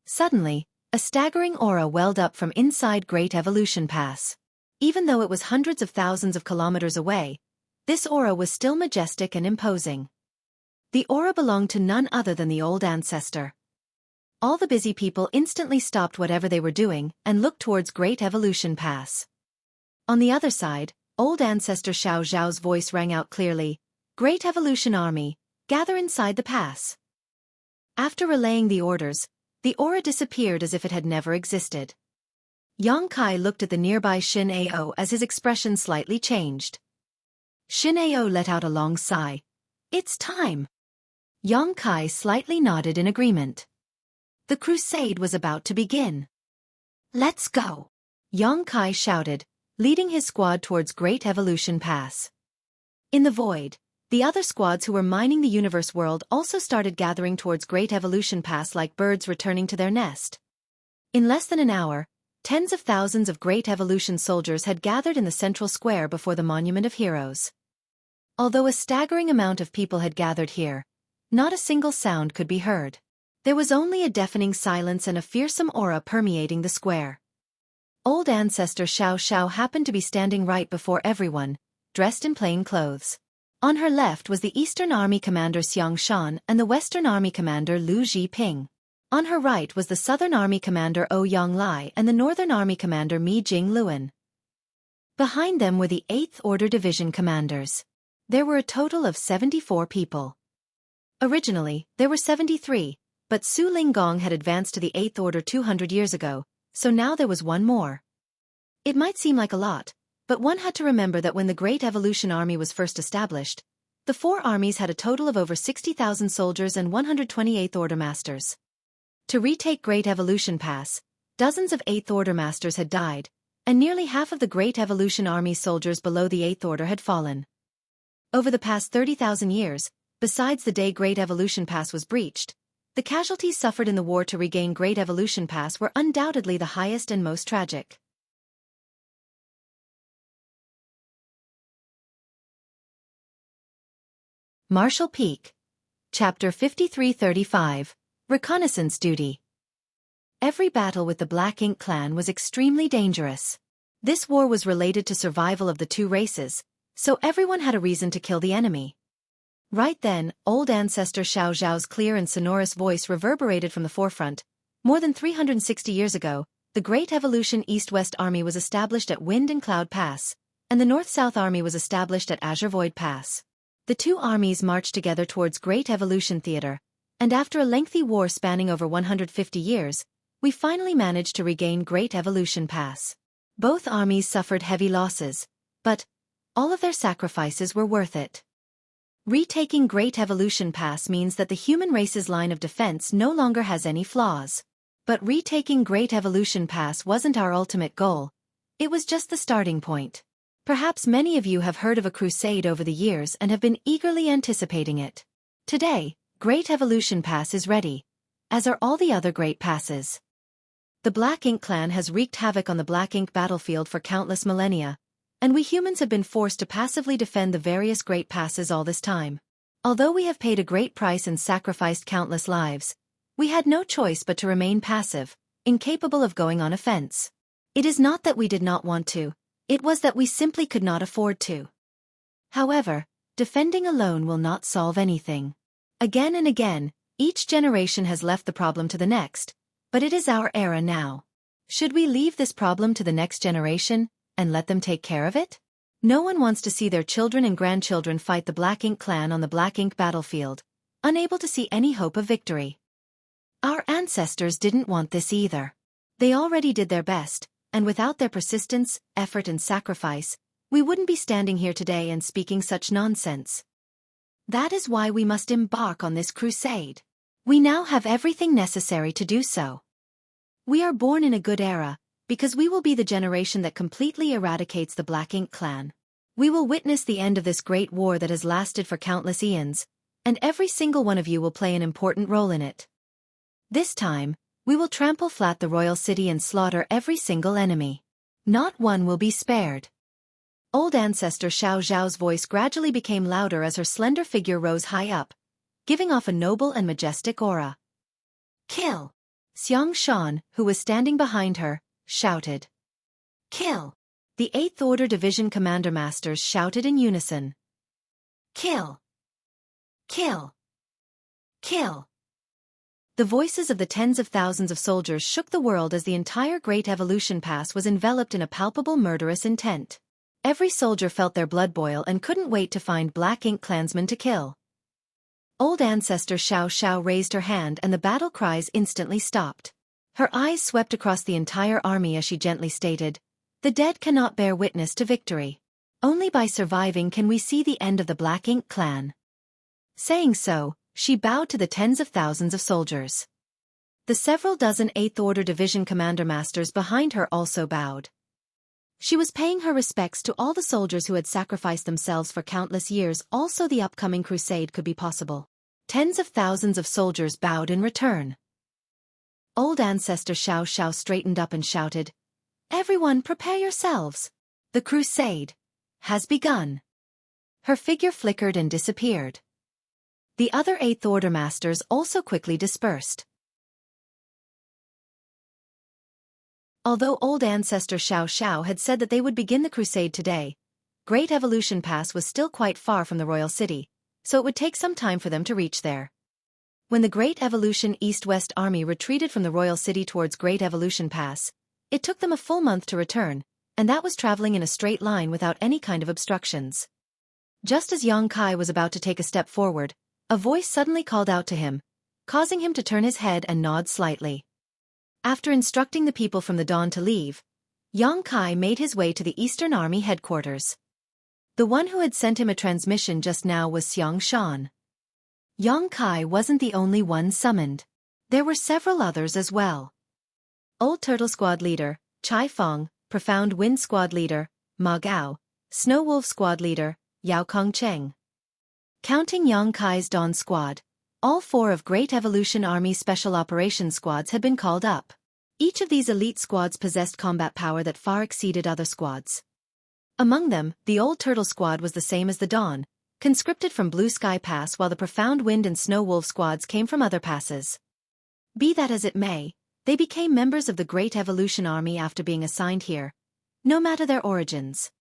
Suddenly, a staggering aura welled up from inside Great Evolution Pass. Even though it was hundreds of thousands of kilometers away, this aura was still majestic and imposing. The aura belonged to none other than the old ancestor. All the busy people instantly stopped whatever they were doing and looked towards Great Evolution Pass. On the other side, old ancestor Xiao Zhao's voice rang out clearly, "Great Evolution Army, gather inside the pass." After relaying the orders, the aura disappeared as if it had never existed. Xueqi looked at the nearby Xin Ao as his expression slightly changed. Xin Ao let out a long sigh. "It's time." Xueqi slightly nodded in agreement. The crusade was about to begin. "Let's go," Xueqi shouted, leading his squad towards Great Evolution Pass. In the void, the other squads who were mining the universe world also started gathering towards Great Evolution Pass like birds returning to their nest. In less than an hour, tens of thousands of Great Evolution soldiers had gathered in the central square before the Monument of Heroes. Although a staggering amount of people had gathered here, not a single sound could be heard. There was only a deafening silence and a fearsome aura permeating the square. Old ancestor Xiao happened to be standing right before everyone, dressed in plain clothes. On her left was the Eastern Army Commander Xiang Shan and the Western Army Commander Lu Zhiping. On her right was the Southern Army Commander Ouyang Lai and the Northern Army Commander Mi Jing Luan. Behind them were the 8th Order Division commanders. There were a total of 74 people. Originally, there were 73, but Su Linggong had advanced to the 8th Order 200 years ago, so now there was one more. It might seem like a lot, but one had to remember that when the Great Evolution Army was first established, the 4 armies had a total of over 60,000 soldiers and 128th Order masters. To retake Great Evolution Pass, Dozens of Eighth Order masters had died, and nearly half of the Great Evolution Army's soldiers below the Eighth Order had fallen. Over the past 30,000 years, besides the day Great Evolution Pass was breached, the casualties suffered in the war to regain Great Evolution Pass were undoubtedly the highest and most tragic. Marshall Peak. Chapter 5335. Reconnaissance Duty. Every battle with the Black Ink clan was extremely dangerous. This war was related to survival of the two races, so everyone had a reason to kill the enemy. Right then, old ancestor Xiao Zhao's clear and sonorous voice reverberated from the forefront. More than 360 years ago, the Great Evolution East-West Army was established at Wind and Cloud Pass, and the North-South Army was established at Azure Void Pass. The two armies marched together towards Great Evolution Theater, and after a lengthy war spanning over 150 years, we finally managed to regain Great Evolution Pass. Both armies suffered heavy losses, but all of their sacrifices were worth it. Retaking Great Evolution Pass means that the human race's line of defense no longer has any flaws. But retaking Great Evolution Pass wasn't our ultimate goal. It was just the starting point. Perhaps many of you have heard of a crusade over the years and have been eagerly anticipating it. Today, Great Evolution Pass is ready, as are all the other Great Passes. The Black Ink clan has wreaked havoc on the Black Ink battlefield for countless millennia, and we humans have been forced to passively defend the various Great Passes all this time. Although we have paid a great price and sacrificed countless lives, we had no choice but to remain passive, incapable of going on offense. It is not that we did not want to, it was that we simply could not afford to. However, defending alone will not solve anything. Again and again, each generation has left the problem to the next, but it is our era now. Should we leave this problem to the next generation and let them take care of it? No one wants to see their children and grandchildren fight the Black Ink clan on the Black Ink battlefield, unable to see any hope of victory. Our ancestors didn't want this either. They already did their best, and without their persistence, effort and sacrifice, we wouldn't be standing here today and speaking such nonsense. That is why we must embark on this crusade. We now have everything necessary to do so. We are born in a good era, because we will be the generation that completely eradicates the Black Ink clan. We will witness the end of this great war that has lasted for countless eons, and every single one of you will play an important role in it. This time, we will trample flat the royal city and slaughter every single enemy. Not one will be spared. Old ancestor Xiao Zhao's voice gradually became louder as her slender figure rose high up, giving off a noble and majestic aura. Kill! Xiang Shan, who was standing behind her, shouted. Kill! The Eighth Order Division Commander Masters shouted in unison. Kill! Kill! Kill! The voices of the tens of thousands of soldiers shook the world as the entire Great Evolution Pass was enveloped in a palpable murderous intent. Every soldier felt their blood boil and couldn't wait to find Black Ink clansmen to kill. Old ancestor Xiao Xiao raised her hand and the battle cries instantly stopped. Her eyes swept across the entire army as she gently stated, "The dead cannot bear witness to victory. Only by surviving can we see the end of the Black Ink clan." Saying so, she bowed to the tens of thousands of soldiers. The several dozen Eighth Order Division Commander Masters behind her also bowed. She was paying her respects to all the soldiers who had sacrificed themselves for countless years, also the upcoming crusade could be possible. Tens of thousands of soldiers bowed in return. Old ancestor Xiao Xiao straightened up and shouted, "Everyone prepare yourselves! The crusade has begun." Her figure flickered and disappeared. The other Eighth Order Masters also quickly dispersed. Although old ancestor Xiao Xiao had said that they would begin the crusade today, Great Evolution Pass was still quite far from the royal city, so it would take some time for them to reach there. When the Great Evolution East-West Army retreated from the royal city towards Great Evolution Pass, it took them a full month to return, and that was traveling in a straight line without any kind of obstructions. Just as Yang Kai was about to take a step forward, a voice suddenly called out to him, causing him to turn his head and nod slightly. After instructing the people from the dawn to leave, Yang Kai made his way to the Eastern Army headquarters. The one who had sent him a transmission just now was Xiang Shan. Yang Kai wasn't the only one summoned. There were several others as well. Old Turtle Squad Leader, Chai Fong, Profound Wind Squad Leader, Ma Gao, Snow Wolf Squad Leader, Yao Kongcheng. Counting Yang Kai's Dawn Squad, all 4 of Great Evolution Army Special Operations Squads had been called up. Each of these elite squads possessed combat power that far exceeded other squads. Among them, the Old Turtle Squad was the same as the Dawn, conscripted from Blue Sky Pass, while the Profound Wind and Snow Wolf squads came from other passes. Be that as it may, they became members of the Great Evolution Army after being assigned here, no matter their origins.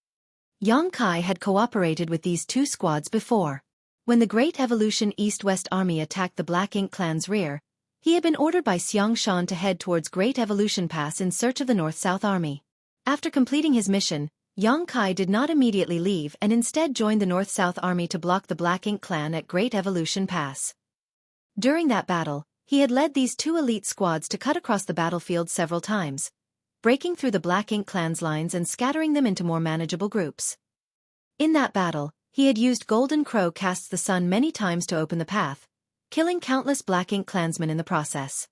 Yang Kai had cooperated with these 2 squads before. When the Great Evolution East-West Army attacked the Black Ink Clan's rear, he had been ordered by Xiang Shan to head towards Great Evolution Pass in search of the North-South Army. After completing his mission, Yang Kai did not immediately leave and instead joined the North-South Army to block the Black Ink Clan at Great Evolution Pass. During that battle, he had led these 2 elite squads to cut across the battlefield several times, breaking through the Black Ink Clan's lines and scattering them into more manageable groups. In that battle, he had used Golden Crow Casts the Sun many times to open the path, killing countless Black Ink Clansmen in the process.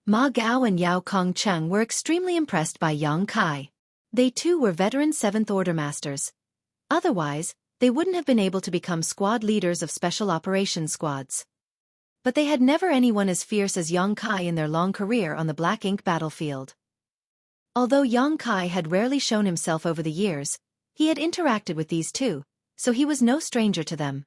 Ma Gao and Yao Kongcheng were extremely impressed by Yang Kai. They too were veteran 7th Order Masters. Otherwise, they wouldn't have been able to become squad leaders of Special Operations Squads. But they had never anyone as fierce as Yang Kai in their long career on the Black Ink battlefield. Although Yang Kai had rarely shown himself over the years, he had interacted with these 2, so he was no stranger to them.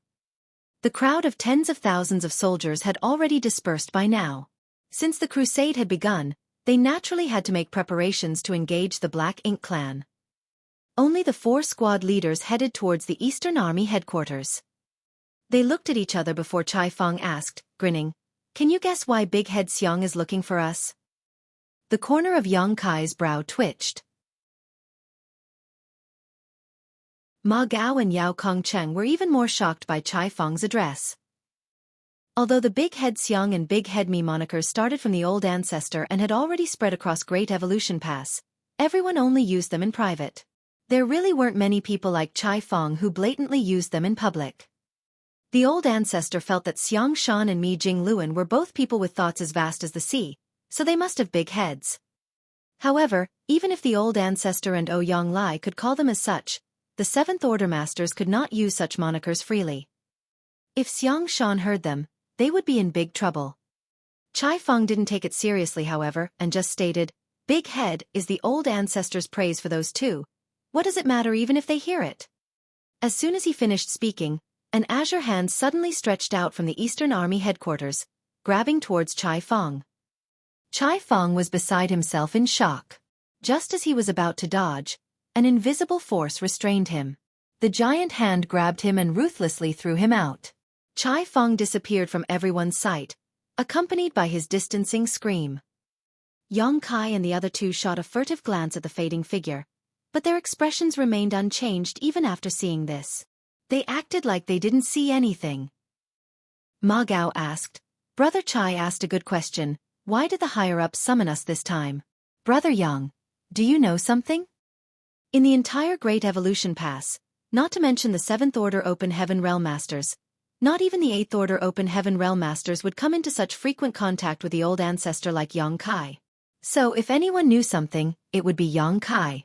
The crowd of tens of thousands of soldiers had already dispersed by now. Since the crusade had begun, they naturally had to make preparations to engage the Black Ink Clan. Only the 4 squad leaders headed towards the Eastern Army headquarters. They looked at each other before Chai Fong asked, grinning, "Can you guess why Big Head Xiang is looking for us?" The corner of Yang Kai's brow twitched. Ma Gao and Yao Kongcheng were even more shocked by Chai Fong's address. Although the Big Head Xiang and Big Head Me monikers started from the old ancestor and had already spread across Great Evolution Pass, everyone only used them in private. There really weren't many people like Chai Fong who blatantly used them in public. The old ancestor felt that Xiang Shan and Mi Jing Luan were both people with thoughts as vast as the sea, so they must have big heads. However, even if the old ancestor and Ouyang Lai could call them as such, the 7th Order Masters could not use such monikers freely. If Xiang Shan heard them, they would be in big trouble. Chai Fong didn't take it seriously, however, and just stated, "Big Head is the old ancestor's praise for those 2. What does it matter even if they hear it?" As soon as he finished speaking, an azure hand suddenly stretched out from the Eastern Army headquarters, grabbing towards Chai Fong. Chai Fong was beside himself in shock. Just as he was about to dodge, an invisible force restrained him. The giant hand grabbed him and ruthlessly threw him out. Chai Fong disappeared from everyone's sight, accompanied by his distancing scream. Yang Kai and the other 2 shot a furtive glance at the fading figure, but their expressions remained unchanged even after seeing this. They acted like they didn't see anything. Ma Gao asked, "Brother Chai asked a good question, why did the higher-ups summon us this time? Brother Yang, do you know something?" In the entire Great Evolution Pass, not to mention the 7th Order Open Heaven Realm Masters, not even the 8th Order Open Heaven Realm Masters would come into such frequent contact with the old ancestor like Yang Kai. So if anyone knew something, it would be Yang Kai.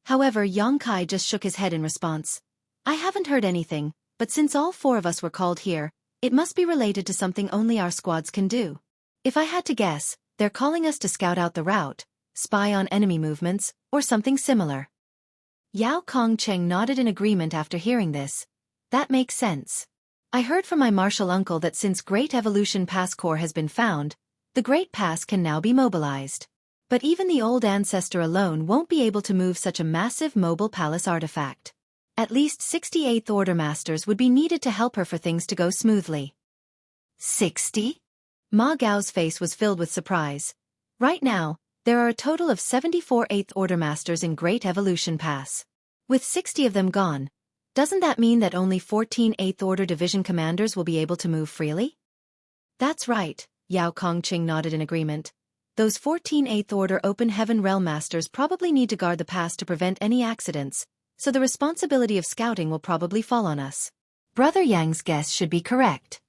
However, Yang Kai just shook his head in response. "I haven't heard anything, but since all 4 of us were called here, it must be related to something only our squads can do. If I had to guess, they're calling us to scout out the route, spy on enemy movements, or something similar." Yao Kongcheng nodded in agreement after hearing this. "That makes sense. I heard from my martial uncle that since Great Evolution Pass Core has been found, the Great Pass can now be mobilized. But even the old ancestor alone won't be able to move such a massive mobile palace artifact. At least 68th Order Masters would be needed to help her for things to go smoothly." 60? Ma Gao's face was filled with surprise. Right now, there are a total of 74 8th Order Masters in Great Evolution Pass. With 60 of them gone, doesn't that mean that only 14 8th Order Division commanders will be able to move freely? "That's right," Yao Kongqing nodded in agreement. "Those 14 8th Order Open Heaven Realm Masters probably need to guard the pass to prevent any accidents, so the responsibility of scouting will probably fall on us." Brother Yang's guess should be correct.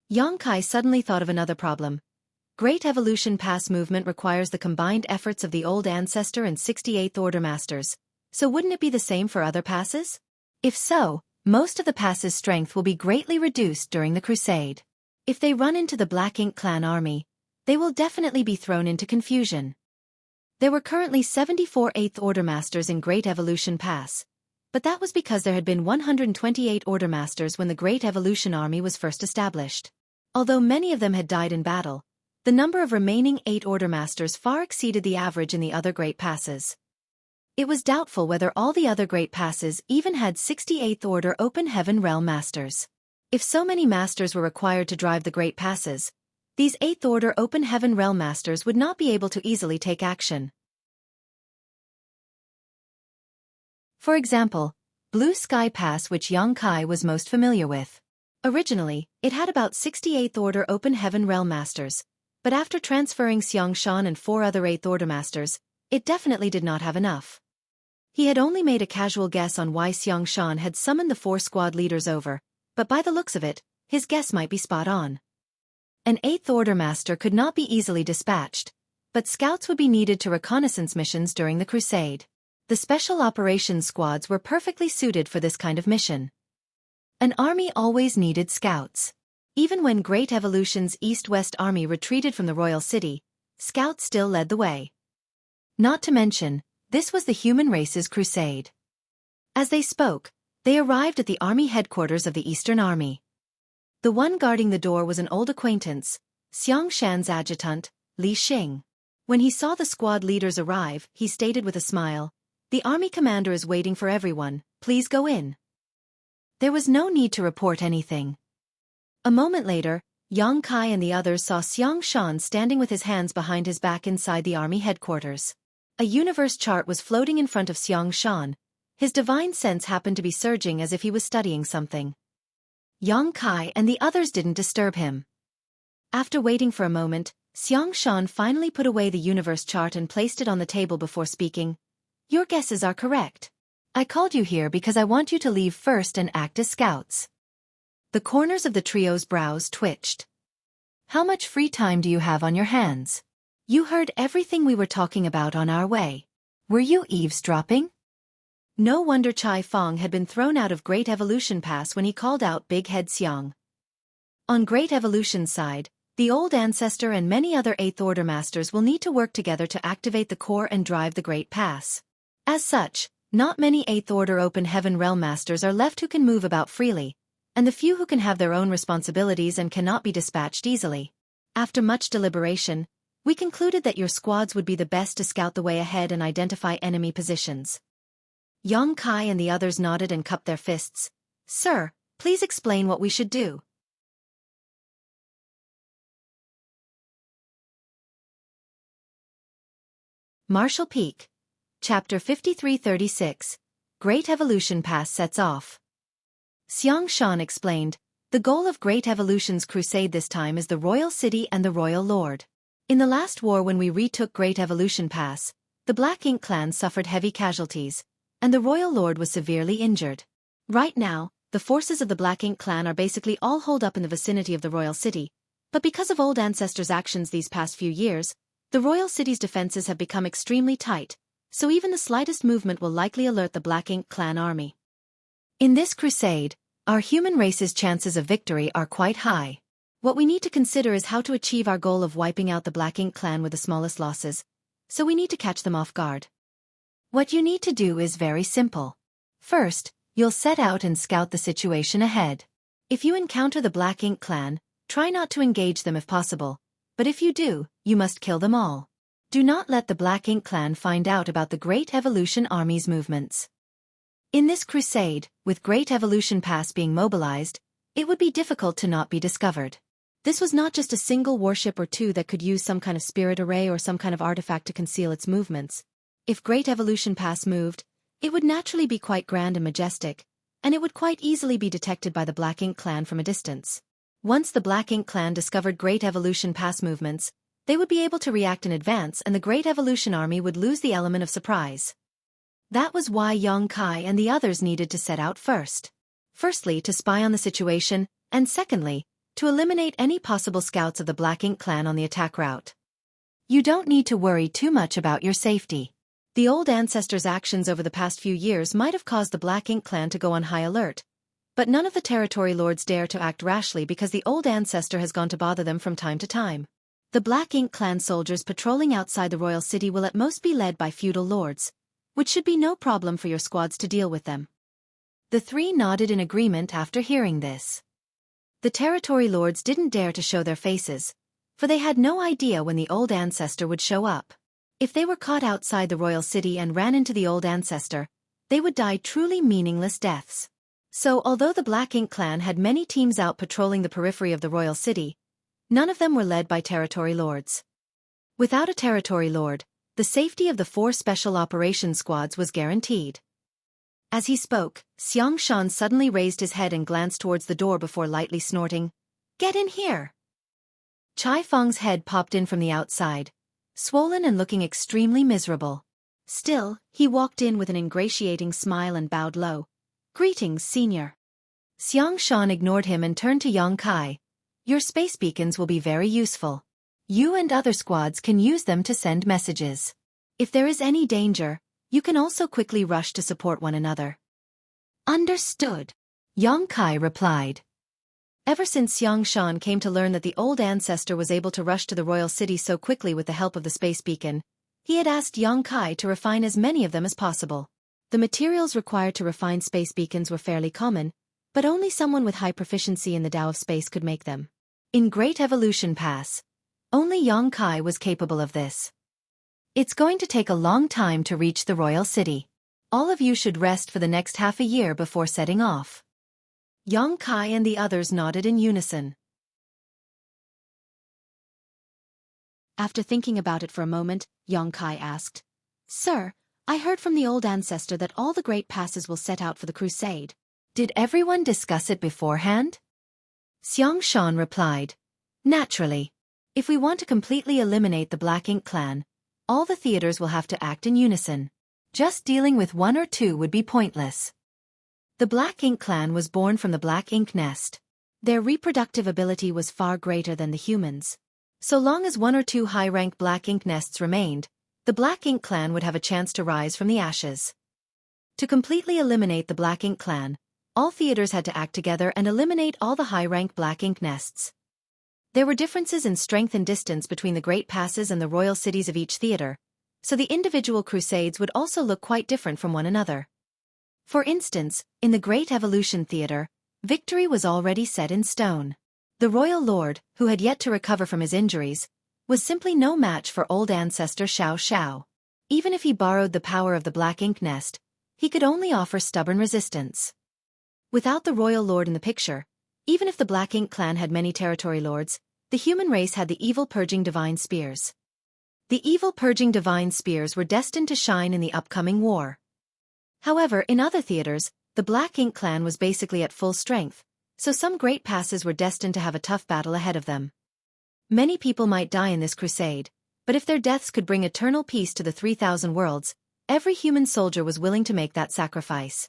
Yang Kai suddenly thought of another problem. Great Evolution Pass movement requires the combined efforts of the Old Ancestor and 68th Order Masters, so wouldn't it be the same for other passes? If so, most of the pass's strength will be greatly reduced during the crusade. If they run into the Black Ink Clan army, they will definitely be thrown into confusion. There were currently 74 8th Order Masters in Great Evolution Pass, but that was because there had been 128 Order Masters when the Great Evolution Army was first established. Although many of them had died in battle, the number of remaining 8 Order Masters far exceeded the average in the other Great Passes. It was doubtful whether all the other Great Passes even had 68th Order Open Heaven Realm Masters. If so many Masters were required to drive the Great Passes, these 8th Order Open Heaven Realm Masters would not be able to easily take action. For example, Blue Sky Pass, which Xueqi was most familiar with. Originally, it had about 68th Order Open Heaven Realm Masters, but after transferring Xiangshan and 4 other 8th Order Masters, it definitely did not have enough. He had only made a casual guess on why Xiangshan had summoned the 4 squad leaders over, but by the looks of it, his guess might be spot on. An 8th Order Master could not be easily dispatched, but scouts would be needed to reconnaissance missions during the crusade. The Special Operations Squads were perfectly suited for this kind of mission. An army always needed scouts. Even when Great Evolution's East-West Army retreated from the Royal City, scouts still led the way. Not to mention, this was the human race's crusade. As they spoke, they arrived at the army headquarters of the Eastern Army. The one guarding the door was an old acquaintance, Xiangshan's adjutant, Li Xing. When he saw the squad leaders arrive, he stated with a smile, "The army commander is waiting for everyone, please go in." There was no need to report anything. A moment later, Xueqi and the others saw Xiangshan standing with his hands behind his back inside the army headquarters. A universe chart was floating in front of Xiangshan. His divine sense happened to be surging as if he was studying something. Xueqi and the others didn't disturb him. After waiting for a moment, Xiangshan finally put away the universe chart and placed it on the table before speaking. "Your guesses are correct. I called you here because I want you to leave first and act as scouts." The corners of the trio's brows twitched. "How much free time do you have on your hands? You heard everything we were talking about on our way. Were you eavesdropping?" No wonder Chai Fong had been thrown out of Great Evolution Pass when he called out Big Head Xiang. On Great Evolution's side, the Old Ancestor and many other 8th Order Masters will need to work together to activate the core and drive the Great Pass. As such, not many 8th Order Open Heaven Realm Masters are left who can move about freely, and the few who can have their own responsibilities and cannot be dispatched easily. After much deliberation, we concluded that your squads would be the best to scout the way ahead and identify enemy positions. Xueqi and the others nodded and cupped their fists. "Sir, please explain what we should do." Marshall Peak. Chapter 5336. Great Evolution Pass sets off. Xiangshan explained, "The goal of Great Evolution's crusade this time is the Royal City and the Royal Lord. In the last war when we retook Great Evolution Pass, the Black Ink Clan suffered heavy casualties, and the Royal Lord was severely injured. Right now, the forces of the Black Ink Clan are basically all holed up in the vicinity of the Royal City, but because of Old Ancestors' actions these past few years, the Royal City's defenses have become extremely tight, so even the slightest movement will likely alert the Black Ink Clan army. In this crusade, our human race's chances of victory are quite high. What we need to consider is how to achieve our goal of wiping out the Black Ink Clan with the smallest losses, so we need to catch them off guard. What you need to do is very simple. First, you'll set out and scout the situation ahead. If you encounter the Black Ink Clan, try not to engage them if possible, but if you do, you must kill them all. Do not let the Black Ink Clan find out about the Great Evolution Army's movements. In this crusade, with Great Evolution Pass being mobilized, it would be difficult to not be discovered. This was not just a single warship or two that could use some kind of spirit array or some kind of artifact to conceal its movements. If Great Evolution Pass moved, it would naturally be quite grand and majestic, and it would quite easily be detected by the Black Ink Clan from a distance. Once the Black Ink Clan discovered Great Evolution Pass movements, they would be able to react in advance and the Great Evolution Army would lose the element of surprise. That was why Xueqi and the others needed to set out first. Firstly, to spy on the situation, and secondly, to eliminate any possible scouts of the Black Ink clan on the attack route. You don't need to worry too much about your safety. The old ancestors' actions over the past few years might have caused the Black Ink clan to go on high alert, but none of the territory lords dare to act rashly because the old ancestor has gone to bother them from time to time. The Black Ink clan soldiers patrolling outside the royal city will at most be led by feudal lords, which should be no problem for your squads to deal with them. The three nodded in agreement after hearing this. The territory lords didn't dare to show their faces, for they had no idea when the old ancestor would show up. If they were caught outside the royal city and ran into the old ancestor, they would die truly meaningless deaths. So although the Black Ink clan had many teams out patrolling the periphery of the royal city, none of them were led by territory lords. Without a territory lord, the safety of the 4 special operations squads was guaranteed. As he spoke, Xueqi suddenly raised his head and glanced towards the door before lightly snorting, "Get in here!" Chai Feng's head popped in from the outside, swollen and looking extremely miserable. Still, he walked in with an ingratiating smile and bowed low. "Greetings, senior." Xueqi ignored him and turned to Yang Kai. "Your space beacons will be very useful. You and other squads can use them to send messages. If there is any danger, you can also quickly rush to support one another." "Understood," Yang Kai replied. Ever since Xueqi came to learn that the old ancestor was able to rush to the royal city so quickly with the help of the space beacon, he had asked Yang Kai to refine as many of them as possible. The materials required to refine space beacons were fairly common, but only someone with high proficiency in the Tao of space could make them. In Great Evolution Pass, only Yang Kai was capable of this. It's going to take a long time to reach the royal city. All of you should rest for the next half a year before setting off. Yang Kai and the others nodded in unison. After thinking about it for a moment, Yang Kai asked, "Sir, I heard from the old ancestor that all the great passes will set out for the crusade. Did everyone discuss it beforehand?" Xueqi replied, "Naturally. If we want to completely eliminate the Black Ink clan, all the theaters will have to act in unison. Just dealing with one or two would be pointless." The Black Ink clan was born from the Black Ink nest. Their reproductive ability was far greater than the humans. So long as 1 or 2 high-rank Black Ink nests remained, the Black Ink clan would have a chance to rise from the ashes. To completely eliminate the Black Ink clan, all theaters had to act together and eliminate all the high-rank Black Ink nests. There were differences in strength and distance between the great passes and the royal cities of each theater, so the individual crusades would also look quite different from one another. For instance, in the Great Evolution Theater, victory was already set in stone. The royal lord, who had yet to recover from his injuries, was simply no match for old ancestor Xiao. Even if he borrowed the power of the Black Ink nest, he could only offer stubborn resistance. Without the royal lord in the picture, even if the Black Ink clan had many territory lords, the human race had the evil purging divine spears. The evil purging divine spears were destined to shine in the upcoming war. However, in other theaters, the Black Ink clan was basically at full strength, so some great passes were destined to have a tough battle ahead of them. Many people might die in this crusade, but if their deaths could bring eternal peace to the 3,000 worlds, every human soldier was willing to make that sacrifice.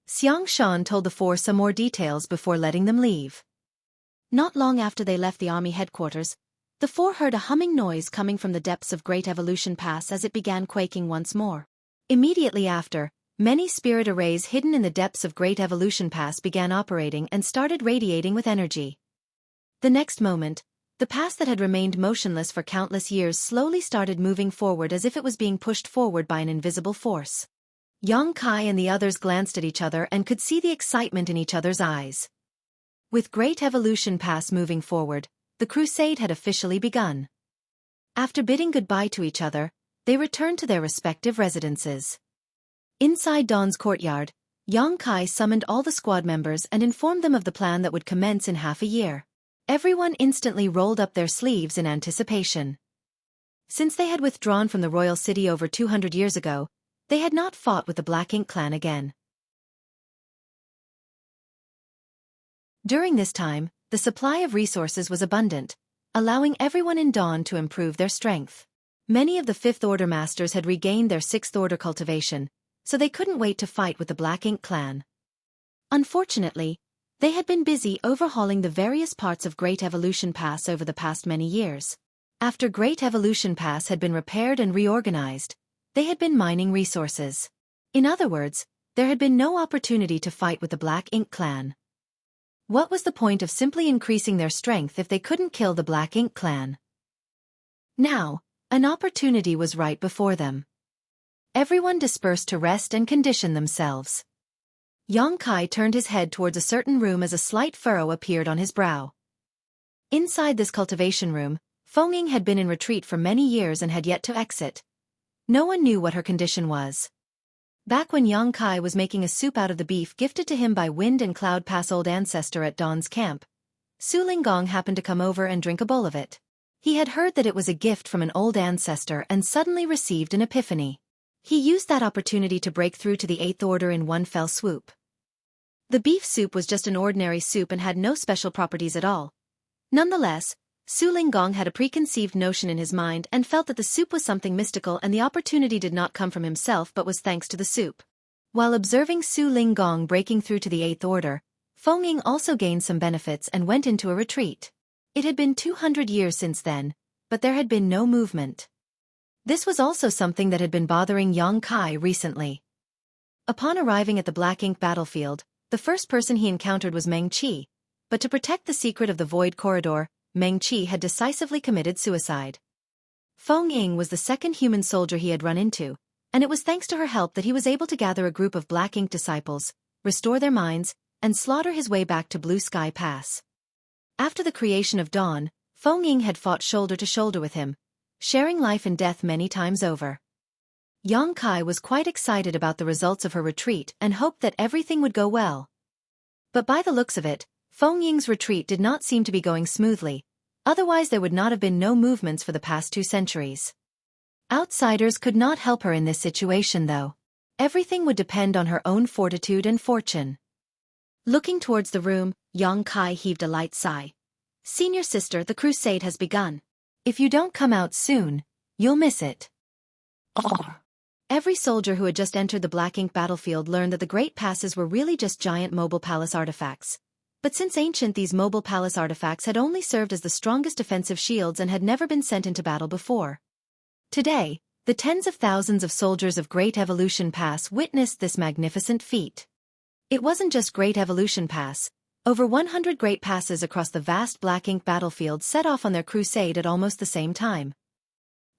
Xueqi told the 4 some more details before letting them leave. Not long after they left the army headquarters, the 4 heard a humming noise coming from the depths of Great Evolution Pass as it began quaking once more. Immediately after, many spirit arrays hidden in the depths of Great Evolution Pass began operating and started radiating with energy. The next moment, the pass that had remained motionless for countless years slowly started moving forward as if it was being pushed forward by an invisible force. Yang Kai and the others glanced at each other and could see the excitement in each other's eyes. With Great Evolution Pass moving forward, the crusade had officially begun. After bidding goodbye to each other, they returned to their respective residences. Inside Dawn's courtyard, Yang Kai summoned all the squad members and informed them of the plan that would commence in half a year. Everyone instantly rolled up their sleeves in anticipation. Since they had withdrawn from the royal city over 200 years ago, they had not fought with the Black Ink clan again. During this time, the supply of resources was abundant, allowing everyone in Dawn to improve their strength. Many of the 5th Order masters had regained their 6th Order cultivation, so they couldn't wait to fight with the Black Ink clan. Unfortunately, They had been busy overhauling the various parts of Great Evolution Pass over the past many years. After Great Evolution Pass had been repaired and reorganized, they had been mining resources. In other words, there had been no opportunity to fight with the Black Ink clan. What was the point of simply increasing their strength if they couldn't kill the Black Ink clan? Now, an opportunity was right before them. Everyone dispersed to rest and condition themselves. Yang Kai turned his head towards a certain room as a slight furrow appeared on his brow. Inside this cultivation room, Feng Ying had been in retreat for many years and had yet to exit. No one knew what her condition was. Back when Yang Kai was making a soup out of the beef gifted to him by Wind and Cloud Pass old ancestor at Dawn's camp, Su Linggong happened to come over and drink a bowl of it. He had heard that it was a gift from an old ancestor and suddenly received an epiphany. He used that opportunity to break through to the 8th order in one fell swoop. The beef soup was just an ordinary soup and had no special properties at all. Nonetheless, Su Linggong had a preconceived notion in his mind and felt that the soup was something mystical, and the opportunity did not come from himself but was thanks to the soup. While observing Su Linggong breaking through to the 8th order, Feng Ying also gained some benefits and went into a retreat. It had been 200 years since then, but there had been no movement. This was also something that had been bothering Yang Kai recently. Upon arriving at the Black Ink battlefield, the first person he encountered was Meng Qi, but to protect the secret of the Void Corridor, Meng Qi had decisively committed suicide. Feng Ying was the second human soldier he had run into, and it was thanks to her help that he was able to gather a group of Black Ink disciples, restore their minds, and slaughter his way back to Blue Sky Pass. After the creation of Dawn, Feng Ying had fought shoulder to shoulder with him, sharing life and death many times over. Yang Kai was quite excited about the results of her retreat and hoped that everything would go well. But by the looks of it, Feng Ying's retreat did not seem to be going smoothly, otherwise there would not have been no movements for the past 2 centuries. Outsiders could not help her in this situation though. Everything would depend on her own fortitude and fortune. Looking towards the room, Yang Kai heaved a light sigh. "Senior sister, the crusade has begun. If you don't come out soon, you'll miss it." Every soldier who had just entered the Black Ink battlefield learned that the Great Passes were really just giant mobile palace artifacts. But since ancient, these mobile palace artifacts had only served as the strongest defensive shields and had never been sent into battle before. Today, the tens of thousands of soldiers of Great Evolution Pass witnessed this magnificent feat. It wasn't just Great Evolution Pass. Over 100 Great Passes across the vast Black Ink battlefield set off on their crusade at almost the same time.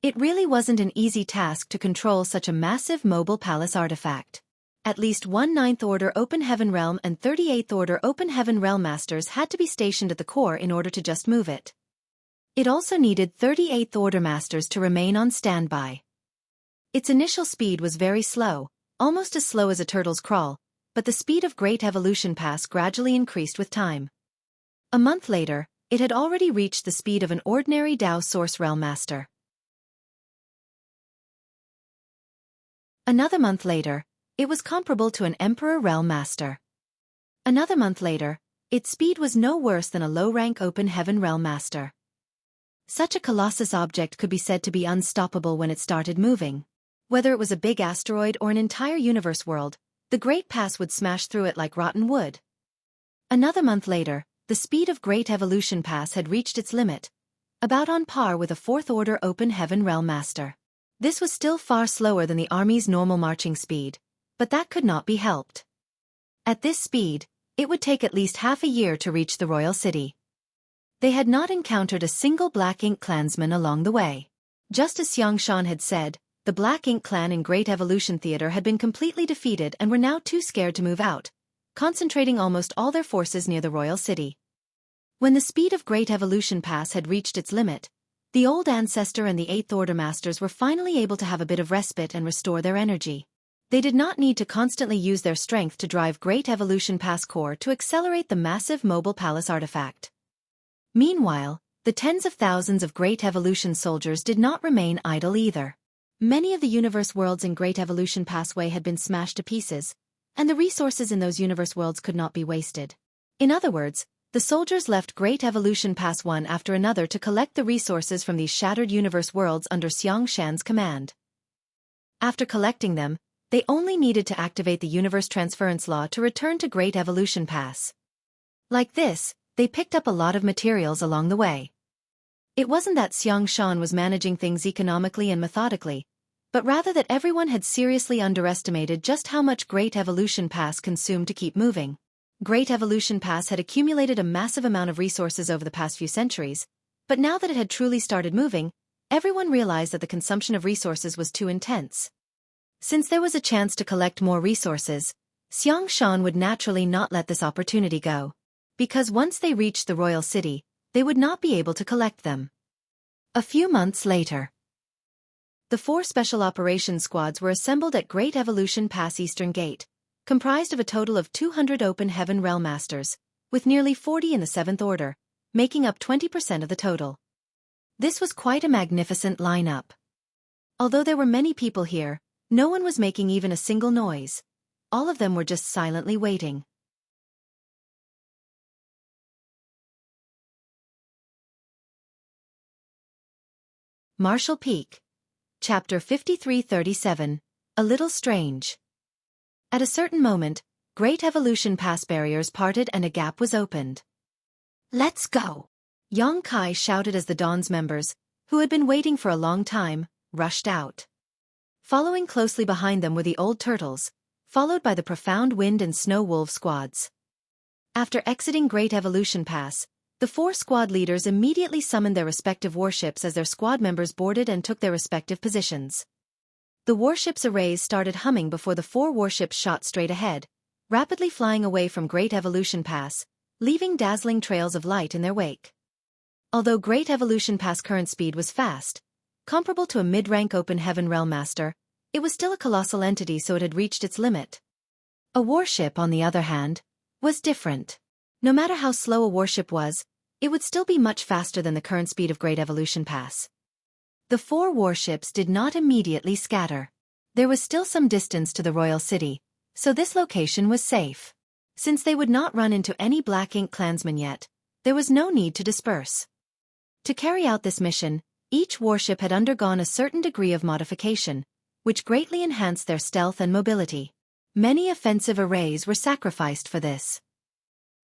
It really wasn't an easy task to control such a massive mobile palace artifact. At least 1 9th Order Open Heaven Realm and 38th Order Open Heaven Realm Masters had to be stationed at the core in order to just move it. It also needed 38th Order Masters to remain on standby. Its initial speed was very slow, almost as slow as a turtle's crawl, but the speed of Great Evolution Pass gradually increased with time. A month later, it had already reached the speed of an ordinary Dao Source Realm Master. Another month later, it was comparable to an Emperor Realm Master. Another month later, its speed was no worse than a low-rank Open Heaven Realm Master. Such a colossus object could be said to be unstoppable when it started moving. Whether it was a big asteroid or an entire universe world, the Great Pass would smash through it like rotten wood. Another month later, the speed of Great Evolution Pass had reached its limit, about on par with a 4th Order Open Heaven Realm Master. This was still far slower than the army's normal marching speed, but that could not be helped. At this speed, it would take at least half a year to reach the royal city. They had not encountered a single Black Ink clansman along the way. Just as Xiang Shan had said, the Black Ink clan in Great Evolution Theater had been completely defeated and were now too scared to move out, concentrating almost all their forces near the royal city. When the speed of Great Evolution Pass had reached its limit, the old ancestor and the 8th Order Masters were finally able to have a bit of respite and restore their energy. They did not need to constantly use their strength to drive Great Evolution Pass core to accelerate the massive mobile palace artifact. Meanwhile, the tens of thousands of Great Evolution soldiers did not remain idle either. Many of the universe worlds in Great Evolution Passway had been smashed to pieces, and the resources in those universe worlds could not be wasted. In other words, the soldiers left Great Evolution Pass one after another to collect the resources from these shattered universe worlds under Xiang Shan's command. After collecting them, they only needed to activate the universe transference law to return to Great Evolution Pass. Like this, they picked up a lot of materials along the way. It wasn't that Xiang Shan was managing things economically and methodically, but rather that everyone had seriously underestimated just how much Great Evolution Pass consumed to keep moving. Great Evolution Pass had accumulated a massive amount of resources over the past few centuries, but now that it had truly started moving, everyone realized that the consumption of resources was too intense. Since there was a chance to collect more resources, Xiang Shan would naturally not let this opportunity go. Because once they reached the royal city, they would not be able to collect them. A few months later, the 4 special operations squads were assembled at Great Evolution Pass Eastern Gate, comprised of a total of 200 Open Heaven Realm Masters, with nearly 40 in the 7th Order, making up 20% of the total. This was quite a magnificent lineup. Although there were many people here, no one was making even a single noise. All of them were just silently waiting. Marshall Peak. Chapter 5337, A Little Strange. At a certain moment, Great Evolution Pass barriers parted and a gap was opened. "Let's go!" Yang Kai shouted as the Dawn's members, who had been waiting for a long time, rushed out. Following closely behind them were the Old Turtles, followed by the Profound Wind and Snow Wolf squads. After exiting Great Evolution Pass, the 4 squad leaders immediately summoned their respective warships as their squad members boarded and took their respective positions. The warships' arrays started humming before the 4 warships shot straight ahead, rapidly flying away from Great Evolution Pass, leaving dazzling trails of light in their wake. Although Great Evolution Pass current speed was fast, comparable to a mid-rank Open Heaven Realm Master, it was still a colossal entity, so it had reached its limit. A warship, on the other hand, was different. No matter how slow a warship was, it would still be much faster than the current speed of Great Evolution Pass. The 4 warships did not immediately scatter. There was still some distance to the royal city, so this location was safe. Since they would not run into any Black Ink clansmen yet, there was no need to disperse. To carry out this mission, each warship had undergone a certain degree of modification, which greatly enhanced their stealth and mobility. Many offensive arrays were sacrificed for this.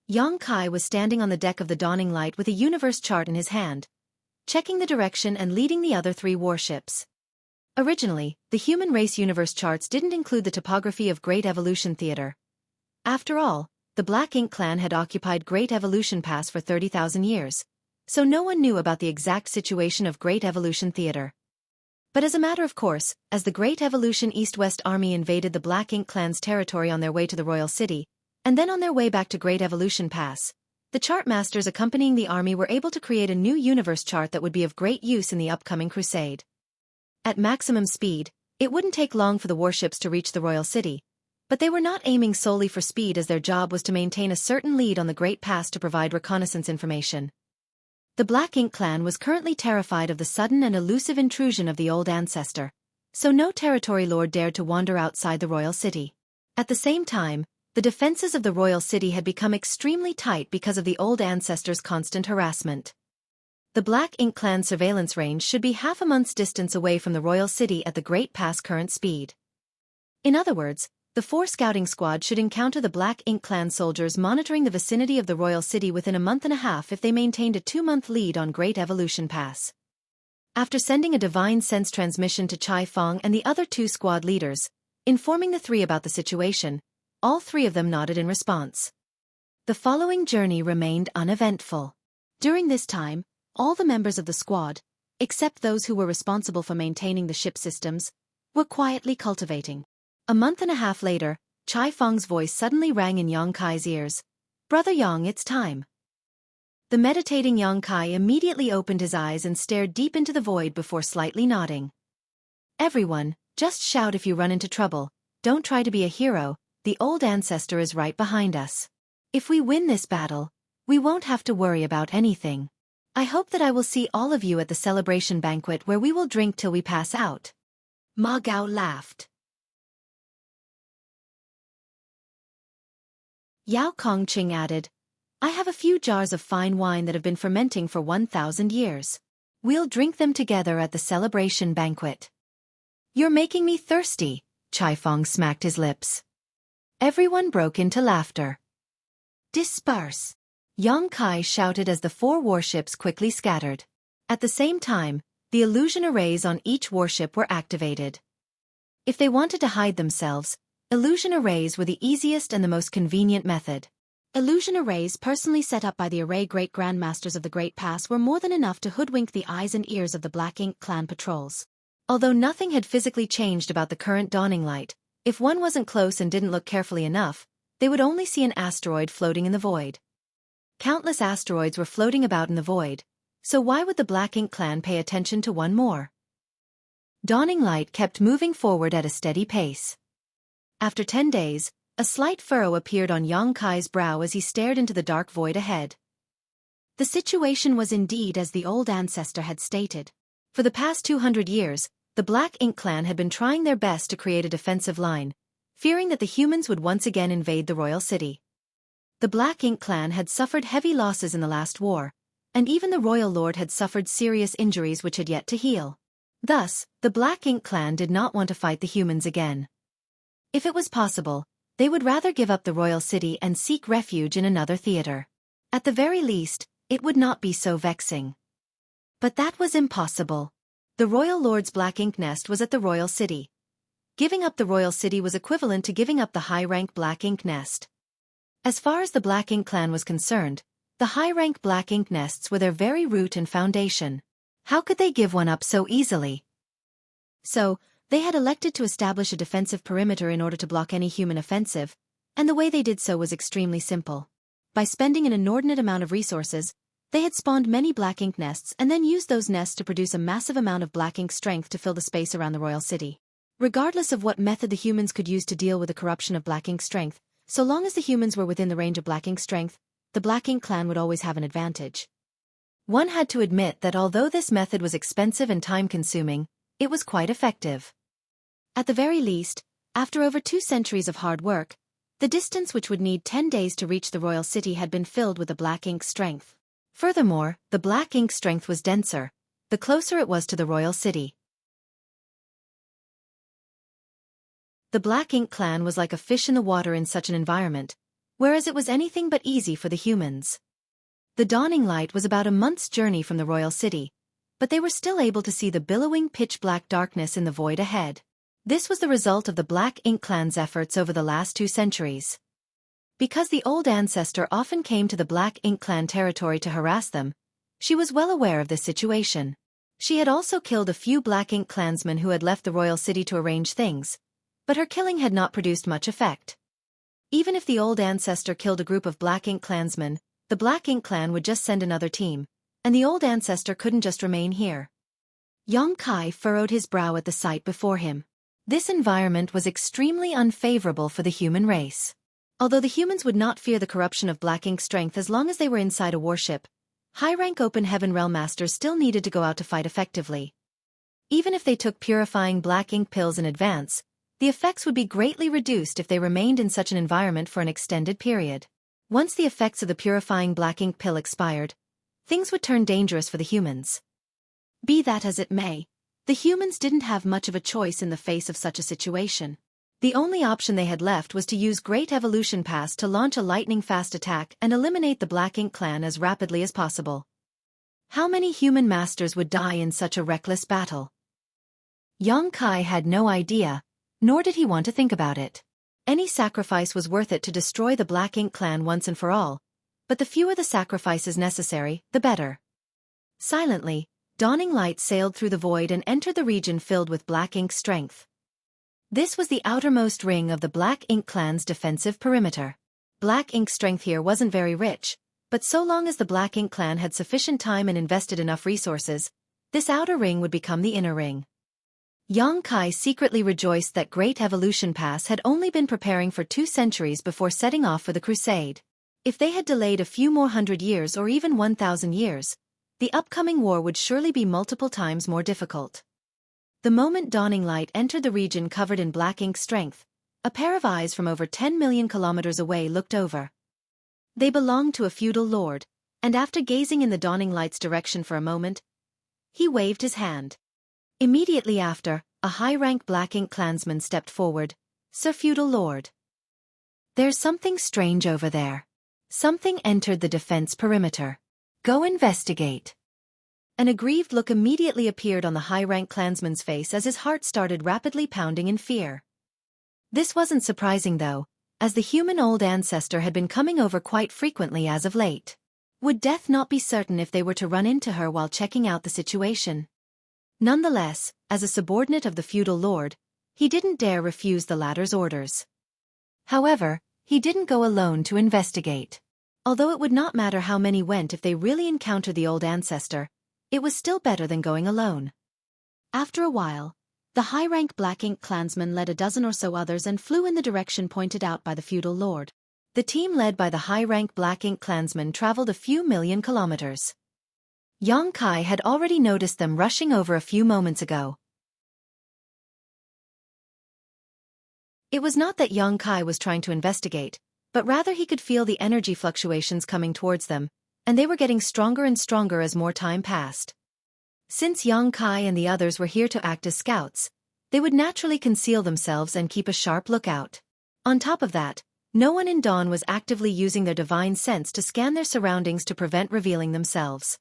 Yang Kai was standing on the deck of the Dawning Light with a universe chart in his hand, checking the direction and leading the other 3 warships. Originally, the human race universe charts didn't include the topography of Great Evolution Theater. After all, the Black Ink clan had occupied Great Evolution Pass for 30,000 years, so no one knew about the exact situation of Great Evolution Theater. But as a matter of course, as the Great Evolution East-West Army invaded the Black Ink clan's territory on their way to the royal city, and then on their way back to Great Evolution Pass, the chart masters accompanying the army were able to create a new universe chart that would be of great use in the upcoming crusade. At maximum speed, it wouldn't take long for the warships to reach the royal city, but they were not aiming solely for speed, as their job was to maintain a certain lead on the Great Pass to provide reconnaissance information. The Black Ink clan was currently terrified of the sudden and elusive intrusion of the old ancestor, so no territory lord dared to wander outside the royal city. At the same time, the defenses of the royal city had become extremely tight because of the old ancestor's constant harassment. The Black Ink clan surveillance range should be half a month's distance away from the royal city at the Great Pass current speed. In other words, the 4 scouting squad should encounter the Black Ink clan soldiers monitoring the vicinity of the royal city within a month and a half if they maintained a 2-month lead on Great Evolution Pass. After sending a divine sense transmission to Chai Fong and the other 2 squad leaders, informing the 3 about the situation, all 3 of them nodded in response. The following journey remained uneventful. During this time, all the members of the squad, except those who were responsible for maintaining the ship systems, were quietly cultivating. A month and a half later, Chai Fong's voice suddenly rang in Yang Kai's ears. "Brother Yang, it's time." The meditating Yang Kai immediately opened his eyes and stared deep into the void before slightly nodding. "Everyone, just shout if you run into trouble. Don't try to be a hero. The old ancestor is right behind us. If we win this battle, we won't have to worry about anything. I hope that I will see all of you at the celebration banquet where we will drink till we pass out." Ma Gao laughed. Yao Kongqing added, "I have a few jars of fine wine that have been fermenting for 1,000 years. We'll drink them together at the celebration banquet." "You're making me thirsty," Chai Fong smacked his lips. Everyone broke into laughter. "Disperse," Yang Kai shouted as the 4 warships quickly scattered. At the same time, the illusion arrays on each warship were activated. If they wanted to hide themselves, illusion arrays were the easiest and the most convenient method. Illusion arrays personally set up by the array great grandmasters of the Great Pass were more than enough to hoodwink the eyes and ears of the Black Ink clan patrols. Although nothing had physically changed about the current dawning light, if one wasn't close and didn't look carefully enough, they would only see an asteroid floating in the void. Countless asteroids were floating about in the void, so why would the Black Ink clan pay attention to one more? Dawning light kept moving forward at a steady pace. After 10 days, a slight furrow appeared on Yang Kai's brow as he stared into the dark void ahead. The situation was indeed as the old ancestor had stated. For the past 200 years, the Black Ink clan had been trying their best to create a defensive line, fearing that the humans would once again invade the royal city. The Black Ink clan had suffered heavy losses in the last war, and even the royal lord had suffered serious injuries which had yet to heal. Thus, the Black Ink clan did not want to fight the humans again. If it was possible, they would rather give up the royal city and seek refuge in another theater. At the very least, it would not be so vexing. But that was impossible. The royal lord's Black Ink nest was at the royal city. Giving up the royal city was equivalent to giving up the high-rank Black Ink nest. As far as the Black Ink clan was concerned, the high-rank Black Ink nests were their very root and foundation. How could they give one up so easily? So, they had elected to establish a defensive perimeter in order to block any human offensive, and the way they did so was extremely simple. By spending an inordinate amount of resources, they had spawned many Black Ink nests and then used those nests to produce a massive amount of Black Ink strength to fill the space around the royal city. Regardless of what method the humans could use to deal with the corruption of Black Ink strength, so long as the humans were within the range of Black Ink strength, the Black Ink clan would always have an advantage. One had to admit that although this method was expensive and time-consuming, it was quite effective. At the very least, after over 2 centuries of hard work, the distance which would need 10 days to reach the royal city had been filled with the Black Ink strength. Furthermore, the Black Ink strength was denser, the closer it was to the royal city. The Black Ink clan was like a fish in the water in such an environment, whereas it was anything but easy for the humans. The dawning light was about a month's journey from the royal city, but they were still able to see the billowing pitch-black darkness in the void ahead. This was the result of the Black Ink clan's efforts over the last 2 centuries. Because the old ancestor often came to the Black Ink clan territory to harass them, she was well aware of this situation. She had also killed a few Black Ink clansmen who had left the royal city to arrange things, but her killing had not produced much effect. Even if the old ancestor killed a group of Black Ink clansmen, the Black Ink clan would just send another team, and the old ancestor couldn't just remain here. Yang Kai furrowed his brow at the sight before him. This environment was extremely unfavorable for the human race. Although the humans would not fear the corruption of Black Ink strength as long as they were inside a warship, high-rank Open Heaven Realm Masters still needed to go out to fight effectively. Even if they took purifying Black Ink pills in advance, the effects would be greatly reduced if they remained in such an environment for an extended period. Once the effects of the purifying Black Ink pill expired, things would turn dangerous for the humans. Be that as it may, the humans didn't have much of a choice in the face of such a situation. The only option they had left was to use Great Evolution Pass to launch a lightning-fast attack and eliminate the Black Ink clan as rapidly as possible. How many human masters would die in such a reckless battle? Yang Kai had no idea, nor did he want to think about it. Any sacrifice was worth it to destroy the Black Ink clan once and for all, but the fewer the sacrifices necessary, the better. Silently, dawning light sailed through the void and entered the region filled with Black Ink strength. This was the outermost ring of the Black Ink clan's defensive perimeter. Black Ink strength here wasn't very rich, but so long as the Black Ink clan had sufficient time and invested enough resources, this outer ring would become the inner ring. Yang Kai secretly rejoiced that Great Evolution Pass had only been preparing for 2 centuries before setting off for the crusade. If they had delayed a few more 100 years or even 1,000 years, the upcoming war would surely be multiple times more difficult. The moment dawning light entered the region covered in Black Ink strength, a pair of eyes from over 10 million kilometers away looked over. They belonged to a feudal lord, and after gazing in the dawning light's direction for a moment, he waved his hand. Immediately after, a high-rank Black Ink clansman stepped forward. "Sir Feudal Lord. There's something strange over there," Something entered the defense perimeter. Go investigate. An aggrieved look immediately appeared on the high-rank clansman's face as his heart started rapidly pounding in fear. This wasn't surprising though, as the human old ancestor had been coming over quite frequently as of late. Would death not be certain if they were to run into her while checking out the situation? Nonetheless, as a subordinate of the feudal lord, he didn't dare refuse the latter's orders. However, he didn't go alone to investigate. Although it would not matter how many went if they really encountered the old ancestor, it was still better than going alone. After a while, the high-rank Black Ink clansman led a dozen or so others and flew in the direction pointed out by the feudal lord. The team led by the high-rank Black Ink clansman traveled a few million kilometers. Yang Kai had already noticed them rushing over a few moments ago. It was not that Yang Kai was trying to investigate, but rather he could feel the energy fluctuations coming towards them, and they were getting stronger and stronger as more time passed. Since Yang Kai and the others were here to act as scouts, they would naturally conceal themselves and keep a sharp lookout. On top of that, no one in Dawn was actively using their divine sense to scan their surroundings to prevent revealing themselves.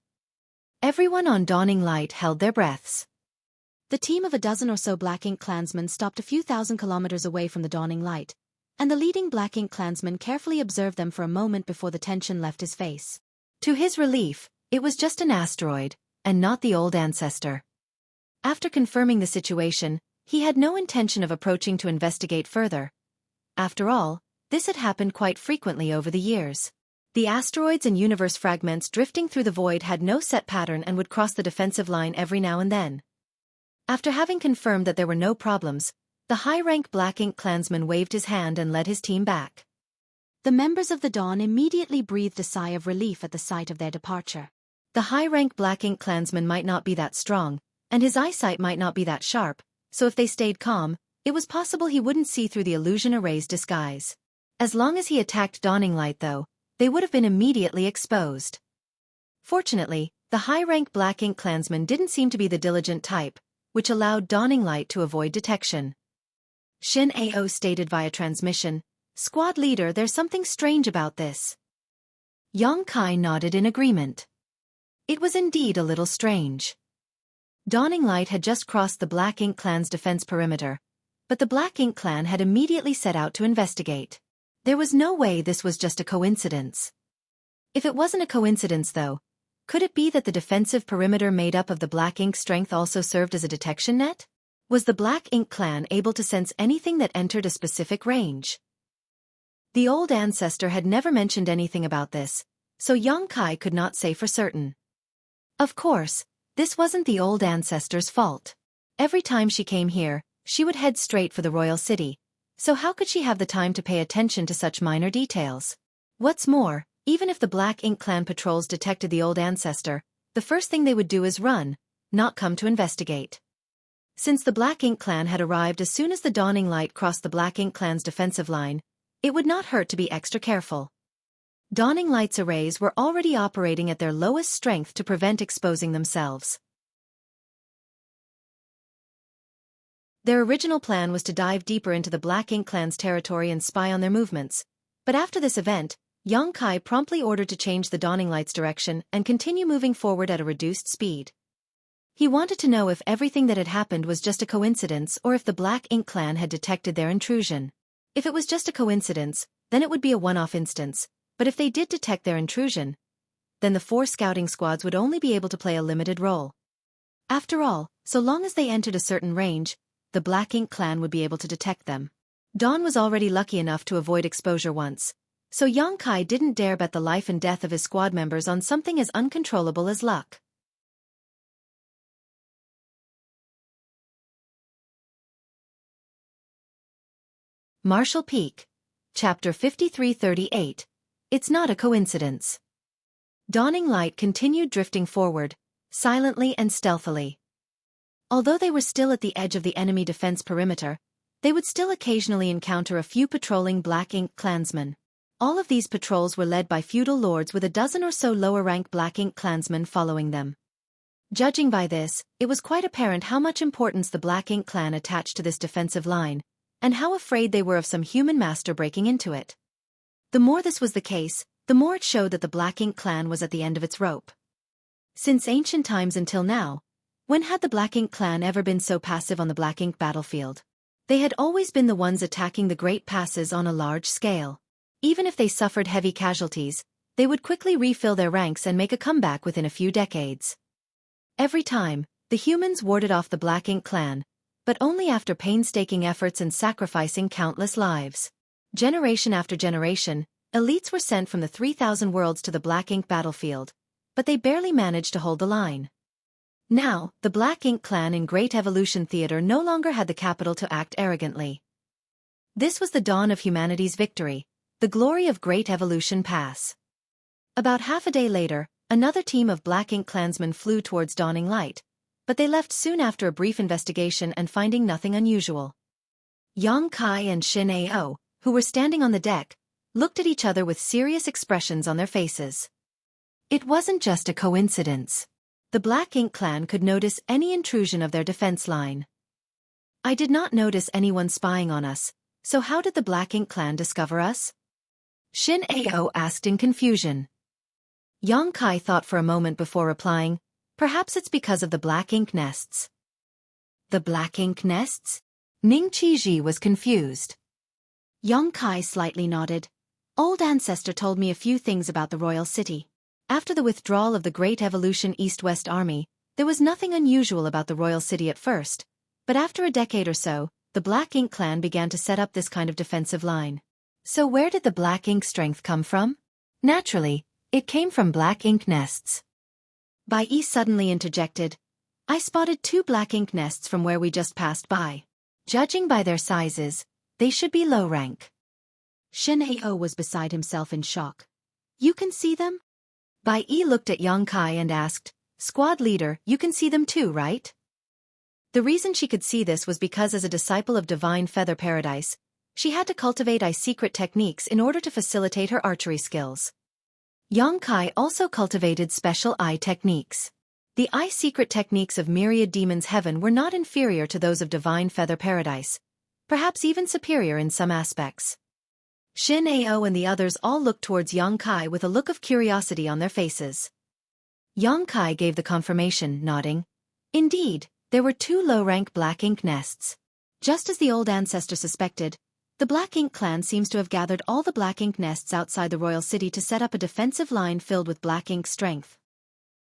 Everyone on Dawning Light held their breaths. The team of a dozen or so Black Ink clansmen stopped a few thousand kilometers away from the Dawning Light, and the leading Black Ink clansman carefully observed them for a moment before the tension left his face. To his relief, it was just an asteroid, and not the old ancestor. After confirming the situation, he had no intention of approaching to investigate further. After all, this had happened quite frequently over the years. The asteroids and universe fragments drifting through the void had no set pattern and would cross the defensive line every now and then. After having confirmed that there were no problems, the high-rank Black Ink clansman waved his hand and led his team back. The members of the Dawn immediately breathed a sigh of relief at the sight of their departure. The high-rank Black Ink clansman might not be that strong, and his eyesight might not be that sharp, so if they stayed calm, it was possible he wouldn't see through the illusion array's disguise. As long as he attacked Dawning Light though, they would have been immediately exposed. Fortunately, the high-rank Black Ink clansman didn't seem to be the diligent type, which allowed Dawning Light to avoid detection. Shin Ao stated via transmission, "Squad leader, there's something strange about this." Yang Kai nodded in agreement. It was indeed a little strange. Dawning Light had just crossed the Black Ink clan's defense perimeter, but the Black Ink clan had immediately set out to investigate. There was no way this was just a coincidence. If it wasn't a coincidence though, could it be that the defensive perimeter made up of the Black Ink strength also served as a detection net? Was the Black Ink clan able to sense anything that entered a specific range? The old ancestor had never mentioned anything about this, so Yang Kai could not say for certain. Of course, this wasn't the old ancestor's fault. Every time she came here, she would head straight for the royal city, so how could she have the time to pay attention to such minor details? What's more, even if the Black Ink clan patrols detected the old ancestor, the first thing they would do is run, not come to investigate. Since the Black Ink clan had arrived as soon as the Dawning Light crossed the Black Ink clan's defensive line, it would not hurt to be extra careful. Dawning Light's arrays were already operating at their lowest strength to prevent exposing themselves. Their original plan was to dive deeper into the Black Ink clan's territory and spy on their movements, but after this event, Yang Kai promptly ordered to change the Dawning Light's direction and continue moving forward at a reduced speed. He wanted to know if everything that had happened was just a coincidence or if the Black Ink clan had detected their intrusion. If it was just a coincidence, then it would be a one-off instance, but if they did detect their intrusion, then the 4 scouting squads would only be able to play a limited role. After all, so long as they entered a certain range, the Black Ink clan would be able to detect them. Dawn was already lucky enough to avoid exposure once, so Yang Kai didn't dare bet the life and death of his squad members on something as uncontrollable as luck. Marshall Peak. Chapter 5338. It's not a coincidence. Dawning Light continued drifting forward, silently and stealthily. Although they were still at the edge of the enemy defense perimeter, they would still occasionally encounter a few patrolling Black Ink clansmen. All of these patrols were led by feudal lords with a dozen or so lower-rank Black Ink clansmen following them. Judging by this, it was quite apparent how much importance the Black Ink clan attached to this defensive line, and how afraid they were of some human master breaking into it. The more this was the case, the more it showed that the Black Ink clan was at the end of its rope. Since ancient times until now, when had the Black Ink clan ever been so passive on the Black Ink battlefield? They had always been the ones attacking the Great Passes on a large scale. Even if they suffered heavy casualties, they would quickly refill their ranks and make a comeback within a few decades. Every time, the humans warded off the Black Ink clan, but only after painstaking efforts and sacrificing countless lives. Generation after generation, elites were sent from the 3,000 worlds to the Black Ink battlefield, but they barely managed to hold the line. Now, the Black Ink clan in Great Evolution Theater no longer had the capital to act arrogantly. This was the dawn of humanity's victory, the glory of Great Evolution Pass. About half a day later, another team of Black Ink clansmen flew towards Dawning Light, but they left soon after a brief investigation and finding nothing unusual. Yang Kai and Xin Ao, who were standing on the deck, looked at each other with serious expressions on their faces. It wasn't just a coincidence. The Black Ink clan could notice any intrusion of their defense line. I did not notice anyone spying on us, so how did the Black Ink clan discover us? Xin Ao asked in confusion. Yang Kai thought for a moment before replying, perhaps it's because of the Black Ink nests. The Black Ink nests? Ning Qiji was confused. Yang Kai slightly nodded. Old Ancestor told me a few things about the royal city. After the withdrawal of the Great Evolution East-West Army, there was nothing unusual about the royal city at first, but after a decade or so, the Black Ink clan began to set up this kind of defensive line. So where did the Black Ink strength come from? Naturally, it came from Black Ink nests. Bai Yi suddenly interjected. I spotted 2 Black Ink nests from where we just passed by. Judging by their sizes, they should be low rank. Xin Ao was beside himself in shock. You can see them? Bai Yi looked at Yang Kai and asked, Squad leader, you can see them too, right? The reason she could see this was because as a disciple of Divine Feather Paradise, she had to cultivate eye-secret techniques in order to facilitate her archery skills. Yang Kai also cultivated special eye techniques. The eye-secret techniques of Myriad Demons Heaven were not inferior to those of Divine Feather Paradise, perhaps even superior in some aspects. Xin Ao and the others all looked towards Yang Kai with a look of curiosity on their faces. Yang Kai gave the confirmation, nodding. Indeed, there were 2 low-rank Black Ink nests. Just as the old ancestor suspected, the Black Ink clan seems to have gathered all the Black Ink nests outside the royal city to set up a defensive line filled with Black Ink strength.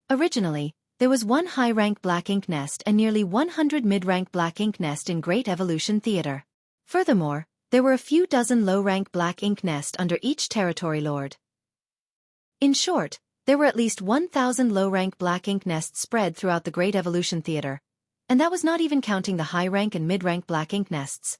Originally, there was 1 high-rank Black Ink nest and nearly 100 mid-rank Black Ink nest in Great Evolution Theater. Furthermore, there were a few dozen low-rank Black Ink nest under each territory lord. In short, there were at least 1,000 low-rank Black Ink nests spread throughout the Great Evolution Theater, and that was not even counting the high-rank and mid-rank Black Ink nests.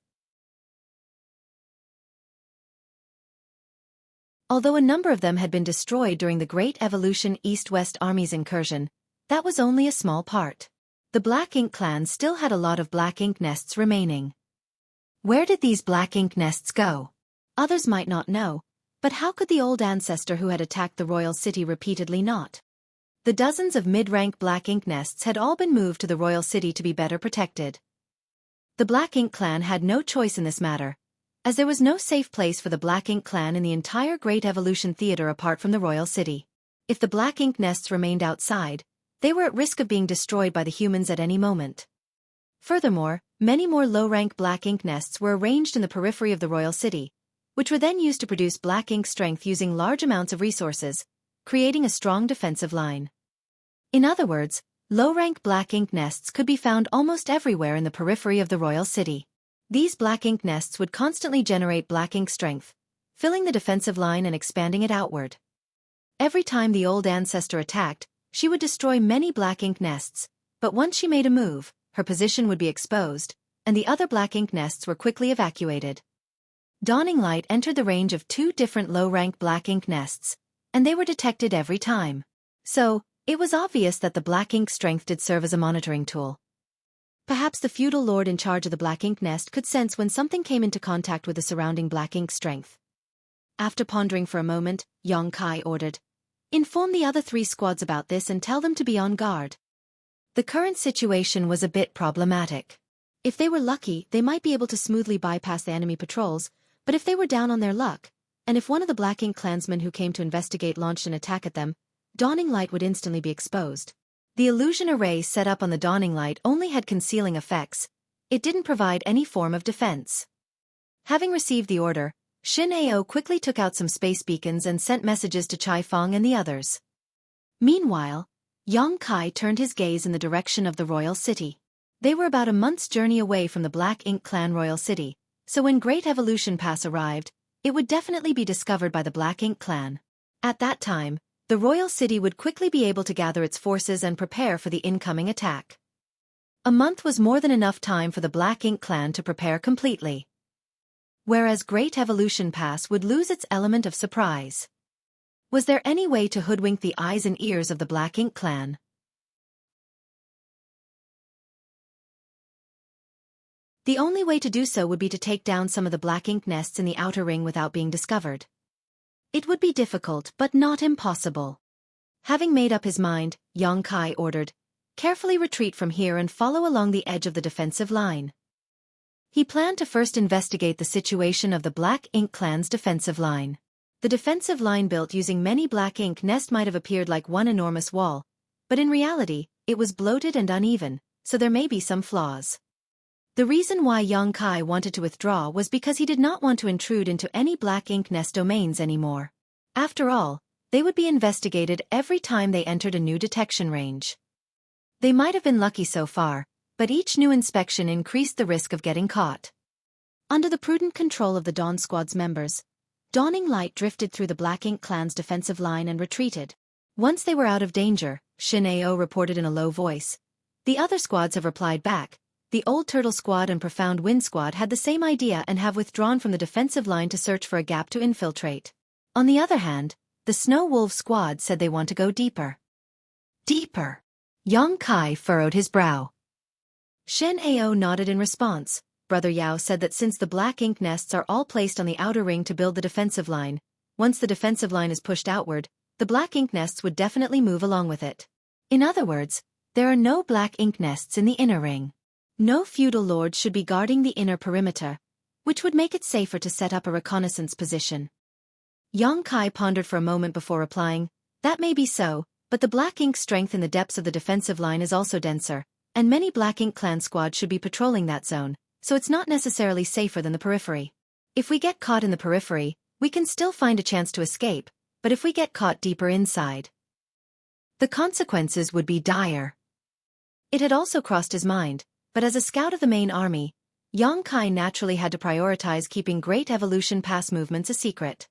Although a number of them had been destroyed during the Great Evolution East-West Army's incursion, that was only a small part. The Black Ink clan still had a lot of Black Ink nests remaining. Where did these Black Ink nests go? Others might not know, but how could the old ancestor who had attacked the royal city repeatedly not? The dozens of mid-rank Black Ink nests had all been moved to the royal city to be better protected. The Black Ink clan had no choice in this matter, as there was no safe place for the Black Ink clan in the entire Great Evolution Theater apart from the royal city. If the Black Ink nests remained outside, they were at risk of being destroyed by the humans at any moment. Furthermore, many more low-rank Black Ink nests were arranged in the periphery of the royal city, which were then used to produce Black Ink strength using large amounts of resources, creating a strong defensive line. In other words, low-rank Black Ink nests could be found almost everywhere in the periphery of the royal city. These Black Ink nests would constantly generate Black Ink strength, filling the defensive line and expanding it outward. Every time the old ancestor attacked, she would destroy many Black Ink nests, but once she made a move, her position would be exposed, and the other Black Ink nests were quickly evacuated. Dawning Light entered the range of 2 different low-rank Black Ink nests, and they were detected every time. So, it was obvious that the Black Ink strength did serve as a monitoring tool. Perhaps the feudal lord in charge of the Black Ink nest could sense when something came into contact with the surrounding Black Ink strength. After pondering for a moment, Yang Kai ordered, "Inform the other 3 squads about this and tell them to be on guard." The current situation was a bit problematic. If they were lucky, they might be able to smoothly bypass the enemy patrols, but if they were down on their luck, and if one of the Black Ink clansmen who came to investigate launched an attack at them, Dawning Light would instantly be exposed. The illusion array set up on the Dawning Light only had concealing effects. It didn't provide any form of defense. Having received the order, Shin Ao quickly took out some space beacons and sent messages to Chai Fong and the others. Meanwhile, Yang Kai turned his gaze in the direction of the royal city. They were about a month's journey away from the Black Ink clan royal city, so when Great Evolution Pass arrived, it would definitely be discovered by the Black Ink clan. At that time, the royal city would quickly be able to gather its forces and prepare for the incoming attack. A month was more than enough time for the Black Ink clan to prepare completely. Whereas Great Evolution Pass would lose its element of surprise. Was there any way to hoodwink the eyes and ears of the Black Ink clan? The only way to do so would be to take down some of the Black Ink nests in the outer ring without being discovered. It would be difficult but not impossible. Having made up his mind, Yang Kai ordered, "Carefully retreat from here and follow along the edge of the defensive line." He planned to first investigate the situation of the Black Ink clan's defensive line. The defensive line built using many Black Ink nests might have appeared like one enormous wall, but in reality, it was bloated and uneven, so there may be some flaws. The reason why Yang Kai wanted to withdraw was because he did not want to intrude into any Black Ink nest domains anymore. After all, they would be investigated every time they entered a new detection range. They might have been lucky so far, but each new inspection increased the risk of getting caught. Under the prudent control of the Dawn Squad's members, Dawning Light drifted through the Black Ink clan's defensive line and retreated. Once they were out of danger, Shin Ao reported in a low voice. The other squads have replied back. The Old Turtle Squad and Profound Wind Squad had the same idea and have withdrawn from the defensive line to search for a gap to infiltrate. On the other hand, the Snow Wolf Squad said they want to go deeper. Deeper? Yang Kai furrowed his brow. Shen Ao nodded in response. Brother Yao said that since the Black Ink nests are all placed on the outer ring to build the defensive line, once the defensive line is pushed outward, the Black Ink nests would definitely move along with it. In other words, there are no Black Ink nests in the inner ring. No feudal lords should be guarding the inner perimeter, which would make it safer to set up a reconnaissance position. Yang Kai pondered for a moment before replying, "That may be so, but the Black Ink strength in the depths of the defensive line is also denser, and many Black Ink clan squads should be patrolling that zone, so it's not necessarily safer than the periphery. If we get caught in the periphery, we can still find a chance to escape, but if we get caught deeper inside, the consequences would be dire." It had also crossed his mind, but as a scout of the main army, Yang Kai naturally had to prioritize keeping Great Evolution Pass movements a secret.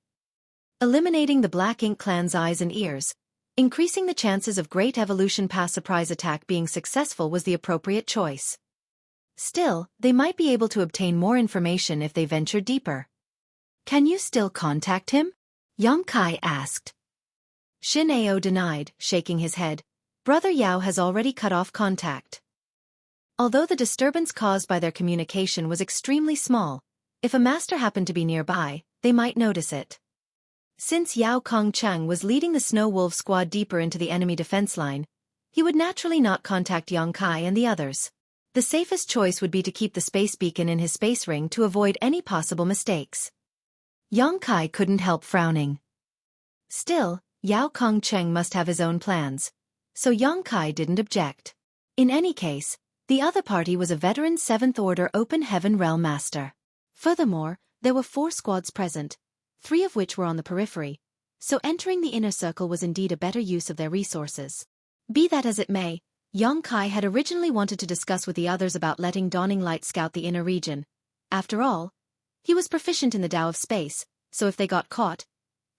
Eliminating the Black Ink clan's eyes and ears, increasing the chances of Great Evolution Pass surprise attack being successful was the appropriate choice. Still, they might be able to obtain more information if they ventured deeper. "Can you still contact him?" Yang Kai asked. Shin Ao denied, shaking his head. "Brother Yao has already cut off contact." Although the disturbance caused by their communication was extremely small, if a master happened to be nearby, they might notice it. Since Yao Kongcheng was leading the Snow Wolf Squad deeper into the enemy defense line, he would naturally not contact Yang Kai and the others. The safest choice would be to keep the space beacon in his space ring to avoid any possible mistakes. Yang Kai couldn't help frowning. Still, Yao Kongcheng must have his own plans, so Yang Kai didn't object. In any case, the other party was a veteran 7th Order Open Heaven Realm Master. Furthermore, there were 4 squads present, 3 of which were on the periphery, so entering the inner circle was indeed a better use of their resources. Be that as it may, Yang Kai had originally wanted to discuss with the others about letting Dawning Light scout the inner region. After all, he was proficient in the Tao of Space, so if they got caught,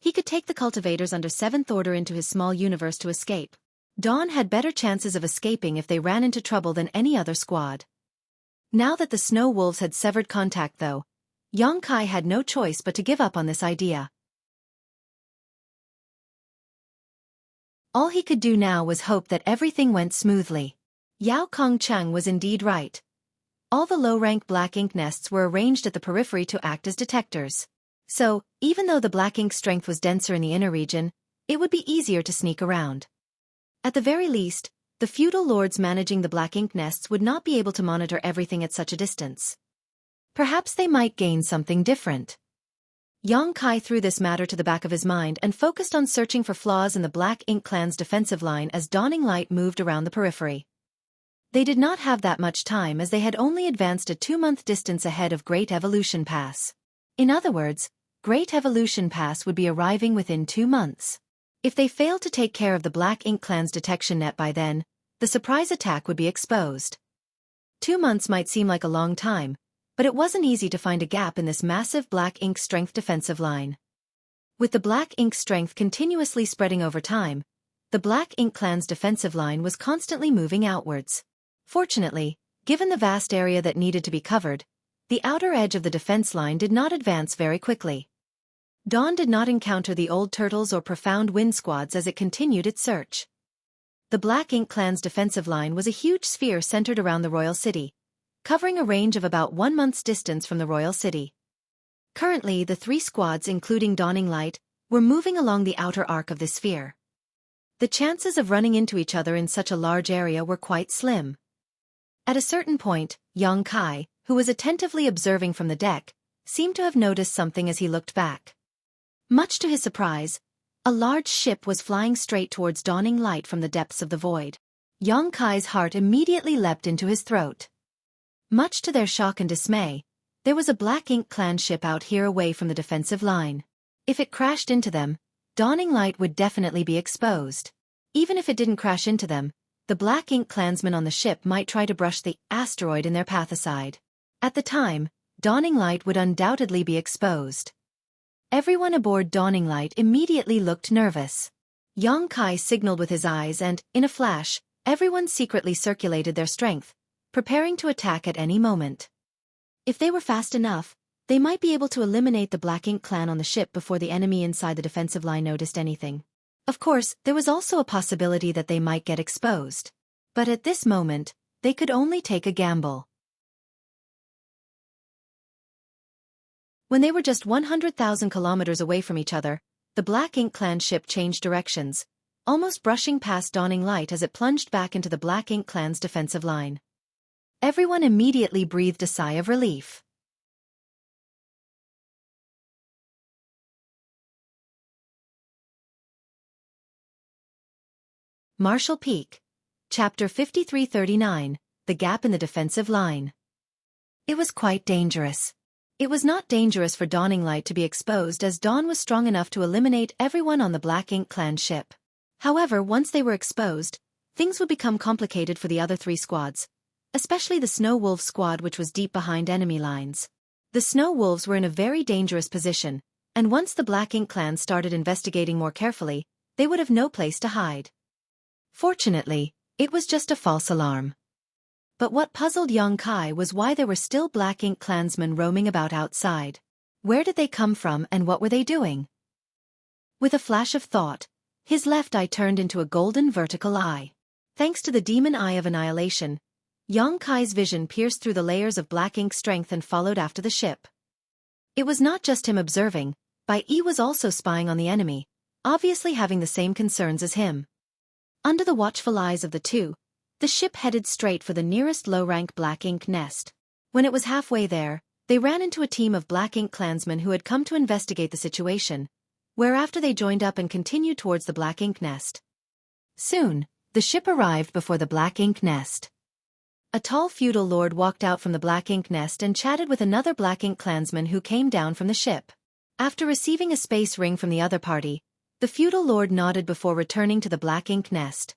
he could take the cultivators under 7th Order into his small universe to escape. Dawn had better chances of escaping if they ran into trouble than any other squad. Now that the Snow Wolves had severed contact though, Yang Kai had no choice but to give up on this idea. All he could do now was hope that everything went smoothly. Yao Kongcheng was indeed right. All the low-rank Black Ink nests were arranged at the periphery to act as detectors. So, even though the Black Ink strength was denser in the inner region, it would be easier to sneak around. At the very least, the feudal lords managing the Black Ink nests would not be able to monitor everything at such a distance. Perhaps they might gain something different. Yang Kai threw this matter to the back of his mind and focused on searching for flaws in the Black Ink Clan's defensive line as Dawning Light moved around the periphery. They did not have that much time as they had only advanced a 2-month distance ahead of Great Evolution Pass. In other words, Great Evolution Pass would be arriving within 2 months. If they failed to take care of the Black Ink Clan's detection net by then, the surprise attack would be exposed. 2 months might seem like a long time, but it wasn't easy to find a gap in this massive Black Ink strength defensive line. With the Black Ink strength continuously spreading over time, the Black Ink Clan's defensive line was constantly moving outwards. Fortunately, given the vast area that needed to be covered, the outer edge of the defense line did not advance very quickly. Dawn did not encounter the Old Turtles or Profound Wind squads as it continued its search. The Black Ink Clan's defensive line was a huge sphere centered around the royal city, covering a range of about 1 month's distance from the royal city. Currently, the 3 squads including Dawning Light were moving along the outer arc of the sphere. The chances of running into each other in such a large area were quite slim. At a certain point, Yang Kai, who was attentively observing from the deck, seemed to have noticed something as he looked back. Much to his surprise, a large ship was flying straight towards Dawning Light from the depths of the void. Yang Kai's heart immediately leapt into his throat. Much to their shock and dismay, there was a Black Ink Clan ship out here away from the defensive line. If it crashed into them, Dawning Light would definitely be exposed. Even if it didn't crash into them, the Black Ink Clansmen on the ship might try to brush the asteroid in their path aside. At the time, Dawning Light would undoubtedly be exposed. Everyone aboard Dawning Light immediately looked nervous. Yang Kai signaled with his eyes and, in a flash, everyone secretly circulated their strength, preparing to attack at any moment. If they were fast enough, they might be able to eliminate the Black Ink Clan on the ship before the enemy inside the defensive line noticed anything. Of course, there was also a possibility that they might get exposed. But at this moment, they could only take a gamble. When they were just 100,000 kilometers away from each other, the Black Ink Clan ship changed directions, almost brushing past Dawning Light as it plunged back into the Black Ink Clan's defensive line. Everyone immediately breathed a sigh of relief. Marshall Peak. Chapter 5339, The Gap in the Defensive Line. It was quite dangerous. It was not dangerous for Dawning Light to be exposed as Dawn was strong enough to eliminate everyone on the Black Ink Clan ship. However, once they were exposed, things would become complicated for the other 3 squads, especially the Snow Wolves squad which was deep behind enemy lines. The Snow Wolves were in a very dangerous position, and once the Black Ink Clan started investigating more carefully, they would have no place to hide. Fortunately, it was just a false alarm. But what puzzled Yang Kai was why there were still Black Ink Clansmen roaming about outside. Where did they come from and what were they doing? With a flash of thought, his left eye turned into a golden vertical eye. Thanks to the demon eye of annihilation, Yang Kai's vision pierced through the layers of Black Ink strength and followed after the ship. It was not just him observing, Bai Yi was also spying on the enemy, obviously having the same concerns as him. Under the watchful eyes of the two, the ship headed straight for the nearest low-rank Black Ink nest. When it was halfway there, they ran into a team of Black Ink Clansmen who had come to investigate the situation, whereafter they joined up and continued towards the Black Ink nest. Soon, the ship arrived before the Black Ink nest. A tall feudal lord walked out from the Black Ink nest and chatted with another Black Ink Clansman who came down from the ship. After receiving a space ring from the other party, the feudal lord nodded before returning to the Black Ink nest.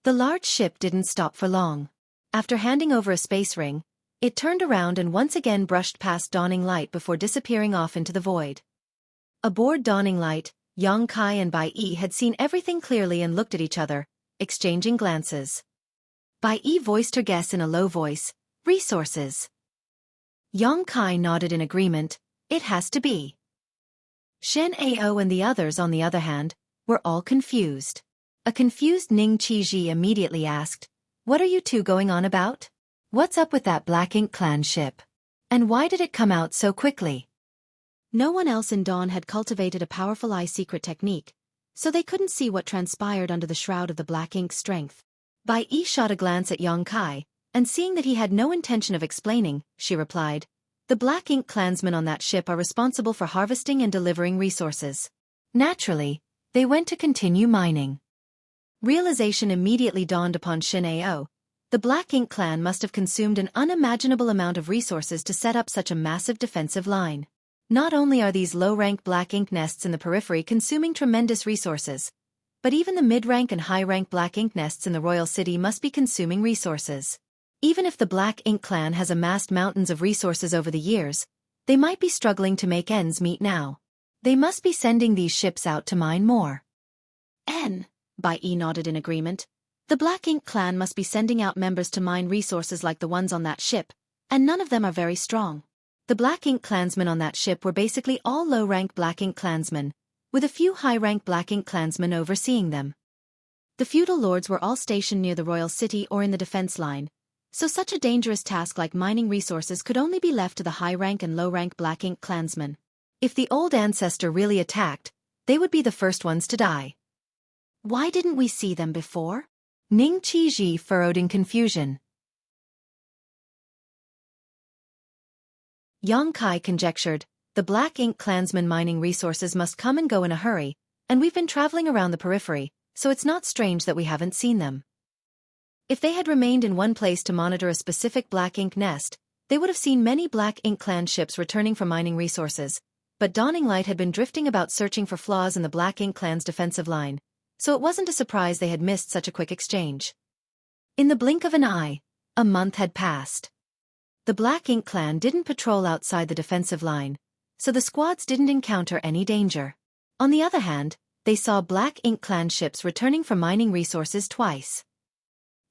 The large ship didn't stop for long. After handing over a space ring, it turned around and once again brushed past Dawning Light before disappearing off into the void. Aboard Dawning Light, Yang Kai and Bai Yi had seen everything clearly and looked at each other, exchanging glances. Bai Yi voiced her guess in a low voice, "Resources." Yang Kai nodded in agreement, "It has to be." Shen Ao and the others, on the other hand, were all confused. A confused Ning Qiji immediately asked, "What are you two going on about? What's up with that Black Ink Clan ship? And why did it come out so quickly?" No one else in Dawn had cultivated a powerful eye secret technique, so they couldn't see what transpired under the shroud of the Black Ink strength. Bai Yi shot a glance at Yang Kai, and seeing that he had no intention of explaining, she replied, The Black Ink clansmen on that ship are responsible for harvesting and delivering resources. Naturally, they went to continue mining. Realization immediately dawned upon Xueqi. The Black Ink clan must have consumed an unimaginable amount of resources to set up such a massive defensive line. Not only are these low-rank Black Ink nests in the periphery consuming tremendous resources, but even the mid-rank and high-rank Black Ink nests in the royal city must be consuming resources. Even if the Black Ink clan has amassed mountains of resources over the years, they might be struggling to make ends meet now. They must be sending these ships out to mine more. Bai nodded in agreement. The Black Ink clan must be sending out members to mine resources like the ones on that ship, and none of them are very strong. The Black Ink clansmen on that ship were basically all low-rank Black Ink clansmen, with a few high-rank Black Ink clansmen overseeing them. The feudal lords were all stationed near the royal city or in the defense line, so such a dangerous task like mining resources could only be left to the high-rank and low-rank Black Ink clansmen. If the old ancestor really attacked, they would be the first ones to die. Why didn't we see them before? Ning Qiji furrowed in confusion. Yang Kai conjectured, the Black Ink clansmen mining resources must come and go in a hurry, and we've been traveling around the periphery, so it's not strange that we haven't seen them. If they had remained in one place to monitor a specific Black Ink nest, they would have seen many Black Ink clan ships returning from mining resources, but Dawning Light had been drifting about searching for flaws in the Black Ink clan's defensive line, so it wasn't a surprise they had missed such a quick exchange. In the blink of an eye, a month had passed. The Black Ink clan didn't patrol outside the defensive line, so the squads didn't encounter any danger. On the other hand, they saw Black Ink clan ships returning from mining resources twice.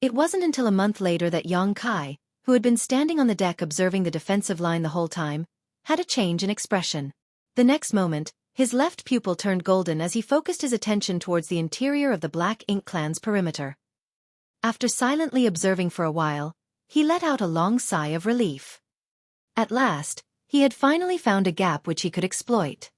It wasn't until a month later that Yang Kai, who had been standing on the deck observing the defensive line the whole time, had a change in expression. The next moment, his left pupil turned golden as he focused his attention towards the interior of the Black Ink clan's perimeter. After silently observing for a while, he let out a long sigh of relief. At last, he had finally found a gap which he could exploit.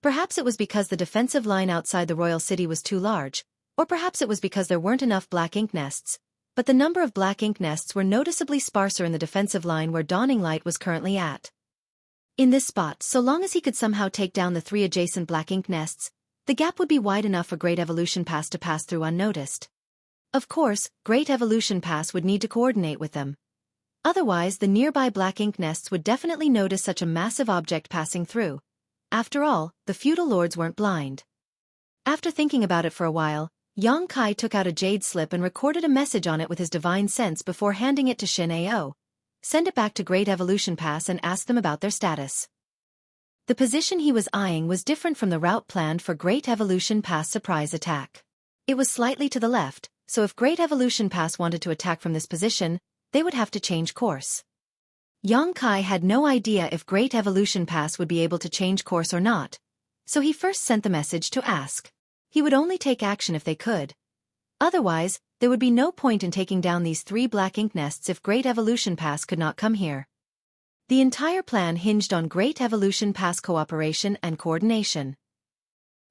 Perhaps it was because the defensive line outside the royal city was too large, or perhaps it was because there weren't enough Black Ink nests, but the number of Black Ink nests were noticeably sparser in the defensive line where Dawning Light was currently at. In this spot, so long as he could somehow take down the 3 adjacent Black Ink nests, the gap would be wide enough for Great Evolution Pass to pass through unnoticed. Of course, Great Evolution Pass would need to coordinate with them. Otherwise, the nearby Black Ink nests would definitely notice such a massive object passing through. After all, the feudal lords weren't blind. After thinking about it for a while, Yang Kai took out a jade slip and recorded a message on it with his divine sense before handing it to Xueqi. Send it back to Great Evolution Pass and ask them about their status. The position he was eyeing was different from the route planned for Great Evolution Pass surprise attack. It was slightly to the left, so if Great Evolution Pass wanted to attack from this position, they would have to change course. Yang Kai had no idea if Great Evolution Pass would be able to change course or not, so he first sent the message to ask. He would only take action if they could. Otherwise, there would be no point in taking down these 3 Black Ink nests if Great Evolution Pass could not come here. The entire plan hinged on Great Evolution Pass cooperation and coordination.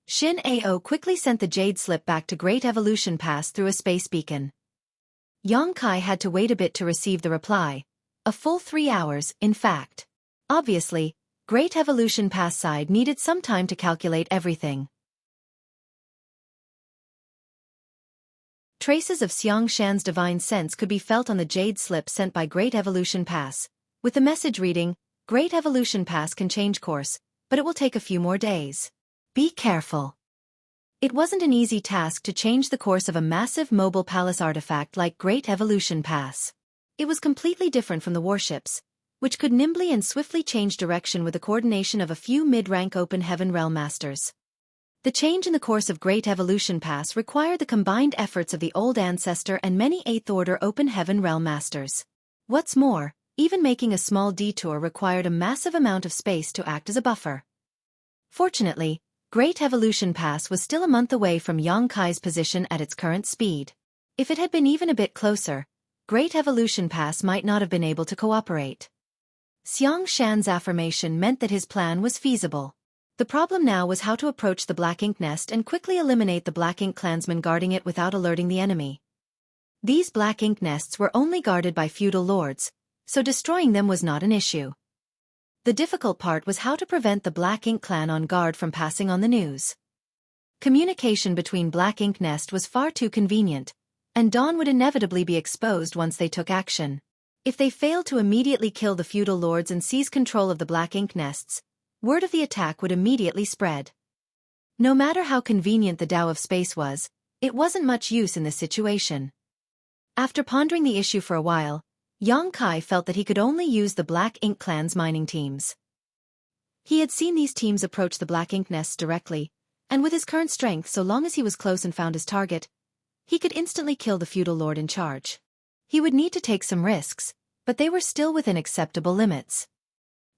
Xueqi quickly sent the jade slip back to Great Evolution Pass through a space beacon. Yang Kai had to wait a bit to receive the reply. A full 3 hours, in fact. Obviously, Great Evolution Pass side needed some time to calculate everything. Traces of Xiang Shan's divine sense could be felt on the jade slip sent by Great Evolution Pass, with the message reading, Great Evolution Pass can change course, but it will take a few more days. Be careful. It wasn't an easy task to change the course of a massive mobile palace artifact like Great Evolution Pass. It was completely different from the warships, which could nimbly and swiftly change direction with the coordination of a few mid-rank open heaven realm masters. The change in the course of Great Evolution Pass required the combined efforts of the old ancestor and many 8th Order open heaven realm masters. What's more, even making a small detour required a massive amount of space to act as a buffer. Fortunately, Great Evolution Pass was still a month away from Yang Kai's position at its current speed. If it had been even a bit closer, Great Evolution Pass might not have been able to cooperate. Xiang Shan's affirmation meant that his plan was feasible. The problem now was how to approach the Black Ink nest and quickly eliminate the Black Ink clansmen guarding it without alerting the enemy. These Black Ink nests were only guarded by feudal lords, so destroying them was not an issue. The difficult part was how to prevent the Black Ink clan on guard from passing on the news. Communication between Black Ink Nest was far too convenient, and Dawn would inevitably be exposed once they took action. If they failed to immediately kill the feudal lords and seize control of the Black Ink Nests, word of the attack would immediately spread. No matter how convenient the Tao of Space was, it wasn't much use in this situation. After pondering the issue for a while, Yang Kai felt that he could only use the Black Ink clan's mining teams. He had seen these teams approach the Black Ink Nests directly, and with his current strength, so long as he was close and found his target, he could instantly kill the feudal lord in charge. He would need to take some risks, but they were still within acceptable limits.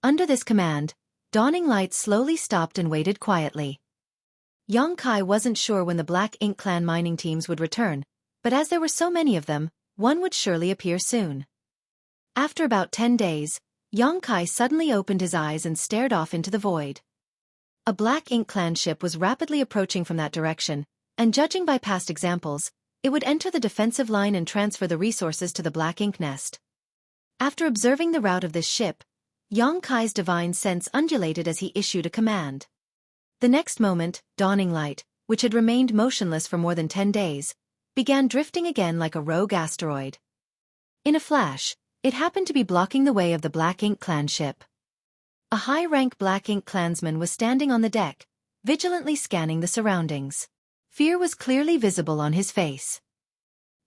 Under this command, Dawning Light slowly stopped and waited quietly. Yang Kai wasn't sure when the Black Ink clan mining teams would return, but as there were so many of them, one would surely appear soon. After about 10 days, Yang Kai suddenly opened his eyes and stared off into the void. A Black Ink clan ship was rapidly approaching from that direction, and judging by past examples, it would enter the defensive line and transfer the resources to the Black Ink Nest. After observing the route of this ship, Yang Kai's divine sense undulated as he issued a command. The next moment, Dawning Light, which had remained motionless for more than 10 days, began drifting again like a rogue asteroid. In a flash, it happened to be blocking the way of the Black Ink clan ship. A high-rank Black Ink clansman was standing on the deck, vigilantly scanning the surroundings. Fear was clearly visible on his face.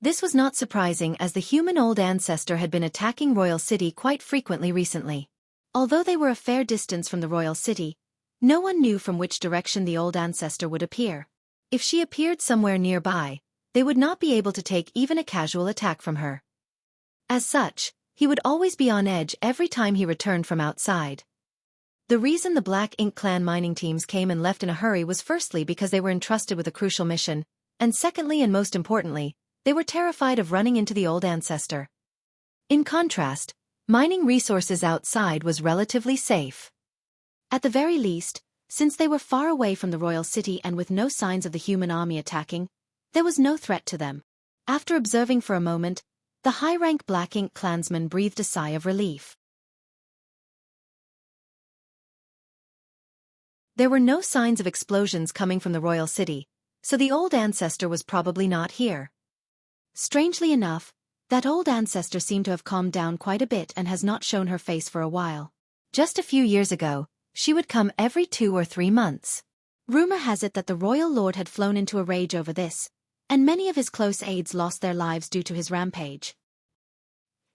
This was not surprising as the human old ancestor had been attacking Royal City quite frequently recently. Although they were a fair distance from the Royal City, no one knew from which direction the old ancestor would appear. If she appeared somewhere nearby, they would not be able to take even a casual attack from her. As such, he would always be on edge every time he returned from outside. The reason the Black Ink clan mining teams came and left in a hurry was firstly because they were entrusted with a crucial mission, and secondly and most importantly, they were terrified of running into the old ancestor. In contrast, mining resources outside was relatively safe. At the very least, since they were far away from the Royal City and with no signs of the human army attacking, there was no threat to them. After observing for a moment, the high-rank Black Ink clansman breathed a sigh of relief. There were no signs of explosions coming from the Royal City, so the old ancestor was probably not here. Strangely enough, that old ancestor seemed to have calmed down quite a bit and has not shown her face for a while. Just a few years ago, she would come every 2 or 3 months. Rumor has it that the royal lord had flown into a rage over this, and many of his close aides lost their lives due to his rampage.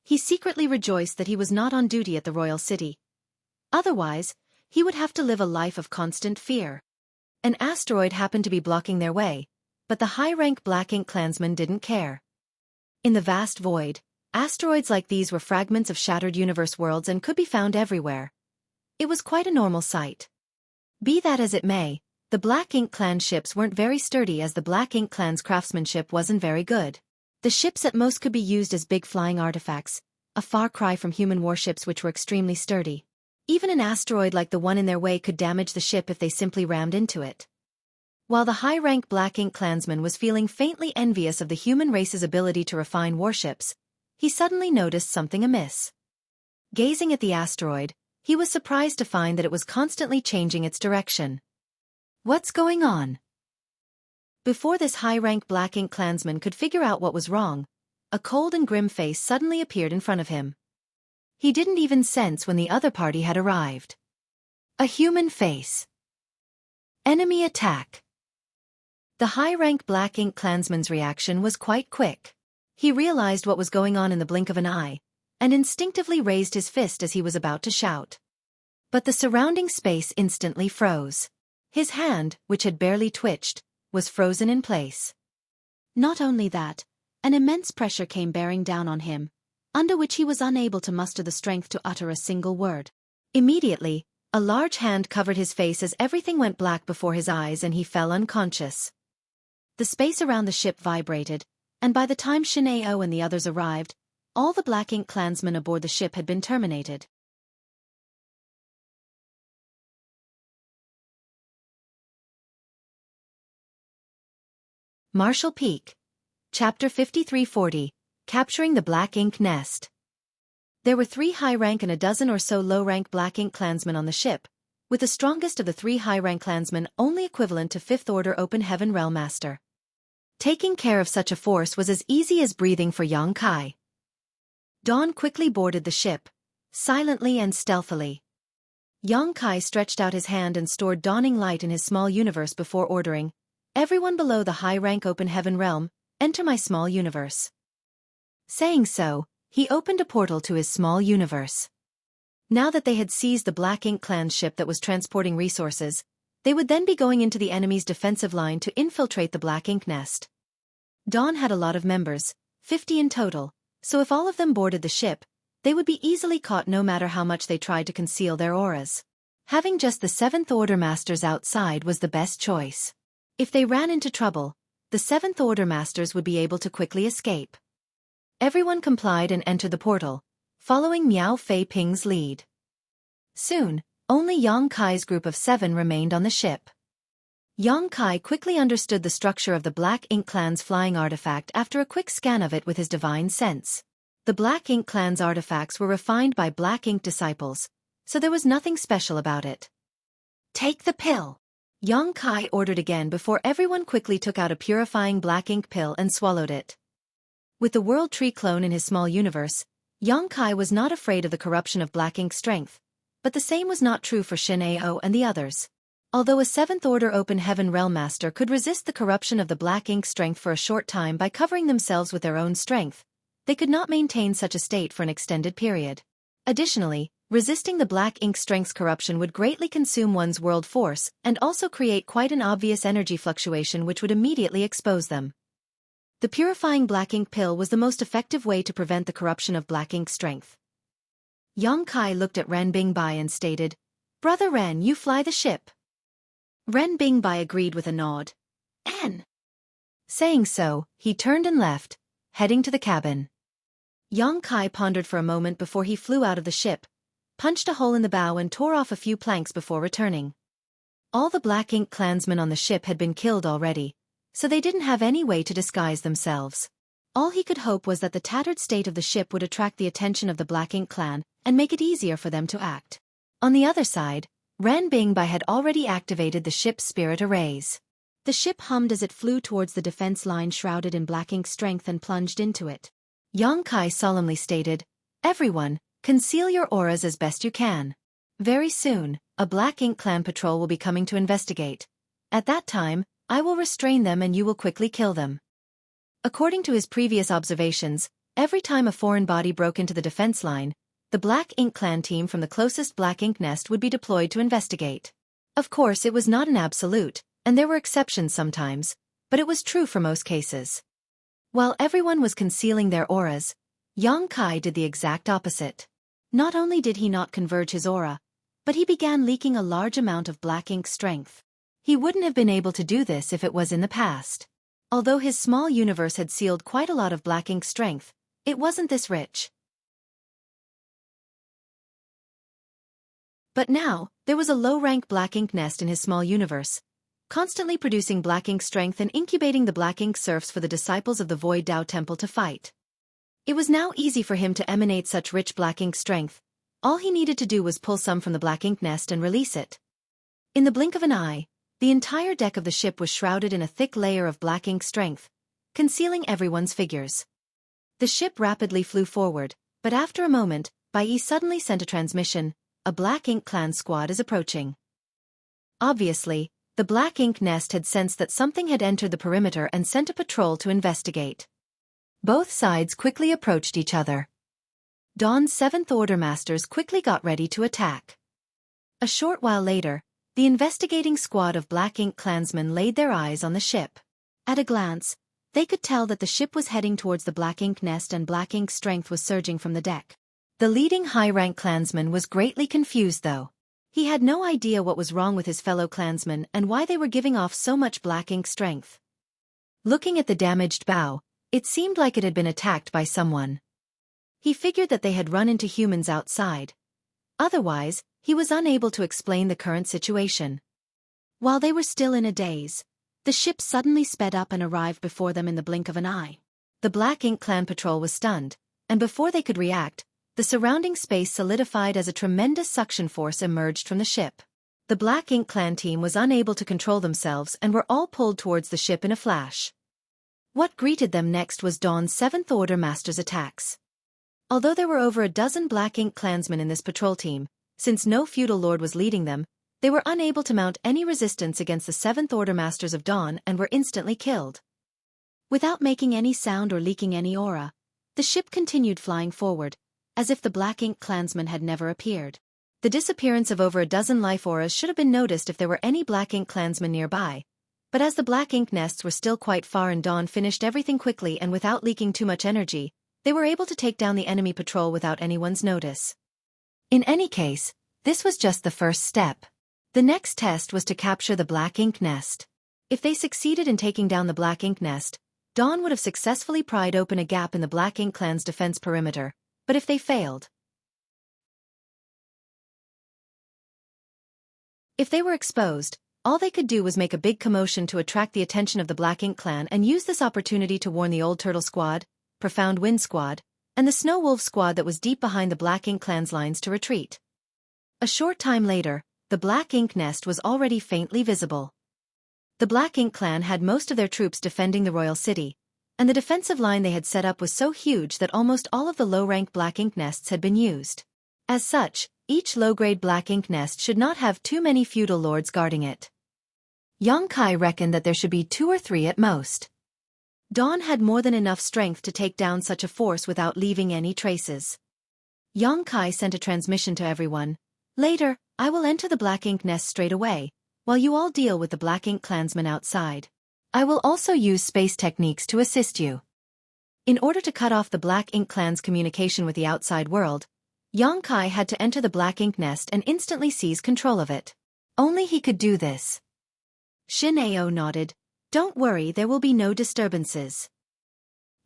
He secretly rejoiced that he was not on duty at the Royal City. Otherwise, he would have to live a life of constant fear. An asteroid happened to be blocking their way, but the high-rank Black Ink clansman didn't care. In the vast void, asteroids like these were fragments of shattered universe worlds and could be found everywhere. It was quite a normal sight. Be that as it may, the Black Ink clan ships weren't very sturdy as the Black Ink clan's craftsmanship wasn't very good. The ships at most could be used as big flying artifacts, a far cry from human warships which were extremely sturdy. Even an asteroid like the one in their way could damage the ship if they simply rammed into it. While the high-rank Black Ink clansman was feeling faintly envious of the human race's ability to refine warships, he suddenly noticed something amiss. Gazing at the asteroid, he was surprised to find that it was constantly changing its direction. What's going on? Before this high-rank Black Ink clansman could figure out what was wrong, a cold and grim face suddenly appeared in front of him. He didn't even sense when the other party had arrived. A human face. Enemy attack. The high-rank Black Ink clansman's reaction was quite quick. He realized what was going on in the blink of an eye, and instinctively raised his fist as he was about to shout. But the surrounding space instantly froze. His hand, which had barely twitched, was frozen in place. Not only that, an immense pressure came bearing down on him, under which he was unable to muster the strength to utter a single word. Immediately, a large hand covered his face as everything went black before his eyes and he fell unconscious. The space around the ship vibrated, and by the time Xueqi and the others arrived, all the Black Ink clansmen aboard the ship had been terminated. Marshall Peak. Chapter 5340, Capturing the Black Ink Nest. There were 3 high-rank and a dozen or so low-rank Black Ink clansmen on the ship, with the strongest of the 3 high-rank clansmen only equivalent to 5th Order Open Heaven Realm Master. Taking care of such a force was as easy as breathing for Xueqi. Dawn quickly boarded the ship, silently and stealthily. Xueqi stretched out his hand and stored dawning light in his small universe before ordering, "Everyone below the high-rank Open Heaven Realm, enter my small universe." Saying so, he opened a portal to his small universe. Now that they had seized the Black Ink clan's ship that was transporting resources, they would then be going into the enemy's defensive line to infiltrate the Black Ink nest. Dawn had a lot of members, 50 in total, so if all of them boarded the ship, they would be easily caught no matter how much they tried to conceal their auras. Having just the 7th Order Masters outside was the best choice. If they ran into trouble, the 7th Order Masters would be able to quickly escape. Everyone complied and entered the portal, following Miao Fei Ping's lead. Soon, only Xueqi's group of 7 remained on the ship. Xueqi quickly understood the structure of the Black Ink clan's flying artifact after a quick scan of it with his divine sense. The Black Ink clan's artifacts were refined by Black Ink disciples, so there was nothing special about it. "Take the pill," Xueqi ordered again before everyone quickly took out a purifying Black Ink pill and swallowed it. With the World Tree clone in his small universe, Xueqi was not afraid of the corruption of Black Ink strength, but the same was not true for Shin Ao and the others. Although a 7th Order Open Heaven Realm Master could resist the corruption of the Black Ink strength for a short time by covering themselves with their own strength, they could not maintain such a state for an extended period. Additionally, resisting the Black Ink strength's corruption would greatly consume one's world force and also create quite an obvious energy fluctuation which would immediately expose them. The purifying Black Ink pill was the most effective way to prevent the corruption of Black Ink strength. Xueqi looked at Ren Bingbai and stated, "Brother Ren, you fly the ship." Ren Bingbai agreed with a nod. "N." Saying so, he turned and left, heading to the cabin. Xueqi pondered for a moment before he flew out of the ship, punched a hole in the bow and tore off a few planks before returning. All the Black Ink clansmen on the ship had been killed already, so they didn't have any way to disguise themselves. All he could hope was that the tattered state of the ship would attract the attention of the Black Ink clan and make it easier for them to act. On the other side, Ren Bingbai had already activated the ship's spirit arrays. The ship hummed as it flew towards the defense line shrouded in Black Ink strength and plunged into it. Xueqi solemnly stated, "Everyone, conceal your auras as best you can. Very soon, a Black Ink clan patrol will be coming to investigate. At that time, I will restrain them and you will quickly kill them." According to his previous observations, every time a foreign body broke into the defense line, the Black Ink clan team from the closest Black Ink nest would be deployed to investigate. Of course, it was not an absolute, and there were exceptions sometimes, but it was true for most cases. While everyone was concealing their auras, Xueqi did the exact opposite. Not only did he not converge his aura, but he began leaking a large amount of Black Ink strength. He wouldn't have been able to do this if it was in the past. Although his small universe had sealed quite a lot of Black Ink strength, it wasn't this rich. But now, there was a low-rank Black Ink nest in his small universe, constantly producing Black Ink strength and incubating the Black Ink serfs for the disciples of the Void Dao Temple to fight. It was now easy for him to emanate such rich Black Ink strength. All he needed to do was pull some from the Black Ink nest and release it. In the blink of an eye, the entire deck of the ship was shrouded in a thick layer of Black Ink strength, concealing everyone's figures. The ship rapidly flew forward, but after a moment, Bai suddenly sent a transmission, "A Black Ink clan squad is approaching." Obviously, the Black Ink nest had sensed that something had entered the perimeter and sent a patrol to investigate. Both sides quickly approached each other. Dawn's 7th Order Masters quickly got ready to attack. A short while later, the investigating squad of Black Ink clansmen laid their eyes on the ship. At a glance, they could tell that the ship was heading towards the Black Ink nest and Black Ink strength was surging from the deck. The leading high-rank clansman was greatly confused though. He had no idea what was wrong with his fellow clansmen and why they were giving off so much Black Ink strength. Looking at the damaged bow, it seemed like it had been attacked by someone. He figured that they had run into humans outside. Otherwise, he was unable to explain the current situation. While they were still in a daze, the ship suddenly sped up and arrived before them in the blink of an eye. The Black Ink clan patrol was stunned, and before they could react, the surrounding space solidified as a tremendous suction force emerged from the ship. The Black Ink Clan team was unable to control themselves and were all pulled towards the ship in a flash. What greeted them next was Dawn's Seventh Order Master's attacks. Although there were over a dozen Black Ink clansmen in this patrol team, since no feudal lord was leading them, they were unable to mount any resistance against the Seventh Order Masters of Dawn and were instantly killed. Without making any sound or leaking any aura, the ship continued flying forward, as if the Black Ink clansmen had never appeared. The disappearance of over a dozen life auras should have been noticed if there were any Black Ink clansmen nearby, but as the Black Ink nests were still quite far and Dawn finished everything quickly and without leaking too much energy, they were able to take down the enemy patrol without anyone's notice. In any case, this was just the first step. The next test was to capture the Black Ink nest. If they succeeded in taking down the Black Ink nest, Dawn would have successfully pried open a gap in the Black Ink clan's defense perimeter, but if they failed, if they were exposed, all they could do was make a big commotion to attract the attention of the Black Ink clan and use this opportunity to warn the Old Turtle Squad, Profound Wind Squad, and the Snow Wolf Squad that was deep behind the Black Ink clan's lines to retreat. A short time later, the Black Ink nest was already faintly visible. The Black Ink clan had most of their troops defending the royal city, and the defensive line they had set up was so huge that almost all of the low-rank Black Ink nests had been used. As such, each low-grade Black Ink nest should not have too many feudal lords guarding it. Xueqi reckoned that there should be 2 or 3 at most. Dawn had more than enough strength to take down such a force without leaving any traces. Xueqi sent a transmission to everyone. Later, I will enter the Black Ink nest straight away, while you all deal with the Black Ink clansmen outside. I will also use space techniques to assist you. In order to cut off the Black Ink clan's communication with the outside world, Xueqi had to enter the Black Ink nest and instantly seize control of it. Only he could do this. Shin Ao nodded. Don't worry, there will be no disturbances.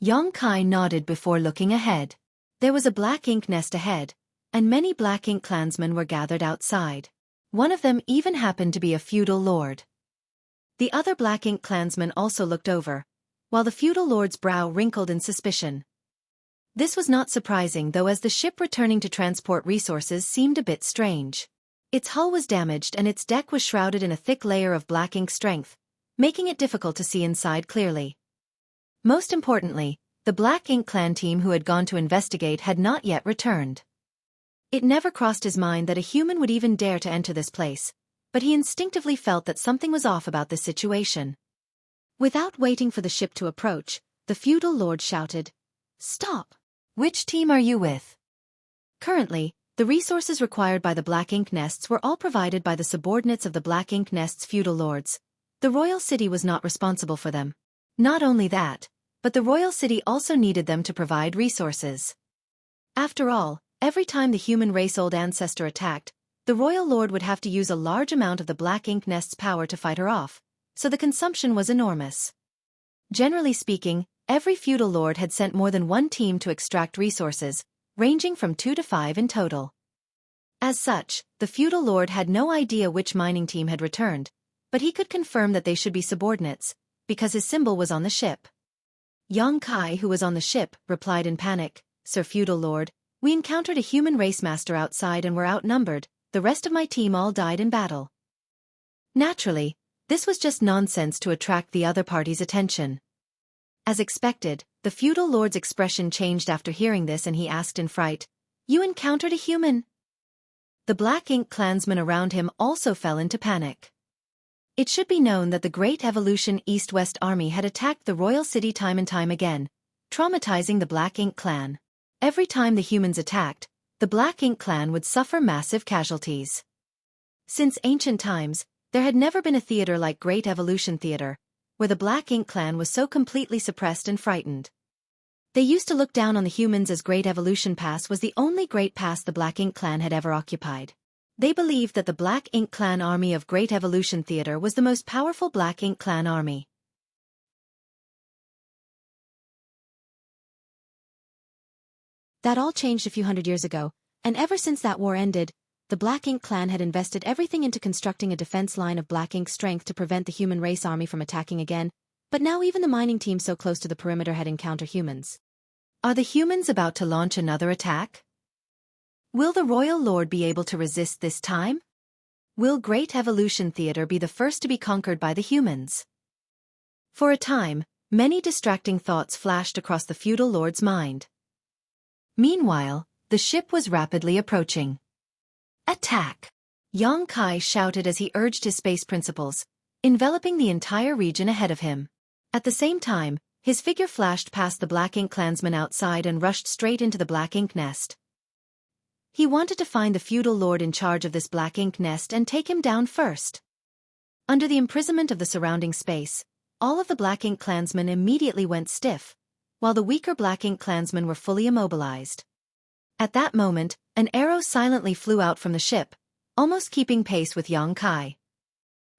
Xueqi nodded before looking ahead. There was a Black Ink nest ahead, and many Black Ink clansmen were gathered outside. One of them even happened to be a feudal lord. The other Black Ink clansman also looked over, while the feudal lord's brow wrinkled in suspicion. This was not surprising though, as the ship returning to transport resources seemed a bit strange. Its hull was damaged and its deck was shrouded in a thick layer of Black Ink strength, making it difficult to see inside clearly. Most importantly, the Black Ink clan team who had gone to investigate had not yet returned. It never crossed his mind that a human would even dare to enter this place, but he instinctively felt that something was off about this situation. Without waiting for the ship to approach, the feudal lord shouted, "Stop! Which team are you with?" Currently, the resources required by the Black Ink nests were all provided by the subordinates of the Black Ink nests' feudal lords. The royal city was not responsible for them. Not only that, but the royal city also needed them to provide resources. After all, every time the human race old ancestor attacked, the royal lord would have to use a large amount of the Black Ink nest's power to fight her off, so the consumption was enormous. Generally speaking, every feudal lord had sent more than one team to extract resources, ranging from 2 to 5 in total. As such, the feudal lord had no idea which mining team had returned, but he could confirm that they should be subordinates, because his symbol was on the ship. Xueqi, who was on the ship, replied in panic, "Sir feudal lord, we encountered a human race master outside and were outnumbered. The rest of my team all died in battle." Naturally, this was just nonsense to attract the other party's attention. As expected, the feudal lord's expression changed after hearing this and he asked in fright, "You encountered a human?" The Black Ink clansmen around him also fell into panic. It should be known that the Great Evolution East-West Army had attacked the royal city time and time again, traumatizing the Black Ink clan. Every time the humans attacked, the Black Ink clan would suffer massive casualties. Since ancient times, there had never been a theater like Great Evolution Theater, where the Black Ink clan was so completely suppressed and frightened. They used to look down on the humans as Great Evolution Pass was the only great pass the Black Ink clan had ever occupied. They believed that the Black Ink clan army of Great Evolution Theater was the most powerful Black Ink clan army. That all changed a few hundred years ago, and ever since that war ended, the Black Ink clan had invested everything into constructing a defense line of Black Ink strength to prevent the human race army from attacking again, but now even the mining team so close to the perimeter had encountered humans. Are the humans about to launch another attack? Will the royal lord be able to resist this time? Will Great Evolution Theater be the first to be conquered by the humans? For a time, many distracting thoughts flashed across the feudal lord's mind. Meanwhile, the ship was rapidly approaching. Attack! Yang Kai shouted as he urged his space principles, enveloping the entire region ahead of him. At the same time, his figure flashed past the Black Ink clansmen outside and rushed straight into the Black Ink nest. He wanted to find the feudal lord in charge of this Black Ink nest and take him down first. Under the imprisonment of the surrounding space, all of the Black Ink clansmen immediately went stiff, while the weaker Black Ink clansmen were fully immobilized. At that moment, an arrow silently flew out from the ship, almost keeping pace with Yang Kai.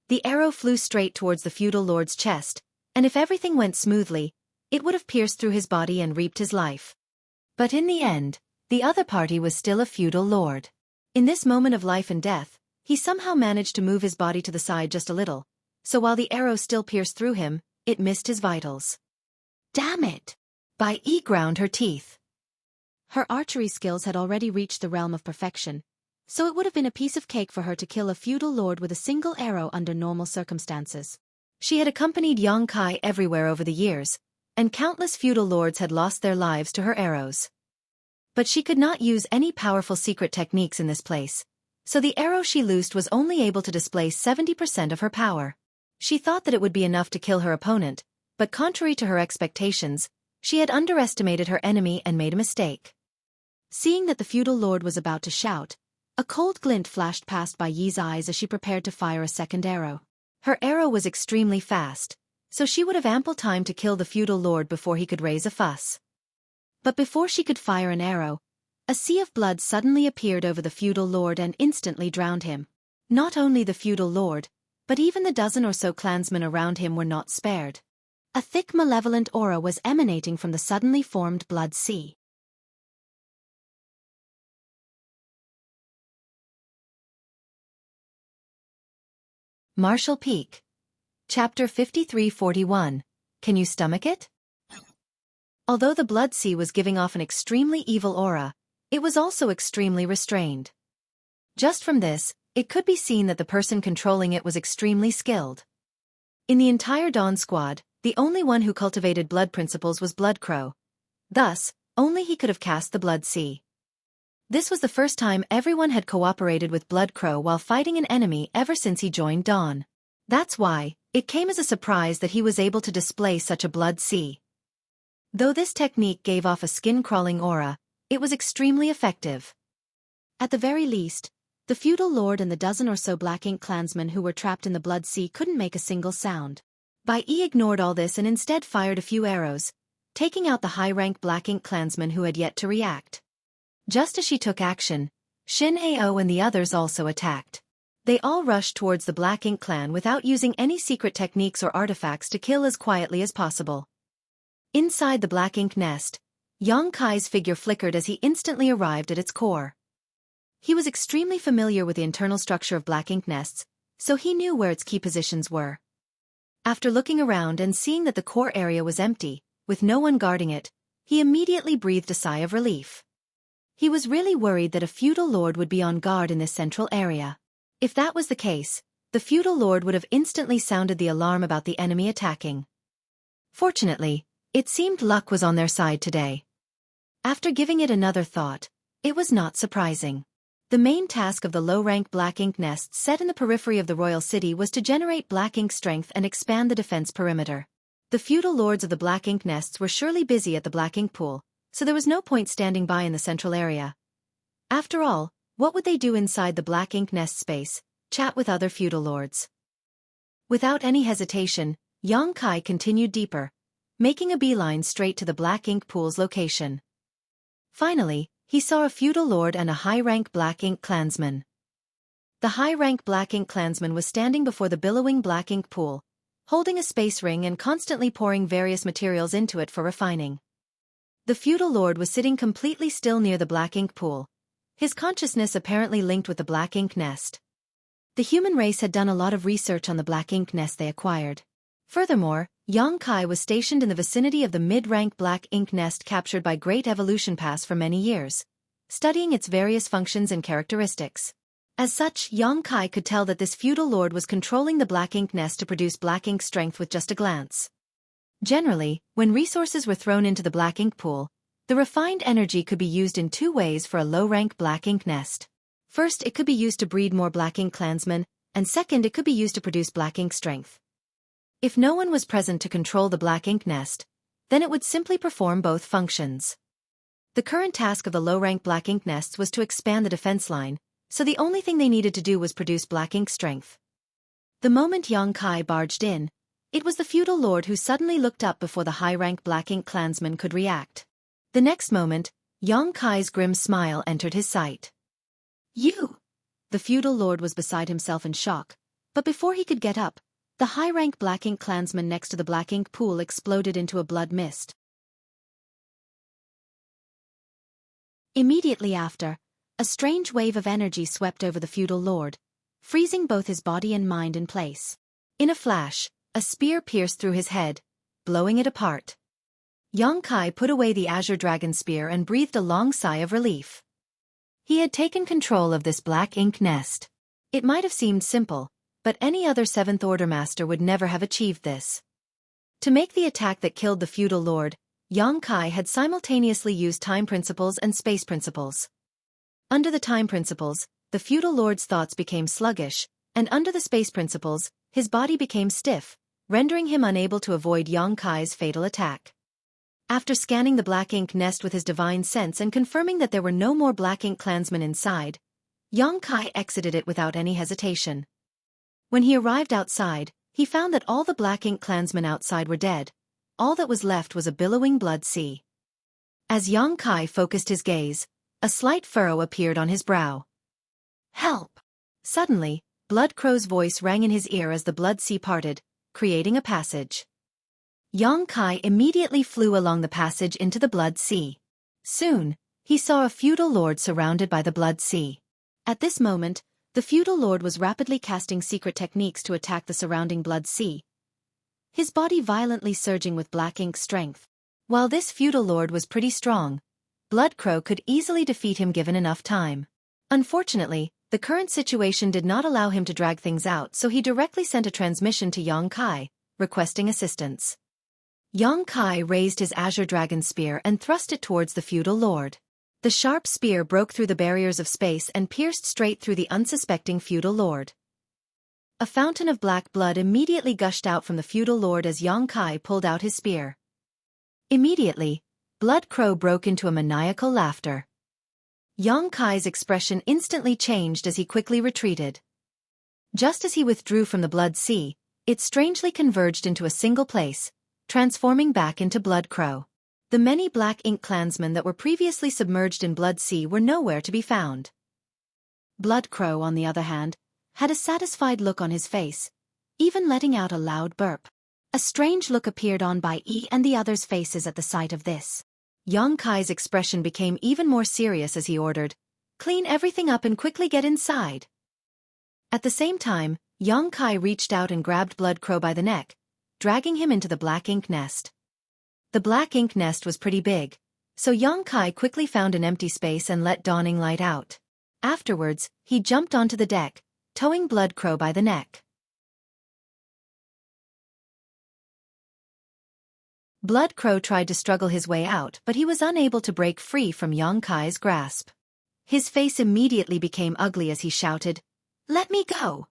The arrow flew straight towards the feudal lord's chest, and if everything went smoothly, it would have pierced through his body and reaped his life. But in the end, the other party was still a feudal lord. In this moment of life and death, he somehow managed to move his body to the side just a little, so while the arrow still pierced through him, it missed his vitals. Damn it! Bai Yi ground her teeth. Her archery skills had already reached the realm of perfection, so it would have been a piece of cake for her to kill a feudal lord with a single arrow under normal circumstances. She had accompanied Yang Kai everywhere over the years, and countless feudal lords had lost their lives to her arrows. But she could not use any powerful secret techniques in this place, so the arrow she loosed was only able to display 70% of her power. She thought that it would be enough to kill her opponent, but contrary to her expectations, she had underestimated her enemy and made a mistake. Seeing that the feudal lord was about to shout, a cold glint flashed past Bai Yi's eyes as she prepared to fire a second arrow. Her arrow was extremely fast, so she would have ample time to kill the feudal lord before he could raise a fuss. But before she could fire an arrow, a sea of blood suddenly appeared over the feudal lord and instantly drowned him. Not only the feudal lord, but even the dozen or so clansmen around him were not spared. A thick malevolent aura was emanating from the suddenly formed blood sea. Marshall Peak. Chapter 5341. Can you stomach it? Although the blood sea was giving off an extremely evil aura, it was also extremely restrained. Just from this, it could be seen that the person controlling it was extremely skilled. In the entire Dawn Squad, the only one who cultivated blood principles was Blood Crow. Thus, only he could have cast the blood sea. This was the first time everyone had cooperated with Blood Crow while fighting an enemy ever since he joined Dawn. That's why, it came as a surprise that he was able to display such a blood sea. Though this technique gave off a skin-crawling aura, it was extremely effective. At the very least, the feudal lord and the dozen or so Black Ink clansmen who were trapped in the blood sea couldn't make a single sound. Bai Yi ignored all this and instead fired a few arrows, taking out the high-rank Black Ink clansmen who had yet to react. Just as she took action, Shin Ao and the others also attacked. They all rushed towards the Black Ink clan without using any secret techniques or artifacts to kill as quietly as possible. Inside the Black Ink nest, Yang Kai's figure flickered as he instantly arrived at its core. He was extremely familiar with the internal structure of Black Ink nests, so he knew where its key positions were. After looking around and seeing that the core area was empty, with no one guarding it, he immediately breathed a sigh of relief. He was really worried that a feudal lord would be on guard in this central area. If that was the case, the feudal lord would have instantly sounded the alarm about the enemy attacking. Fortunately, it seemed luck was on their side today. After giving it another thought, it was not surprising. The main task of the low-rank Black Ink nests set in the periphery of the royal city was to generate Black Ink strength and expand the defense perimeter. The feudal lords of the Black Ink nests were surely busy at the Black Ink pool, so there was no point standing by in the central area. After all, what would they do inside the Black Ink nest space? Chat with other feudal lords. Without any hesitation, Yang Kai continued deeper, making a beeline straight to the Black Ink pool's location. Finally, he saw a feudal lord and a high-rank Black Ink clansman. The high-rank Black Ink clansman was standing before the billowing Black Ink pool, holding a space ring and constantly pouring various materials into it for refining. The feudal lord was sitting completely still near the Black Ink pool, his consciousness apparently linked with the Black Ink nest. The human race had done a lot of research on the Black Ink nest they acquired. Furthermore, Yang Kai was stationed in the vicinity of the mid-rank Black Ink nest captured by Great Evolution Pass for many years, studying its various functions and characteristics. As such, Yang Kai could tell that this feudal lord was controlling the black ink nest to produce black ink strength with just a glance. Generally, when resources were thrown into the black ink pool, the refined energy could be used in two ways for a low-rank black ink nest. First, it could be used to breed more black ink clansmen, and second, it could be used to produce black ink strength. If no one was present to control the black ink nest, then it would simply perform both functions. The current task of the low-rank black ink nests was to expand the defense line, so the only thing they needed to do was produce black ink strength. The moment Yang Kai barged in, it was the feudal lord who suddenly looked up before the high-rank black ink clansman could react. The next moment, Yang Kai's grim smile entered his sight. "You!" The feudal lord was beside himself in shock, but before he could get up, the high-rank black ink clansman next to the black ink pool exploded into a blood mist. Immediately after, a strange wave of energy swept over the feudal lord, freezing both his body and mind in place. In a flash, a spear pierced through his head, blowing it apart. Yang Kai put away the azure dragon spear and breathed a long sigh of relief. He had taken control of this black ink nest. It might have seemed simple, but any other Seventh Order master would never have achieved this. To make the attack that killed the feudal lord, Yang Kai had simultaneously used time principles and space principles. Under the time principles, the feudal lord's thoughts became sluggish, and under the space principles, his body became stiff, rendering him unable to avoid Yang Kai's fatal attack. After scanning the black ink nest with his divine sense and confirming that there were no more black ink clansmen inside, Yang Kai exited it without any hesitation. When he arrived outside, he found that all the black ink clansmen outside were dead. All that was left was a billowing blood sea. As Yang Kai focused his gaze, a slight furrow appeared on his brow. "Help!" Suddenly, Blood Crow's voice rang in his ear as the blood sea parted, creating a passage. Yang Kai immediately flew along the passage into the blood sea. Soon, he saw a feudal lord surrounded by the blood sea. At this moment, the feudal lord was rapidly casting secret techniques to attack the surrounding blood sea, his body violently surging with black ink strength. While this feudal lord was pretty strong, Blood Crow could easily defeat him given enough time. Unfortunately, the current situation did not allow him to drag things out, so he directly sent a transmission to Yang Kai, requesting assistance. Yang Kai raised his azure dragon spear and thrust it towards the feudal lord. The sharp spear broke through the barriers of space and pierced straight through the unsuspecting feudal lord. A fountain of black blood immediately gushed out from the feudal lord as Yang Kai pulled out his spear. Immediately, Blood Crow broke into a maniacal laughter. Yang Kai's expression instantly changed as he quickly retreated. Just as he withdrew from the blood sea, it strangely converged into a single place, transforming back into Blood Crow. The many black ink clansmen that were previously submerged in blood sea were nowhere to be found. Blood Crow, on the other hand, had a satisfied look on his face, even letting out a loud burp. A strange look appeared on Bai Yi and the others' faces at the sight of this. Yang Kai's expression became even more serious as he ordered, "Clean everything up and quickly get inside." At the same time, Yang Kai reached out and grabbed Blood Crow by the neck, dragging him into the black ink nest. The black ink nest was pretty big, so Yang Kai quickly found an empty space and let dawning light out. Afterwards, he jumped onto the deck, towing Blood Crow by the neck. Blood Crow tried to struggle his way out, but he was unable to break free from Yang Kai's grasp. His face immediately became ugly as he shouted, "Let me go!"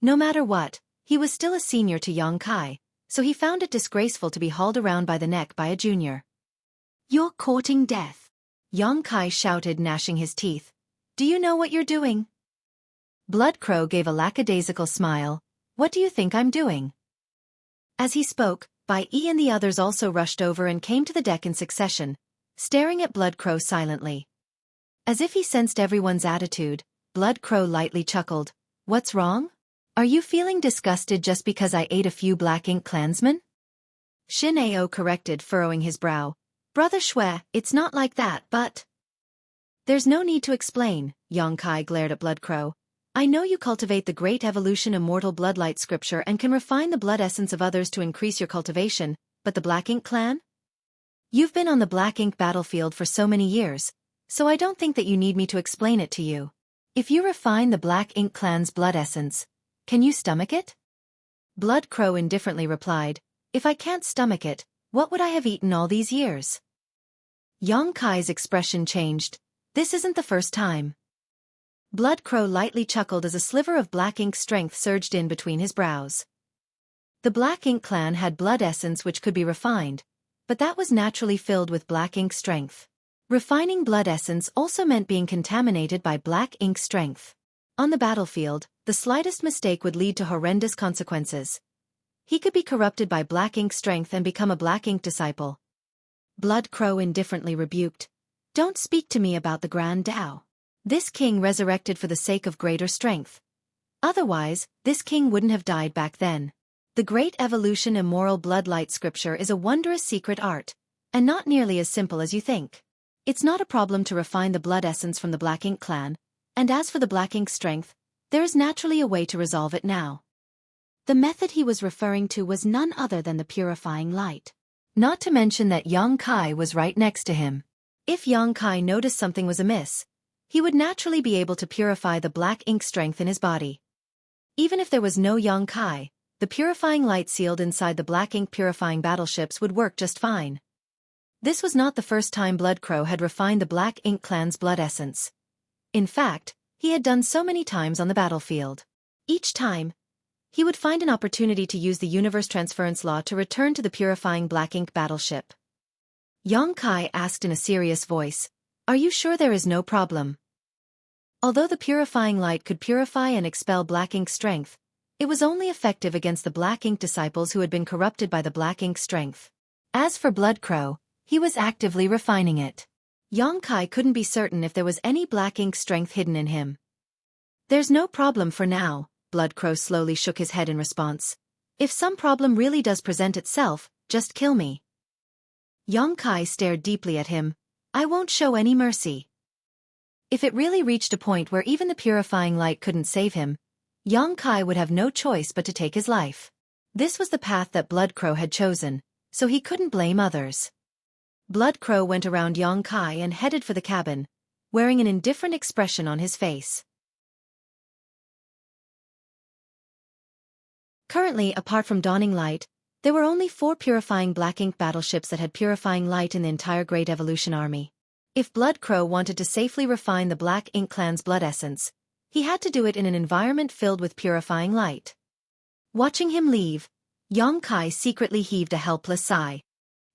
No matter what, he was still a senior to Yang Kai, so he found it disgraceful to be hauled around by the neck by a junior. "You're courting death," Yang Kai shouted, gnashing his teeth. "Do you know what you're doing?" Blood Crow gave a lackadaisical smile. "What do you think I'm doing?" As he spoke, Bai Yi and the others also rushed over and came to the deck in succession, staring at Blood Crow silently. As if he sensed everyone's attitude, Blood Crow lightly chuckled. "What's wrong? Are you feeling disgusted just because I ate a few black ink clansmen?" Shin Ao corrected, furrowing his brow. "Brother Xue, it's not like that, but—" "There's no need to explain," Yang Kai glared at Blood Crow. "I know you cultivate the great evolution immortal bloodlight scripture and can refine the blood essence of others to increase your cultivation, but the Black Ink clan? You've been on the Black Ink battlefield for so many years, so I don't think that you need me to explain it to you. If you refine the Black Ink Clan's blood essence, can you stomach it? Blood Crow indifferently replied, if I can't stomach it, what would I have eaten all these years? Yang Kai's expression changed. This isn't the first time. Blood Crow lightly chuckled as a sliver of black ink strength surged in between his brows. The Black Ink Clan had blood essence which could be refined, but that was naturally filled with black ink strength. Refining blood essence also meant being contaminated by black ink strength. On the battlefield, the slightest mistake would lead to horrendous consequences. He could be corrupted by black ink strength and become a black ink disciple. Blood Crow indifferently rebuked, don't speak to me about the Grand Tao. This king resurrected for the sake of greater strength. Otherwise, this king wouldn't have died back then. The Great Evolution Immoral Bloodlight Scripture is a wondrous secret art, and not nearly as simple as you think. It's not a problem to refine the blood essence from the Black Ink Clan, and as for the black ink strength, there is naturally a way to resolve it now. The method he was referring to was none other than the purifying light. Not to mention that Yang Kai was right next to him. If Yang Kai noticed something was amiss, he would naturally be able to purify the black ink strength in his body. Even if there was no Yang Kai, the purifying light sealed inside the black ink purifying battleships would work just fine. This was not the first time Blood Crow had refined the Black Ink Clan's blood essence. In fact, he had done so many times on the battlefield. Each time, he would find an opportunity to use the universe transference law to return to the purifying black ink battleship. Yang Kai asked in a serious voice, are you sure there is no problem? Although the purifying light could purify and expel black ink strength, it was only effective against the black ink disciples who had been corrupted by the black ink strength. As for Blood Crow, he was actively refining it. Yang Kai couldn't be certain if there was any black ink strength hidden in him. There's no problem for now, Blood Crow slowly shook his head in response. If some problem really does present itself, just kill me. Yang Kai stared deeply at him. I won't show any mercy. If it really reached a point where even the purifying light couldn't save him, Yang Kai would have no choice but to take his life. This was the path that Blood Crow had chosen, so he couldn't blame others. Blood Crow went around Yang Kai and headed for the cabin, wearing an indifferent expression on his face. Currently, apart from Dawning Light, there were only 4 purifying black ink battleships that had purifying light in the entire Great Evolution Army. If Blood Crow wanted to safely refine the Black Ink Clan's blood essence, he had to do it in an environment filled with purifying light. Watching him leave, Yang Kai secretly heaved a helpless sigh.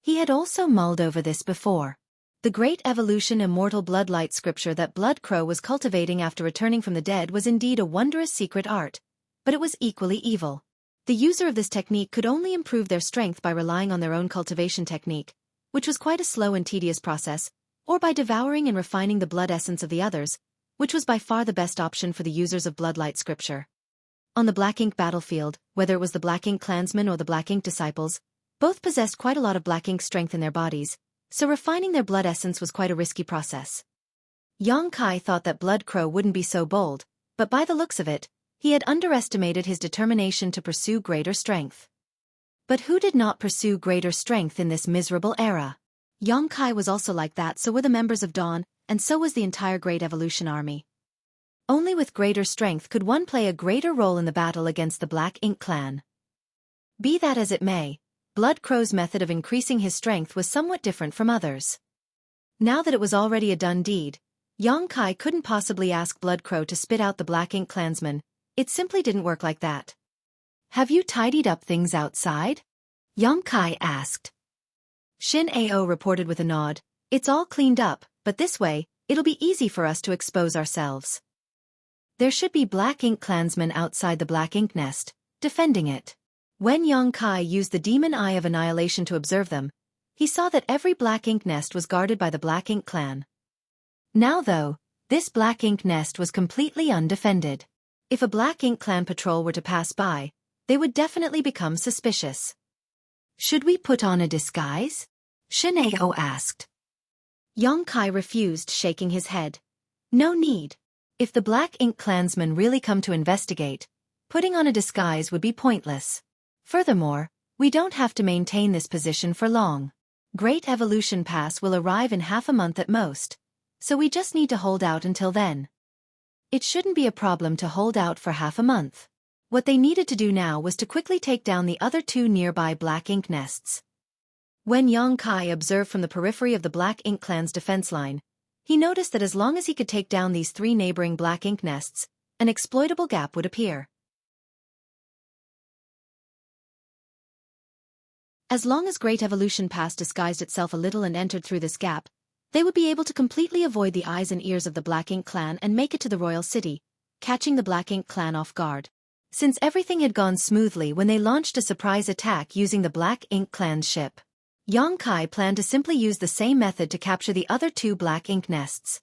He had also mulled over this before. The Great Evolution Immortal Bloodlight Scripture that Blood Crow was cultivating after returning from the dead was indeed a wondrous secret art, but it was equally evil. The user of this technique could only improve their strength by relying on their own cultivation technique, which was quite a slow and tedious process, or by devouring and refining the blood essence of the others, which was by far the best option for the users of Bloodlight Scripture. On the Black Ink battlefield, whether it was the Black Ink Clansmen or the Black Ink Disciples, both possessed quite a lot of black ink strength in their bodies, so refining their blood essence was quite a risky process. Yang Kai thought that Blood Crow wouldn't be so bold, but by the looks of it, he had underestimated his determination to pursue greater strength. But who did not pursue greater strength in this miserable era? Yang Kai was also like that, so were the members of Dawn, and so was the entire Great Evolution Army. Only with greater strength could one play a greater role in the battle against the Black Ink Clan. Be that as it may, Blood Crow's method of increasing his strength was somewhat different from others. Now that it was already a done deed, Yang Kai couldn't possibly ask Blood Crow to spit out the Black Ink Clansmen. It simply didn't work like that. Have you tidied up things outside? Yang Kai asked. Shin Ao reported with a nod. It's all cleaned up, but this way, it'll be easy for us to expose ourselves. There should be Black Ink Clansmen outside the Black Ink Nest, defending it. When Yang Kai used the Demon Eye of Annihilation to observe them, he saw that every Black Ink Nest was guarded by the Black Ink Clan. Now though, this Black Ink Nest was completely undefended. If a Black Ink Clan patrol were to pass by, they would definitely become suspicious. Should we put on a disguise? Shin Ao asked. Yang Kai refused, shaking his head. No need. If the Black Ink Clansmen really come to investigate, putting on a disguise would be pointless. Furthermore, we don't have to maintain this position for long. Great Evolution Pass will arrive in half a month at most, so we just need to hold out until then. It shouldn't be a problem to hold out for half a month. What they needed to do now was to quickly take down the other 2 nearby black ink nests. When Xueqi observed from the periphery of the Black Ink clan's defense line, he noticed that as long as he could take down these 3 neighboring black ink nests, an exploitable gap would appear. As long as Great Evolution Pass disguised itself a little and entered through this gap, they would be able to completely avoid the eyes and ears of the Black Ink clan and make it to the royal city, catching the Black Ink clan off guard. Since everything had gone smoothly when they launched a surprise attack using the Black Ink clan's ship, Xueqi planned to simply use the same method to capture the other 2 black ink nests.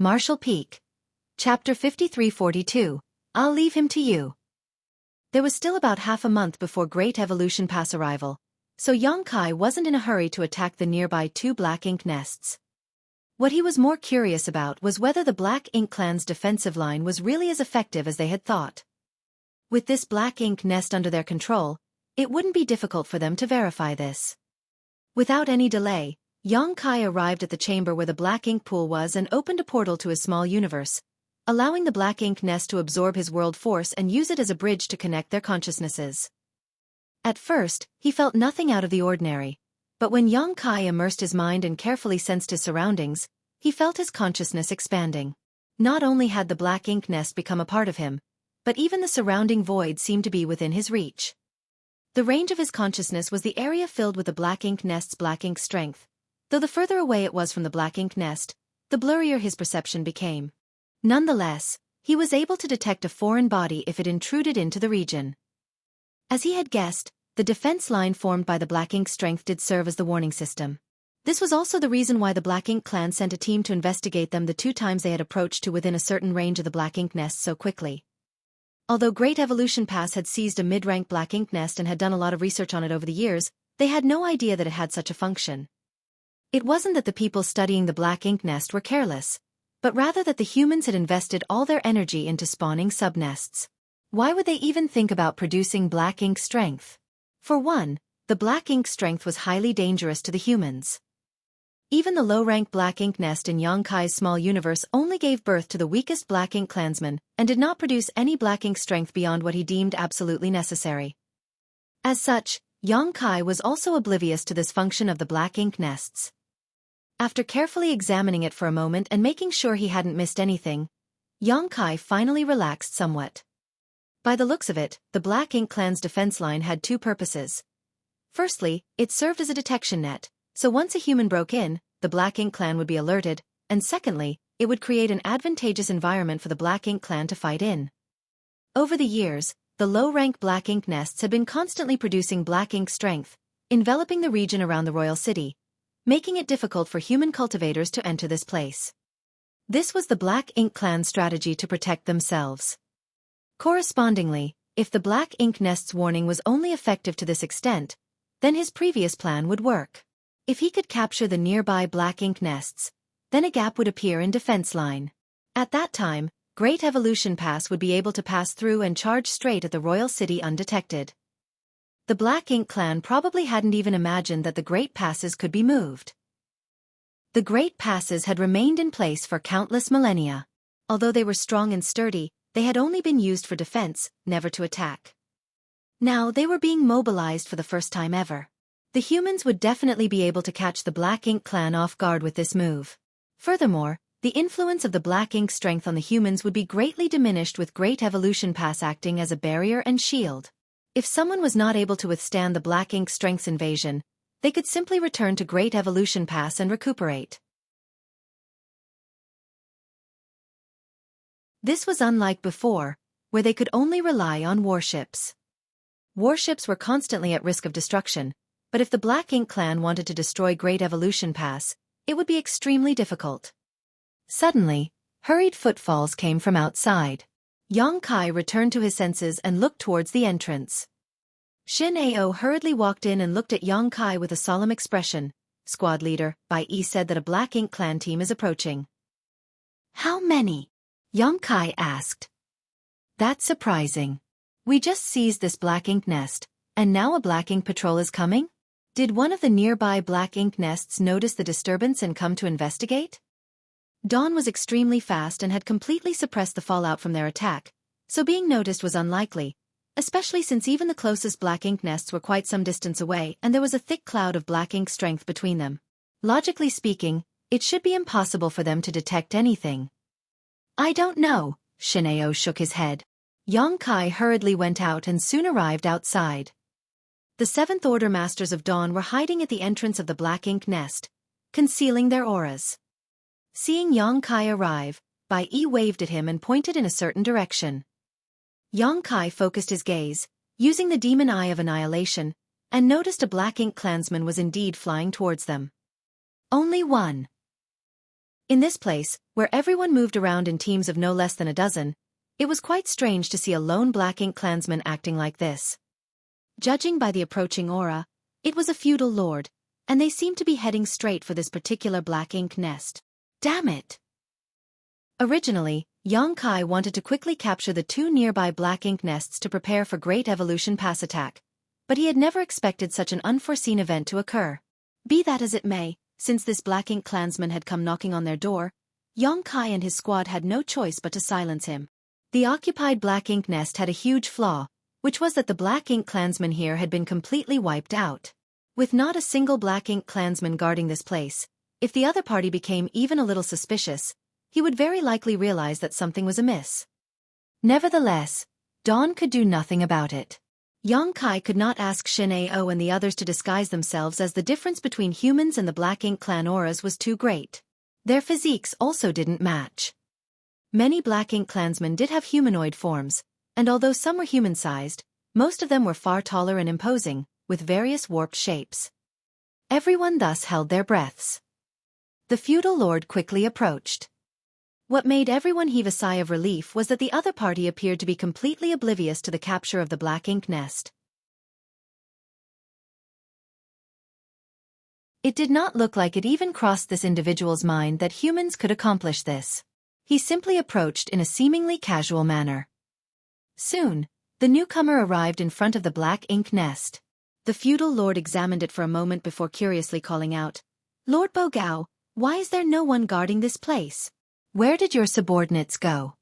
Marshall Peak. Chapter 5342. I'll leave him to you. There was still about half a month before Great Evolution Pass arrival, so Xueqi wasn't in a hurry to attack the nearby 2 black ink nests. What he was more curious about was whether the Black Ink clan's defensive line was really as effective as they had thought. With this black ink nest under their control, it wouldn't be difficult for them to verify this. Without any delay, Xueqi arrived at the chamber where the black ink pool was and opened a portal to his small universe, allowing the black ink nest to absorb his world force and use it as a bridge to connect their consciousnesses. At first, he felt nothing out of the ordinary, but when Xueqi immersed his mind and carefully sensed his surroundings, he felt his consciousness expanding. Not only had the black ink nest become a part of him, but even the surrounding void seemed to be within his reach. The range of his consciousness was the area filled with the black ink nest's black ink strength. Though the further away it was from the black ink nest, the blurrier his perception became. Nonetheless, he was able to detect a foreign body if it intruded into the region. As he had guessed, the defense line formed by the black ink strength did serve as the warning system. This was also the reason why the Black Ink clan sent a team to investigate them the 2 times they had approached to within a certain range of the black ink nest so quickly. Although Great Evolution Pass had seized a mid-rank black ink nest and had done a lot of research on it over the years, they had no idea that it had such a function. It wasn't that the people studying the black ink nest were careless, but rather that the humans had invested all their energy into spawning subnests. Why would they even think about producing black ink strength? For one, the black ink strength was highly dangerous to the humans. Even the low-rank black ink nest in Xueqi's small universe only gave birth to the weakest black ink clansman and did not produce any black ink strength beyond what he deemed absolutely necessary. As such, Xueqi was also oblivious to this function of the black ink nests. After carefully examining it for a moment and making sure he hadn't missed anything, Xueqi finally relaxed somewhat. By the looks of it, the Black Ink clan's defense line had 2 purposes. Firstly, it served as a detection net, so once a human broke in, the Black Ink clan would be alerted, and secondly, it would create an advantageous environment for the Black Ink clan to fight in. Over the years, the low-rank black ink nests had been constantly producing black ink strength, enveloping the region around the royal city, making it difficult for human cultivators to enter this place. This was the Black Ink clan's strategy to protect themselves. Correspondingly, if the black ink nest's warning was only effective to this extent, then his previous plan would work. If he could capture the nearby black ink nests, then a gap would appear in defense line. At that time, Great Evolution Pass would be able to pass through and charge straight at the royal city undetected. The Black Ink clan probably hadn't even imagined that the Great Passes could be moved. The Great Passes had remained in place for countless millennia. Although they were strong and sturdy, they had only been used for defense, never to attack. Now they were being mobilized for the first time ever. The humans would definitely be able to catch the Black Ink clan off guard with this move. Furthermore, the influence of the Black Ink strength on the humans would be greatly diminished with Great Evolution Pass acting as a barrier and shield. If someone was not able to withstand the Black Ink strength's invasion, they could simply return to Great Evolution Pass and recuperate. This was unlike before, where they could only rely on warships. Warships were constantly at risk of destruction, but if the Black Ink clan wanted to destroy Great Evolution Pass, it would be extremely difficult. Suddenly, hurried footfalls came from outside. Xueqi returned to his senses and looked towards the entrance. Shin Ao hurriedly walked in and looked at Xueqi with a solemn expression. Squad leader, Bai Yi said that a Black Ink clan team is approaching. How many? Xueqi asked. That's surprising. We just seized this black ink nest, and now a black ink patrol is coming? Did one of the nearby black ink nests notice the disturbance and come to investigate? Dawn was extremely fast and had completely suppressed the fallout from their attack, so being noticed was unlikely, especially since even the closest black ink nests were quite some distance away and there was a thick cloud of black ink strength between them. Logically speaking, it should be impossible for them to detect anything. I don't know, Xueqi shook his head. Yang Kai hurriedly went out and soon arrived outside. The Seventh Order Masters of Dawn were hiding at the entrance of the black ink nest, concealing their auras. Seeing Yang Kai arrive, Bai Yi waved at him and pointed in a certain direction. Yang Kai focused his gaze, using the demon eye of annihilation, and noticed a black ink clansman was indeed flying towards them. Only one. In this place, where everyone moved around in teams of no less than a dozen, it was quite strange to see a lone black ink clansman acting like this. Judging by the approaching aura, it was a feudal lord, and they seemed to be heading straight for this particular black ink nest. Damn it! Originally, Yang Kai wanted to quickly capture the two nearby black ink nests to prepare for Great Evolution Pass attack, but he had never expected such an unforeseen event to occur. Be that as it may, since this black ink clansman had come knocking on their door, Yang Kai and his squad had no choice but to silence him. The occupied black ink nest had a huge flaw, which was that the black ink clansman here had been completely wiped out. With not a single black ink clansman guarding this place, if the other party became even a little suspicious, he would very likely realize that something was amiss. Nevertheless, Dawn could do nothing about it. Yang Kai could not ask Xueqi and the others to disguise themselves as the difference between humans and the black ink clan auras was too great. Their physiques also didn't match. Many black ink clansmen did have humanoid forms, and although some were human-sized, most of them were far taller and imposing, with various warped shapes. Everyone thus held their breaths. The feudal lord quickly approached. What made everyone heave a sigh of relief was that the other party appeared to be completely oblivious to the capture of the black ink nest. It did not look like it even crossed this individual's mind that humans could accomplish this. He simply approached in a seemingly casual manner. Soon, the newcomer arrived in front of the black ink nest. The feudal lord examined it for a moment before curiously calling out, "Lord Bogao, why is there no one guarding this place? Where did your subordinates go?"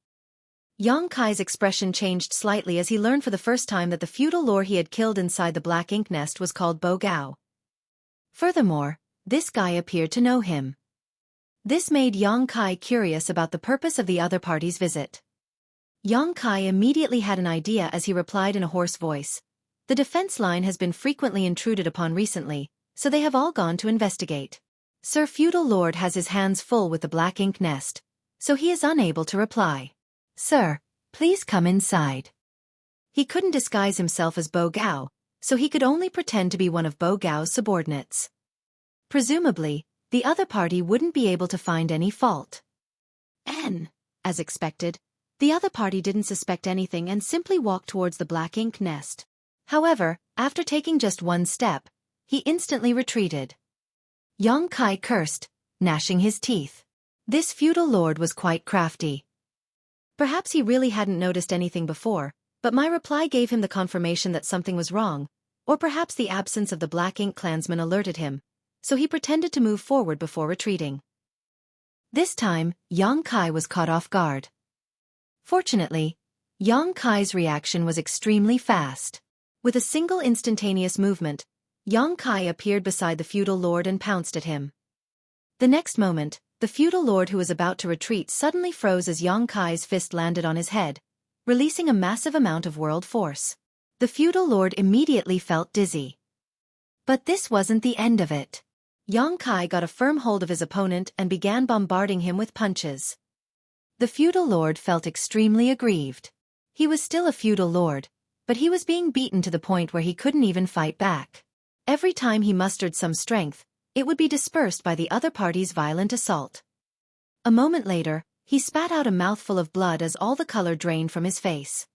Yang Kai's expression changed slightly as he learned for the first time that the feudal lord he had killed inside the black ink nest was called Bogao. Furthermore, this guy appeared to know him. This made Yang Kai curious about the purpose of the other party's visit. Yang Kai immediately had an idea as he replied in a hoarse voice. The defense line has been frequently intruded upon recently, so they have all gone to investigate. Sir Feudal Lord has his hands full with the black ink nest, so he is unable to reply. "Sir, please come inside." He couldn't disguise himself as Bogao, so he could only pretend to be one of Bogao's subordinates. Presumably, the other party wouldn't be able to find any fault. As expected, the other party didn't suspect anything and simply walked towards the black ink nest. However, after taking just one step, he instantly retreated. Yang Kai cursed, gnashing his teeth. This feudal lord was quite crafty. Perhaps he really hadn't noticed anything before, but my reply gave him the confirmation that something was wrong, or perhaps the absence of the black ink clansman alerted him, so he pretended to move forward before retreating. This time, Yang Kai was caught off guard. Fortunately, Yang Kai's reaction was extremely fast. With a single instantaneous movement, Yang Kai appeared beside the feudal lord and pounced at him. The next moment, the feudal lord who was about to retreat suddenly froze as Yang Kai's fist landed on his head, releasing a massive amount of world force. The feudal lord immediately felt dizzy. But this wasn't the end of it. Yang Kai got a firm hold of his opponent and began bombarding him with punches. The feudal lord felt extremely aggrieved. He was still a feudal lord, but he was being beaten to the point where he couldn't even fight back. Every time he mustered some strength, it would be dispersed by the other party's violent assault. A moment later, he spat out a mouthful of blood as all the color drained from his face.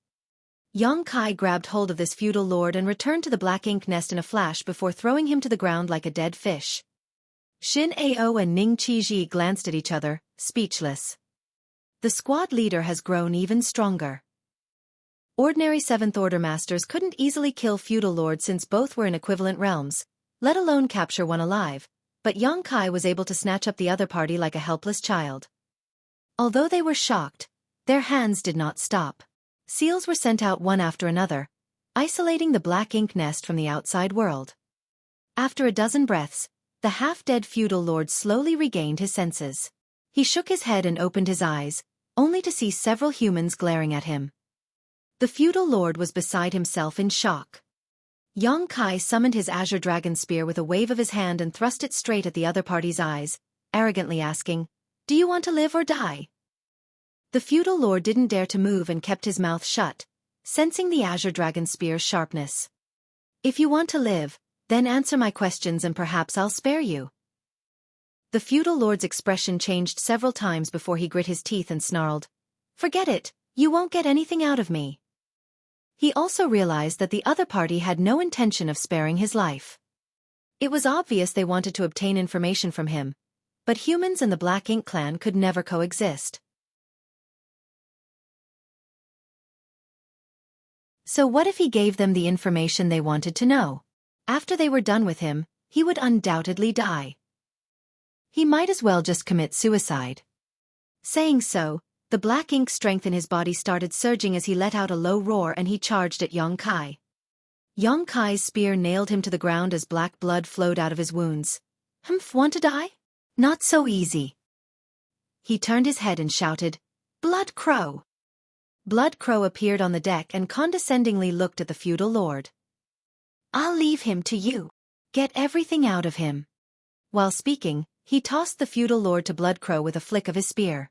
Yang Kai grabbed hold of this feudal lord and returned to the black ink nest in a flash before throwing him to the ground like a dead fish. Xin Ao and Ning Qizhi glanced at each other, speechless. The squad leader has grown even stronger. Ordinary Seventh Order masters couldn't easily kill feudal lords since both were in equivalent realms, let alone capture one alive, but Xueqi was able to snatch up the other party like a helpless child. Although they were shocked, their hands did not stop. Seals were sent out one after another, isolating the black ink nest from the outside world. After a dozen breaths, the half-dead feudal lord slowly regained his senses. He shook his head and opened his eyes, only to see several humans glaring at him. The feudal lord was beside himself in shock. Xueqi summoned his azure dragon spear with a wave of his hand and thrust it straight at the other party's eyes, arrogantly asking, "Do you want to live or die?" The feudal lord didn't dare to move and kept his mouth shut, sensing the azure dragon spear's sharpness. "If you want to live, then answer my questions and perhaps I'll spare you." The feudal lord's expression changed several times before he grit his teeth and snarled, "Forget it, you won't get anything out of me." He also realized that the other party had no intention of sparing his life. It was obvious they wanted to obtain information from him, but humans and the Black Ink clan could never coexist. So what if he gave them the information they wanted to know? After they were done with him, he would undoubtedly die. He might as well just commit suicide. Saying so, the black ink strength in his body started surging as he let out a low roar and he charged at Xueqi. Xueqi's spear nailed him to the ground as black blood flowed out of his wounds. "Humph, want to die? Not so easy." He turned his head and shouted, "Blood Crow!" Blood Crow appeared on the deck and condescendingly looked at the feudal lord. "I'll leave him to you. Get everything out of him." While speaking, he tossed the feudal lord to Blood Crow with a flick of his spear.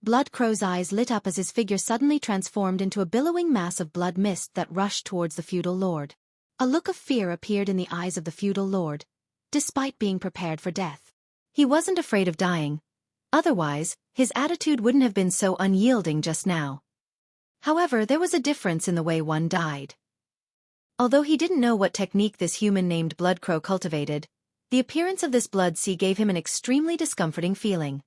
Blood Crow's eyes lit up as his figure suddenly transformed into a billowing mass of blood mist that rushed towards the feudal lord. A look of fear appeared in the eyes of the feudal lord, despite being prepared for death. He wasn't afraid of dying. Otherwise, his attitude wouldn't have been so unyielding just now. However, there was a difference in the way one died. Although he didn't know what technique this human named Blood Crow cultivated, the appearance of this blood sea gave him an extremely discomforting feeling.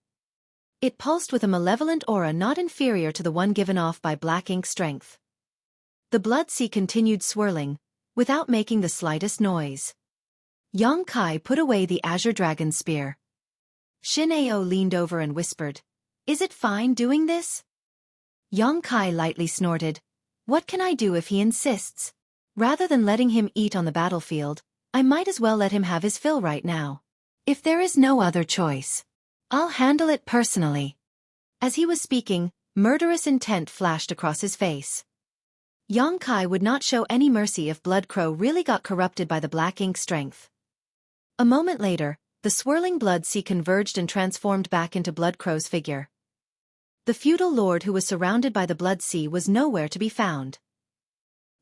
It pulsed with a malevolent aura not inferior to the one given off by Black Ink strength. The blood sea continued swirling, without making the slightest noise. Xueqi put away the azure dragon spear. Shin-Ao leaned over and whispered, "Is it fine doing this?" Xueqi lightly snorted, "What can I do if he insists? Rather than letting him eat on the battlefield, I might as well let him have his fill right now. If there is no other choice, I'll handle it personally." As he was speaking, murderous intent flashed across his face. Xueqi would not show any mercy if Blood Crow really got corrupted by the Black Ink strength. A moment later, the swirling blood sea converged and transformed back into Blood Crow's figure. The feudal lord who was surrounded by the blood sea was nowhere to be found.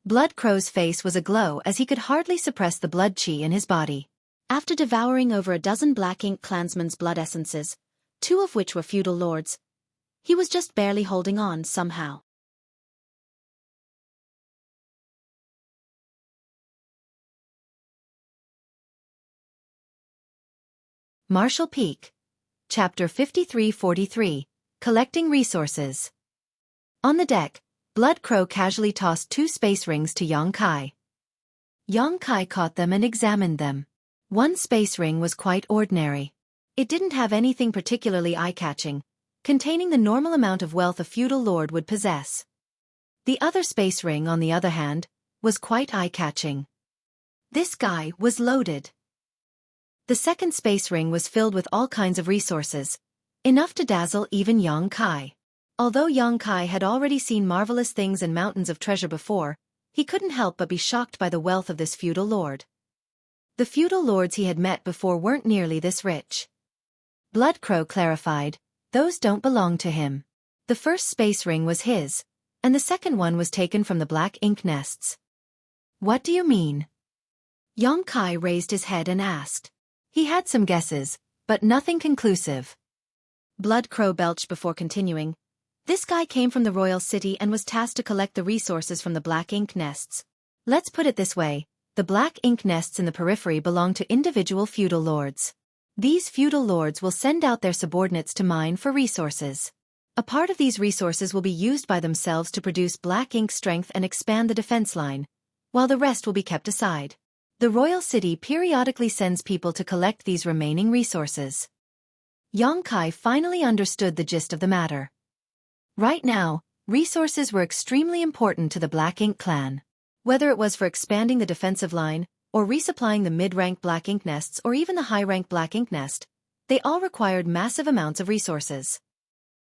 Blood Crow's face was aglow as he could hardly suppress the blood chi in his body. After devouring over a dozen Black Ink clansmen's blood essences, 2 of which were feudal lords, he was just barely holding on somehow. Marshall Peak. Chapter 53-43, Collecting Resources. On the deck, Blood Crow casually tossed 2 space rings to Xueqi. Xueqi caught them and examined them. One space ring was quite ordinary. It didn't have anything particularly eye-catching, containing the normal amount of wealth a feudal lord would possess. The other space ring, on the other hand, was quite eye-catching. This guy was loaded. The second space ring was filled with all kinds of resources, enough to dazzle even Xueqi. Although Xueqi had already seen marvelous things and mountains of treasure before, he couldn't help but be shocked by the wealth of this feudal lord. The feudal lords he had met before weren't nearly this rich. Blood Crow clarified, "Those don't belong to him. The first space ring was his, and the second one was taken from the Black Ink nests." "What do you mean?" Xueqi raised his head and asked. He had some guesses, but nothing conclusive. Blood Crow belched before continuing. "This guy came from the royal city and was tasked to collect the resources from the Black Ink nests. Let's put it this way. The Black Ink nests in the periphery belong to individual feudal lords. These feudal lords will send out their subordinates to mine for resources. A part of these resources will be used by themselves to produce black ink strength and expand the defense line, while the rest will be kept aside. The royal city periodically sends people to collect these remaining resources. Xueqi finally understood the gist of the matter. Right now, resources were extremely important to the Black Ink clan. Whether it was for expanding the defensive line, or resupplying the mid-rank Black Ink nests or even the high-rank Black Ink nest, they all required massive amounts of resources.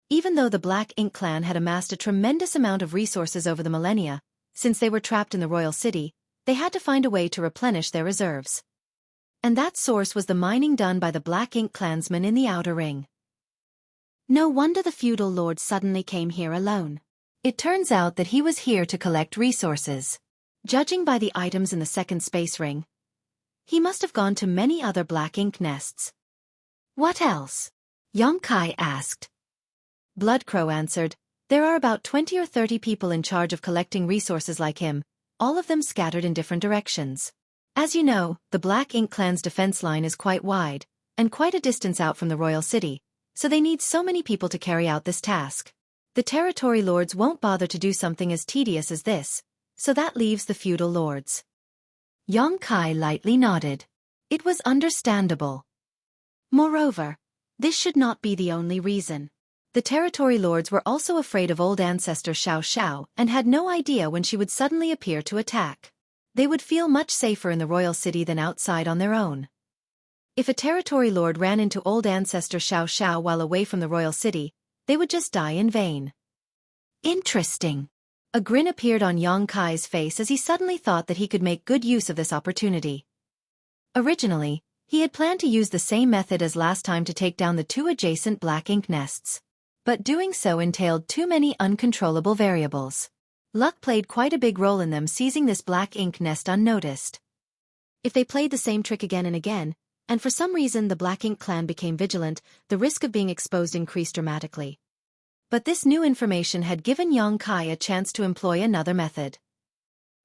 Even though the Black Ink clan had amassed a tremendous amount of resources over the millennia, since they were trapped in the royal city, they had to find a way to replenish their reserves. And that source was the mining done by the Black Ink clansmen in the Outer Ring. No wonder the feudal lord suddenly came here alone. It turns out that he was here to collect resources. Judging by the items in the second space ring, he must have gone to many other Black Ink nests. What else? Xueqi asked. Bloodcrow answered, there are about 20 or 30 people in charge of collecting resources like him, all of them scattered in different directions. As you know, the Black Ink clan's defense line is quite wide, and quite a distance out from the royal city, so they need so many people to carry out this task. The territory lords won't bother to do something as tedious as this, so that leaves the feudal lords. Xueqi lightly nodded. It was understandable. Moreover, this should not be the only reason. The territory lords were also afraid of old ancestor Xiao and had no idea when she would suddenly appear to attack. They would feel much safer in the royal city than outside on their own. If a territory lord ran into old ancestor Xiao while away from the royal city, they would just die in vain. Interesting. A grin appeared on Xueqi's face as he suddenly thought that he could make good use of this opportunity. Originally, he had planned to use the same method as last time to take down the two adjacent Black Ink nests. But doing so entailed too many uncontrollable variables. Luck played quite a big role in them seizing this Black Ink nest unnoticed. If they played the same trick again and again, and for some reason the Black Ink clan became vigilant, the risk of being exposed increased dramatically. But this new information had given Xueqi a chance to employ another method.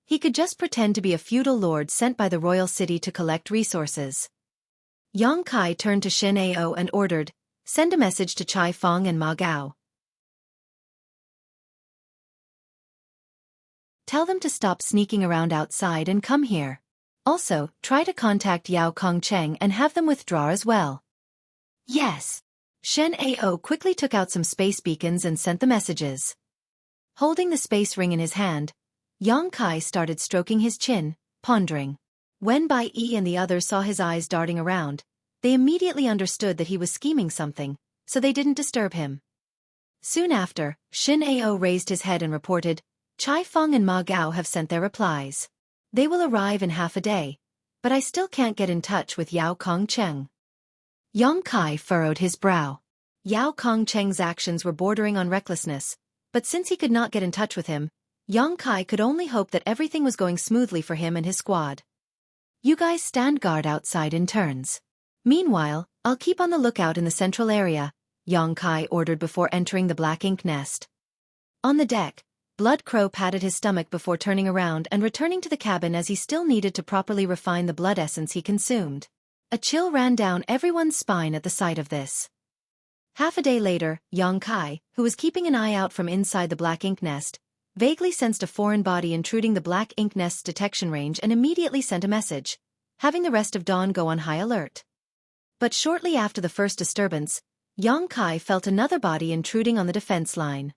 He could just pretend to be a feudal lord sent by the royal city to collect resources. Xueqi turned to Xueqi and ordered, send a message to Chai Feng and Ma Gao. Tell them to stop sneaking around outside and come here. Also, try to contact Yao Kongcheng and have them withdraw as well. Yes. Xueqi quickly took out some space beacons and sent the messages. Holding the space ring in his hand, Xueqi started stroking his chin, pondering. When Bai Yi and the others saw his eyes darting around, they immediately understood that he was scheming something, so they didn't disturb him. Soon after, Xueqi raised his head and reported, Chai Feng and Ma Gao have sent their replies. They will arrive in half a day, but I still can't get in touch with Yao Kongcheng. Xueqi furrowed his brow. Yao Kongcheng's actions were bordering on recklessness, but since he could not get in touch with him, Xueqi could only hope that everything was going smoothly for him and his squad. You guys stand guard outside in turns. Meanwhile, I'll keep on the lookout in the central area, Xueqi ordered before entering the Black Ink nest. On the deck, Bloodcrow patted his stomach before turning around and returning to the cabin as he still needed to properly refine the blood essence he consumed. A chill ran down everyone's spine at the sight of this. Half a day later, Xueqi, who was keeping an eye out from inside the Black Ink nest, vaguely sensed a foreign body intruding the Black Ink nest's detection range and immediately sent a message, having the rest of Dawn go on high alert. But shortly after the first disturbance, Xueqi felt another body intruding on the defense line.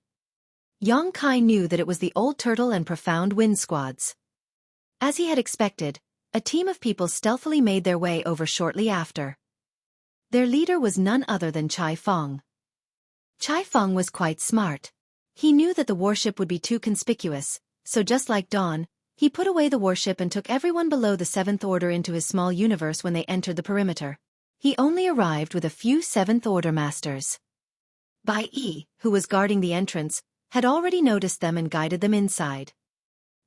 Xueqi knew that it was the Old Turtle and Profound Wind squads. As he had expected, a team of people stealthily made their way over shortly after. Their leader was none other than Chai Feng. Chai Feng was quite smart. He knew that the warship would be too conspicuous, so just like Dawn, he put away the warship and took everyone below the Seventh Order into his small universe when they entered the perimeter. He only arrived with a few Seventh Order masters. Bai Yi, who was guarding the entrance, had already noticed them and guided them inside.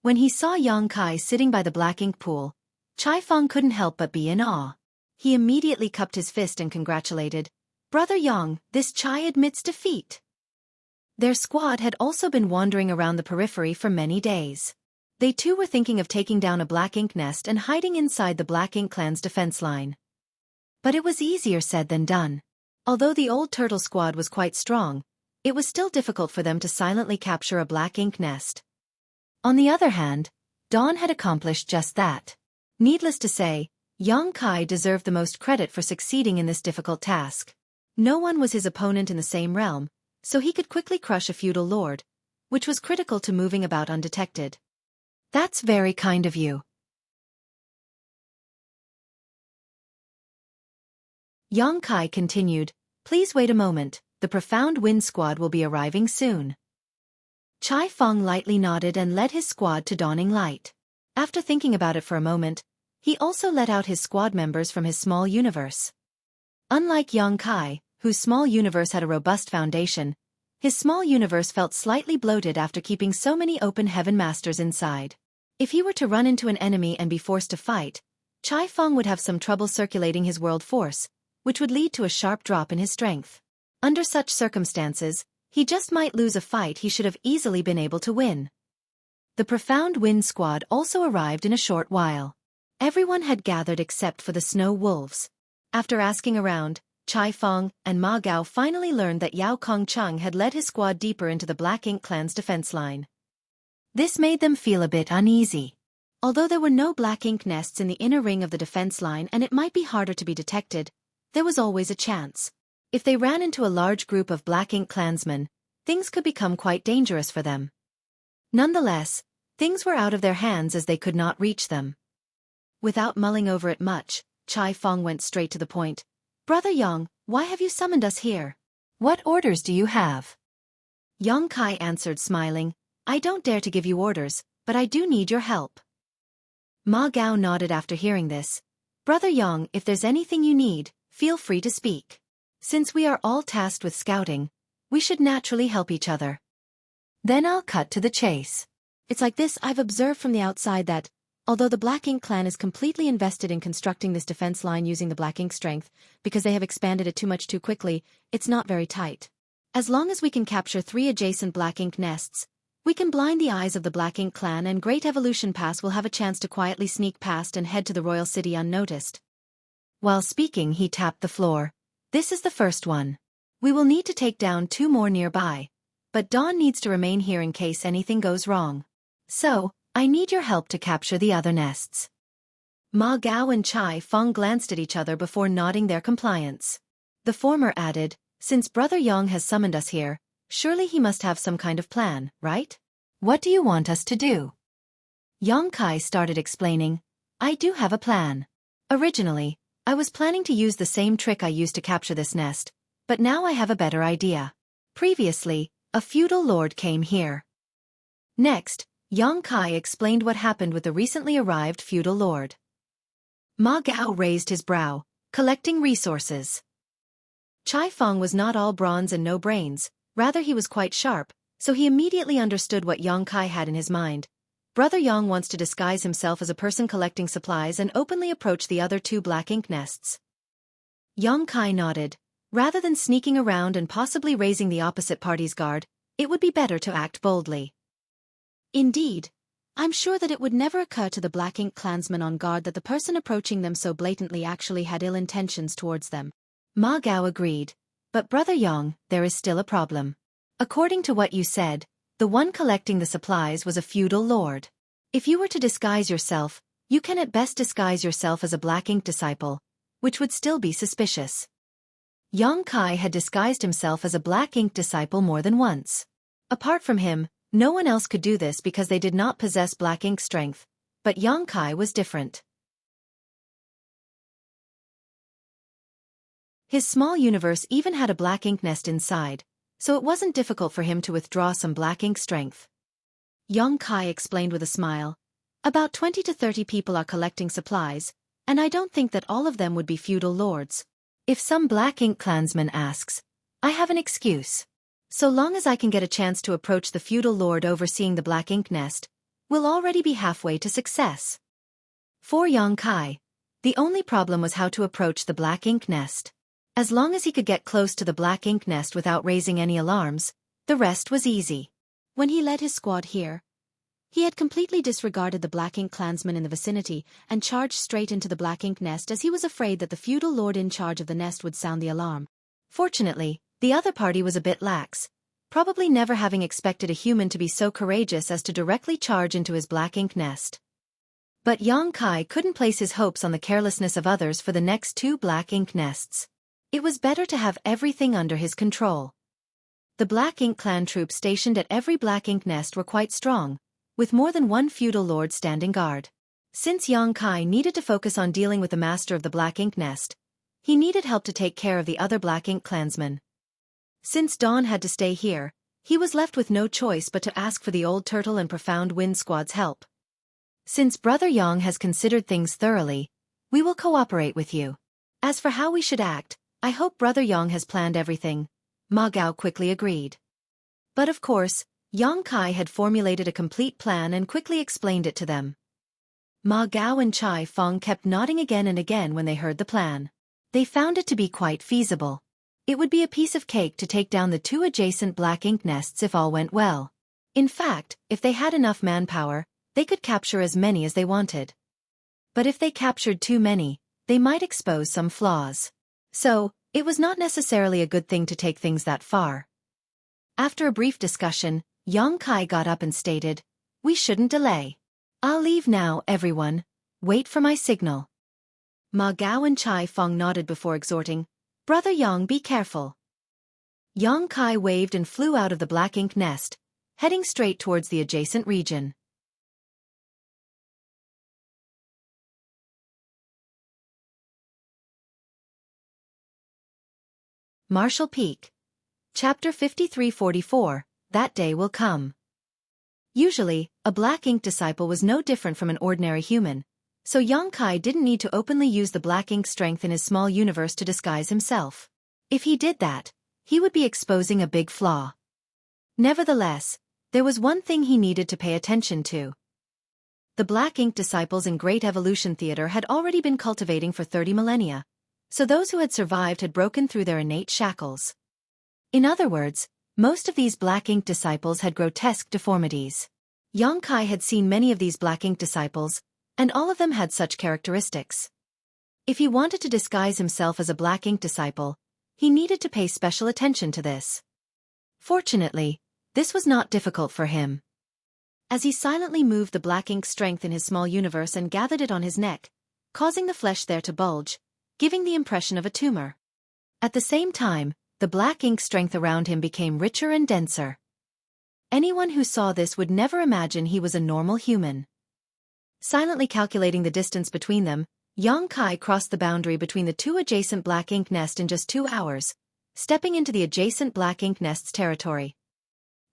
When he saw Xueqi sitting by the Black Ink pool, Chai Feng couldn't help but be in awe. He immediately cupped his fist and congratulated, "Brother Yang, this Chai admits defeat." Their squad had also been wandering around the periphery for many days. They too were thinking of taking down a Black Ink nest and hiding inside the Black Ink clan's defense line. But it was easier said than done. Although the Old Turtle squad was quite strong, it was still difficult for them to silently capture a black ink nest. On the other hand, Dawn had accomplished just that. Needless to say, Yang Kai deserved the most credit for succeeding in this difficult task. No one was his opponent in the same realm, so he could quickly crush a feudal lord, which was critical to moving about undetected. That's very kind of you. Yang Kai continued, please wait a moment, the Profound Wind Squad will be arriving soon. Chai Feng lightly nodded and led his squad to Dawning Light. After thinking about it for a moment, he also let out his squad members from his small universe. Unlike Yang Kai, whose small universe had a robust foundation, his small universe felt slightly bloated after keeping so many open heaven masters inside. If he were to run into an enemy and be forced to fight, Chai Feng would have some trouble circulating his world force, which would lead to a sharp drop in his strength. Under such circumstances, he just might lose a fight he should have easily been able to win. The Profound Wind Squad also arrived in a short while. Everyone had gathered except for the Snow Wolves. After asking around, Chai Feng and Ma Gao finally learned that Yao Kongcheng had led his squad deeper into the Black Ink clan's defense line. This made them feel a bit uneasy. Although there were no black ink nests in the inner ring of the defense line and it might be harder to be detected, there was always a chance. If they ran into a large group of Black Ink clansmen, things could become quite dangerous for them. Nonetheless, things were out of their hands as they could not reach them. Without mulling over it much, Chai Feng went straight to the point. Brother Yang, why have you summoned us here? What orders do you have? Yang Kai answered smiling, I don't dare to give you orders, but I do need your help. Ma Gao nodded after hearing this. Brother Yang, if there's anything you need, feel free to speak. Since we are all tasked with scouting, we should naturally help each other. Then I'll cut to the chase. It's like this. I've observed from the outside that, although the Black Ink clan is completely invested in constructing this defense line using the Black Ink strength, because they have expanded it too much too quickly, it's not very tight. As long as we can capture 3 adjacent Black Ink nests, we can blind the eyes of the Black Ink clan and Great Evolution Pass will have a chance to quietly sneak past and head to the royal city unnoticed. While speaking, he tapped the floor. This is the first one. We will need to take down 2 more nearby, but Dawn needs to remain here in case anything goes wrong. So, I need your help to capture the other nests. Ma Gao and Chai Feng glanced at each other before nodding their compliance. The former added, since Brother Yang has summoned us here, surely he must have some kind of plan, right? What do you want us to do? Yang Kai started explaining, I do have a plan. Originally, I was planning to use the same trick I used to capture this nest, but now I have a better idea. Previously, a feudal lord came here. Next, Yang Kai explained what happened with the recently arrived feudal lord. Ma Gao raised his brow, collecting resources. Chai Feng was not all bronze and no brains, rather he was quite sharp, so he immediately understood what Yang Kai had in his mind. Brother Yang wants to disguise himself as a person collecting supplies and openly approach the other 2 Black Ink nests. Yang Kai nodded. Rather than sneaking around and possibly raising the opposite party's guard, it would be better to act boldly. Indeed, I'm sure that it would never occur to the Black Ink clansmen on guard that the person approaching them so blatantly actually had ill intentions towards them. Ma Gao agreed. But Brother Yang, there is still a problem. According to what you said, the one collecting the supplies was a feudal lord. If you were to disguise yourself, you can at best disguise yourself as a Black Ink disciple, which would still be suspicious. Yang Kai had disguised himself as a Black Ink disciple more than once. Apart from him, no one else could do this because they did not possess Black Ink strength, but Yang Kai was different. His small universe even had a Black Ink nest inside, so it wasn't difficult for him to withdraw some Black Ink strength. Yang Kai explained with a smile, about 20 to 30 people are collecting supplies, and I don't think that all of them would be feudal lords. If some Black Ink clansman asks, I have an excuse. So long as I can get a chance to approach the feudal lord overseeing the Black Ink nest, we'll already be halfway to success. For Yang Kai, the only problem was how to approach the Black Ink nest. As long as he could get close to the Black Ink nest without raising any alarms, the rest was easy. When he led his squad here, he had completely disregarded the Black Ink clansmen in the vicinity and charged straight into the Black Ink nest as he was afraid that the feudal lord in charge of the nest would sound the alarm. Fortunately, the other party was a bit lax, probably never having expected a human to be so courageous as to directly charge into his black ink nest. But Yang Kai couldn't place his hopes on the carelessness of others for the next 2 black ink nests. It was better to have everything under his control. The Black Ink clan troops stationed at every black ink nest were quite strong, with more than one feudal lord standing guard. Since Yang Kai needed to focus on dealing with the master of the black ink nest, he needed help to take care of the other black ink clansmen. Since Dawn had to stay here, he was left with no choice but to ask for the Old Turtle and Profound Wind Squad's help. Since Brother Yang has considered things thoroughly, we will cooperate with you. As for how we should act, I hope Brother Yang has planned everything, Ma Gao quickly agreed. But of course, Yang Kai had formulated a complete plan and quickly explained it to them. Ma Gao and Chai Fong kept nodding again and again when they heard the plan. They found it to be quite feasible. It would be a piece of cake to take down the 2 adjacent black ink nests if all went well. In fact, if they had enough manpower, they could capture as many as they wanted. But if they captured too many, they might expose some flaws. So, it was not necessarily a good thing to take things that far. After a brief discussion, Yang Kai got up and stated, "We shouldn't delay. I'll leave now, everyone. Wait for my signal." Ma Gao and Chai Fong nodded before exhorting, "Brother Yang, be careful." Yang Kai waved and flew out of the black ink nest, heading straight towards the adjacent region. Marshall Peak. Chapter 5344, That Day Will Come. Usually, a black ink disciple was no different from an ordinary human, so Yang Kai didn't need to openly use the black ink strength in his small universe to disguise himself. If he did that, he would be exposing a big flaw. Nevertheless, there was one thing he needed to pay attention to. The black ink disciples in Great Evolution Theater had already been cultivating for 30 millennia, so those who had survived had broken through their innate shackles. In other words, most of these black ink disciples had grotesque deformities. Yang Kai had seen many of these black ink disciples, and all of them had such characteristics. If he wanted to disguise himself as a black ink disciple, he needed to pay special attention to this. Fortunately, this was not difficult for him. As he silently moved the black ink strength in his small universe and gathered it on his neck, causing the flesh there to bulge, giving the impression of a tumor. At the same time, the black ink strength around him became richer and denser. Anyone who saw this would never imagine he was a normal human. Silently calculating the distance between them, Yang Kai crossed the boundary between the 2 adjacent black ink nests in just 2 hours, stepping into the adjacent black ink nest's territory.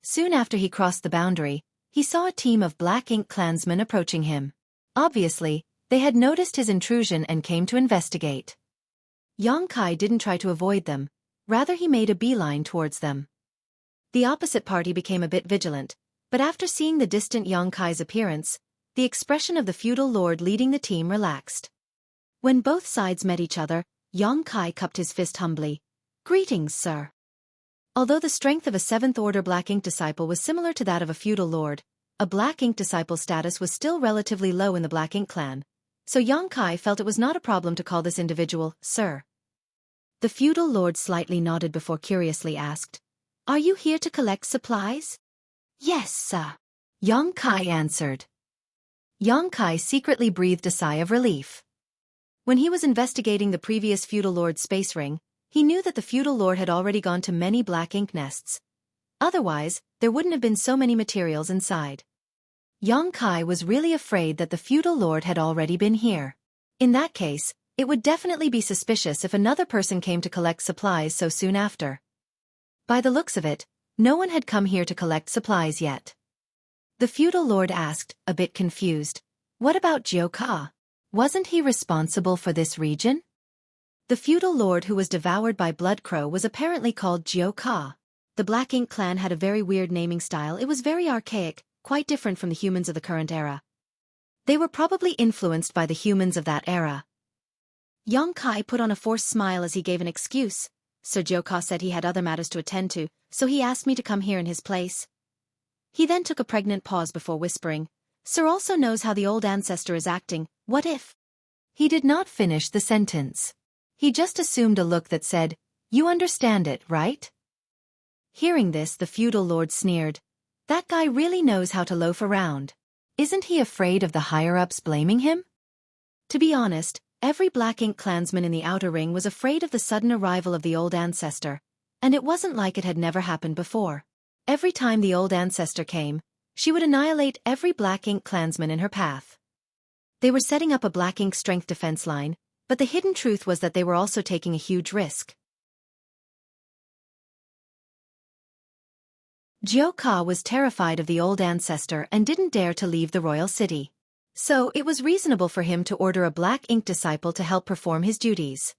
Soon after he crossed the boundary, he saw a team of black ink clansmen approaching him. Obviously, they had noticed his intrusion and came to investigate. Yang Kai didn't try to avoid them, rather he made a beeline towards them. The opposite party became a bit vigilant, but after seeing the distant Yang Kai's appearance, the expression of the feudal lord leading the team relaxed. When both sides met each other, Yang Kai cupped his fist humbly. "Greetings, sir." Although the strength of a 7th order black ink disciple was similar to that of a feudal lord, a black ink disciple's status was still relatively low in the black ink clan, so Yang Kai felt it was not a problem to call this individual, sir. The feudal lord slightly nodded before curiously asked, "Are you here to collect supplies?" "Yes, sir," Yang Kai answered. Yang Kai secretly breathed a sigh of relief. When he was investigating the previous feudal lord's space ring, he knew that the feudal lord had already gone to many black ink nests. Otherwise, there wouldn't have been so many materials inside. Yang Kai was really afraid that the feudal lord had already been here. In that case, it would definitely be suspicious if another person came to collect supplies so soon after. By the looks of it, no one had come here to collect supplies yet. The feudal lord asked, a bit confused, "What about Xueqi? Wasn't he responsible for this region?" The feudal lord who was devoured by Bloodcrow was apparently called Xueqi. The Black Ink clan had a very weird naming style. It was very archaic, quite different from the humans of the current era. They were probably influenced by the humans of that era. Yang Kai put on a forced smile as he gave an excuse. "Sir Xueqi said he had other matters to attend to, so he asked me to come here in his place." He then took a pregnant pause before whispering, "Sir also knows how the old ancestor is acting. What if?" He did not finish the sentence. He just assumed a look that said, "You understand it, right?" Hearing this, the feudal lord sneered. That guy really knows how to loaf around. Isn't he afraid of the higher-ups blaming him? To be honest, every Black Ink clansman in the outer ring was afraid of the sudden arrival of the old ancestor, and it wasn't like it had never happened before. Every time the old ancestor came, she would annihilate every Black Ink clansman in her path. They were setting up a Black Ink strength defense line, but the hidden truth was that they were also taking a huge risk. Xueqi was terrified of the old ancestor and didn't dare to leave the royal city. So it was reasonable for him to order a Black Ink disciple to help perform his duties.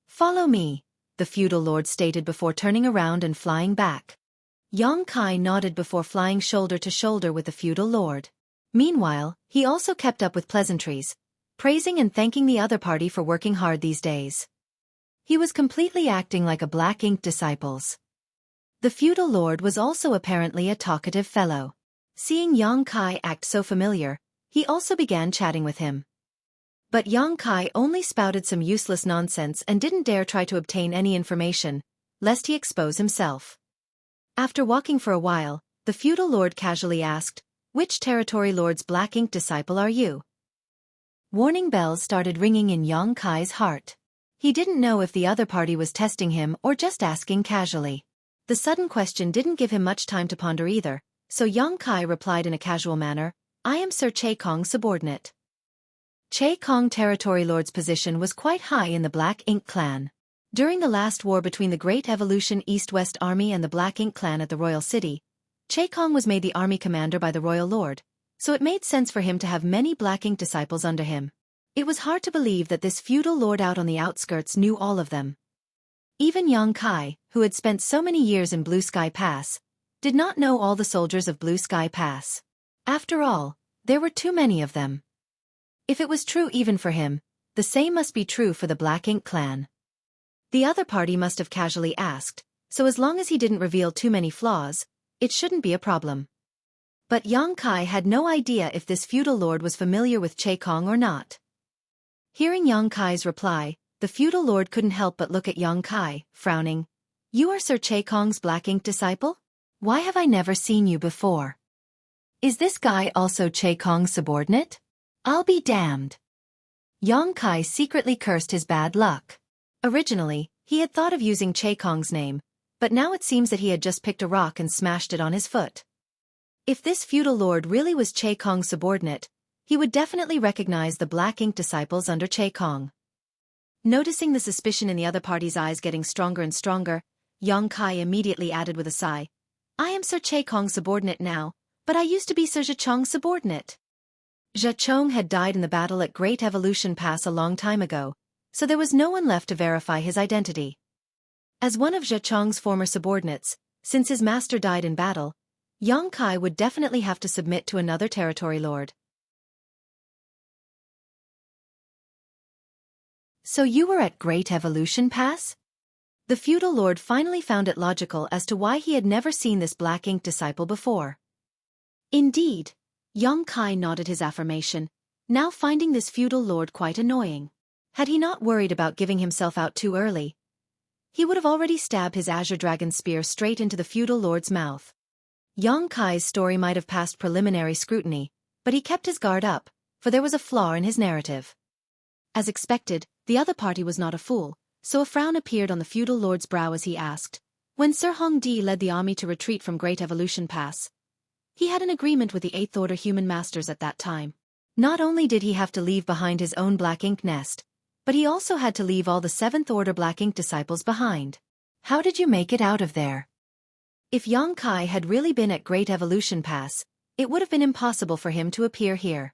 "Follow me," the feudal lord stated before turning around and flying back. Xueqi nodded before flying shoulder to shoulder with the feudal lord. Meanwhile, he also kept up with pleasantries, praising and thanking the other party for working hard these days. He was completely acting like a Black Ink disciple. The feudal lord was also apparently a talkative fellow. Seeing Xueqi act so familiar, he also began chatting with him. But Xueqi only spouted some useless nonsense and didn't dare try to obtain any information, lest he expose himself. After walking for a while, the feudal lord casually asked, "Which territory lord's Black Ink disciple are you?" Warning bells started ringing in Xueqi's heart. He didn't know if the other party was testing him or just asking casually. The sudden question didn't give him much time to ponder either, so Xueqi replied in a casual manner, "I am Sir Xueqi's subordinate." Xueqi territory lord's position was quite high in the Black Ink clan. During the last war between the Great Evolution East-West Army and the Black Ink clan at the royal city, Xueqi was made the army commander by the royal lord, so it made sense for him to have many Black Ink disciples under him. It was hard to believe that this feudal lord out on the outskirts knew all of them. Even Xueqi, who had spent so many years in Blue Sky Pass, did not know all the soldiers of Blue Sky Pass. After all, there were too many of them. If it was true even for him, the same must be true for the Black Ink clan. The other party must have casually asked, so as long as he didn't reveal too many flaws, it shouldn't be a problem. But Xueqi had no idea if this feudal lord was familiar with Xueqi or not. Hearing Xueqi's reply, the feudal lord couldn't help but look at Xueqi, frowning. "You are Sir Xueqi's Black Ink disciple? Why have I never seen you before? Is this guy also Xueqi's subordinate? I'll be damned." Xueqi secretly cursed his bad luck. Originally, he had thought of using Xueqi's name, but now it seems that he had just picked a rock and smashed it on his foot. If this feudal lord really was Xueqi's subordinate, he would definitely recognize the Black Ink disciples under Xueqi. Noticing the suspicion in the other party's eyes getting stronger and stronger, Xueqi immediately added with a sigh, "I am Sir Xueqi's subordinate now, but I used to be Sir Xueqi's subordinate." Xueqi had died in the battle at Great Evolution Pass a long time ago, so there was no one left to verify his identity. As one of Xueqi's former subordinates, since his master died in battle, Xueqi would definitely have to submit to another territory lord. "So you were at Great Evolution Pass?" The feudal lord finally found it logical as to why he had never seen this Black Ink disciple before. "Indeed," Xueqi nodded his affirmation, now finding this feudal lord quite annoying. Had he not worried about giving himself out too early, he would have already stabbed his azure dragon spear straight into the feudal lord's mouth. Xueqi's story might have passed preliminary scrutiny, but he kept his guard up, for there was a flaw in his narrative. As expected, the other party was not a fool, so a frown appeared on the feudal lord's brow as he asked, "When Sir Hongdi led the army to retreat from Great Evolution Pass, he had an agreement with the 8th Order human masters at that time. Not only did he have to leave behind his own Black Ink nest, but he also had to leave all the 7th Order Black Ink disciples behind. How did you make it out of there?" If Xueqi had really been at Great Evolution Pass, it would have been impossible for him to appear here.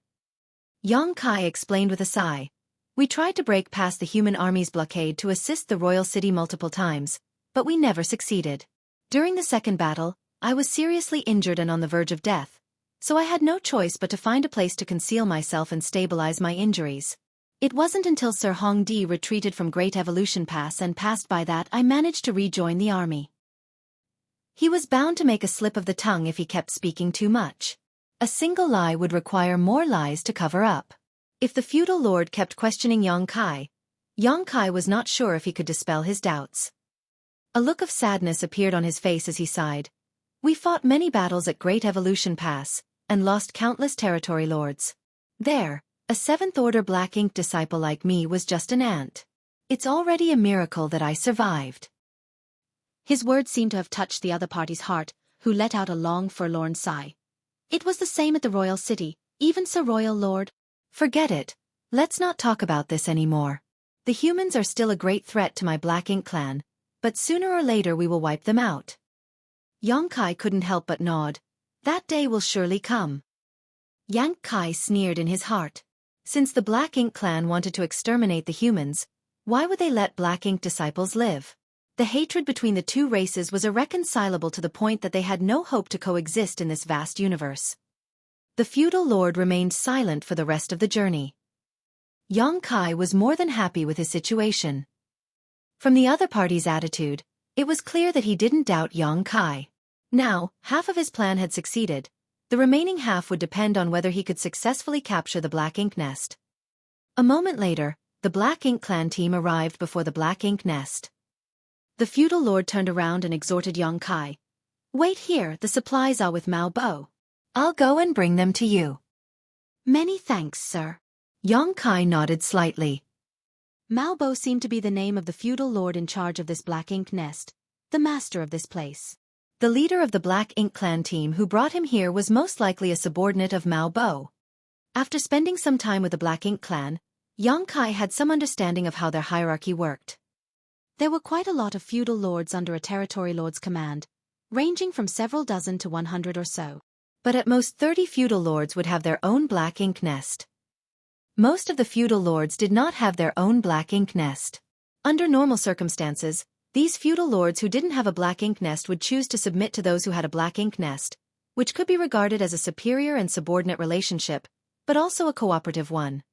Xueqi explained with a sigh, "We tried to break past the human army's blockade to assist the royal city multiple times, but we never succeeded. During the second battle, I was seriously injured and on the verge of death, so I had no choice but to find a place to conceal myself and stabilize my injuries. It wasn't until Sir Hongdi retreated from Great Evolution Pass and passed by that I managed to rejoin the army." He was bound to make a slip of the tongue if he kept speaking too much. A single lie would require more lies to cover up. If the feudal lord kept questioning Xueqi was not sure if he could dispel his doubts. A look of sadness appeared on his face as he sighed. We fought many battles at Great Evolution Pass, and lost countless territory lords. There, a 7th-order black ink disciple like me was just an ant. It's already a miracle that I survived. His words seemed to have touched the other party's heart, who let out a long, forlorn sigh. It was the same at the royal city, even so, royal lord. Forget it. Let's not talk about this anymore. The humans are still a great threat to my black ink clan, but sooner or later we will wipe them out. Yang Kai couldn't help but nod. That day will surely come. Yang Kai sneered in his heart. Since the Black Ink clan wanted to exterminate the humans, why would they let Black Ink disciples live? The hatred between the two races was irreconcilable to the point that they had no hope to coexist in this vast universe. The feudal lord remained silent for the rest of the journey. Yang Kai was more than happy with his situation. From the other party's attitude, it was clear that he didn't doubt Yang Kai. Now, half of his plan had succeeded. The remaining half would depend on whether he could successfully capture the Black Ink nest. A moment later, the Black Ink clan team arrived before the Black Ink nest. The feudal lord turned around and exhorted Yang Kai. Wait here, the supplies are with Mao Bo. I'll go and bring them to you. Many thanks, sir. Yang Kai nodded slightly. Mao Bo seemed to be the name of the feudal lord in charge of this Black Ink nest, the master of this place. The leader of the Black Ink clan team who brought him here was most likely a subordinate of Mao Bo. After spending some time with the Black Ink clan, Yang Kai had some understanding of how their hierarchy worked. There were quite a lot of feudal lords under a territory lord's command, ranging from several dozen to 100 or so. But at most 30 feudal lords would have their own Black Ink nest. Most of the feudal lords did not have their own Black Ink nest. Under normal circumstances, these feudal lords who didn't have a Black Ink nest would choose to submit to those who had a Black Ink nest, which could be regarded as a superior and subordinate relationship, but also a cooperative one.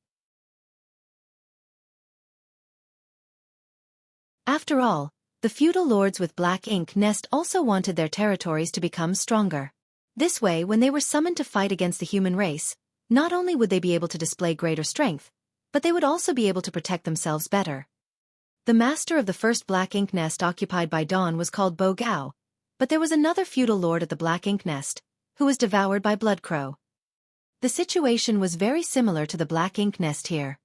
After all, the feudal lords with Black Ink nest also wanted their territories to become stronger. This way, when they were summoned to fight against the human race, not only would they be able to display greater strength, but they would also be able to protect themselves better. The master of the first Black Ink nest occupied by Dawn was called Bo Gao, but there was another feudal lord at the Black Ink nest, who was devoured by Bloodcrow. The situation was very similar to the Black Ink nest here.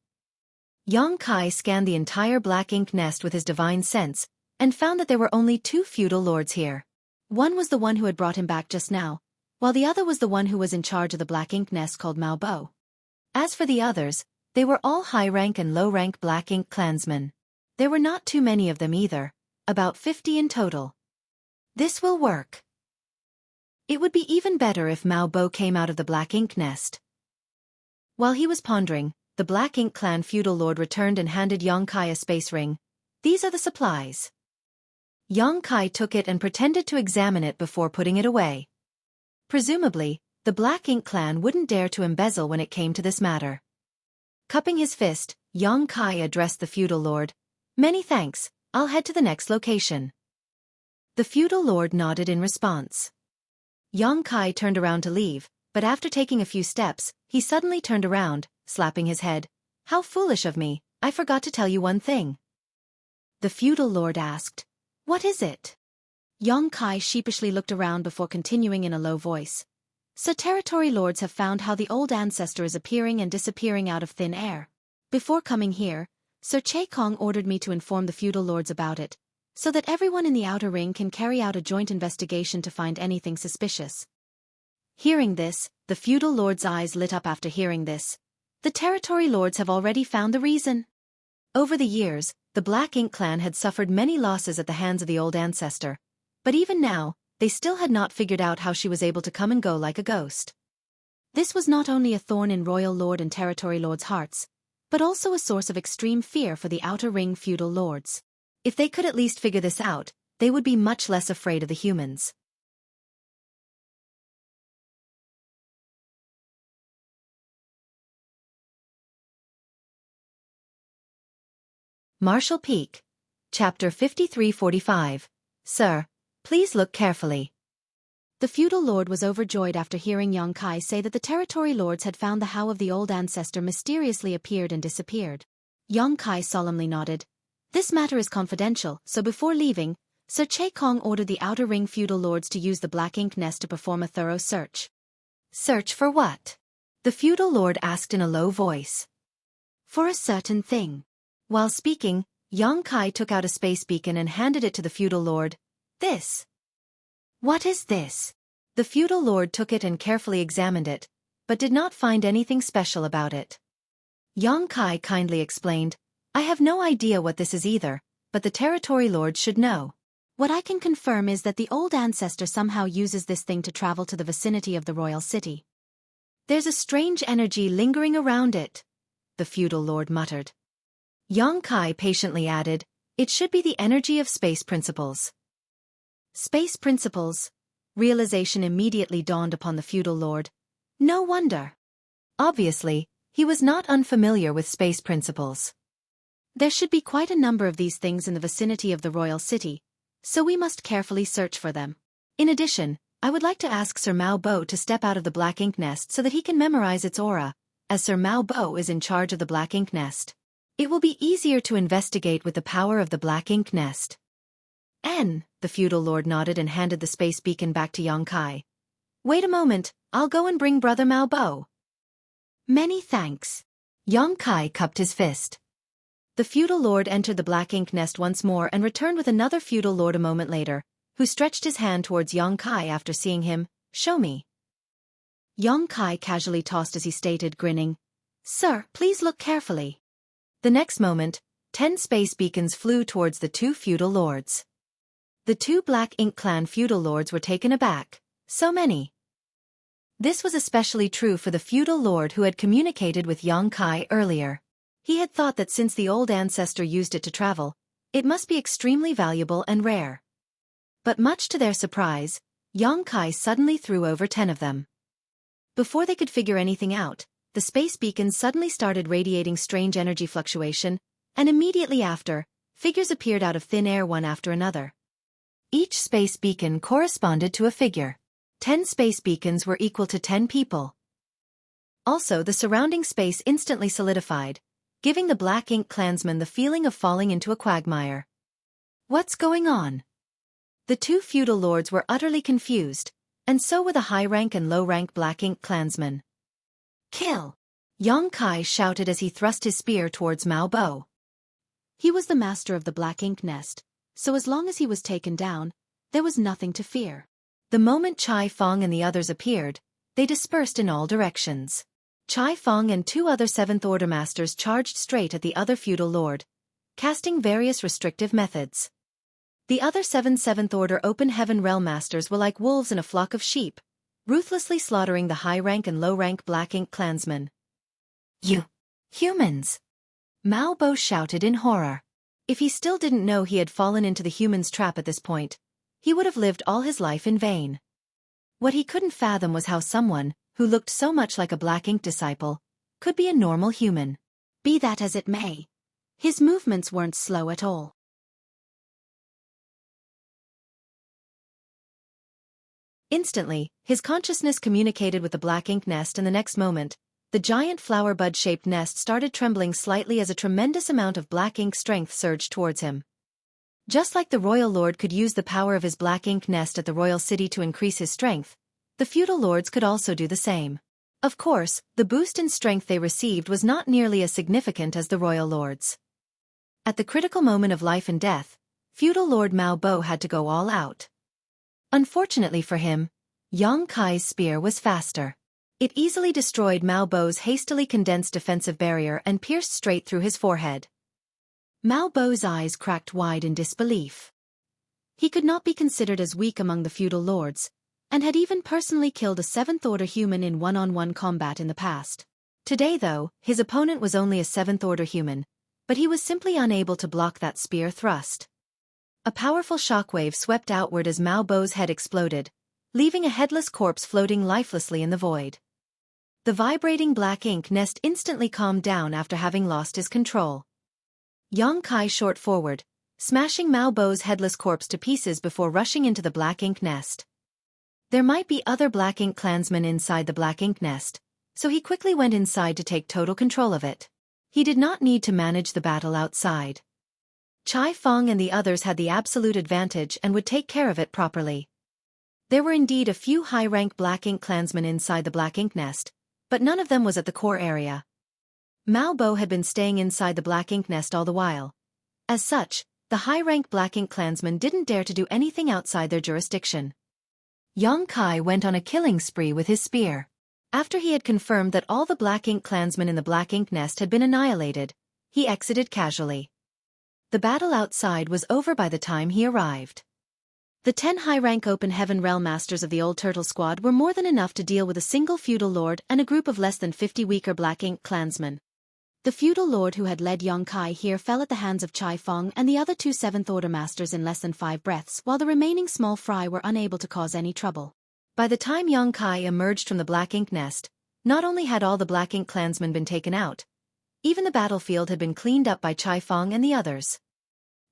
Yang Kai scanned the entire Black Ink nest with his divine sense, and found that there were only 2 feudal lords here. One was the one who had brought him back just now, while the other was the one who was in charge of the Black Ink nest called Mao Bo. As for the others, they were all high-rank and low-rank Black Ink clansmen. There were not too many of them either, about 50 in total. This will work. It would be even better if Mao Bo came out of the Black Ink nest. While he was pondering, the Black Ink clan feudal lord returned and handed Yang Kai a space ring. These are the supplies. Yang Kai took it and pretended to examine it before putting it away. Presumably, the Black Ink clan wouldn't dare to embezzle when it came to this matter. Cupping his fist, Yang Kai addressed the feudal lord. Many thanks, I'll head to the next location. The feudal lord nodded in response. Yang Kai turned around to leave, but after taking a few steps, he suddenly turned around, slapping his head. How foolish of me, I forgot to tell you one thing. The feudal lord asked. What is it? Yang Kai sheepishly looked around before continuing in a low voice. So territory lords have found how the old ancestor is appearing and disappearing out of thin air. Before coming here, Sir Xueqi ordered me to inform the feudal lords about it, so that everyone in the outer ring can carry out a joint investigation to find anything suspicious. Hearing this, the feudal lords' eyes lit up after hearing this. The territory lords have already found the reason. Over the years, the Black Ink clan had suffered many losses at the hands of the old ancestor, but even now, they still had not figured out how she was able to come and go like a ghost. This was not only a thorn in royal lord and territory lords' hearts, but also a source of extreme fear for the outer ring feudal lords. If they could at least figure this out, they would be much less afraid of the humans. Marshall Peak. Chapter 5345. Sir, please look carefully. The feudal lord was overjoyed after hearing Yang Kai say that the territory lords had found the how of the old ancestor mysteriously appeared and disappeared. Yang Kai solemnly nodded. This matter is confidential, so before leaving, Sir Xueqi ordered the Outer Ring feudal lords to use the black ink nest to perform a thorough search. Search for what? The feudal lord asked in a low voice. For a certain thing. While speaking, Xueqi took out a space beacon and handed it to the feudal lord. This. What is this? The feudal lord took it and carefully examined it, but did not find anything special about it. Xueqi kindly explained, I have no idea what this is either, but the territory lord should know. What I can confirm is that the old ancestor somehow uses this thing to travel to the vicinity of the royal city. There's a strange energy lingering around it, the feudal lord muttered. Xueqi patiently added, it should be the energy of space principles. Space principles? Realization immediately dawned upon the feudal lord. No wonder. Obviously, he was not unfamiliar with space principles. There should be quite a number of these things in the vicinity of the royal city, so we must carefully search for them. In addition, I would like to ask Sir Mao Bo to step out of the black ink nest so that he can memorize its aura, as Sir Mao Bo is in charge of the black ink nest. It will be easier to investigate with the power of the black ink nest. The feudal lord nodded and handed the space beacon back to Xueqi. Wait a moment, I'll go and bring Brother Mao Bo. Many thanks. Xueqi cupped his fist. The feudal lord entered the black ink nest once more and returned with another feudal lord a moment later, who stretched his hand towards Xueqi after seeing him. Show me. Xueqi casually tossed as he stated, grinning. Sir, please look carefully. The next moment, 10 space beacons flew towards the two feudal lords. The two black ink clan feudal lords were taken aback. So many. This was especially true for the feudal lord who had communicated with Xueqi earlier. He had thought that since the old ancestor used it to travel, it must be extremely valuable and rare. But much to their surprise, Xueqi suddenly threw over 10 of them. Before they could figure anything out, the space beacons suddenly started radiating strange energy fluctuation, and immediately after, figures appeared out of thin air one after another. Each space beacon corresponded to a figure. 10 space beacons were equal to 10 people. Also, the surrounding space instantly solidified, giving the black ink clansmen the feeling of falling into a quagmire. What's going on? The two feudal lords were utterly confused, and so were the high-rank and low-rank black ink clansmen. Kill! Xueqi shouted as he thrust his spear towards Mao Bo. He was the master of the black ink nest, so as long as he was taken down, there was nothing to fear. The moment Chai Fong and the others appeared, they dispersed in all directions. Chai Fong and 2 other 7th Order masters charged straight at the other feudal lord, casting various restrictive methods. The other 7th Order Open Heaven Realm masters were like wolves in a flock of sheep, ruthlessly slaughtering the high-rank and low-rank black ink clansmen. You humans! Mao Bo shouted in horror. If he still didn't know he had fallen into the humans' trap at this point, he would have lived all his life in vain. What he couldn't fathom was how someone, who looked so much like a black ink disciple, could be a normal human. Be that as it may, his movements weren't slow at all. Instantly, his consciousness communicated with the black ink nest, and the next moment, the giant flower bud-shaped nest started trembling slightly as a tremendous amount of black ink strength surged towards him. Just like the royal lord could use the power of his black ink nest at the royal city to increase his strength, the feudal lords could also do the same. Of course, the boost in strength they received was not nearly as significant as the royal lords. At the critical moment of life and death, feudal lord Mao Bo had to go all out. Unfortunately for him, Xueqi's spear was faster. It easily destroyed Mao Bo's hastily condensed defensive barrier and pierced straight through his forehead. Mao Bo's eyes cracked wide in disbelief. He could not be considered as weak among the feudal lords, and had even personally killed a 7th Order human in one-on-one combat in the past. Today though, his opponent was only a 7th Order human, but he was simply unable to block that spear thrust. A powerful shockwave swept outward as Mao Bo's head exploded, leaving a headless corpse floating lifelessly in the void. The vibrating black ink nest instantly calmed down after having lost his control. Xueqi shot forward, smashing Mao Bo's headless corpse to pieces before rushing into the black ink nest. There might be other black ink clansmen inside the black ink nest, so he quickly went inside to take total control of it. He did not need to manage the battle outside. Chai Fong and the others had the absolute advantage and would take care of it properly. There were indeed a few high-rank Black Ink clansmen inside the Black Ink nest, but none of them was at the core area. Mao Bo had been staying inside the Black Ink nest all the while. As such, the high-rank Black Ink clansmen didn't dare to do anything outside their jurisdiction. Yang Kai went on a killing spree with his spear. After he had confirmed that all the Black Ink clansmen in the Black Ink nest had been annihilated, he exited casually. The battle outside was over by the time he arrived. The 10 high-rank Open Heaven Realm Masters of the Old Turtle Squad were more than enough to deal with a single feudal lord and a group of less than 50 weaker Black Ink clansmen. The feudal lord who had led Yang Kai here fell at the hands of Chai Fong and the other 2 7th-order masters in less than 5 breaths, while the remaining small fry were unable to cause any trouble. By the time Yang Kai emerged from the Black Ink nest, not only had all the Black Ink clansmen been taken out, even the battlefield had been cleaned up by Chai Fong and the others.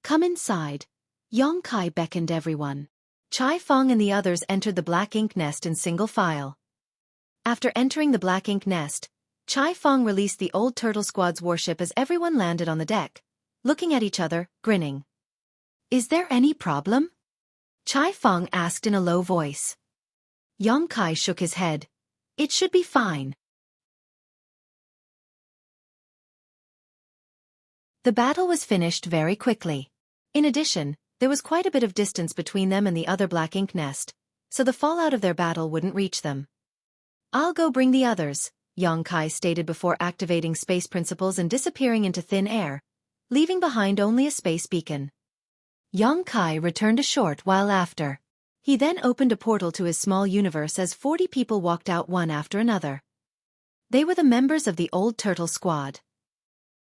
"Come inside." Yang Kai beckoned everyone. Chai Fong and the others entered the Black Ink nest in single file. After entering the Black Ink nest, Chai Fong released the Old Turtle Squad's warship as everyone landed on the deck, looking at each other, grinning. "Is there any problem?" Chai Fong asked in a low voice. Yang Kai shook his head. "It should be fine." The battle was finished very quickly. In addition, there was quite a bit of distance between them and the other Black Ink nest, so the fallout of their battle wouldn't reach them. "I'll go bring the others," Yang Kai stated before activating space principles and disappearing into thin air, leaving behind only a space beacon. Yang Kai returned a short while after. He then opened a portal to his small universe as 40 people walked out one after another. They were the members of the Old Turtle Squad.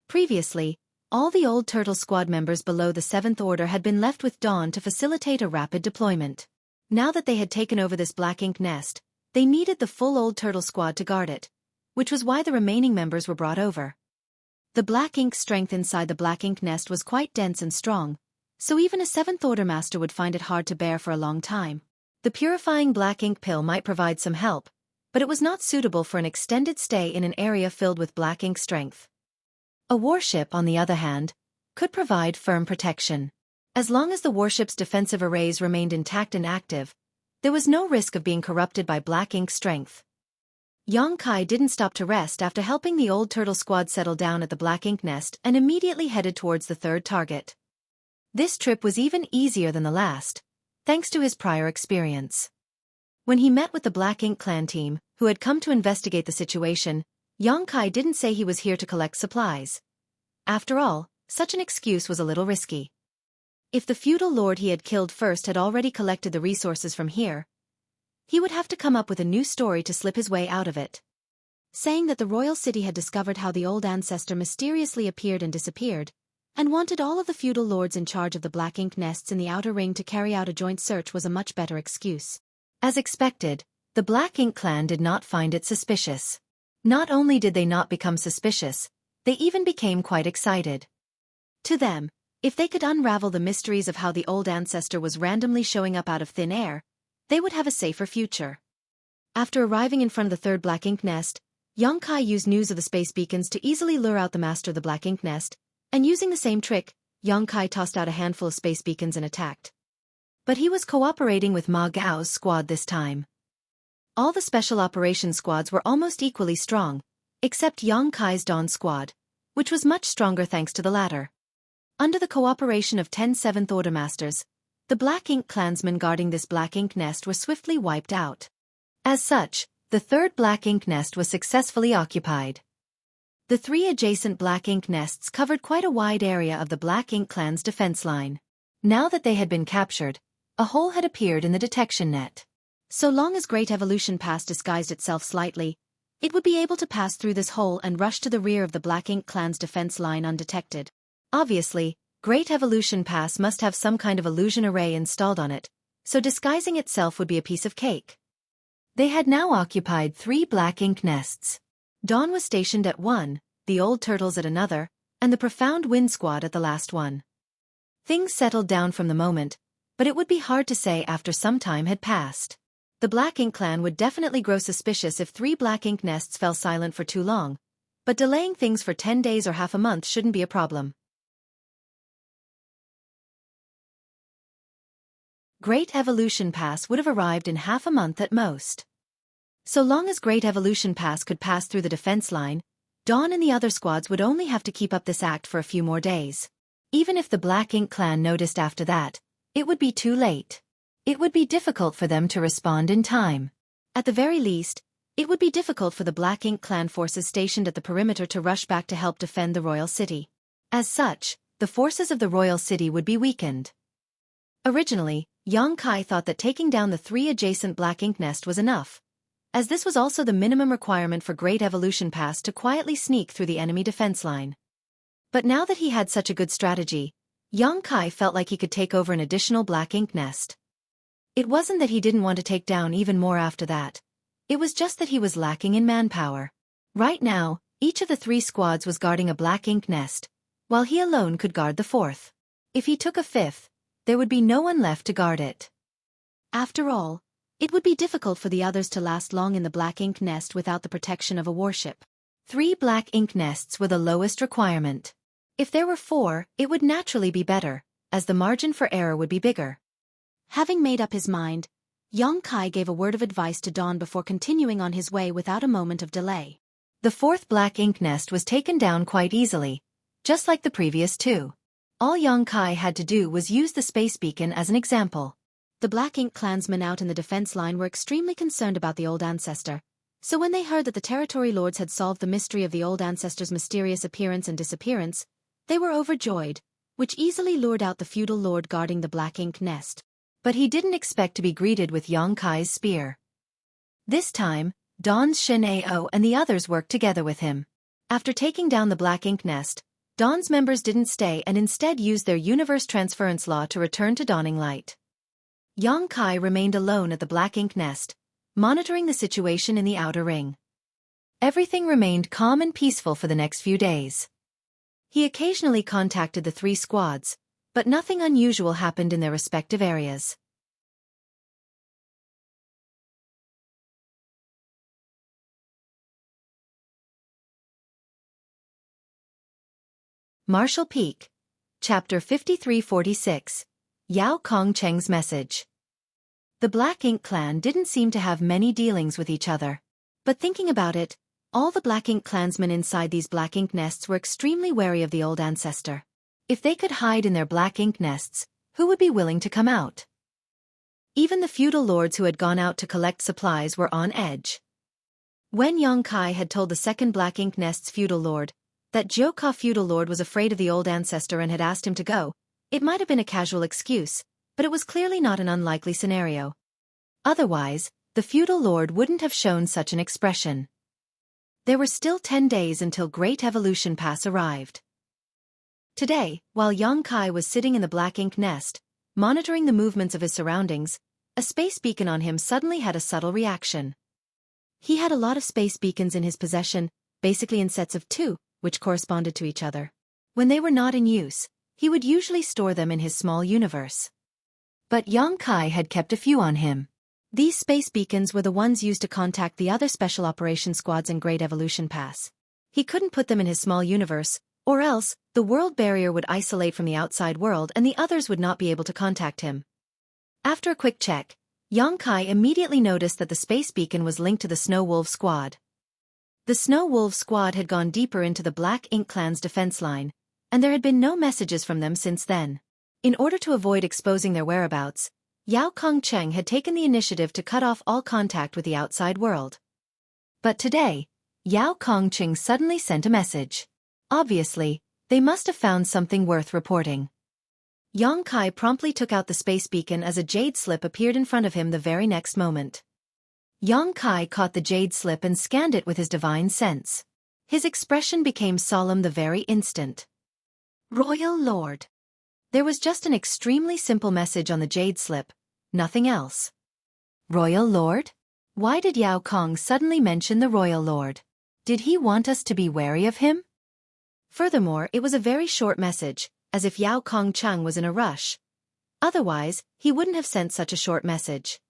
Previously, all the Old Turtle Squad members below the 7th Order had been left with Dawn to facilitate a rapid deployment. Now that they had taken over this Black Ink nest, they needed the full Old Turtle Squad to guard it, which was why the remaining members were brought over. The Black Ink strength inside the Black Ink nest was quite dense and strong, so even a 7th Order master would find it hard to bear for a long time. The purifying Black Ink pill might provide some help, but it was not suitable for an extended stay in an area filled with Black Ink strength. A warship, on the other hand, could provide firm protection. As long as the warship's defensive arrays remained intact and active, there was no risk of being corrupted by Black Ink strength. Yang Kai didn't stop to rest after helping the Old Turtle Squad settle down at the Black Ink nest and immediately headed towards the third target. This trip was even easier than the last, thanks to his prior experience. When he met with the Black Ink clan team, who had come to investigate the situation, Yang Kai didn't say he was here to collect supplies. After all, such an excuse was a little risky. If the feudal lord he had killed first had already collected the resources from here, he would have to come up with a new story to slip his way out of it. Saying that the royal city had discovered how the old ancestor mysteriously appeared and disappeared, and wanted all of the feudal lords in charge of the Black Ink nests in the outer ring to carry out a joint search was a much better excuse. As expected, the Black Ink clan did not find it suspicious. Not only did they not become suspicious, they even became quite excited. To them, if they could unravel the mysteries of how the old ancestor was randomly showing up out of thin air, they would have a safer future. After arriving in front of the third Black Ink nest, Yang Kai used news of the space beacons to easily lure out the master of the Black Ink nest, and using the same trick, Yang Kai tossed out a handful of space beacons and attacked. But he was cooperating with Ma Gao's squad this time. All the special operations squads were almost equally strong, except Yang Kai's Dawn squad, which was much stronger thanks to the latter. Under the cooperation of 10 7th Order masters, the Black Ink clansmen guarding this Black Ink nest were swiftly wiped out. As such, the third Black Ink nest was successfully occupied. The 3 adjacent Black Ink nests covered quite a wide area of the Black Ink clan's defense line. Now that they had been captured, a hole had appeared in the detection net. So long as Great Evolution Pass disguised itself slightly, it would be able to pass through this hole and rush to the rear of the Black Ink clan's defense line undetected. Obviously, Great Evolution Pass must have some kind of illusion array installed on it, so disguising itself would be a piece of cake. They had now occupied 3 Black Ink nests. Dawn was stationed at one, the Old Turtles at another, and the Profound Wind Squad at the last one. Things settled down from the moment, but it would be hard to say after some time had passed. The Black Ink clan would definitely grow suspicious if 3 Black Ink nests fell silent for too long, but delaying things for 10 days or half a month shouldn't be a problem. Great Evolution Pass would have arrived in half a month at most. So long as Great Evolution Pass could pass through the defense line, Dawn and the other squads would only have to keep up this act for a few more days. Even if the Black Ink clan noticed after that, it would be too late. It would be difficult for them to respond in time. At the very least, it would be difficult for the Black Ink clan forces stationed at the perimeter to rush back to help defend the royal city. As such, the forces of the royal city would be weakened. Originally, Yang Kai thought that taking down the 3 adjacent Black Ink nests was enough, as this was also the minimum requirement for Great Evolution Pass to quietly sneak through the enemy defense line. But now that he had such a good strategy, Yang Kai felt like he could take over an additional Black Ink nest. It wasn't that he didn't want to take down even more after that. It was just that he was lacking in manpower. Right now, each of the 3 squads was guarding a Black Ink nest, while he alone could guard the 4th. If he took a 5th, there would be no one left to guard it. After all, it would be difficult for the others to last long in the Black Ink nest without the protection of a warship. 3 Black Ink nests were the lowest requirement. If there were 4, it would naturally be better, as the margin for error would be bigger. Having made up his mind, Yang Kai gave a word of advice to Dawn before continuing on his way without a moment of delay. The 4th Black Ink nest was taken down quite easily, just like the previous 2. All Yang Kai had to do was use the space beacon as an example. The Black Ink clansmen out in the defense line were extremely concerned about the old ancestor, so when they heard that the territory lords had solved the mystery of the old ancestor's mysterious appearance and disappearance, they were overjoyed, which easily lured out the feudal lord guarding the Black Ink nest. But he didn't expect to be greeted with Yang Kai's spear. This time, Dawn's Shin Ao and the others worked together with him. After taking down the Black Ink nest, Dawn's members didn't stay and instead used their universe transference law to return to Dawning Light. Yang Kai remained alone at the Black Ink nest, monitoring the situation in the outer ring. Everything remained calm and peaceful for the next few days. He occasionally contacted the 3 squads, but nothing unusual happened in their respective areas. Marshall Peak, Chapter 5346, Yao Kong Cheng's Message. The Black Ink clan didn't seem to have many dealings with each other. But thinking about it, all the Black Ink clansmen inside these Black Ink nests were extremely wary of the old ancestor. If they could hide in their Black Ink nests, who would be willing to come out? Even the feudal lords who had gone out to collect supplies were on edge. When Yang Kai had told the 2nd Black Ink nest's feudal lord that Xueqi feudal lord was afraid of the old ancestor and had asked him to go, it might have been a casual excuse, but it was clearly not an unlikely scenario. Otherwise, the feudal lord wouldn't have shown such an expression. There were still 10 days until Great Evolution Pass arrived. Today, while Yang Kai was sitting in the Black Ink nest, monitoring the movements of his surroundings, a space beacon on him suddenly had a subtle reaction. He had a lot of space beacons in his possession, basically in sets of 2, which corresponded to each other. When they were not in use, he would usually store them in his small universe. But Yang Kai had kept a few on him. These space beacons were the ones used to contact the other special operation squads in Great Evolution Pass. He couldn't put them in his small universe, or else, the world barrier would isolate from the outside world and the others would not be able to contact him. After a quick check, Yang Kai immediately noticed that the space beacon was linked to the Snow Wolf squad. The Snow Wolf squad had gone deeper into the Black Ink clan's defense line, and there had been no messages from them since then. In order to avoid exposing their whereabouts, Yao Kong Cheng had taken the initiative to cut off all contact with the outside world. But today, Yao Kong Cheng suddenly sent a message. Obviously, they must have found something worth reporting. Yang Kai promptly took out the space beacon as a jade slip appeared in front of him the very next moment. Yang Kai caught the jade slip and scanned it with his divine sense. His expression became solemn the very instant. Royal Lord. There was just an extremely simple message on the jade slip, nothing else. Royal Lord? Why did Yao Kong suddenly mention the Royal Lord? Did he want us to be wary of him? Furthermore, it was a very short message, as if Yao Kong Cheng was in a rush. Otherwise, he wouldn't have sent such a short message.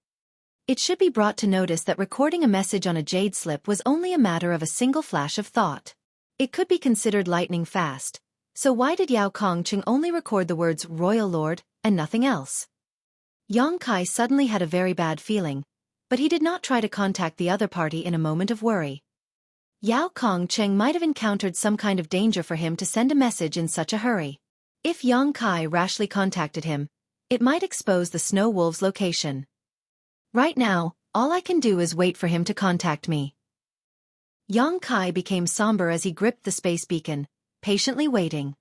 It should be brought to notice that recording a message on a jade slip was only a matter of a single flash of thought. It could be considered lightning fast, so why did Yao Kong Cheng only record the words Royal Lord and nothing else? Yang Kai suddenly had a very bad feeling, but he did not try to contact the other party in a moment of worry. Yao Kongcheng might have encountered some kind of danger for him to send a message in such a hurry. If Yang Kai rashly contacted him, it might expose the Snow Wolf's location. Right now, all I can do is wait for him to contact me. Yang Kai became somber as he gripped the space beacon, patiently waiting.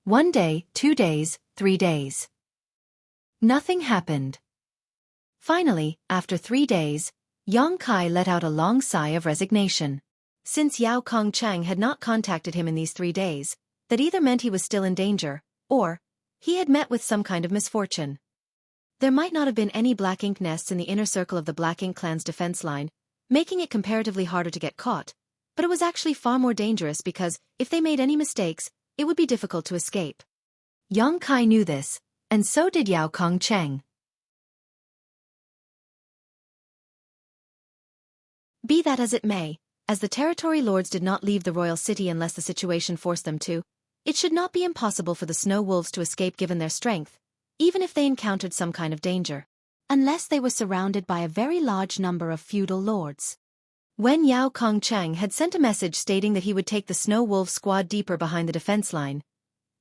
1 day, 2 days, 3 days. Nothing happened. Finally, after 3 days, Yang Kai let out a long sigh of resignation. Since Yao Kongcheng had not contacted him in these 3 days, that either meant he was still in danger, or he had met with some kind of misfortune. There might not have been any black ink nests in the inner circle of the Black Ink clan's defense line, making it comparatively harder to get caught, but it was actually far more dangerous because, if they made any mistakes, it would be difficult to escape. Yang Kai knew this, and so did Yao Kongcheng. Be that as it may, as the territory lords did not leave the royal city unless the situation forced them to, it should not be impossible for the snow wolves to escape given their strength, even if they encountered some kind of danger, unless they were surrounded by a very large number of feudal lords. When Yao Kongcheng had sent a message stating that he would take the snow wolf squad deeper behind the defense line,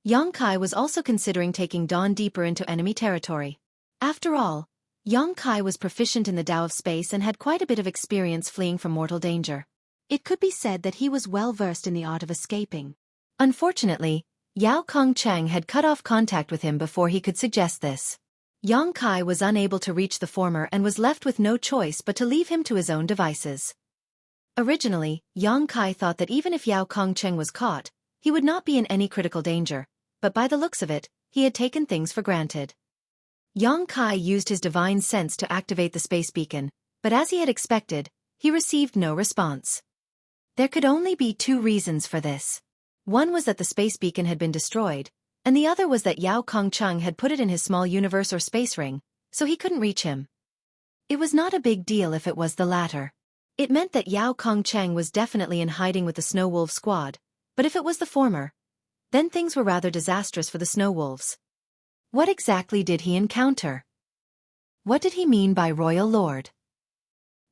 Yang Kai was also considering taking Dawn deeper into enemy territory. After all, Yang Kai was proficient in the Tao of space and had quite a bit of experience fleeing from mortal danger. It could be said that he was well versed in the art of escaping. Unfortunately, Yao Kongcheng had cut off contact with him before he could suggest this. Yang Kai was unable to reach the former and was left with no choice but to leave him to his own devices. Originally, Yang Kai thought that even if Yao Kongcheng was caught, he would not be in any critical danger, but by the looks of it, he had taken things for granted. Yang Kai used his divine sense to activate the space beacon, but as he had expected, he received no response. There could only be 2 reasons for this. One was that the space beacon had been destroyed, and the other was that Yao Kongcheng had put it in his small universe or space ring, so he couldn't reach him. It was not a big deal if it was the latter. It meant that Yao Kongcheng was definitely in hiding with the Snow Wolf squad, but if it was the former, then things were rather disastrous for the Snow Wolves. What exactly did he encounter? What did he mean by Royal Lord?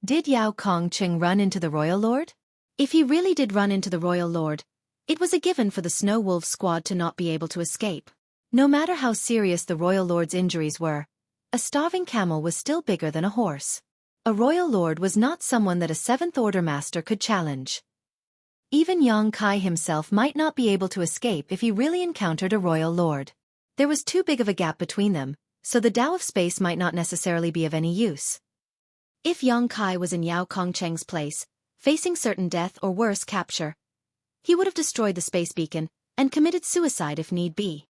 Did Yao Kongcheng run into the Royal Lord? If he really did run into the Royal Lord, it was a given for the Snow Wolf squad to not be able to escape. No matter how serious the Royal Lord's injuries were, a starving camel was still bigger than a horse. A Royal Lord was not someone that a 7th Order Master could challenge. Even Yang Kai himself might not be able to escape if he really encountered a Royal Lord. There was too big of a gap between them, so the Tao of space might not necessarily be of any use. If Yang Kai was in Yao Kongcheng's place, facing certain death or worse capture, he would have destroyed the space beacon and committed suicide if need be.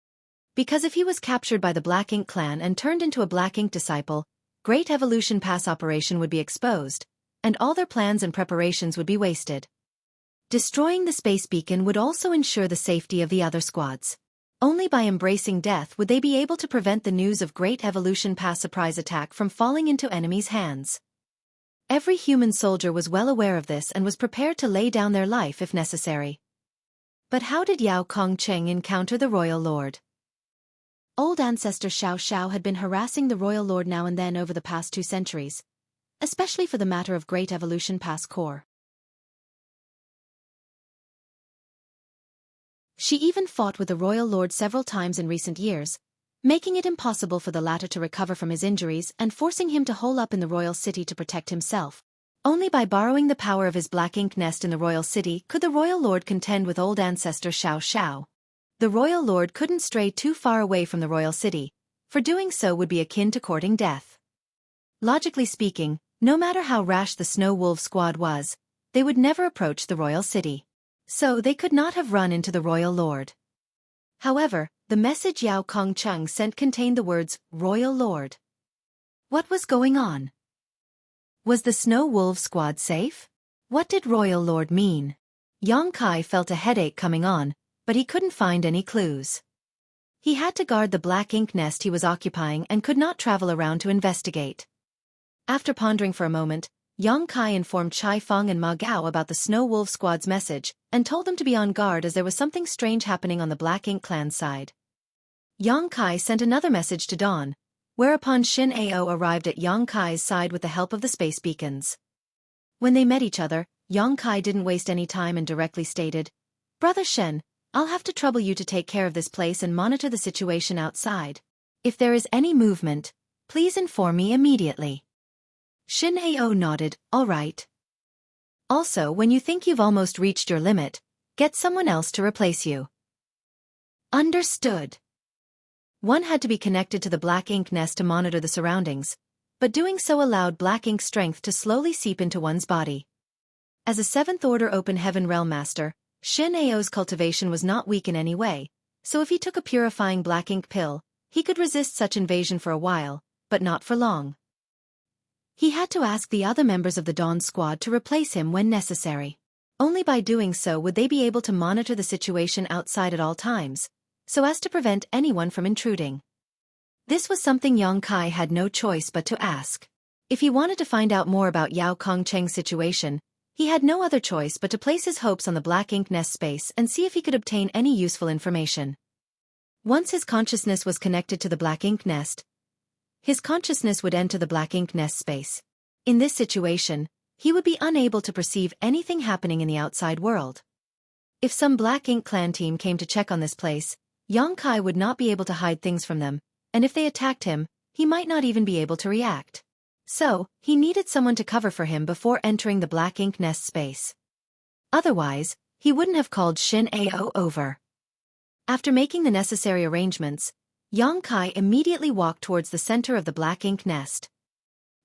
Because if he was captured by the Black Ink clan and turned into a Black Ink disciple, Great Evolution Pass operation would be exposed, and all their plans and preparations would be wasted. Destroying the space beacon would also ensure the safety of the other squads. Only by embracing death would they be able to prevent the news of Great Evolution Pass surprise attack from falling into enemies' hands. Every human soldier was well aware of this and was prepared to lay down their life if necessary. But how did Yao Kongcheng encounter the Royal Lord? Old ancestor Xiao Xiao had been harassing the Royal Lord now and then over the past 2 centuries, especially for the matter of Great Evolution Pass core. She even fought with the Royal Lord several times in recent years, making it impossible for the latter to recover from his injuries and forcing him to hole up in the royal city to protect himself. Only by borrowing the power of his Black Ink nest in the royal city could the Royal Lord contend with old ancestor Xiao Xiao. The Royal Lord couldn't stray too far away from the royal city, for doing so would be akin to courting death. Logically speaking, no matter how rash the Snow Wolf squad was, they would never approach the royal city. So they could not have run into the Royal Lord. However, the message Yao Kongcheng sent contained the words, Royal Lord. What was going on? Was the Snow Wolf squad safe? What did Royal Lord mean? Yang Kai felt a headache coming on, but he couldn't find any clues. He had to guard the Black Ink nest he was occupying and could not travel around to investigate. After pondering for a moment, Yang Kai informed Chai Feng and Ma Gao about the Snow Wolf squad's message, and told them to be on guard as there was something strange happening on the Black Ink clan side. Yang Kai sent another message to Dawn, whereupon Shin Ao arrived at Yang Kai's side with the help of the space beacons. When they met each other, Yang Kai didn't waste any time and directly stated, "Brother Shen, I'll have to trouble you to take care of this place and monitor the situation outside. If there is any movement, please inform me immediately." Shin Ao nodded, "All right. Also, when you think you've almost reached your limit, get someone else to replace you." Understood. One had to be connected to the black ink nest to monitor the surroundings, but doing so allowed black ink strength to slowly seep into one's body. As a 7th Order Open Heaven Realm Master, Shin Ao's cultivation was not weak in any way, so if he took a purifying black ink pill, he could resist such invasion for a while, but not for long. He had to ask the other members of the Dawn Squad to replace him when necessary. Only by doing so would they be able to monitor the situation outside at all times, so as to prevent anyone from intruding. This was something Yang Kai had no choice but to ask. If he wanted to find out more about Yao Kongcheng's situation, he had no other choice but to place his hopes on the black ink nest space and see if he could obtain any useful information. Once his consciousness was connected to the black ink nest, his consciousness would enter the black ink nest space. In this situation, he would be unable to perceive anything happening in the outside world. If some black ink clan team came to check on this place, Yang Kai would not be able to hide things from them, and if they attacked him, he might not even be able to react. So, he needed someone to cover for him before entering the black ink nest space. Otherwise, he wouldn't have called Shin Ao over. After making the necessary arrangements, Yang Kai immediately walked towards the center of the black ink nest.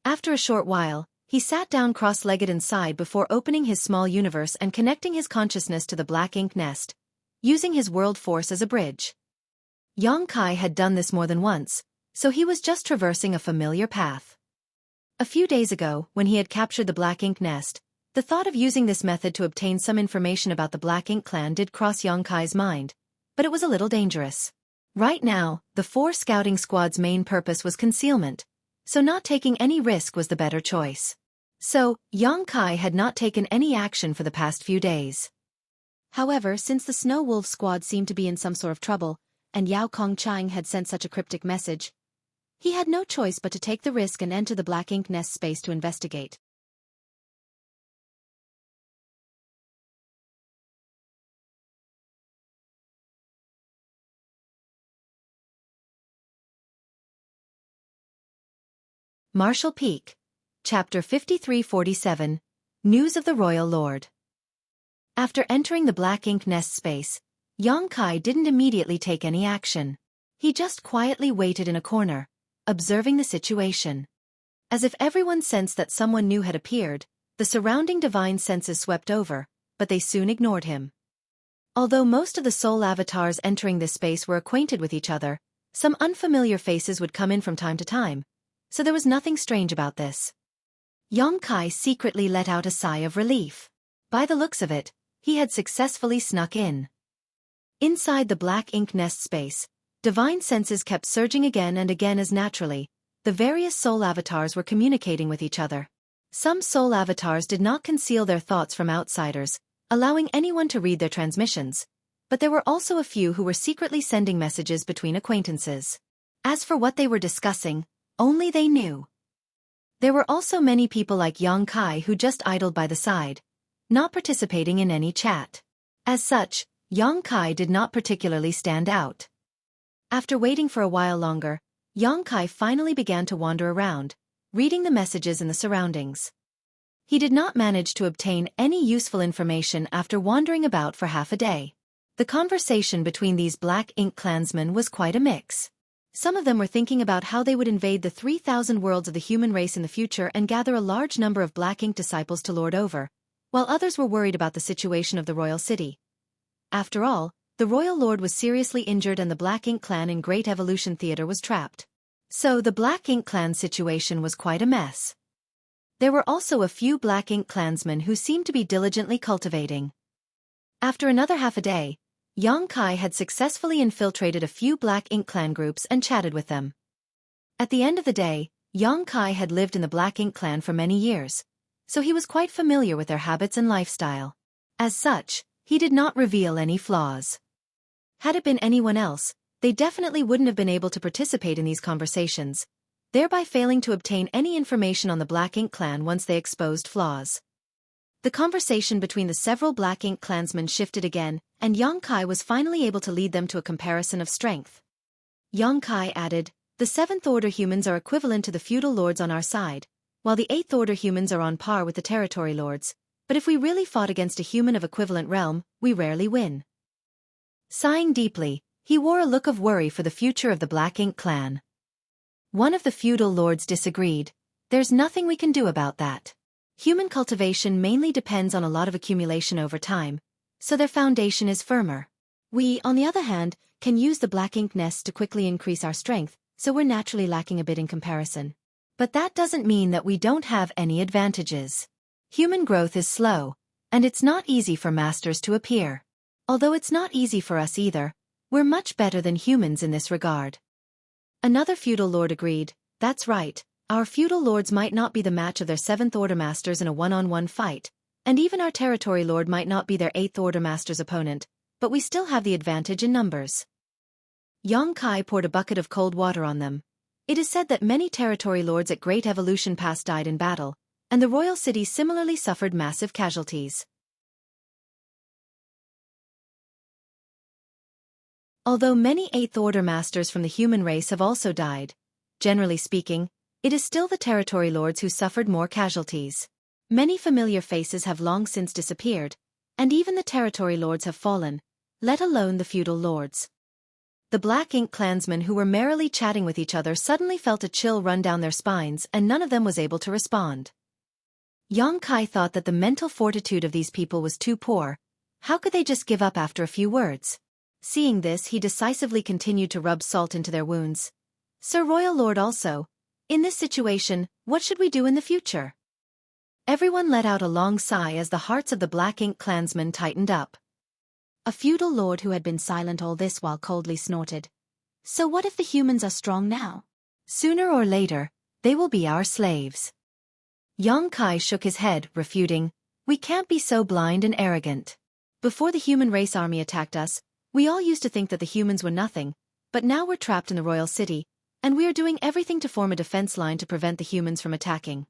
After a short while, he sat down cross-legged inside before opening his small universe and connecting his consciousness to the black ink nest, using his world force as a bridge. Yang Kai had done this more than once, so he was just traversing a familiar path. A few days ago, when he had captured the black ink nest, the thought of using this method to obtain some information about the black ink clan did cross Yang Kai's mind, but it was a little dangerous. Right now, the 4 scouting squad's main purpose was concealment, so not taking any risk was the better choice. So, Yang Kai had not taken any action for the past few days. However, since the Snow Wolf squad seemed to be in some sort of trouble, and Yao Kongcheng had sent such a cryptic message, he had no choice but to take the risk and enter the black ink nest space to investigate. Marshall Peak. Chapter 5347. News of the Royal Lord. After entering the black ink nest space, Yang Kai didn't immediately take any action. He just quietly waited in a corner, observing the situation. As if everyone sensed that someone new had appeared, the surrounding divine senses swept over, but they soon ignored him. Although most of the soul avatars entering this space were acquainted with each other, some unfamiliar faces would come in from time to time, so there was nothing strange about this. Yang Kai secretly let out a sigh of relief. By the looks of it, he had successfully snuck in. Inside the black ink nest space, divine senses kept surging again and again as naturally, the various soul avatars were communicating with each other. Some soul avatars did not conceal their thoughts from outsiders, allowing anyone to read their transmissions, but there were also a few who were secretly sending messages between acquaintances. As for what they were discussing, only they knew. There were also many people like Yang Kai who just idled by the side, not participating in any chat. As such, Yang Kai did not particularly stand out. After waiting for a while longer, Yang Kai finally began to wander around, reading the messages in the surroundings. He did not manage to obtain any useful information after wandering about for half a day. The conversation between these black ink clansmen was quite a mix. Some of them were thinking about how they would invade the 3,000 worlds of the human race in the future and gather a large number of black ink disciples to lord over, while others were worried about the situation of the royal city. After all, the royal lord was seriously injured and the black ink clan in Great Evolution Theater was trapped. So the black ink clan situation was quite a mess. There were also a few black ink clansmen who seemed to be diligently cultivating. After another half a day, Yang Kai had successfully infiltrated a few black ink clan groups and chatted with them. At the end of the day, Yang Kai had lived in the black ink clan for many years, so he was quite familiar with their habits and lifestyle. As such, he did not reveal any flaws. Had it been anyone else, they definitely wouldn't have been able to participate in these conversations, thereby failing to obtain any information on the Black Ink clan once they exposed flaws. The conversation between the several Black Ink clansmen shifted again, and Yang Kai was finally able to lead them to a comparison of strength. Yang Kai added, "The 7th Order humans are equivalent to the feudal lords on our side, while the 8th Order humans are on par with the territory lords, but if we really fought against a human of equivalent realm, we rarely win." Sighing deeply, he wore a look of worry for the future of the Black Ink clan. One of the feudal lords disagreed. "There's nothing we can do about that. Human cultivation mainly depends on a lot of accumulation over time, so their foundation is firmer. We, on the other hand, can use the Black Ink nest to quickly increase our strength, so we're naturally lacking a bit in comparison. But that doesn't mean that we don't have any advantages. Human growth is slow, and it's not easy for masters to appear. Although it's not easy for us either, we're much better than humans in this regard." Another feudal lord agreed, "That's right, our feudal lords might not be the match of their 7th Order masters in a one-on-one fight, and even our territory lord might not be their 8th Order master's opponent, but we still have the advantage in numbers." Yang Kai poured a bucket of cold water on them. It is said that many territory lords at Great Evolution Pass died in battle, and the royal city similarly suffered massive casualties. Although many 8th Order masters from the human race have also died, generally speaking, it is still the territory lords who suffered more casualties. Many familiar faces have long since disappeared, and even the territory lords have fallen, let alone the feudal lords. The Black Ink clansmen who were merrily chatting with each other suddenly felt a chill run down their spines, and none of them was able to respond. Yang Kai thought that the mental fortitude of these people was too poor. How could they just give up after a few words? Seeing this, he decisively continued to rub salt into their wounds. "Sir Royal Lord also, in this situation, what should we do in the future?" Everyone let out a long sigh as the hearts of the Black Ink clansmen tightened up. A feudal lord who had been silent all this while coldly snorted. "So what if the humans are strong now? Sooner or later, they will be our slaves." Yang Kai shook his head, refuting, "We can't be so blind and arrogant. Before the human race army attacked us, we all used to think that the humans were nothing, but now we're trapped in the royal city, and we are doing everything to form a defense line to prevent the humans from attacking."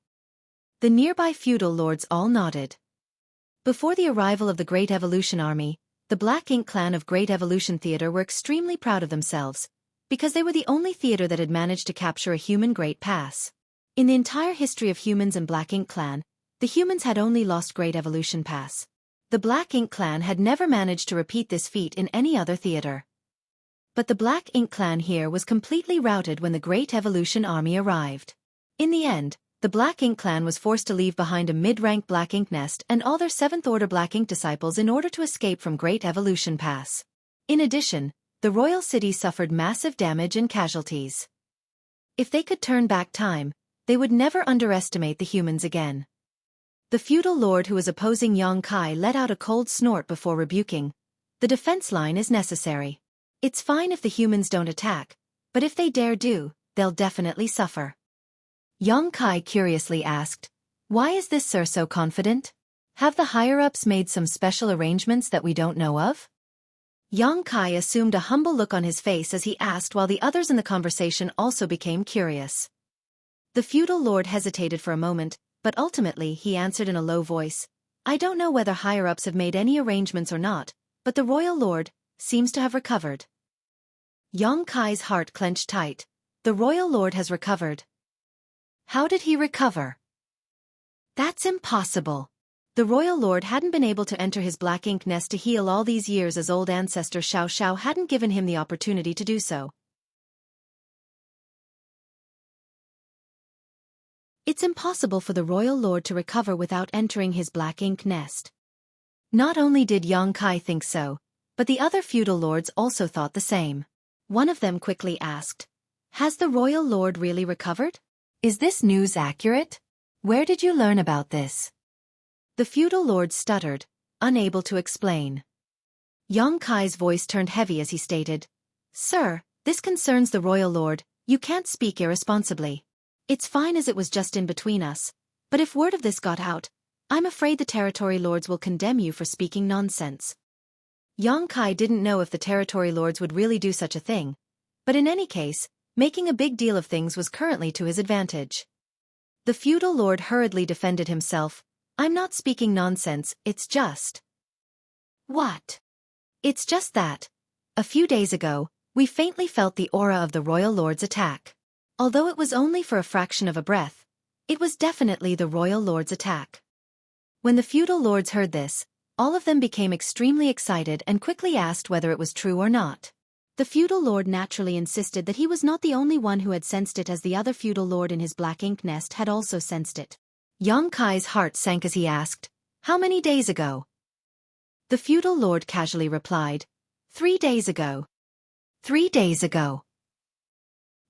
The nearby feudal lords all nodded. Before the arrival of the Great Evolution Army, the Black Ink clan of Great Evolution Theater were extremely proud of themselves, because they were the only theater that had managed to capture a human Great Pass. In the entire history of humans and Black Ink clan, the humans had only lost Great Evolution Pass. The Black Ink clan had never managed to repeat this feat in any other theater. But the Black Ink clan here was completely routed when the Great Evolution Army arrived. In the end, the Black Ink clan was forced to leave behind a mid-rank Black Ink nest and all their 7th Order Black Ink disciples in order to escape from Great Evolution Pass. In addition, the royal city suffered massive damage and casualties. If they could turn back time, they would never underestimate the humans again. The feudal lord who was opposing Yang Kai let out a cold snort before rebuking, "The defense line is necessary. It's fine if the humans don't attack, but if they dare do, they'll definitely suffer." Yang Kai curiously asked, "Why is this sir so confident? Have the higher-ups made some special arrangements that we don't know of?" Yang Kai assumed a humble look on his face as he asked, while the others in the conversation also became curious. The feudal lord hesitated for a moment, but ultimately he answered in a low voice, "I don't know whether higher-ups have made any arrangements or not, but the royal lord seems to have recovered." Yang Kai's heart clenched tight. The royal lord has recovered. How did he recover? That's impossible. The royal lord hadn't been able to enter his Black Ink nest to heal all these years as old ancestor Xiao Xiao hadn't given him the opportunity to do so. It's impossible for the royal lord to recover without entering his Black Ink nest. Not only did Yang Kai think so, but the other feudal lords also thought the same. One of them quickly asked, "Has the royal lord really recovered? Is this news accurate? Where did you learn about this?" The feudal lord stuttered, unable to explain. Yang Kai's voice turned heavy as he stated, "Sir, this concerns the royal lord, you can't speak irresponsibly. It's fine as it was just in between us, but if word of this got out, I'm afraid the territory lords will condemn you for speaking nonsense." Yang Kai didn't know if the territory lords would really do such a thing, but in any case, making a big deal of things was currently to his advantage. The feudal lord hurriedly defended himself. I'm not speaking nonsense, it's just... What? It's just that. A few days ago, we faintly felt the aura of the royal lord's attack. Although it was only for a fraction of a breath, it was definitely the royal lord's attack. When the feudal lords heard this, all of them became extremely excited and quickly asked whether it was true or not. The feudal lord naturally insisted that he was not the only one who had sensed it, as the other feudal lord in his black ink nest had also sensed it. Yang Kai's heart sank as he asked, "How many days ago?" The feudal lord casually replied, 3 days ago. 3 days ago.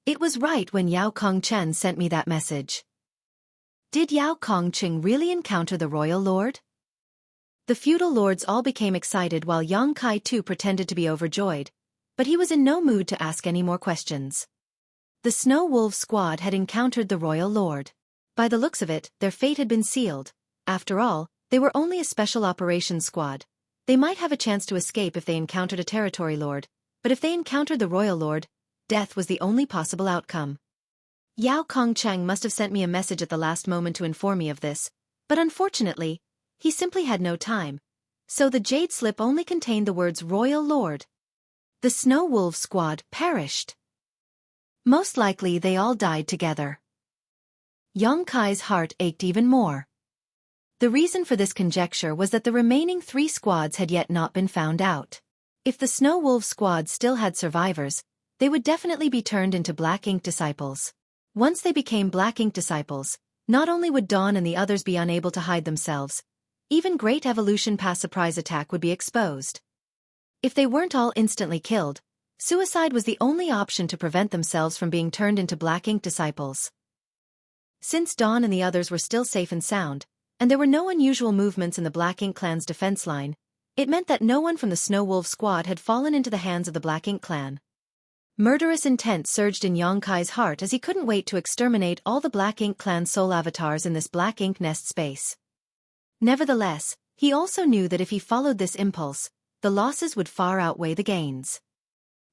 It was right when Yao Kongchen sent me that message. Did Yao Kongchen really encounter the royal lord? The feudal lords all became excited while Yang Kai too pretended to be overjoyed, but he was in no mood to ask any more questions. The Snow Wolf squad had encountered the royal lord. By the looks of it, their fate had been sealed. After all, they were only a special operations squad. They might have a chance to escape if they encountered a territory lord, but if they encountered the royal lord, death was the only possible outcome. Yao Kongcheng must have sent me a message at the last moment to inform me of this, but unfortunately, he simply had no time. So the jade slip only contained the words royal lord. The Snow Wolf squad perished. Most likely they all died together. Yang Kai's heart ached even more. The reason for this conjecture was that the remaining 3 squads had yet not been found out. If the Snow Wolf squad still had survivors, they would definitely be turned into Black Ink disciples. Once they became Black Ink disciples, not only would Dawn and the others be unable to hide themselves, even Great Evolution Pass surprise attack would be exposed. If they weren't all instantly killed, suicide was the only option to prevent themselves from being turned into Black Ink disciples. Since Dawn and the others were still safe and sound, and there were no unusual movements in the Black Ink clan's defense line, it meant that no one from the Snow Wolf squad had fallen into the hands of the Black Ink clan. Murderous intent surged in Yang Kai's heart as he couldn't wait to exterminate all the Black Ink clan soul avatars in this Black Ink nest space. Nevertheless, he also knew that if he followed this impulse, the losses would far outweigh the gains.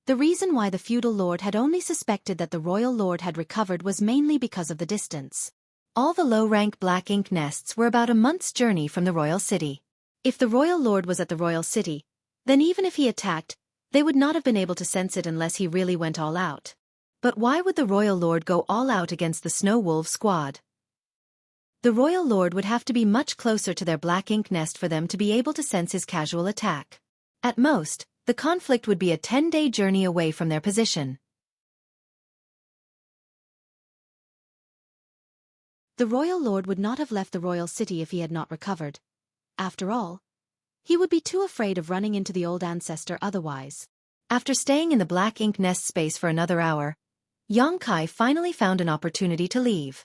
The reason why the feudal lord had only suspected that the royal lord had recovered was mainly because of the distance. All the low-rank Black Ink nests were about a month's journey from the royal city. If the royal lord was at the royal city, then even if he attacked, they would not have been able to sense it unless he really went all out. But why would the royal lord go all out against the Snow Wolf squad? The royal lord would have to be much closer to their Black Ink nest for them to be able to sense his casual attack. At most, the conflict would be a 10-day journey away from their position. The royal lord would not have left the royal city if he had not recovered. After all, he would be too afraid of running into the old ancestor otherwise. After staying in the Black Ink nest space for another hour, Yang Kai finally found an opportunity to leave.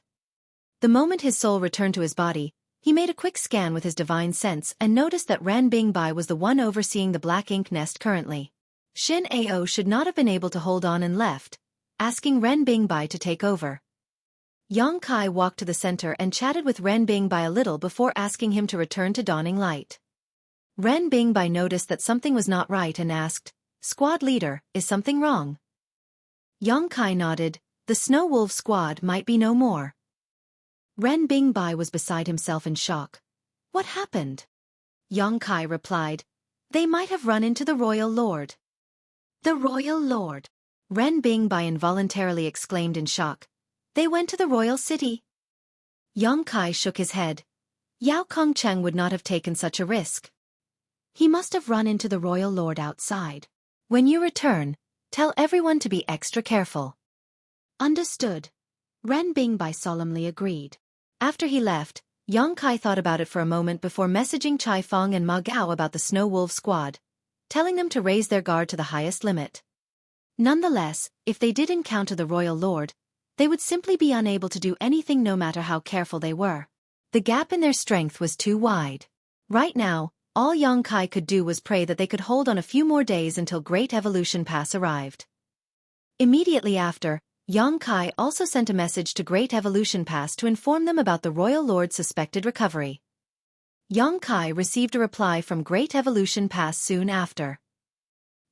The moment his soul returned to his body, he made a quick scan with his divine sense and noticed that Ren Bingbai was the one overseeing the Black Ink nest currently. Shin Ao should not have been able to hold on and left, asking Ren Bingbai to take over. Yang Kai walked to the center and chatted with Ren Bingbai a little before asking him to return to Dawning Light. Ren Bingbai noticed that something was not right and asked, "Squad leader, is something wrong?" Yang Kai nodded. The Snow Wolf squad might be no more. Ren Bingbai was beside himself in shock. What happened? Yang Kai replied, "They might have run into the royal lord." The royal lord? Ren Bingbai involuntarily exclaimed in shock. They went to the royal city. Yang Kai shook his head. Yao Kongcheng would not have taken such a risk. He must have run into the royal lord outside. When you return, tell everyone to be extra careful. Understood. Ren Bingbai solemnly agreed. After he left, Yang Kai thought about it for a moment before messaging Chai Feng and Ma Gao about the Snow Wolf squad, telling them to raise their guard to the highest limit. Nonetheless, if they did encounter the royal lord, they would simply be unable to do anything no matter how careful they were. The gap in their strength was too wide. Right now, all Yang Kai could do was pray that they could hold on a few more days until Great Evolution Pass arrived. Immediately after, Yang Kai also sent a message to Great Evolution Pass to inform them about the royal lord's suspected recovery. Yang Kai received a reply from Great Evolution Pass soon after.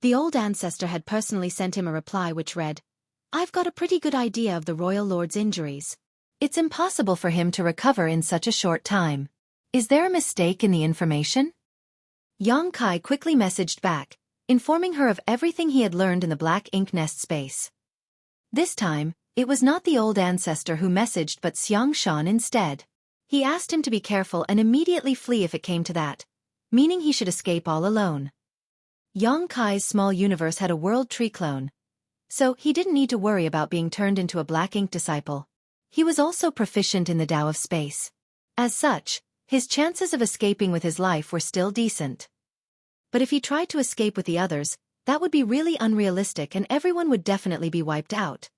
The old ancestor had personally sent him a reply which read, I've got a pretty good idea of the royal lord's injuries. It's impossible for him to recover in such a short time. Is there a mistake in the information? Yang Kai quickly messaged back, informing her of everything he had learned in the black ink nest space. This time, it was not the old ancestor who messaged but Xiang Shan instead. He asked him to be careful and immediately flee if it came to that, meaning he should escape all alone. Yang Kai's small universe had a world tree clone, so he didn't need to worry about being turned into a black ink disciple. He was also proficient in the Tao of space. As such, his chances of escaping with his life were still decent. But if he tried to escape with the others, that would be really unrealistic and everyone would definitely be wiped out.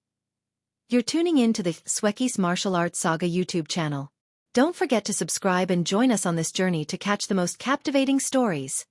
You're tuning in to the Xueqi's Martial Arts Saga YouTube channel. Don't forget to subscribe and join us on this journey to catch the most captivating stories.